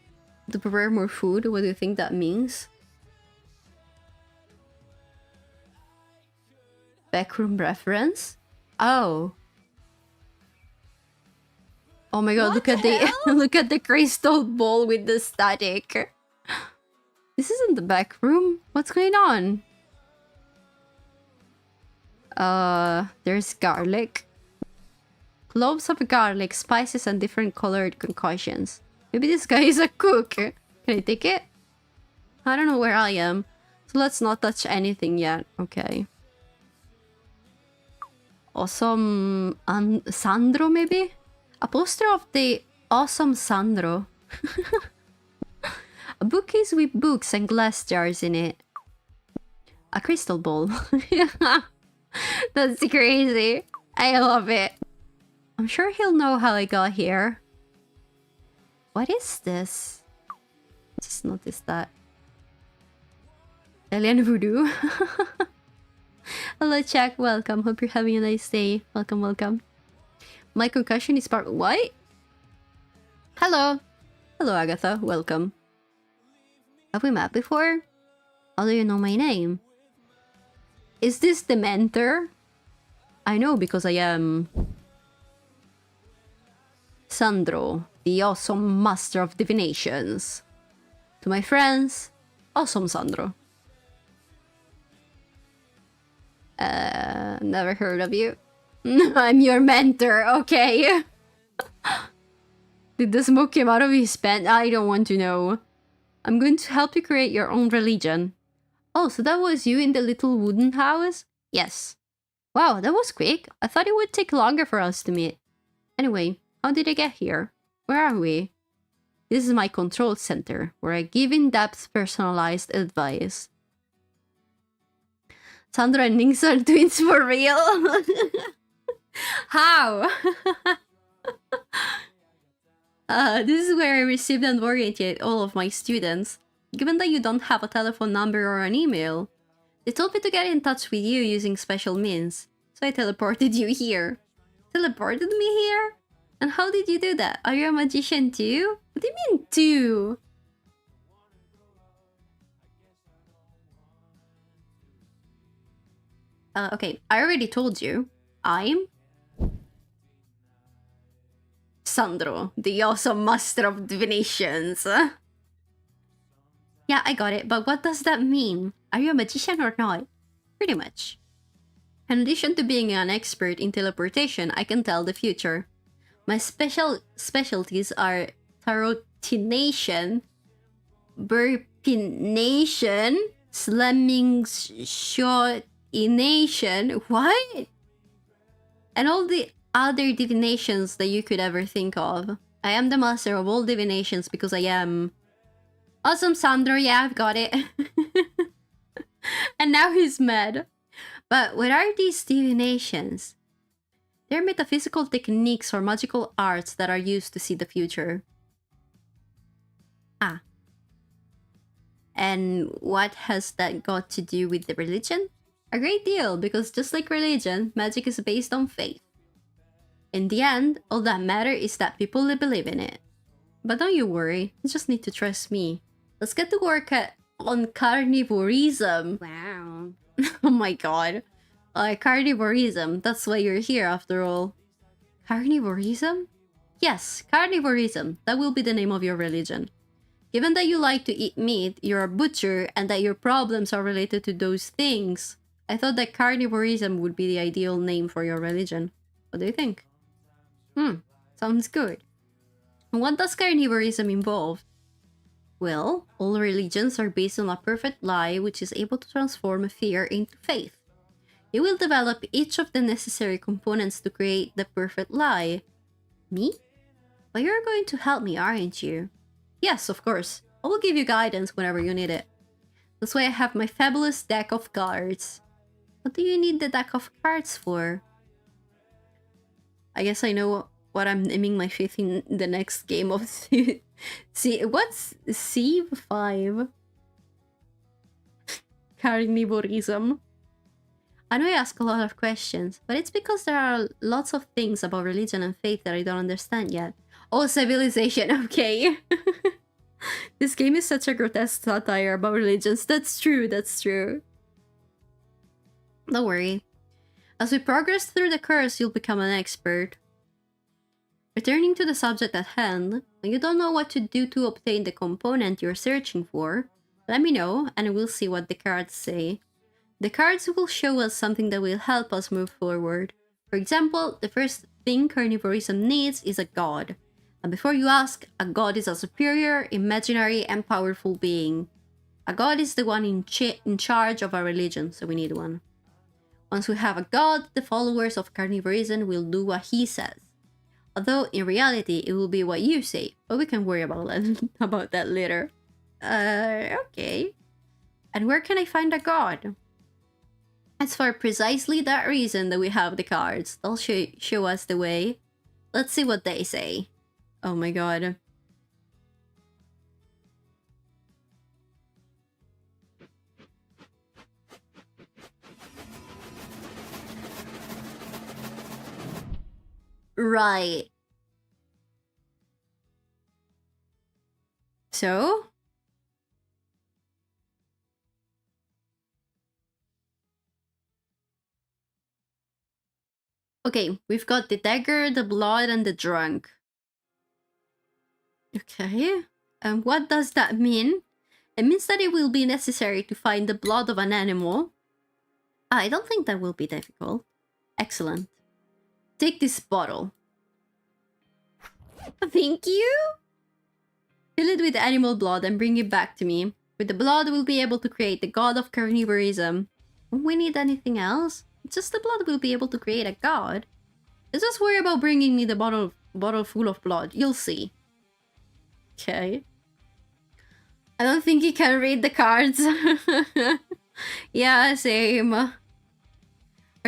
to prepare more food. What do you think that means? Backroom reference? Oh. Oh my god, look at the look at the crystal ball with the static. This isn't the back room. What's going on? There's garlic. Cloves of garlic, spices, and different colored concoctions. Maybe this guy is a cook. Can I take it? I don't know where I am. So let's not touch anything yet. Okay. Awesome Sandro, maybe? A poster of the awesome Sandro. A bookcase with books and glass jars in it. A crystal ball. That's crazy. I love it. I'm sure he'll know how I got here. What is this? Just noticed that. Alien voodoo. Hello, Jack. Welcome. Hope you're having a nice day. Welcome, welcome. My concussion is part... What? Hello. Hello, Agatha. Welcome. Have we met before? How do you know my name? Is this the mentor? I know because I am... Sandro, the awesome master of divinations. To my friends, awesome Sandro. Never heard of you. I'm your mentor, okay. Did the smoke come out of his pen? I don't want to know. I'm going to help you create your own religion. Oh, so that was you in the little wooden house? Yes. Wow, that was quick. I thought it would take longer for us to meet. Anyway, how did I get here? Where are we? This is my control center, where I give in-depth personalized advice. Sandra and Nynx are twins for real? How? This is where I received and orientate all of my students. Given that you don't have a telephone number or an email, they told me to get in touch with you using special means. So I teleported you here. Teleported me here? And how did you do that? Are you a magician too? What do you mean too? Okay, I already told you. I'm... Sandro, the awesome master of divinations. Yeah, I got it, but what does that mean? Are you a magician or not? Pretty much. In addition to being an expert in teleportation, I can tell the future. My specialties are tarotination, burpination, slamming shotination, what? And all the other divinations that you could ever think of. I am the master of all divinations because I am... Awesome, Sandro, yeah, I've got it. And now he's mad. But what are these divinations? They're metaphysical techniques or magical arts that are used to see the future. Ah. And what has that got to do with the religion? A great deal, because just like religion, magic is based on faith. In the end, all that matters is that people believe in it. But don't you worry, you just need to trust me. Let's get to work on carnivorism. Wow. Oh my god. Carnivorism, that's why you're here after all. Carnivorism? Yes, carnivorism. That will be the name of your religion. Given that you like to eat meat, you're a butcher, and that your problems are related to those things, I thought that carnivorism would be the ideal name for your religion. What do you think? Sounds good. And what does carnivorism involve? Well, all religions are based on a perfect lie which is able to transform fear into faith. You will develop each of the necessary components to create the perfect lie. Me? But you're going to help me, aren't you? Yes, of course. I will give you guidance whenever you need it. That's why I have my fabulous deck of cards. What do you need the deck of cards for? I guess I know what I'm naming my fifth in the next game of See, what's C5? Carnivorism. I know I ask a lot of questions, but it's because there are lots of things about religion and faith that I don't understand yet. Oh, civilization, okay. This game is such a grotesque satire about religions. That's true, that's true. Don't worry. As we progress through the course, you'll become an expert. Returning to the subject at hand, when you don't know what to do to obtain the component you're searching for, let me know and we'll see what the cards say. The cards will show us something that will help us move forward. For example, the first thing carnivorism needs is a god. And before you ask, a god is a superior, imaginary, and powerful being. A god is the one in charge of a religion, so we need one. Once we have a god, the followers of carnivorism will do what he says. Although in reality, it will be what you say, but we can worry about that later. Okay. And where can I find a god? It's for precisely that reason that we have the cards. They'll show us the way. Let's see what they say. Oh my god. Right. So? Okay, we've got the dagger, the blood, and the drunk. Okay. And what does that mean? It means that it will be necessary to find the blood of an animal. I don't think that will be difficult. Excellent. Take this bottle. Thank you? Fill it with animal blood and bring it back to me. With the blood, we'll be able to create the god of carnivorism. Don't we need anything else? Just the blood will be able to create a god. Just worry about bringing me the bottle full of blood. You'll see. Okay. I don't think you can read the cards. Yeah, same. Are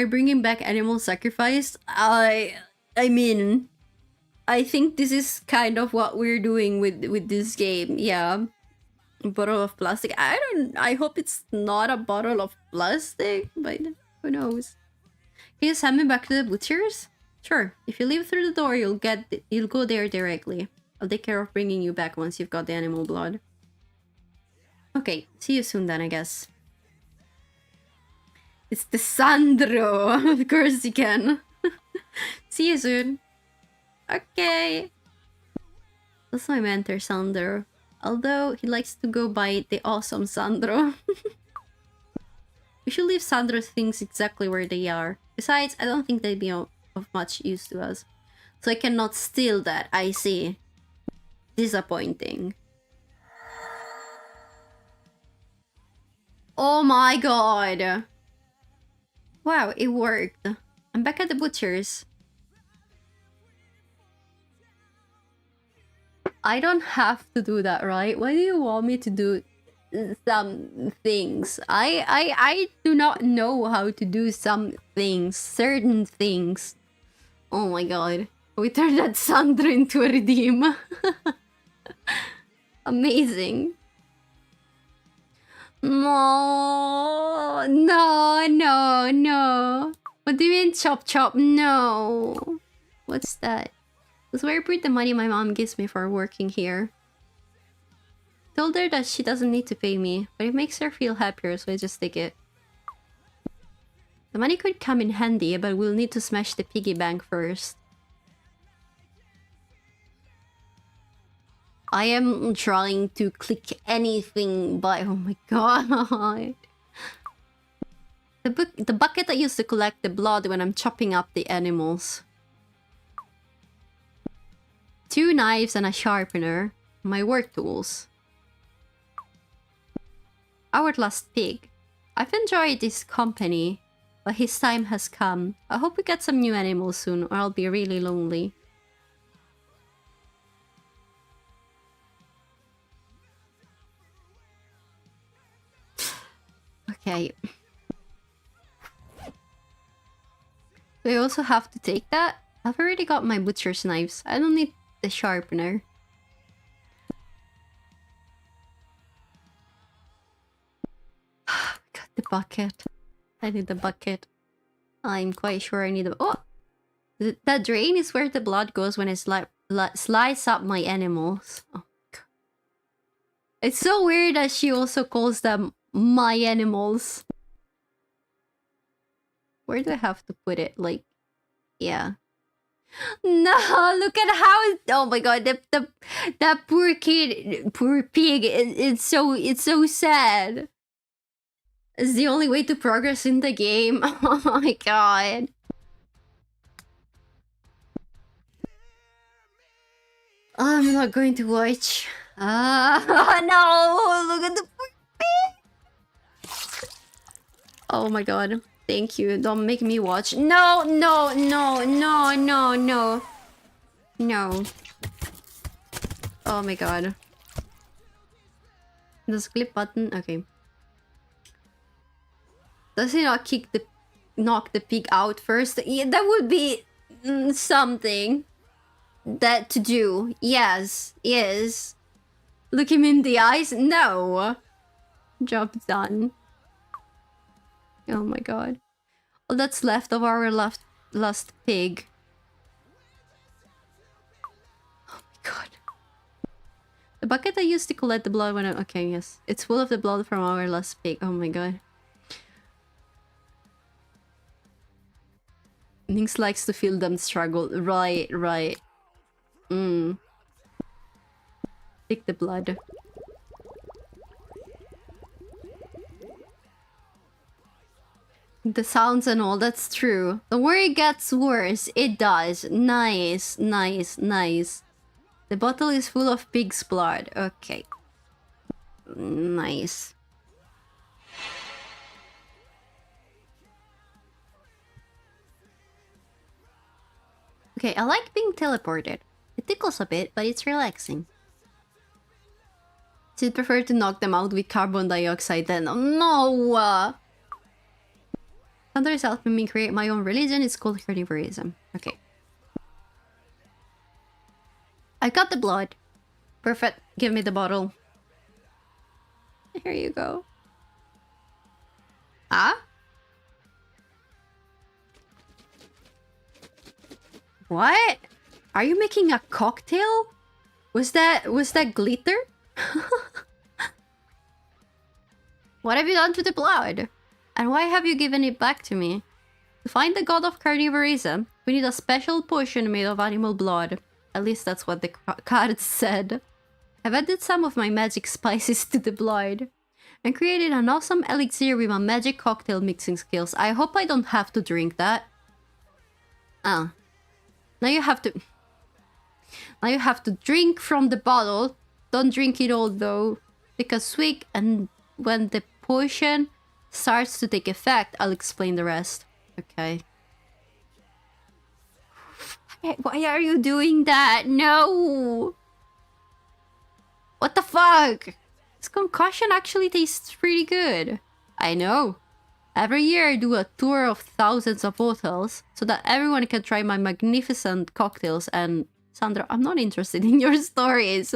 you bringing back animal sacrifice? I mean, I think this is kind of what we're doing with this game. Yeah. A bottle of plastic. I hope it's not a bottle of plastic, but who knows? Can you send me back to the butchers? Sure. If you leave through the door, you'll go there directly. I'll take care of bringing you back once you've got the animal blood. Okay, see you soon then, I guess. It's the Sandro! Of course you can. See you soon. Okay. That's my mentor, Sandro. Although he likes to go by the awesome Sandro. We should leave Sandro's things exactly where they are. Besides, I don't think they'd be of much use to us. So I cannot steal that, I see. Disappointing. Oh my god! Wow, it worked. I'm back at the butcher's. I don't have to do that, right? Why do you want me to do some things? I do not know how to do some things, certain things. Oh my god. We turned that Sandro into a redeem. Amazing. No, no, no, no. What do you mean chop chop? No. What's that? It's very pretty the money my mom gives me for working here. Told her that she doesn't need to pay me, but it makes her feel happier, so I just take it. The money could come in handy, but we'll need to smash the piggy bank first. I am trying to click anything, but oh my god. The bucket I used to collect the blood when I'm chopping up the animals. 2 knives and a sharpener. My work tools. Our last pig. I've enjoyed this company, but his time has come. I hope we get some new animals soon, or I'll be really lonely. Okay. Do I also have to take that? I've already got my butcher's knives. I don't need the sharpener. Got the bucket. I need the bucket. I'm quite sure I need a... Oh! That drain is where the blood goes when I slice up my animals. Oh, God. It's so weird that she also calls them my animals. Where do I have to put it? Like, yeah. No, look at how... Oh my god, that poor kid, poor pig, it's so sad. It's the only way to progress in the game. Oh my god. I'm not going to watch. No, look at the poor pig. Oh my god. Thank you. Don't make me watch. No, no, no, no, no, no. No. Oh my god. The clip button. Okay. Does he not knock the pig out first? Yeah, that would be something that to do. Yes. Yes. Look him in the eyes. No. Job done. Oh my god. All that's left of our last pig. Oh my god. The bucket I used to collect the blood when I... Okay, yes. It's full of the blood from our last pig. Oh my god. Nynx likes to feel them struggle. Right, right. Take the blood. The sounds and all, that's true. The worry gets worse. It does. Nice, nice, nice. The bottle is full of pig's blood. Okay. Nice. Okay, I like being teleported. It tickles a bit, but it's relaxing. She'd prefer to knock them out with carbon dioxide then. Oh, no! Thunder is helping me create my own religion. It's called carnivorism. Okay. I got the blood. Perfect. Give me the bottle. Here you go. Ah? What? Are you making a cocktail? Was that glitter? What have you done to the blood? And why have you given it back to me? To find the god of carnivorism, we need a special potion made of animal blood. At least that's what the card said. I've added some of my magic spices to the blood and created an awesome elixir with my magic cocktail mixing skills. I hope I don't have to drink that. Ah. Now you have to drink from the bottle. Don't drink it all though. Take a swig, and when the potion starts to take effect, I'll explain the rest. Okay. Why are you doing that? No! What the fuck? This concoction actually tastes pretty good. I know. Every year I do a tour of thousands of hotels so that everyone can try my magnificent cocktails. And Sandra, I'm not interested in your stories.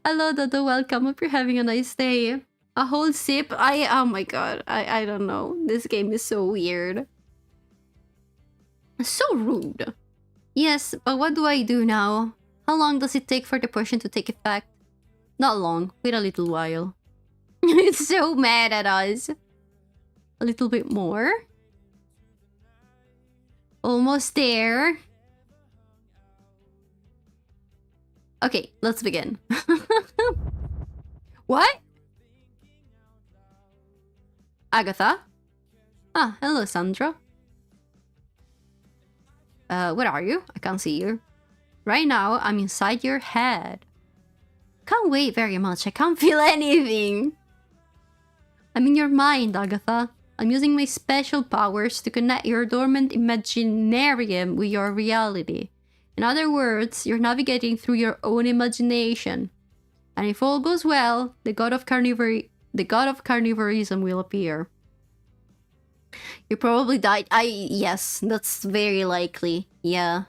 Hello Dodo, welcome. Hope you're having a nice day. A whole sip? Oh my god. I don't know. This game is so weird. So rude. Yes, but what do I do now? How long does it take for the potion to take effect? Not long. Wait a little while. It's so mad at us. A little bit more. Almost there. Okay, let's begin. What? Agatha? Ah, hello, Sandra. Where are you? I can't see you. Right now, I'm inside your head. Can't wait very much. I can't feel anything. I'm in your mind, Agatha. I'm using my special powers to connect your dormant imaginarium with your reality. In other words, you're navigating through your own imagination. And if all goes well, the god of carnivorism will appear. You probably died. Yes, that's very likely. Yeah.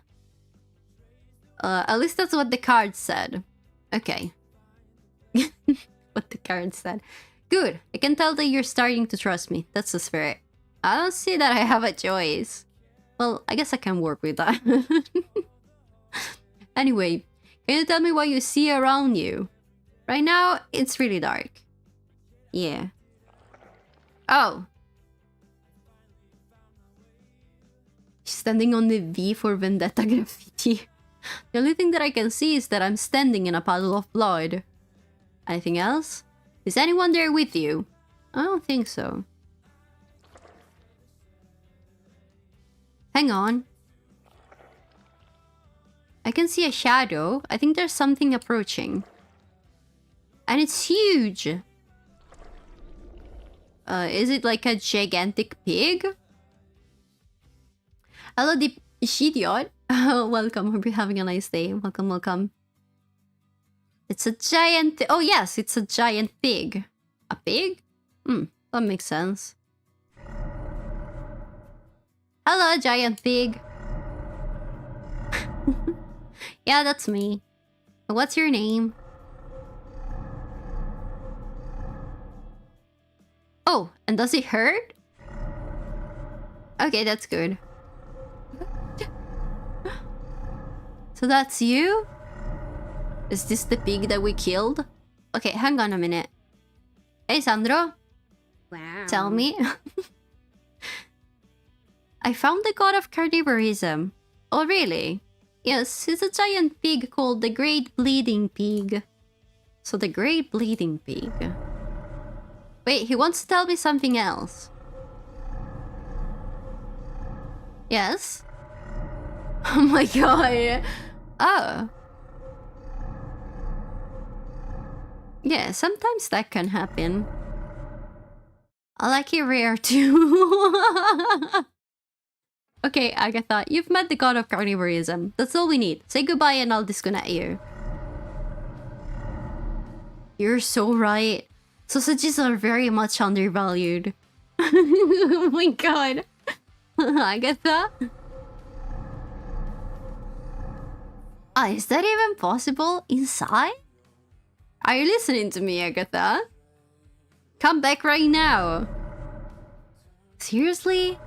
At least that's what the card said. Okay. What the card said. Good. I can tell that you're starting to trust me. That's the spirit. I don't see that I have a choice. Well, I guess I can work with that. Anyway, can you tell me what you see around you? Right now, it's really dark. Yeah. Oh. Standing on the V for Vendetta graffiti. The only thing that I can see is that I'm standing in a puddle of blood. Anything else? Is anyone there with you? I don't think so. Hang on. I can see a shadow. I think there's something approaching. And it's huge. Is it like a gigantic pig? Hello, the idiot. Welcome. Hope you're having a nice day. Welcome, welcome. It's a giant... Oh, yes, it's a giant pig. A pig? That makes sense. Hello, giant pig. Yeah, that's me. What's your name? Oh, and does it hurt? Okay, that's good. So that's you? Is this the pig that we killed? Okay, hang on a minute. Hey, Sandro. Wow. Tell me. I found the god of carnivorism. Oh, really? Yes, it's a giant pig called the Great Bleeding Pig. So the Great Bleeding Pig. Wait, he wants to tell me something else. Yes? Oh my god. Oh. Yeah, sometimes that can happen. I like it rare too. Okay, Agatha, you've met the god of carnivorism. That's all we need. Say goodbye and I'll disconnect you. You're so right. Sausages are very much undervalued. Oh my god. Agatha? Ah, is that even possible? Inside? Are you listening to me, Agatha? Come back right now. Seriously?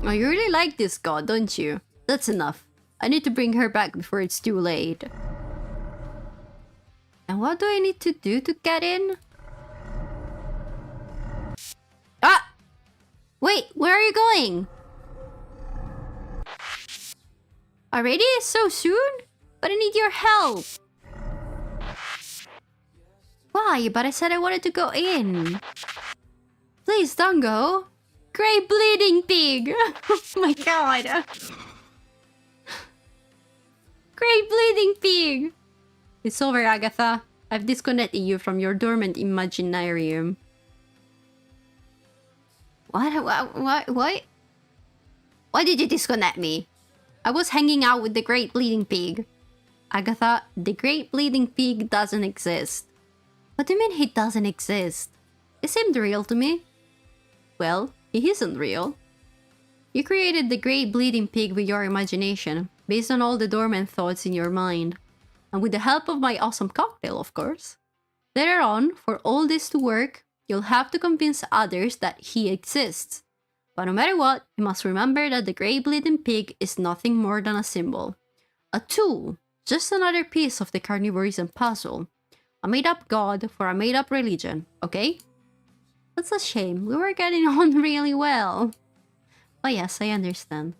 Oh, you really like this god, don't you? That's enough. I need to bring her back before it's too late. And what do I need to do to get in? Ah! Wait, where are you going? Already? So soon? But I need your help. Why? But I said I wanted to go in. Please don't go. Great bleeding pig. Oh my god. Great bleeding pig. It's over, Agatha. I've disconnected you from your dormant imaginarium. What? Why did you disconnect me? I was hanging out with the Great Bleeding Pig. Agatha, the Great Bleeding Pig doesn't exist. What do you mean he doesn't exist? He seemed real to me. Well, he isn't real. You created the Great Bleeding Pig with your imagination, based on all the dormant thoughts in your mind. And with the help of my awesome cocktail, of course. Later on, for all this to work, you'll have to convince others that he exists. But no matter what, you must remember that the Grey Bleeding Pig is nothing more than a symbol. A tool, just another piece of the carnivorism puzzle. A made-up god for a made-up religion, okay? That's a shame, we were getting on really well. But yes, I understand.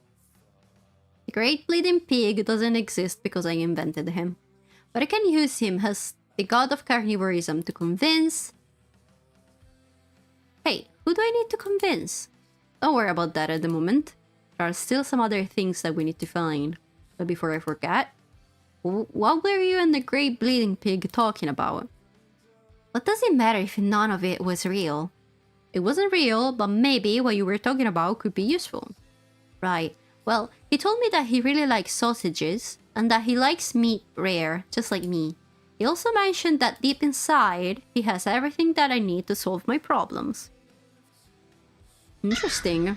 The Great Bleeding Pig doesn't exist because I invented him. But I can use him as the god of carnivorism to convince... Hey, who do I need to convince? Don't worry about that at the moment. There are still some other things that we need to find. But before I forget, what were you and the Great Bleeding Pig talking about? What does it matter if none of it was real? It wasn't real, but maybe what you were talking about could be useful. Right. Well, he told me that he really likes sausages, and that he likes meat rare, just like me. He also mentioned that deep inside, he has everything that I need to solve my problems. Interesting.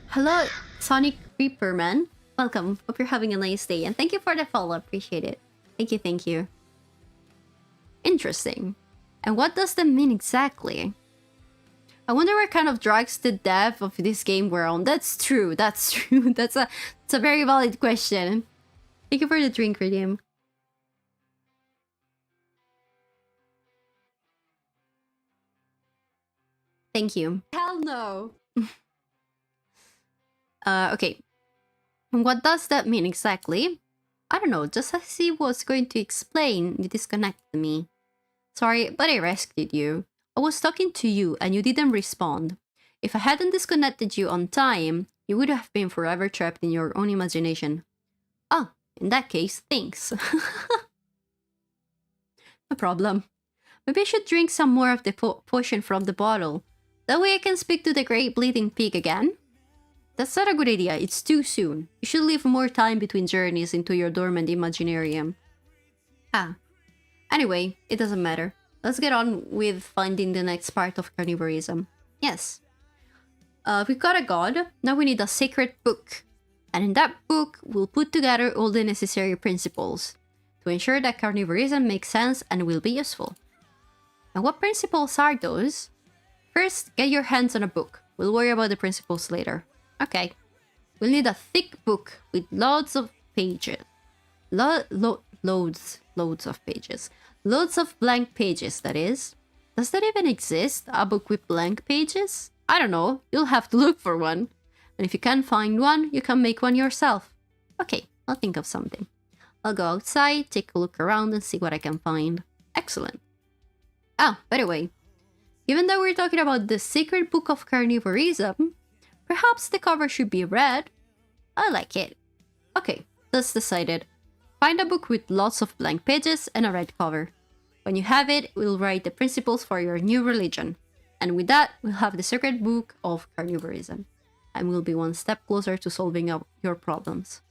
Hello, Sonic Reaperman. Welcome. Hope you're having a nice day, and thank you for the follow. Appreciate it. Thank you, thank you. Interesting. And what does that mean exactly? I wonder what kind of drugs the dev of this game were on. That's true, that's true. That's a very valid question. Thank you for the drink, Redeem. Thank you. Hell no. Okay. What does that mean exactly? I don't know, just as he was going to explain, you disconnected me. Sorry, but I rescued you. I was talking to you and you didn't respond. If I hadn't disconnected you on time, you would have been forever trapped in your own imagination. Oh, in that case, thanks. No problem. Maybe I should drink some more of the potion from the bottle. That way I can speak to the Great Bleeding Pig again. That's not a good idea, it's too soon. You should leave more time between journeys into your dormant imaginarium. Ah. Anyway, it doesn't matter. Let's get on with finding the next part of carnivorism. Yes. We've got a god, now we need a sacred book. And in that book, we'll put together all the necessary principles to ensure that carnivorism makes sense and will be useful. And what principles are those? First, get your hands on a book. We'll worry about the principles later. Okay. We'll need a thick book with loads of pages. Loads of pages. Loads of blank pages, that is. Does that even exist? A book with blank pages? I don't know. You'll have to look for one. And if you can't find one, you can make one yourself. Okay, I'll think of something. I'll go outside, take a look around and see what I can find. Excellent. Ah, by the way, given that we're talking about the Secret Book of Carnivorism, perhaps the cover should be red. I like it. Okay, that's decided. Find a book with lots of blank pages and a red cover. When you have it, we'll write the principles for your new religion. And with that, we'll have the Secret Book of Carnivorism. And we'll be one step closer to solving your problems.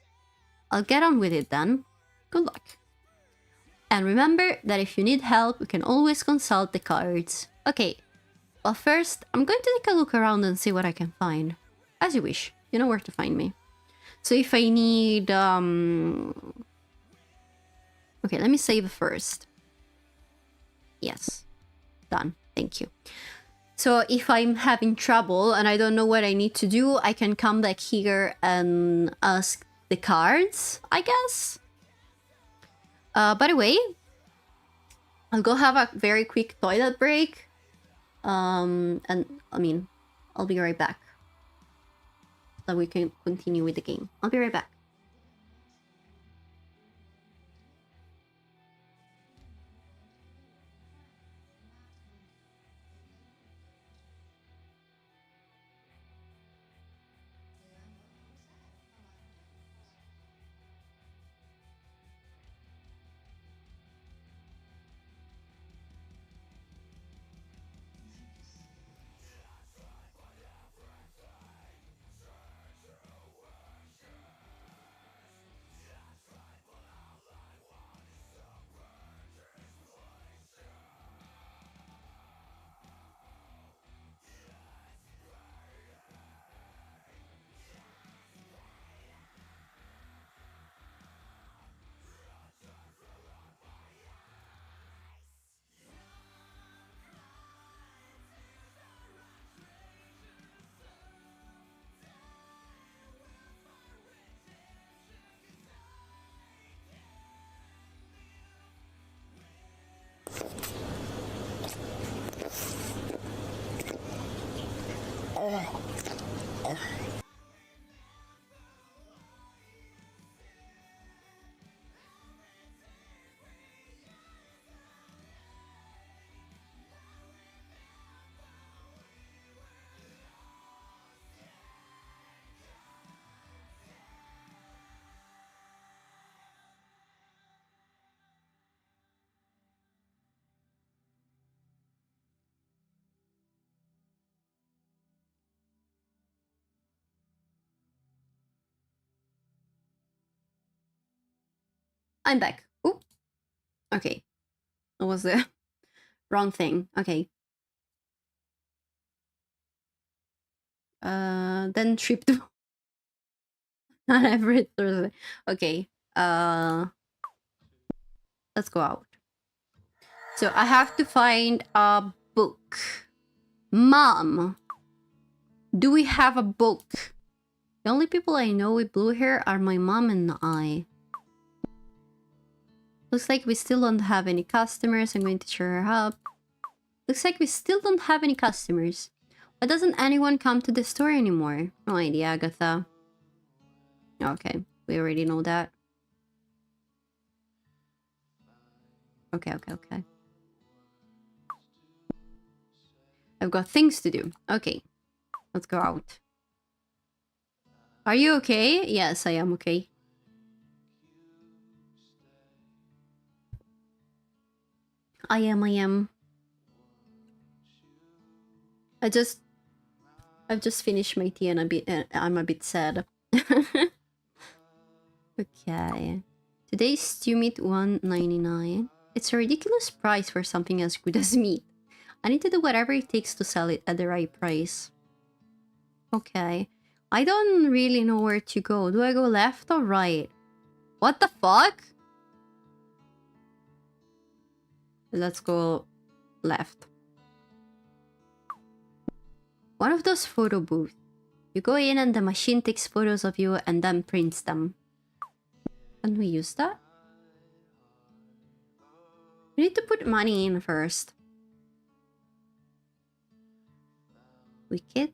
I'll get on with it then. Good luck. And remember that if you need help, you can always consult the cards. Okay, well first, I'm going to take a look around and see what I can find. As you wish, you know where to find me. So if I need... Okay, let me save first. Yes, done, thank you. So if I'm having trouble and I don't know what I need to do, I can come back here and ask the cards, I guess. By the way, I'll go have a very quick toilet break. And I mean, I'll be right back. So we can continue with the game. I'll be right back. I'm back. Oop. Okay. That was the wrong thing. Okay. Then trip to not every Thursday. Okay. Let's go out. So I have to find a book. Mom, do we have a book? The only people I know with blue hair are my mom and I. Looks like we still don't have any customers. I'm going to cheer her up. Looks like we still don't have any customers. Why doesn't anyone come to the store anymore? No idea, Agatha. Okay, we already know that. Okay. I've got things to do. Okay, let's go out. Are you okay? Yes, I am okay. I am. I've just finished my tea and I'm a bit sad. Okay. Today's stew meat $1.99. It's a ridiculous price for something as good as meat. I need to do whatever it takes to sell it at the right price. Okay. I don't really know where to go. Do I go left or right? What the fuck? Let's go left. One of those photo booths. You go in and the machine takes photos of you and then prints them. Can we use that? We need to put money in first. Wicked.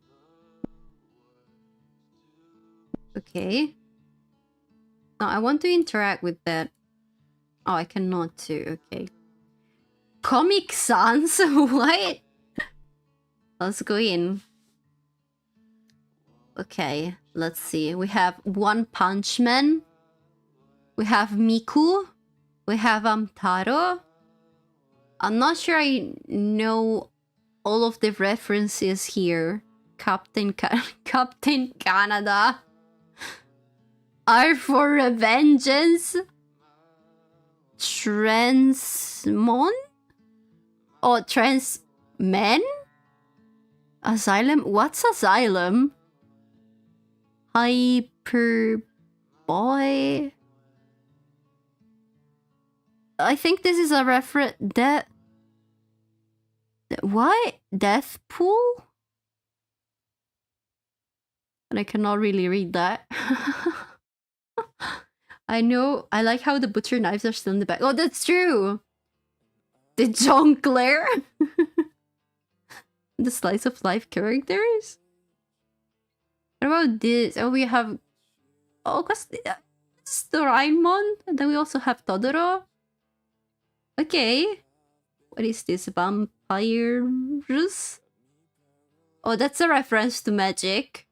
Okay. No, I want to interact with that. Oh, I cannot too. Okay. Comic Sans? What? Let's go in. Okay, let's see. We have One Punch Man. We have Miku. We have Taro. I'm not sure I know all of the references here. Captain Canada. R for Revengeance. Transmon? Oh, Transmen? Asylum? What's Asylum? Hyper Boy? I think this is a reference. What? Death Pool? And I cannot really read that. I know. I like how the butcher knives are still in the back. Oh, that's true. The Jongleur. The slice of life characters. What about this? Oh, we have. Oh, because it's Doraemon. And then we also have Totoro. Okay. What is this? Vampires? Oh, that's a reference to magic.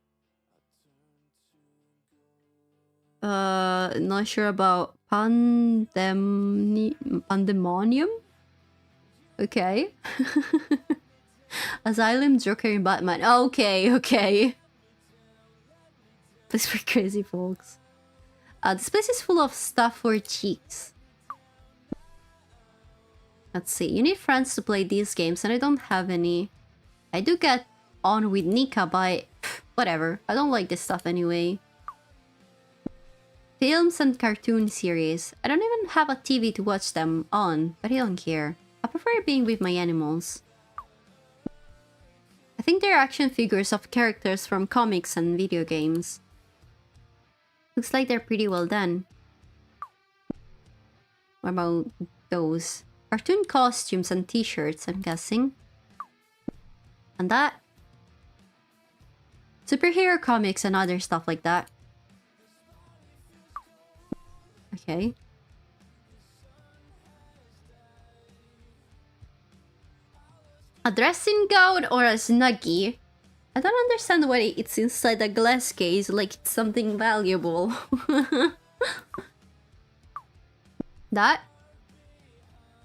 Not sure about Pandemonium? Okay. Asylum, Joker, and Batman. Okay. This for crazy folks. This place is full of stuff for cheeks. Let's see. You need friends to play these games, and I don't have any. I do get on with Nika, but whatever. I don't like this stuff anyway. Films and cartoon series. I don't even have a TV to watch them on, but I don't care. I prefer being with my animals. I think they're action figures of characters from comics and video games. Looks like they're pretty well done. What about those? Cartoon costumes and t-shirts, I'm guessing. And that? superhero comics and other stuff like that. Okay. A dressing gown or a snuggie? I don't understand why it's inside a glass case like it's something valuable. That?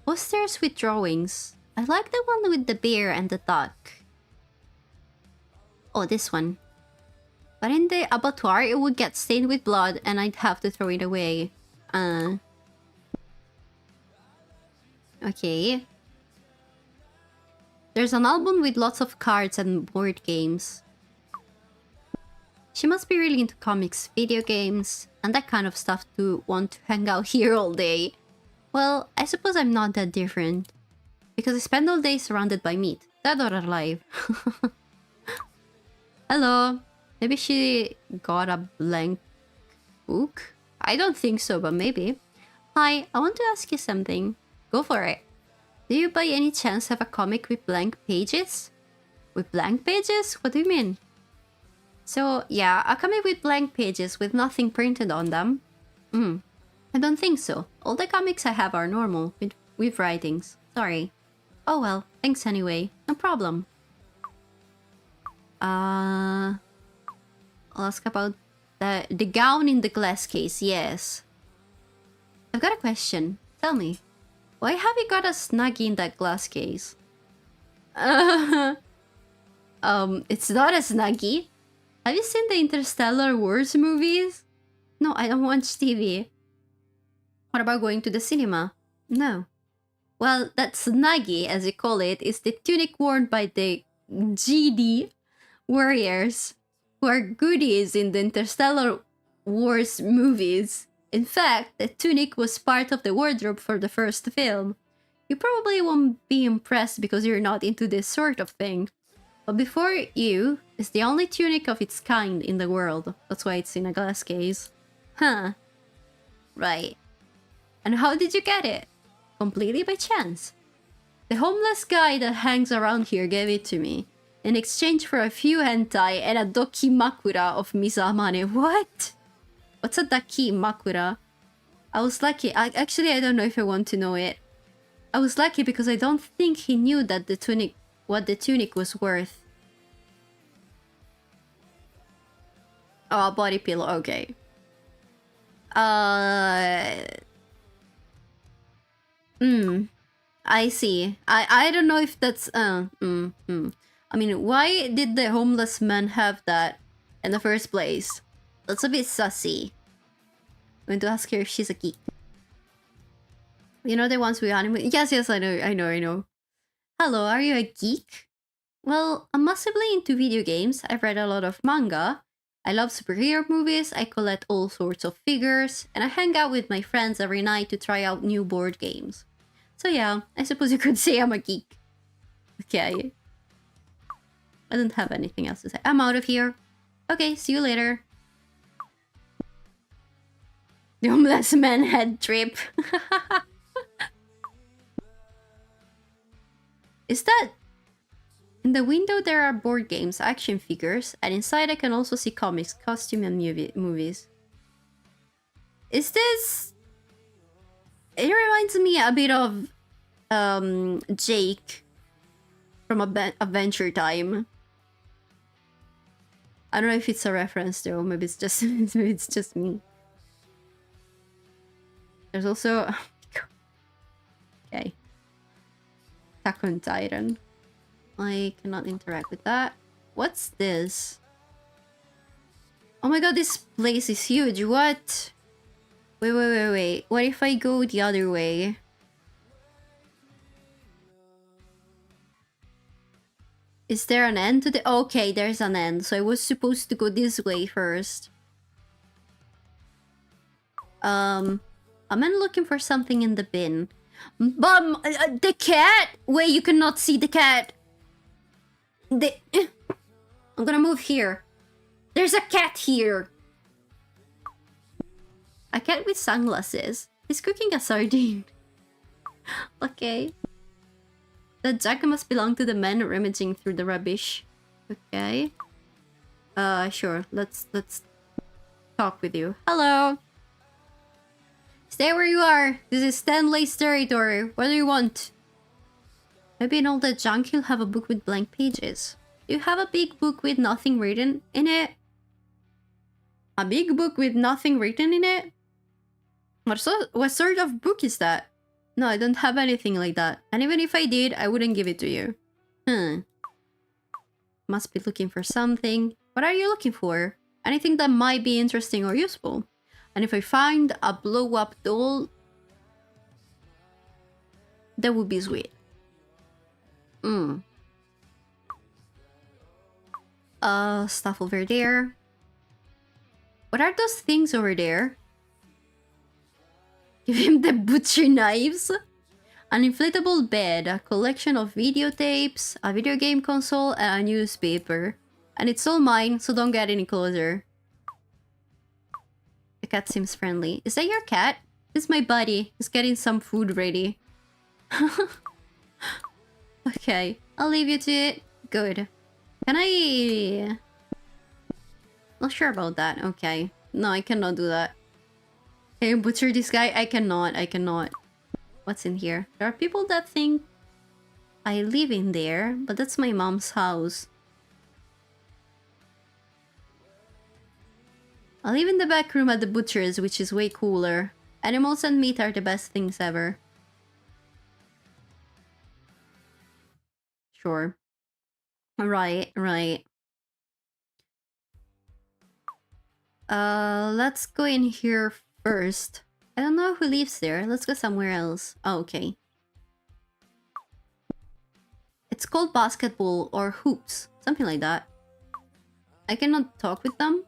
Posters with drawings. I like the one with the bear and the duck. Oh, this one. But in the abattoir, it would get stained with blood and I'd have to throw it away. Okay. There's an album with lots of cards and board games. She must be really into comics, video games, and that kind of stuff to want to hang out here all day. Well, I suppose I'm not that different. Because I spend all day surrounded by meat. Dead or alive. Hello. Maybe she got a blank book? I don't think so, but maybe. Hi, I want to ask you something. Go for it. Do you by any chance have a comic with blank pages? With blank pages? What do you mean? So, yeah, a comic with blank pages with nothing printed on them? I don't think so. All the comics I have are normal, with writings. Sorry. Oh well, thanks anyway. No problem. I'll ask about the gown in the glass case, yes. I've got a question. Tell me. Why have you got a snuggie in that glass case? It's not a snuggie. Have you seen the Interstellar Wars movies? No, I don't watch TV. What about going to the cinema? No. Well, that snuggie, as you call it, is the tunic worn by the GD warriors, who are goodies in the Interstellar Wars movies. In fact, the tunic was part of the wardrobe for the first film. You probably won't be impressed because you're not into this sort of thing. But before you is the only tunic of its kind in the world. That's why it's in a glass case. Huh. Right. And how did you get it? Completely by chance. The homeless guy that hangs around here gave it to me. In exchange for a few hentai and a dokimakura of Mizamane. What? What's a dakimakura? I was lucky. Actually, I don't know if I want to know it. I was lucky because I don't think he knew that what the tunic was worth. Oh, a body pillow. Okay. I see. I don't know if that's I mean, why did the homeless man have that in the first place? That's a bit sussy. I'm going to ask her if she's a geek. You know the ones we anime? Yes, I know. Hello, are you a geek? Well, I'm massively into video games. I've read a lot of manga. I love superhero movies. I collect all sorts of figures. And I hang out with my friends every night to try out new board games. So yeah, I suppose you could say I'm a geek. Okay. I don't have anything else to say. I'm out of here. Okay, see you later. The homeless man head trip. Is that... In the window there are board games, action figures, and inside I can also see comics, costume, and movies. Is this... It reminds me a bit of... Jake from Adventure Time. I don't know if it's a reference though, maybe it's just maybe it's just me. There's also okay. Attack on Titan. I cannot interact with that. What's this? Oh my god, this place is huge. What? Wait. What if I go the other way? Is there an end to the... Okay, there's an end. So I was supposed to go this way first. I'm looking for something in the bin. The cat! Wait, you cannot see the cat. I'm gonna move here. There's a cat here. A cat with sunglasses. He's cooking a sardine. Okay. The jug must belong to the men rummaging through the rubbish. Okay. Sure. Let's talk with you. Hello. Stay where you are. This is Stanley's territory. What do you want? Maybe in all that junk you'll have a book with blank pages. Do you have a big book with nothing written in it? A big book with nothing written in it? What sort of book is that? No, I don't have anything like that. And even if I did, I wouldn't give it to you. Must be looking for something. What are you looking for? Anything that might be interesting or useful. And if I find a blow-up doll, that would be sweet. Stuff over there. What are those things over there? Give him the butcher knives. An inflatable bed, a collection of videotapes, a video game console, and a newspaper. And it's all mine, so don't get any closer. The cat seems friendly. Is that your cat? This is my buddy. He's getting some food ready. Okay, I'll leave you to it. Good. Can I... Not sure about that. Okay. No, I cannot do that. Can you butcher this guy? I cannot. I cannot. What's in here? There are people that think I live in there, but that's my mom's house. I live in the back room at the butcher's, which is way cooler. Animals and meat are the best things ever. Sure. Right. Let's go in here first. I don't know who lives there. Let's go somewhere else. Oh, okay. It's called basketball or hoops. Something like that. I cannot talk with them.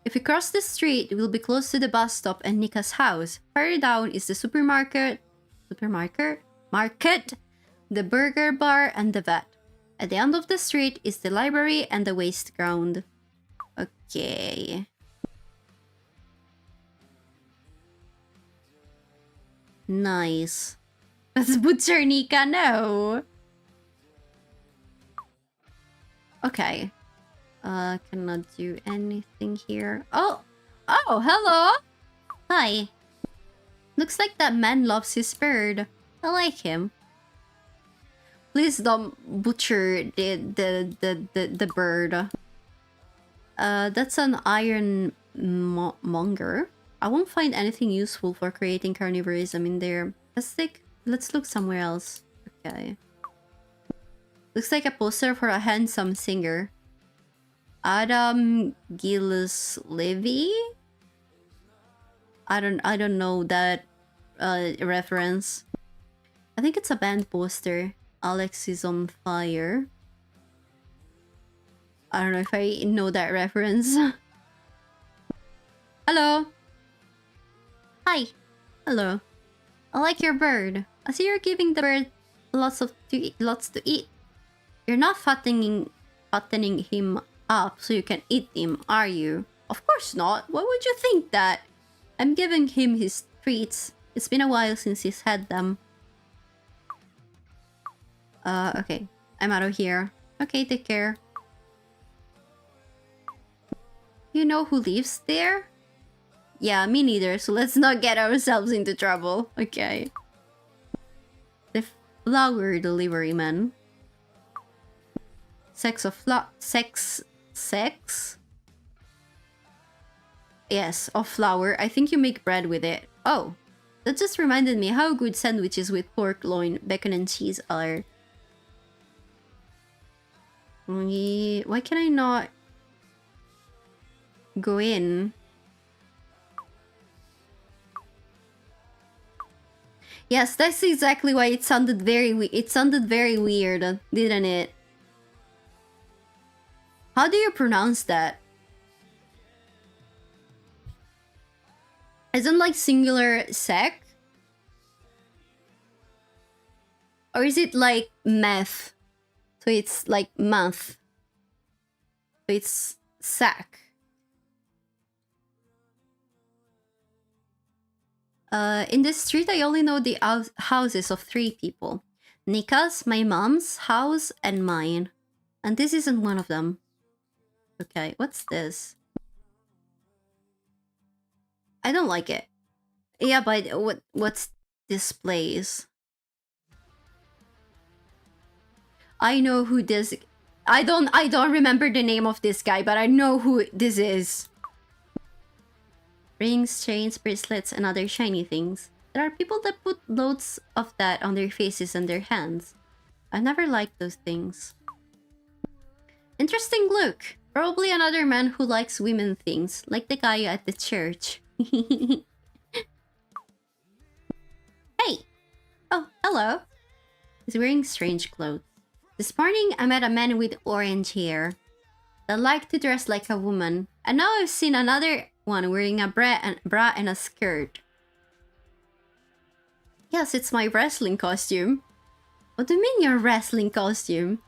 If we cross the street, we'll be close to the bus stop and Nika's house. Further down is the supermarket, the burger bar, and the vet. At the end of the street is the library and the waste ground. Okay. Nice. Let's butcher Nika, no! Okay. Cannot do anything here. Oh! Oh, hello! Hi. Looks like that man loves his bird. I like him. Please don't butcher the bird. That's an iron monger. I won't find anything useful for creating carnivorism in there. Let's look somewhere else. Okay. Looks like a poster for a handsome singer. Adam Gillis Levy? I don't know that reference. I think it's a band poster. Alex is on fire. I don't know if I know that reference. Hello. Hi. Hello. I like your bird. I see you're giving the bird lots to eat. You're not fattening him up so you can eat him, are you? Of course not. Why would you think that? I'm giving him his treats. It's been a while since he's had them. Okay. I'm out of here. Okay, take care. You know who lives there? Yeah, me neither, so let's not get ourselves into trouble. Okay. The flower delivery man. Sex? Yes, of flour. I think you make bread with it. Oh, that just reminded me how good sandwiches with pork loin, bacon and cheese are. Why can I not go in? Yes, that's exactly why it sounded very weird, didn't it? How do you pronounce that? Isn't like singular sec? Or is it like meth? So it's like month. So it's sack. In this street, I only know the houses of 3 people. Nika's, my mom's house, and mine. And this isn't one of them. Okay, what's this? I don't like it. Yeah, but what's this place? I know who this... I don't remember the name of this guy, but I know who this is. Rings, chains, bracelets, and other shiny things. There are people that put loads of that on their faces and their hands. I never liked those things. Interesting look. Probably another man who likes women things, like the guy at the church. Hey! Oh, hello. He's wearing strange clothes. This morning, I met a man with orange hair that liked to dress like a woman. And now I've seen another one wearing a bra and a skirt. Yes, it's my wrestling costume. What do you mean your wrestling costume?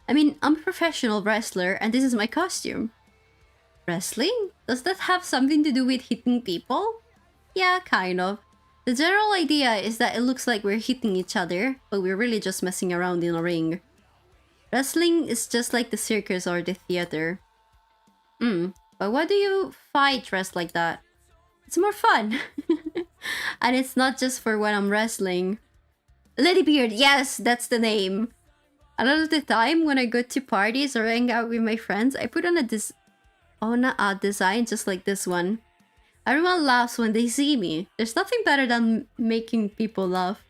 I mean, I'm a professional wrestler and this is my costume. Wrestling? Does that have something to do with hitting people? Yeah, kind of. The general idea is that it looks like we're hitting each other, but we're really just messing around in a ring. Wrestling is just like the circus or the theater. But why do you fight dressed like that? It's more fun. And it's not just for when I'm wrestling. Ladybeard, yes, that's the name. A lot of the time when I go to parties or hang out with my friends, I put on a design just like this one. Everyone laughs when they see me. There's nothing better than making people laugh.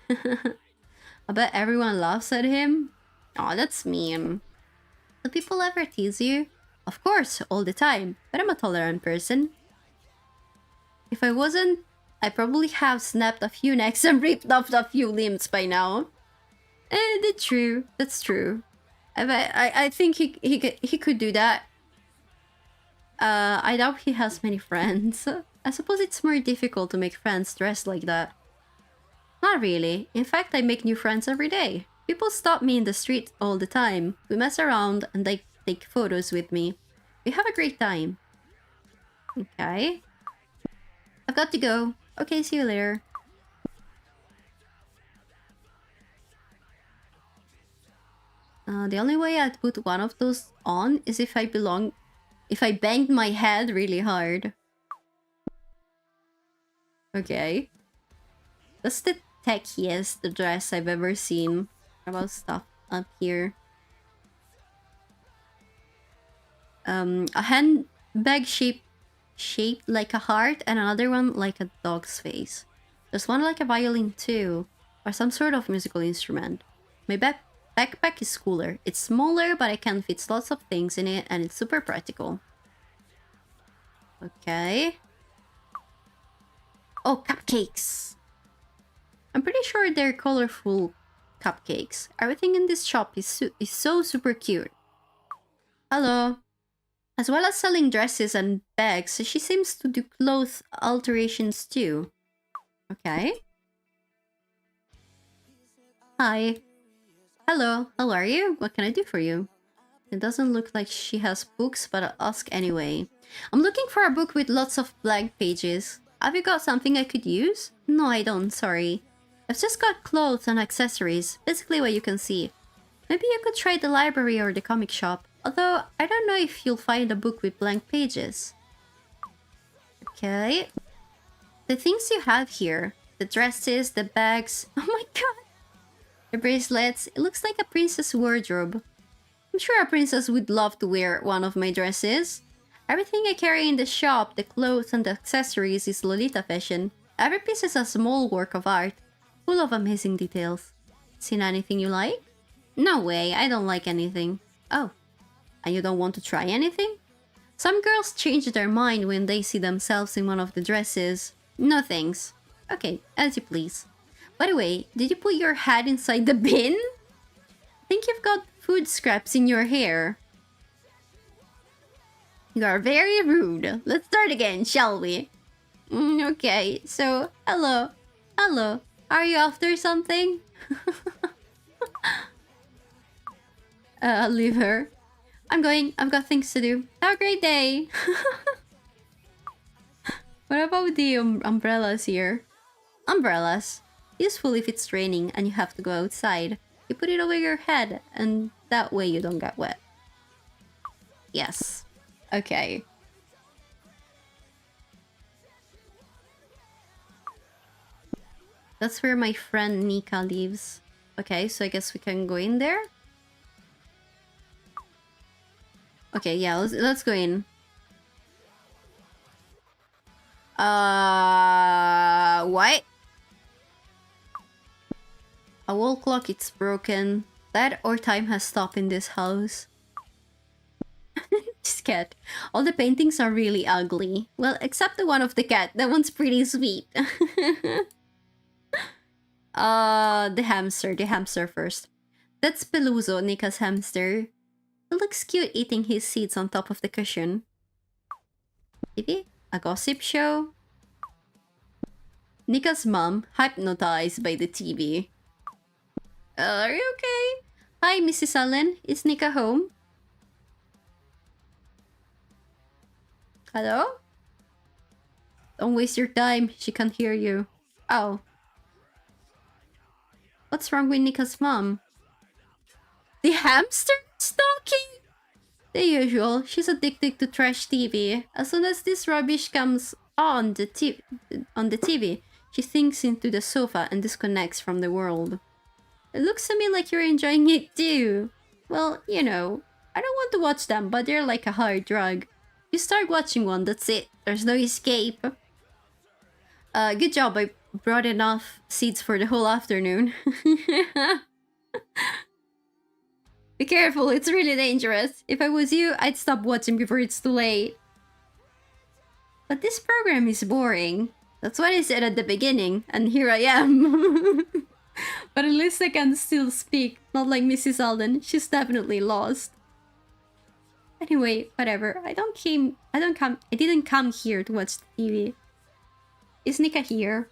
I bet everyone laughs at him. Aw, that's mean. Do people ever tease you? Of course, all the time. But I'm a tolerant person. If I wasn't, I'd probably have snapped a few necks and ripped off a few limbs by now. That's true. That's true. I think he could do that. I doubt he has many friends. I suppose it's more difficult to make friends dressed like that. Not really. In fact, I make new friends every day. People stop me in the street all the time. We mess around and they take photos with me. We have a great time. Okay. I've got to go. Okay, see you later. The only way I'd put one of those on is if I banged my head really hard. Okay. That's the techiest dress I've ever seen. What about stuff up here? A handbag shaped like a heart and another one like a dog's face. There's one like a violin too, or some sort of musical instrument. My backpack is cooler. It's smaller, but I can fit lots of things in it and it's super practical. Okay. Oh, cupcakes! I'm pretty sure they're colorful cupcakes. Everything in this shop is so super cute. Hello. As well as selling dresses and bags, she seems to do clothes alterations too. Okay. Hi. Hello, how are you? What can I do for you? It doesn't look like she has books, but I'll ask anyway. I'm looking for a book with lots of blank pages. Have you got something I could use? No, I don't, sorry. I've just got clothes and accessories, basically what you can see. Maybe you could try the library or the comic shop. Although, I don't know if you'll find a book with blank pages. Okay. The things you have here. The dresses, the bags. Oh my god! The bracelets. It looks like a princess wardrobe. I'm sure a princess would love to wear one of my dresses. Everything I carry in the shop, the clothes and the accessories, is Lolita fashion. Every piece is a small work of art, full of amazing details. Seen anything you like? No way, I don't like anything. Oh. And you don't want to try anything? Some girls change their mind when they see themselves in one of the dresses. No thanks. Okay, as you please. By the way, did you put your hat inside the bin? I think you've got food scraps in your hair. You are very rude. Let's start again, shall we? Okay, so, hello. Hello. Are you after something? I'll leave her. I'm going. I've got things to do. Have a great day. What about the umbrellas here? Umbrellas. Useful if it's raining and you have to go outside. You put it over your head and that way you don't get wet. Yes. Okay. That's where my friend Nika lives. Okay, so I guess we can go in there. Okay, yeah, let's go in. What? A wall clock, it's broken. That or time has stopped in this house. Just cat. All the paintings are really ugly. Well, except the one of the cat. That one's pretty sweet. The hamster first. That's Peluso, Nika's hamster. He looks cute eating his seeds on top of the cushion. TV? A gossip show? Nika's mom, hypnotized by the TV. Are you okay? Hi, Mrs. Allen. Is Nika home? Hello? Don't waste your time. She can't hear you. Oh. What's wrong with Nika's mom? The hamster is talking? The usual. She's addicted to trash TV. As soon as this rubbish comes on the TV, she sinks into the sofa and disconnects from the world. It looks to me like you're enjoying it too. Well, you know, I don't want to watch them, but they're like a hard drug. You start watching one, that's it. There's no escape. Good job. I brought enough seeds for the whole afternoon. Be careful, it's really dangerous. If I was you, I'd stop watching before it's too late. But this program is boring. That's what I said at the beginning, and here I am. But at least I can still speak, not like Mrs. Alden. She's definitely lost. Anyway, whatever. I didn't come here to watch the TV. Is Nika here?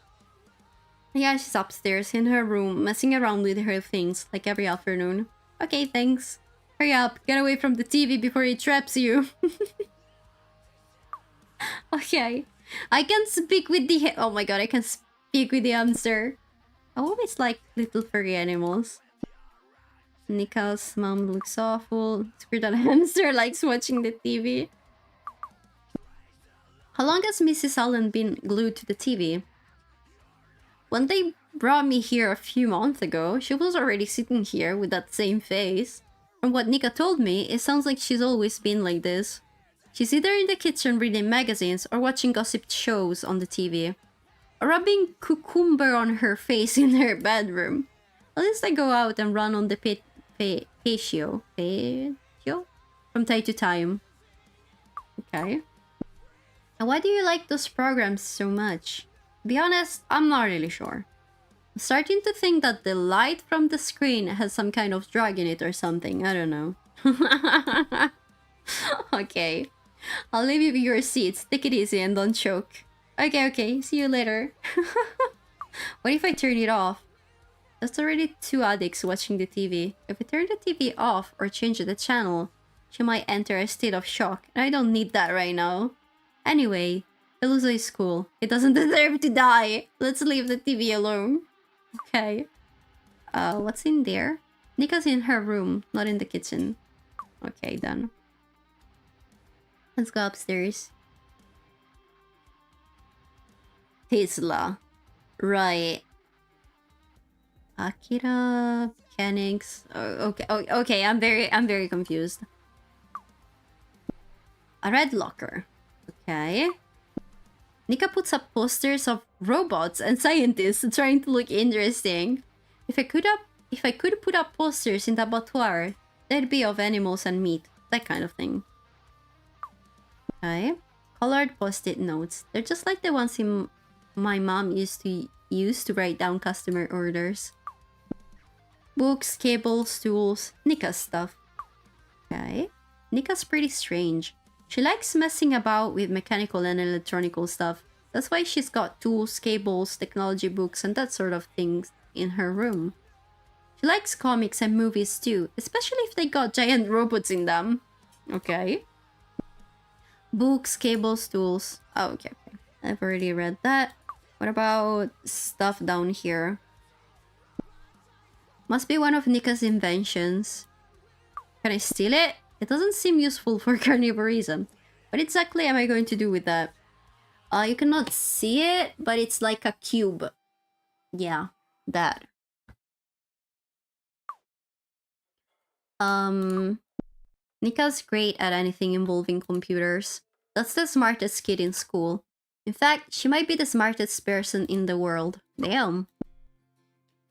Yeah, she's upstairs in her room, messing around with her things, like every afternoon. Okay, thanks. Hurry up, get away from the TV before it traps you. Okay. I can speak with the... Oh my god, I can speak with the hamster. I always like little furry animals. Nika's mom looks awful. It's weird that a hamster likes watching the TV. How long has Mrs. Allen been glued to the TV? When they brought me here a few months ago, she was already sitting here with that same face. From what Nika told me, it sounds like she's always been like this. She's either in the kitchen reading magazines or watching gossip shows on the TV. Or rubbing cucumber on her face in her bedroom. At least I go out and run on the patio from time to time. Okay. And why do you like those programs so much? To be honest, I'm not really sure. I'm starting to think that the light from the screen has some kind of drug in it or something. I don't know. Okay. I'll leave you with your seats. Take it easy and don't choke. Okay. See you later. What if I turn it off? There's already 2 addicts watching the TV. If I turn the TV off or change the channel, she might enter a state of shock, and I don't need that right now. Anyway, Peluso is cool. He doesn't deserve to die. Let's leave the TV alone. Okay. What's in there? Nika's in her room, not in the kitchen. Okay, done. Let's go upstairs. Tesla. Right. Akira mechanics. Oh, okay. I'm very confused. A red locker. Okay. Nika puts up posters of robots and scientists trying to look interesting. If I could put up posters in the abattoir, they'd be of animals and meat, that kind of thing. Okay. Colored post-it notes. They're just like the ones my mom used to use to write down customer orders. Books, cables, tools, Nika's stuff. Okay. Nika's pretty strange. She likes messing about with mechanical and electronical stuff. That's why she's got tools, cables, technology books, and that sort of things in her room. She likes comics and movies too, especially if they got giant robots in them. Okay. Books, cables, tools. Oh, okay. I've already read that. What about stuff down here? Must be one of Nika's inventions. Can I steal it? It doesn't seem useful for carnivorism. What exactly am I going to do with that? You cannot see it, but it's like a cube. Yeah, that. Nika's great at anything involving computers. That's the smartest kid in school. In fact, she might be the smartest person in the world. Damn.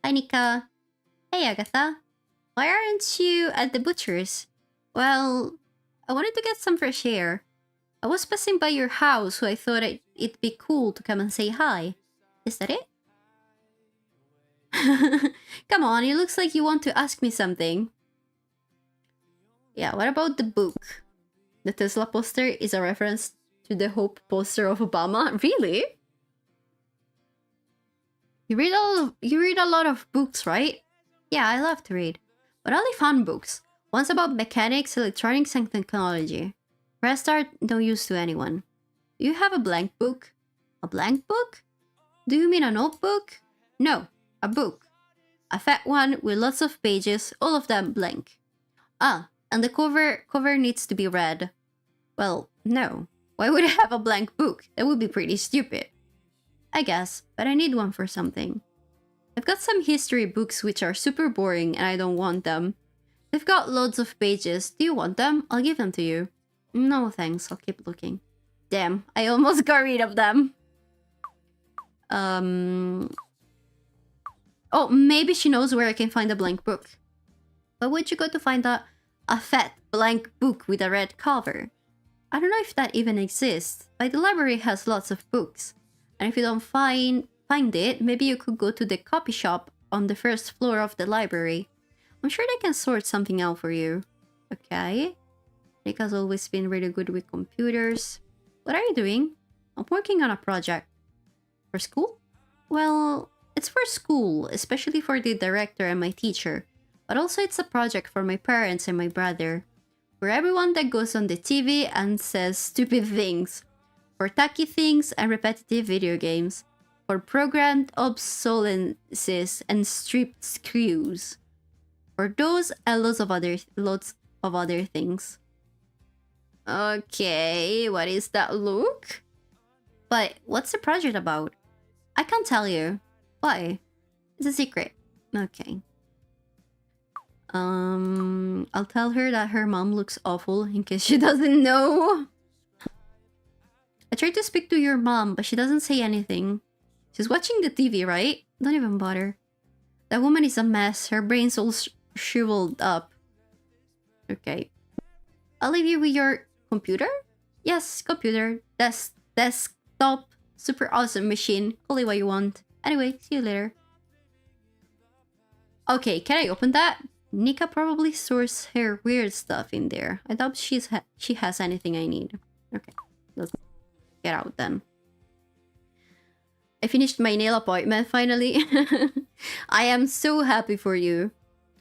Hi, Nika. Hey, Agatha. Why aren't you at the butcher's? Well, I wanted to get some fresh air. I was passing by your house, so I thought it'd be cool to come and say hi. Is that it? Come on, it looks like you want to ask me something. Yeah, what about the book? The Tesla poster is a reference to the Hope poster of Obama? Really? You read a lot of books, right? Yeah, I love to read. But only fun books. Ones about mechanics, electronics, and technology. Rest are no use to anyone. Do you have a blank book? A blank book? Do you mean a notebook? No, a book. A fat one with lots of pages, all of them blank. Ah, and the cover needs to be red. Well, no. Why would I have a blank book? That would be pretty stupid. I guess, but I need one for something. I've got some history books which are super boring and I don't want them. They've got loads of pages. Do you want them? I'll give them to you. No thanks, I'll keep looking. Damn, I almost got rid of them. Oh, maybe she knows where I can find a blank book. Why would you go to find a fat blank book with a red cover? I don't know if that even exists, but the library has lots of books. And if you don't find it, maybe you could go to the copy shop on the first floor of the library. I'm sure they can sort something out for you. Okay. Nick has always been really good with computers. What are you doing? I'm working on a project. For school? Well, it's for school, especially for the director and my teacher. But also it's a project for my parents and my brother. For everyone that goes on the TV and says stupid things. For tacky things and repetitive video games. For programmed obsolescences and stripped screws. For those and lots of other things. Okay, what is that look? But what's the project about? I can't tell you. Why? It's a secret. Okay. I'll tell her that her mom looks awful in case she doesn't know. I tried to speak to your mom, but she doesn't say anything. She's watching the TV, right? Don't even bother. That woman is a mess. Her brain's all shriveled up. Okay. I'll leave you with your computer? Yes, computer. Desktop. Super awesome machine. Call it what you want. Anyway, see you later. Okay, can I open that? Nika probably stores her weird stuff in there. I doubt she has anything I need. Okay, let's get out then. I finished my nail appointment finally. I am so happy for you.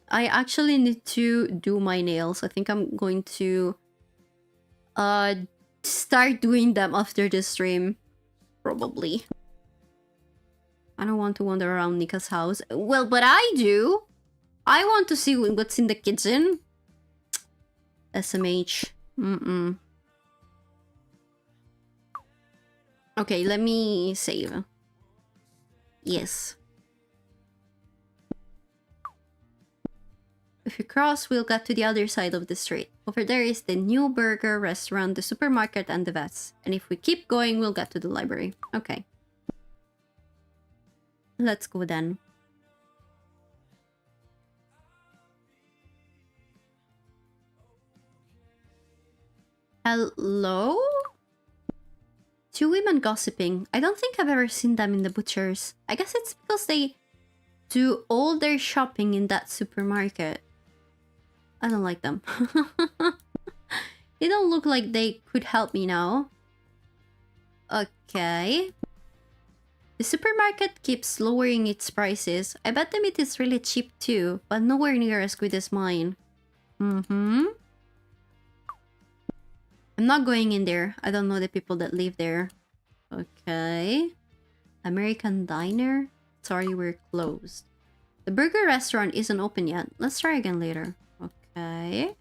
I actually need to do my nails. I think I'm going to start doing them after the stream. Probably. I don't want to wander around Nika's house. Well, but I do. I want to see what's in the kitchen. SMH. Okay, let me save. Yes. If you cross, we'll get to the other side of the street. Over there is the new burger restaurant, the supermarket, and the vets. And if we keep going, we'll get to the library. Okay. Let's go then. Hello? Two women gossiping. I don't think I've ever seen them in the butcher's. I guess it's because they do all their shopping in that supermarket. I don't like them. They don't look like they could help me now. Okay. The supermarket keeps lowering its prices. I bet the meat is really cheap too, but nowhere near as good as mine. I'm not going in there. I don't know the people that live there. Okay. American Diner? Sorry, we're closed. The burger restaurant isn't open yet. Let's try again later. Okay.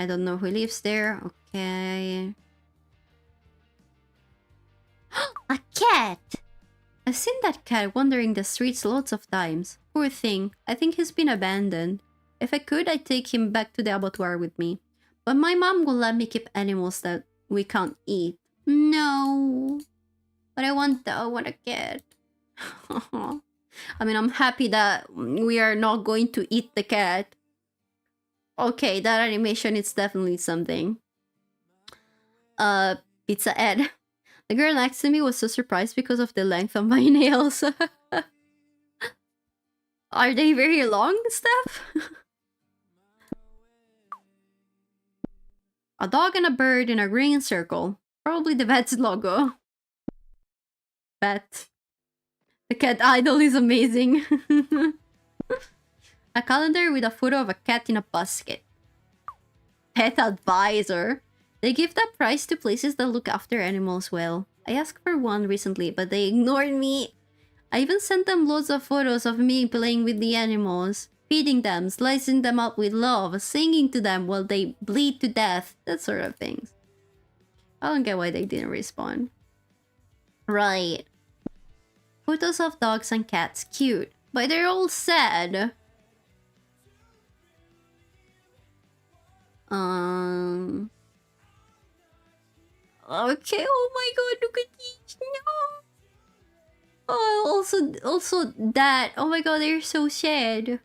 I don't know who lives there. Okay. A cat! I've seen that cat wandering the streets lots of times. Poor thing. I think he's been abandoned. If I could, I'd take him back to the abattoir with me. But my mom won't let me keep animals that we can't eat. No. But I want a cat. I mean, I'm happy that we are not going to eat the cat. Okay, that animation is definitely something. Pizza Ed. The girl next to me was so surprised because of the length of my nails. Are they very long, Steph? A dog and a bird in a green circle. Probably the vet's logo. Vet. The cat idol is amazing. A calendar with a photo of a cat in a basket. Pet advisor. They give that prize to places that look after animals well. I asked for one recently, but they ignored me. I even sent them loads of photos of me playing with the animals, feeding them, slicing them up with love, singing to them while they bleed to death, that sort of things. I don't get why they didn't respond. Right. Photos of dogs and cats, cute, but they're all sad. Okay, oh my god, look at these. No. Oh, also that. Oh my god, they're so sad.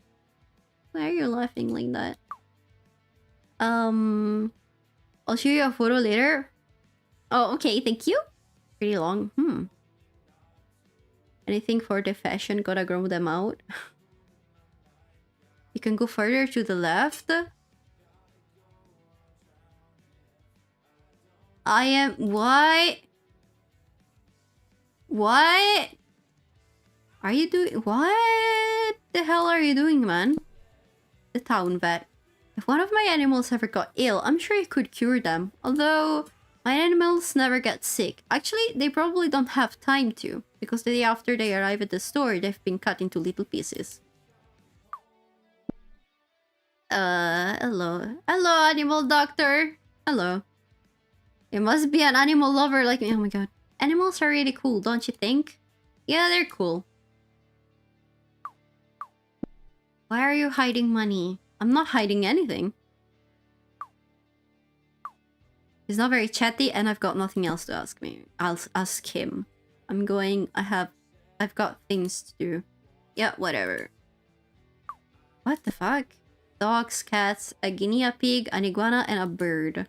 Why are you laughing like that? I'll show you a photo later. Oh, okay, thank you. Pretty long. Anything for the fashion, gotta grow them out. You can go further to the left. I am... What? What? Are you doing... What the hell are you doing, man? The town vet. If one of my animals ever got ill, I'm sure you could cure them. Although, my animals never get sick. Actually, they probably don't have time to. Because the day after they arrive at the store, they've been cut into little pieces. Hello. Hello, animal doctor. Hello. You must be an animal lover like me. Oh my god. Animals are really cool, don't you think? Yeah, they're cool. Why are you hiding money? I'm not hiding anything. He's not very chatty and I've got nothing else to ask me. I'll ask him. I've got things to do. Yeah, whatever. What the fuck? Dogs, cats, a guinea pig, an iguana, and a bird.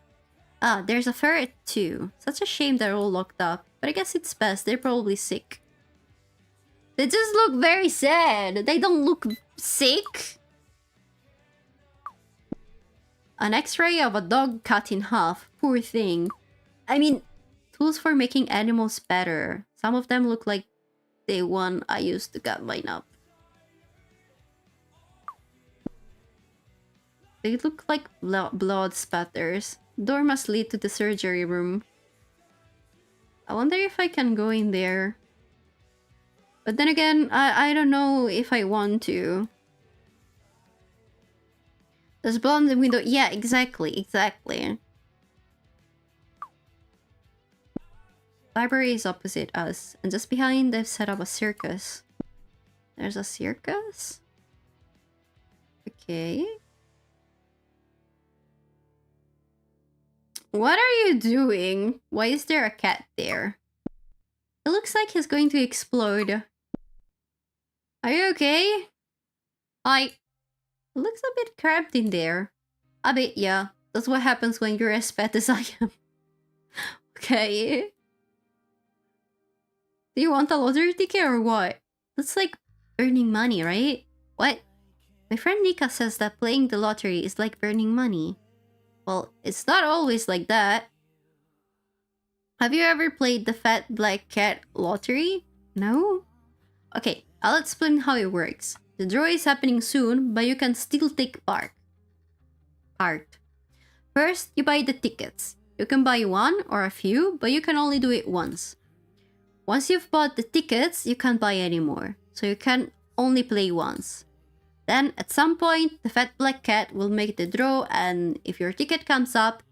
Ah, there's a ferret too. Such a shame they're all locked up. But I guess it's best. They're probably sick. They just look very sad. They don't look sick. An x-ray of a dog cut in half. Poor thing. I mean, tools for making animals better. Some of them look like the one I used to cut mine up. They look like blood spatters. Door must lead to the surgery room. I wonder if I can go in there. But then again, I don't know if I want to. There's blood in the window. Yeah, exactly. Library is opposite us. And just behind, they've set up a circus. There's a circus? Okay. What are you doing? Why is there a cat there? It looks like he's going to explode. Are you okay? It looks a bit cramped in there. A bit, yeah. That's what happens when you're as fat as I am. Okay. Do you want a lottery ticket or what? That's like burning money, right? What? My friend Nika says that playing the lottery is like burning money. Well, it's not always like that. Have you ever played the Fat Black Cat lottery? No? Okay, I'll explain how it works. The draw is happening soon, but you can still take part. First, you buy the tickets. You can buy one or a few, but you can only do it once. Once you've bought the tickets, you can't buy any more. So you can only play once. Then, at some point, the fat black cat will make the draw, and if your ticket comes up,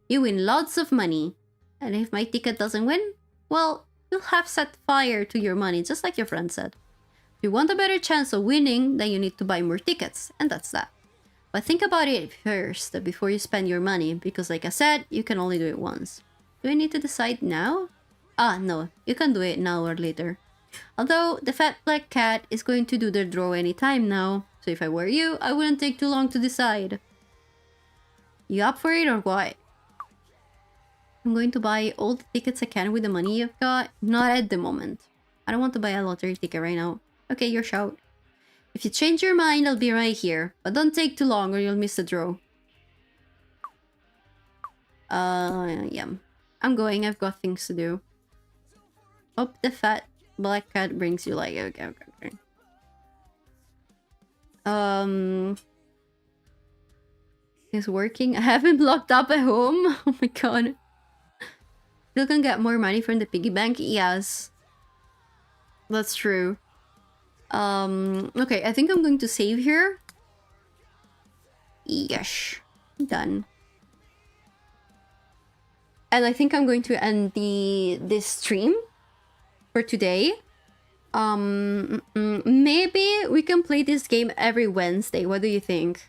you win lots of money. And if my ticket doesn't win, well, you'll have set fire to your money, just like your friend said. If you want a better chance of winning, then you need to buy more tickets, and that's that. But think about it first before you spend your money, because like I said, you can only do it once. Do I need to decide now? Ah, no, you can do it now or later. Although, the fat black cat is going to do their draw anytime now, so if I were you, I wouldn't take too long to decide. You up for it or what? I'm going to buy all the tickets I can with the money you've got. Not at the moment. I don't want to buy a lottery ticket right now. Okay, your shout. If you change your mind, I'll be right here. But don't take too long or you'll miss the draw. Yeah. I'm going. I've got things to do. Hope the fat black cat brings you like... Okay. Is working? I have him locked up at home? Oh my god. Still can get more money from the piggy bank? Yes. That's true. Okay, I think I'm going to save here. Yes. Done. And I think I'm going to end this stream for today. Maybe we can play this game every Wednesday. What do you think?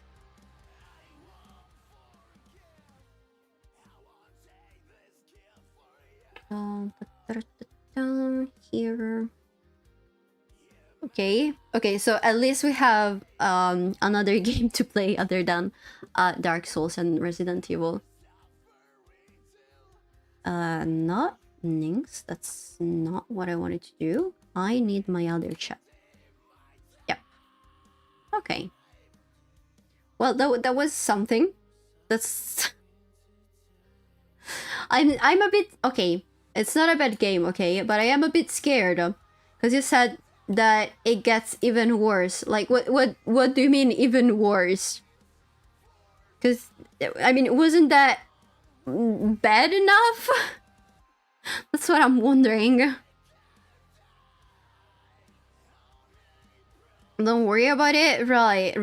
Here. Okay, so at least we have another game to play other than Dark Souls and Resident Evil. Not Nynx, that's not what I wanted to do. I need my other chat. Yep. Okay. Well, that was something. That's... I'm a bit... Okay, it's not a bad game, okay? But I am a bit scared. Because you said that it gets even worse. Like, what do you mean even worse? Because, I mean, wasn't that bad enough? That's what I'm wondering. Don't worry about it? Right.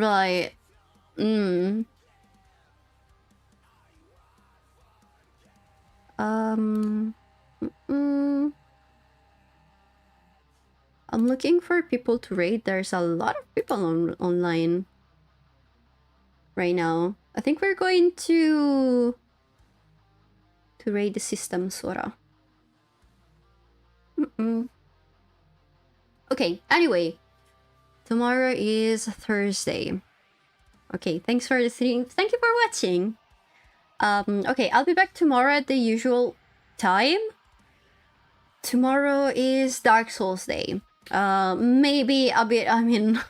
I'm looking for people to raid. There's a lot of people online right now. I think we're going to raid the system, sorta. Okay, anyway. Tomorrow is Thursday. Okay, thanks for listening. Thank you for watching. Okay, I'll be back tomorrow at the usual time. Tomorrow is Dark Souls Day. Maybe a bit, I mean...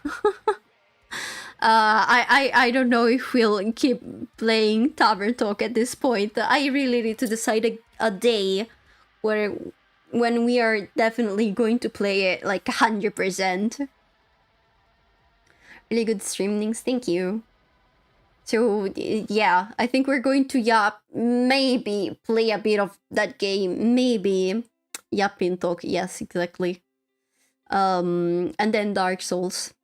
I don't know if we'll keep playing Tavern Talk at this point. I really need to decide a day when we are definitely going to play it like 100%. Really good stream, Nynx, thank you. So, yeah, I think we're going to Yap, maybe play a bit of that game, maybe. Yapping Talk, yes, exactly. And then Dark Souls.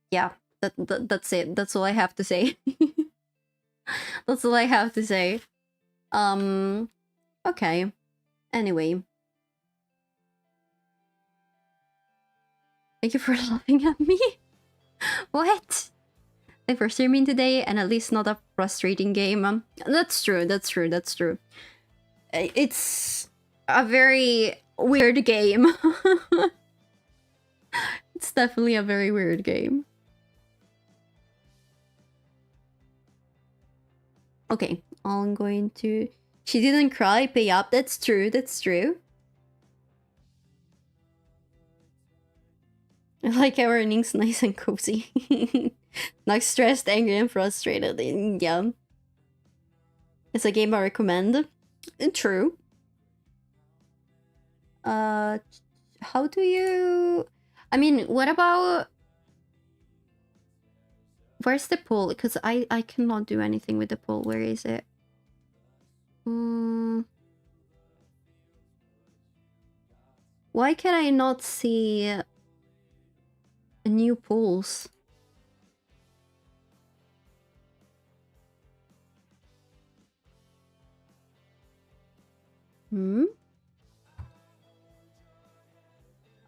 Yeah, that's it. That's all I have to say. That's all I have to say. Okay. Anyway. Thank you for laughing at me. What? Thanks for streaming today, and at least not a frustrating game. That's true. It's a very weird game. It's definitely a very weird game. Okay, I'm going to... She didn't cry, pay up. That's true. I like our earnings nice and cozy. Not stressed, angry, and frustrated. Yeah. It's a game I recommend. True. How do you... I mean, what about... Where's the poll? Because I cannot do anything with the poll. Where is it? Why can I not see new pools.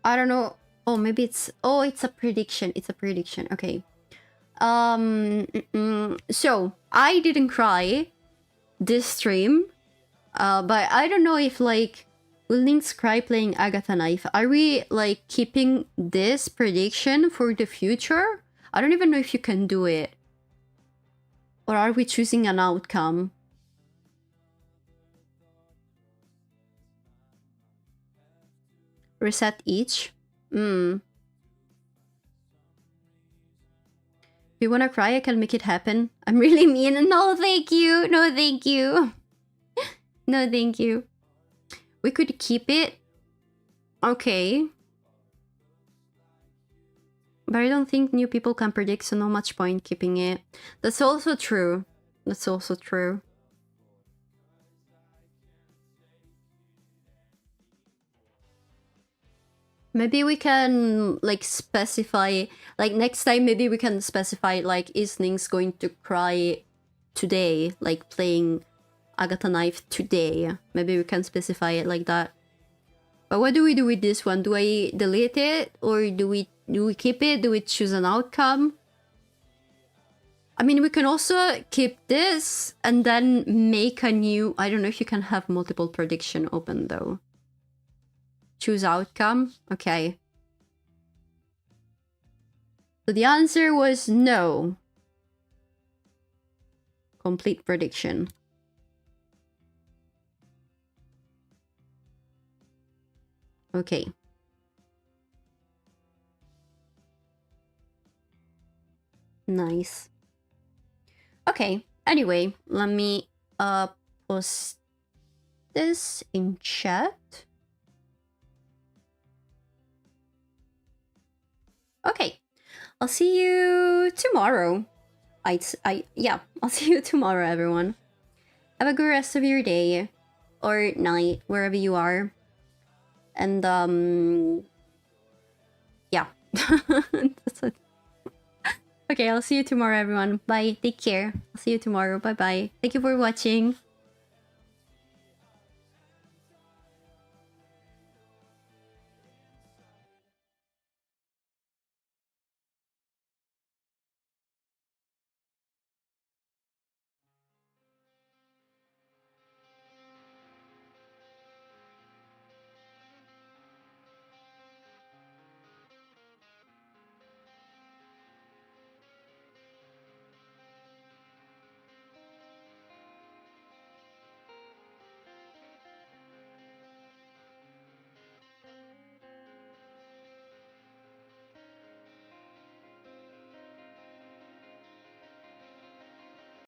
I don't know. Oh, maybe it's... Oh, it's a prediction. It's a prediction. Okay. So, I didn't cry this stream. But I don't know if, like... Will Nynx cry playing Agatha Knife? Are we, like, keeping this prediction for the future? I don't even know if you can do it. Or are we choosing an outcome? Reset each? If you wanna cry, I can make it happen. I'm really mean. No, thank you. No, thank you. No, thank you. We could keep it. Okay. But I don't think new people can predict, so no much point keeping it. That's also true. That's also true. Maybe we can, like, specify... Like, next time, maybe we can specify, like, is Nynx going to cry today? Like, playing Agatha Knife today. Maybe we can specify it like that. But what do we do with this one? Do I delete it? Or do we keep it? Do we choose an outcome? I mean, we can also keep this and then make a new... I don't know if you can have multiple prediction open, though. Choose outcome? Okay. So the answer was no. Complete prediction. Okay. Nice. Okay, anyway, let me post this in chat. Okay, I'll see you tomorrow. Yeah, I'll see you tomorrow, everyone. Have a good rest of your day or night, wherever you are. And yeah. That's it. Okay, I'll see you tomorrow, everyone. Bye. Take care. I'll see you tomorrow. Bye-bye. Thank you for watching.